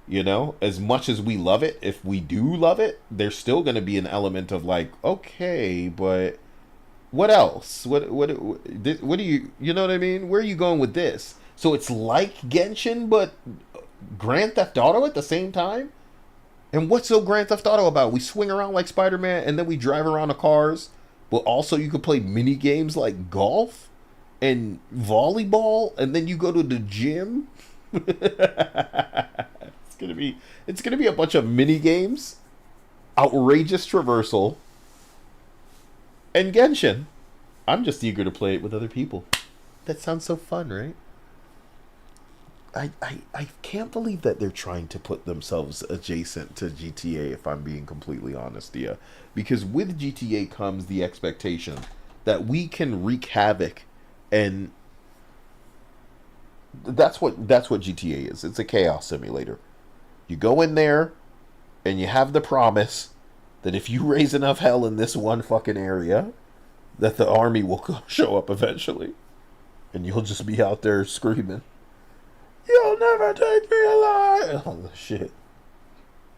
You know, as much as we love it, if we do love it, there's still going to be an element of like, okay, but what else? What do you know what I mean? Where are you going with this? So it's like Genshin, but Grand Theft Auto at the same time? And what's so Grand Theft Auto about? We swing around like Spider-Man and then we drive around the cars, but also you could play mini games like golf and volleyball, and then you go to the gym. It's gonna be a bunch of mini games, outrageous traversal, and Genshin. I'm just eager to play it with other people. That sounds so fun, right? I can't believe that they're trying to put themselves adjacent to GTA, if I'm being completely honest, yeah. Because with GTA comes the expectation that we can wreak havoc, and that's what GTA is. It's a chaos simulator. You go in there, and you have the promise that if you raise enough hell in this one fucking area, that the army will show up eventually. And you'll just be out there screaming, "You'll never take me alive!" Oh, shit.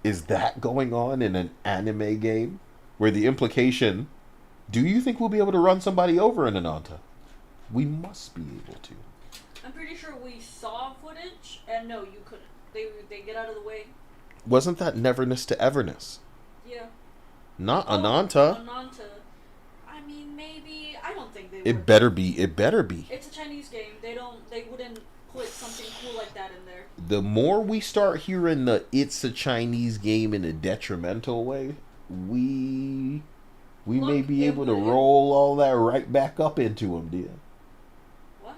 Is that going on in an anime game? Where the implication, do you think we'll be able to run somebody over in Ananta? We must be able to. I'm pretty sure we saw footage, and no, you couldn't. They get out of the way. Wasn't that Neverness to Everness? Yeah. Not Ananta. Ananta. I mean, maybe. I don't think they would. It better be. It better be. It's a Chinese game. They wouldn't put something cool like that in there. The more we start hearing the "it's a Chinese game" in a detrimental way, we may be able to roll all that right back up into them, dear. What?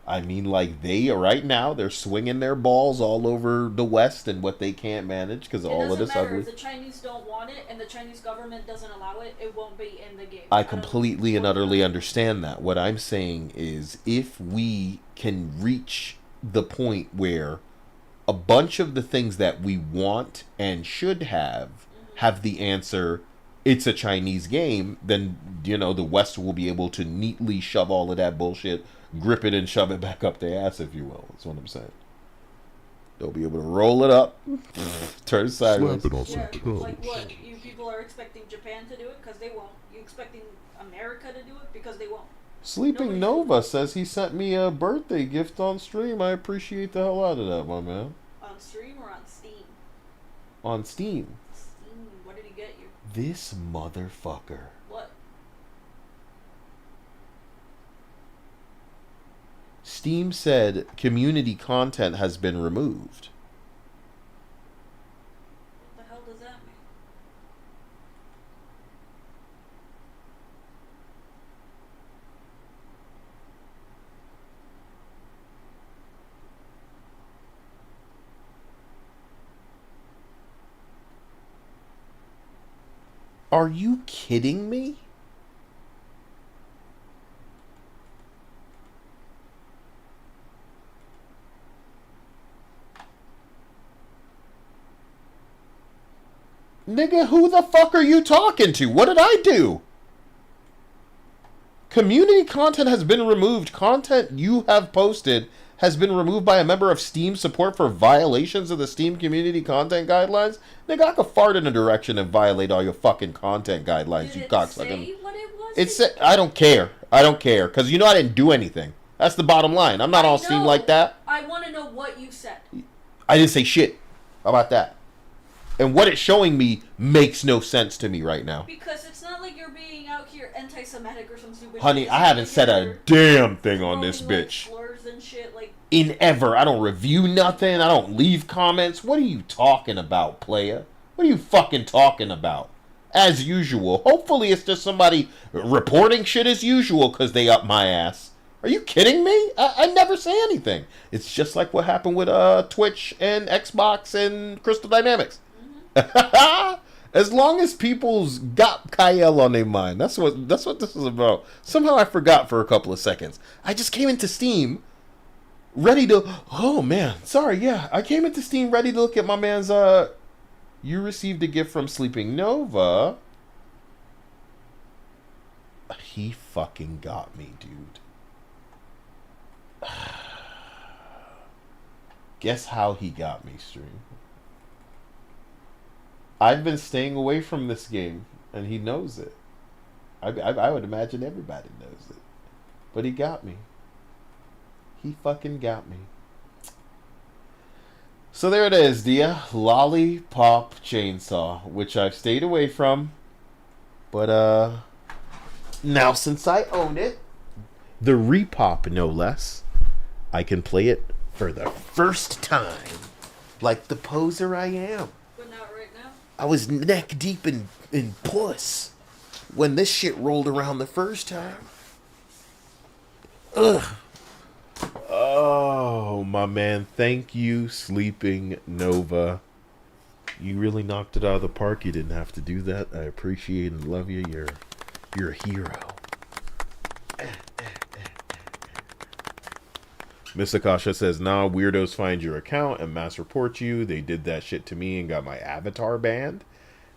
I mean, like, right now, they're swinging their balls all over the West and what they can't manage because all of this ugly. If the Chinese don't want it and the Chinese government doesn't allow it, it won't be in the game. I completely and utterly understand that. What I'm saying is, if we can reach the point where a bunch of the things that we want and should have the answer, it's a Chinese game, then, you know, the West will be able to neatly shove all of that bullshit, grip it and shove it back up their ass, if you will. That's what I'm saying. They'll be able to roll it up, turn it sideways. Like what? You people are expecting Japan to do it because they won't. You expecting America to do it because they won't. Sleeping Nova says he sent me a birthday gift on stream. I appreciate the hell out of that, my man. On stream or on Steam? On Steam. Steam. What did he get you? This motherfucker. What? Steam said community content has been removed. What the hell does that mean? Are you kidding me? Nigga, who the fuck are you talking to? What did I do? Community content has been removed. Content you have posted has been removed by a member of Steam support for violations of the Steam community content guidelines. Nigga, I could fart in a direction and violate all your fucking content guidelines, you cocksucker. It said, I don't care. I don't care. Because you know I didn't do anything. That's the bottom line. I'm not on Steam like that. I want to know what you said. I didn't say shit. How about that? And what it's showing me makes no sense to me right now. Because it's not like you're being out here anti-Semitic or some stupid Honey, shit. I haven't said a damn thing on this Throwing, bitch. slurs and shit, like, In ever. I don't review nothing. I don't leave comments. What are you talking about, playa? What are you fucking talking about? As usual. Hopefully it's just somebody reporting shit as usual because they up my ass. Are you kidding me? I never say anything. It's just like what happened with Twitch and Xbox and Crystal Dynamics. As long as people's got Kyle on their mind. That's what this is about. Somehow I forgot for a couple of seconds. I just came into Steam ready to... Oh, man. Sorry, yeah. I came into Steam ready to look at my man's... You received a gift from Sleeping Nova. He fucking got me, dude. Guess how he got me, stream. I've been staying away from this game, and he knows it. I would imagine everybody knows it. But he got me. He fucking got me. So there it is, Dia. Lollipop Chainsaw, which I've stayed away from. But, now since I own it, the Repop no less, I can play it for the first time. Like the poser I am. but not right now. I was neck deep in puss when this shit rolled around the first time. Ugh. Oh, my man. Thank you, Sleeping Nova. You really knocked it out of the park. You didn't have to do that. I appreciate and love you. You're a hero. Miss Akasha says, nah, weirdos find your account and mass report you. They did that shit to me and got my avatar banned.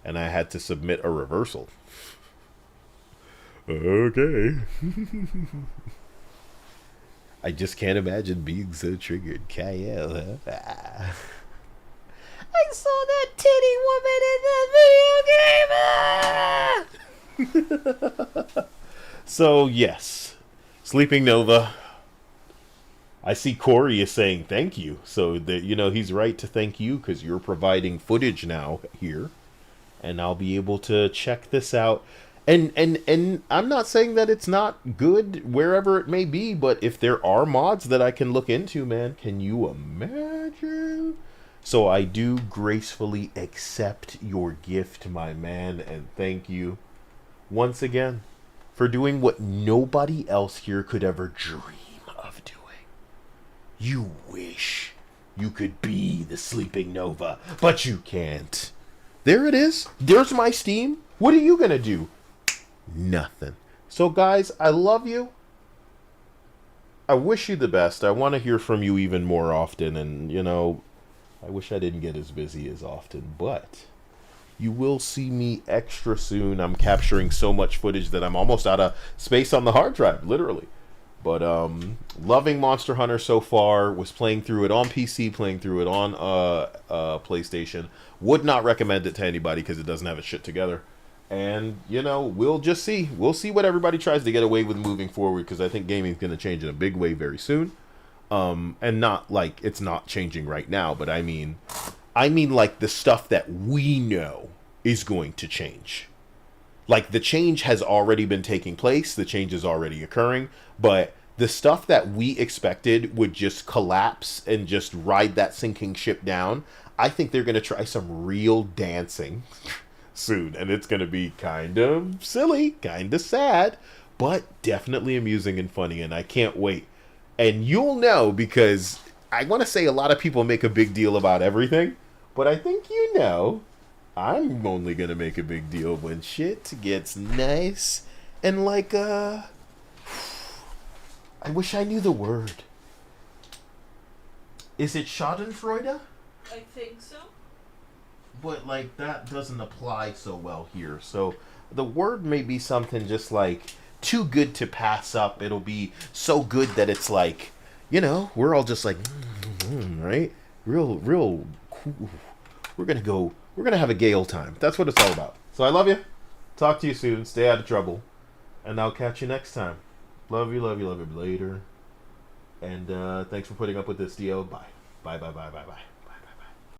And I had to submit a reversal. Okay. I just can't imagine being so triggered. Kyle, huh? Ah. I saw that titty woman in the video game. So, yes. Sleeping Nova. I see Corey is saying thank you. So, that he's right to thank you because you're providing footage now here. And I'll be able to check this out. And I'm not saying that it's not good wherever it may be, but if there are mods that I can look into, man, can you imagine? So I do gracefully accept your gift, my man, and thank you once again for doing what nobody else here could ever dream of doing. You wish you could be the Sleeping Nova, but you can't. There it is. There's my Steam. What are you gonna do? Nothing. So guys, I love you. I wish you the best. I want to hear from you even more often, and I wish I didn't get as busy as often, but you will see me extra soon. I'm capturing so much footage that I'm almost out of space on the hard drive, literally. But loving Monster Hunter so far. Was playing through it on PC, playing through it on PlayStation. Would not recommend it to anybody because it doesn't have its shit together. And, you know, we'll just see. We'll see what everybody tries to get away with moving forward, because I think gaming's going to change in a big way very soon. And not like it's not changing right now, but I mean like the stuff that we know is going to change. Like the change has already been taking place, the change is already occurring, but the stuff that we expected would just collapse and just ride that sinking ship down, I think they're going to try some real dancing soon, and it's going to be kind of silly, kind of sad, but definitely amusing and funny, and I can't wait. And you'll know, because I want to say a lot of people make a big deal about everything, but I think you know I'm only going to make a big deal when shit gets nice and like, I wish I knew the word. Is it Schadenfreude? I think so. But, like, that doesn't apply so well here. So, the word may be something just like too good to pass up. It'll be so good that it's like, you know, we're all just like, right? Real cool. We're going to have a gay old time. That's what it's all about. So, I love you. Talk to you soon. Stay out of trouble. And I'll catch you next time. Love you later. And thanks for putting up with this, Dio. Bye. Bye.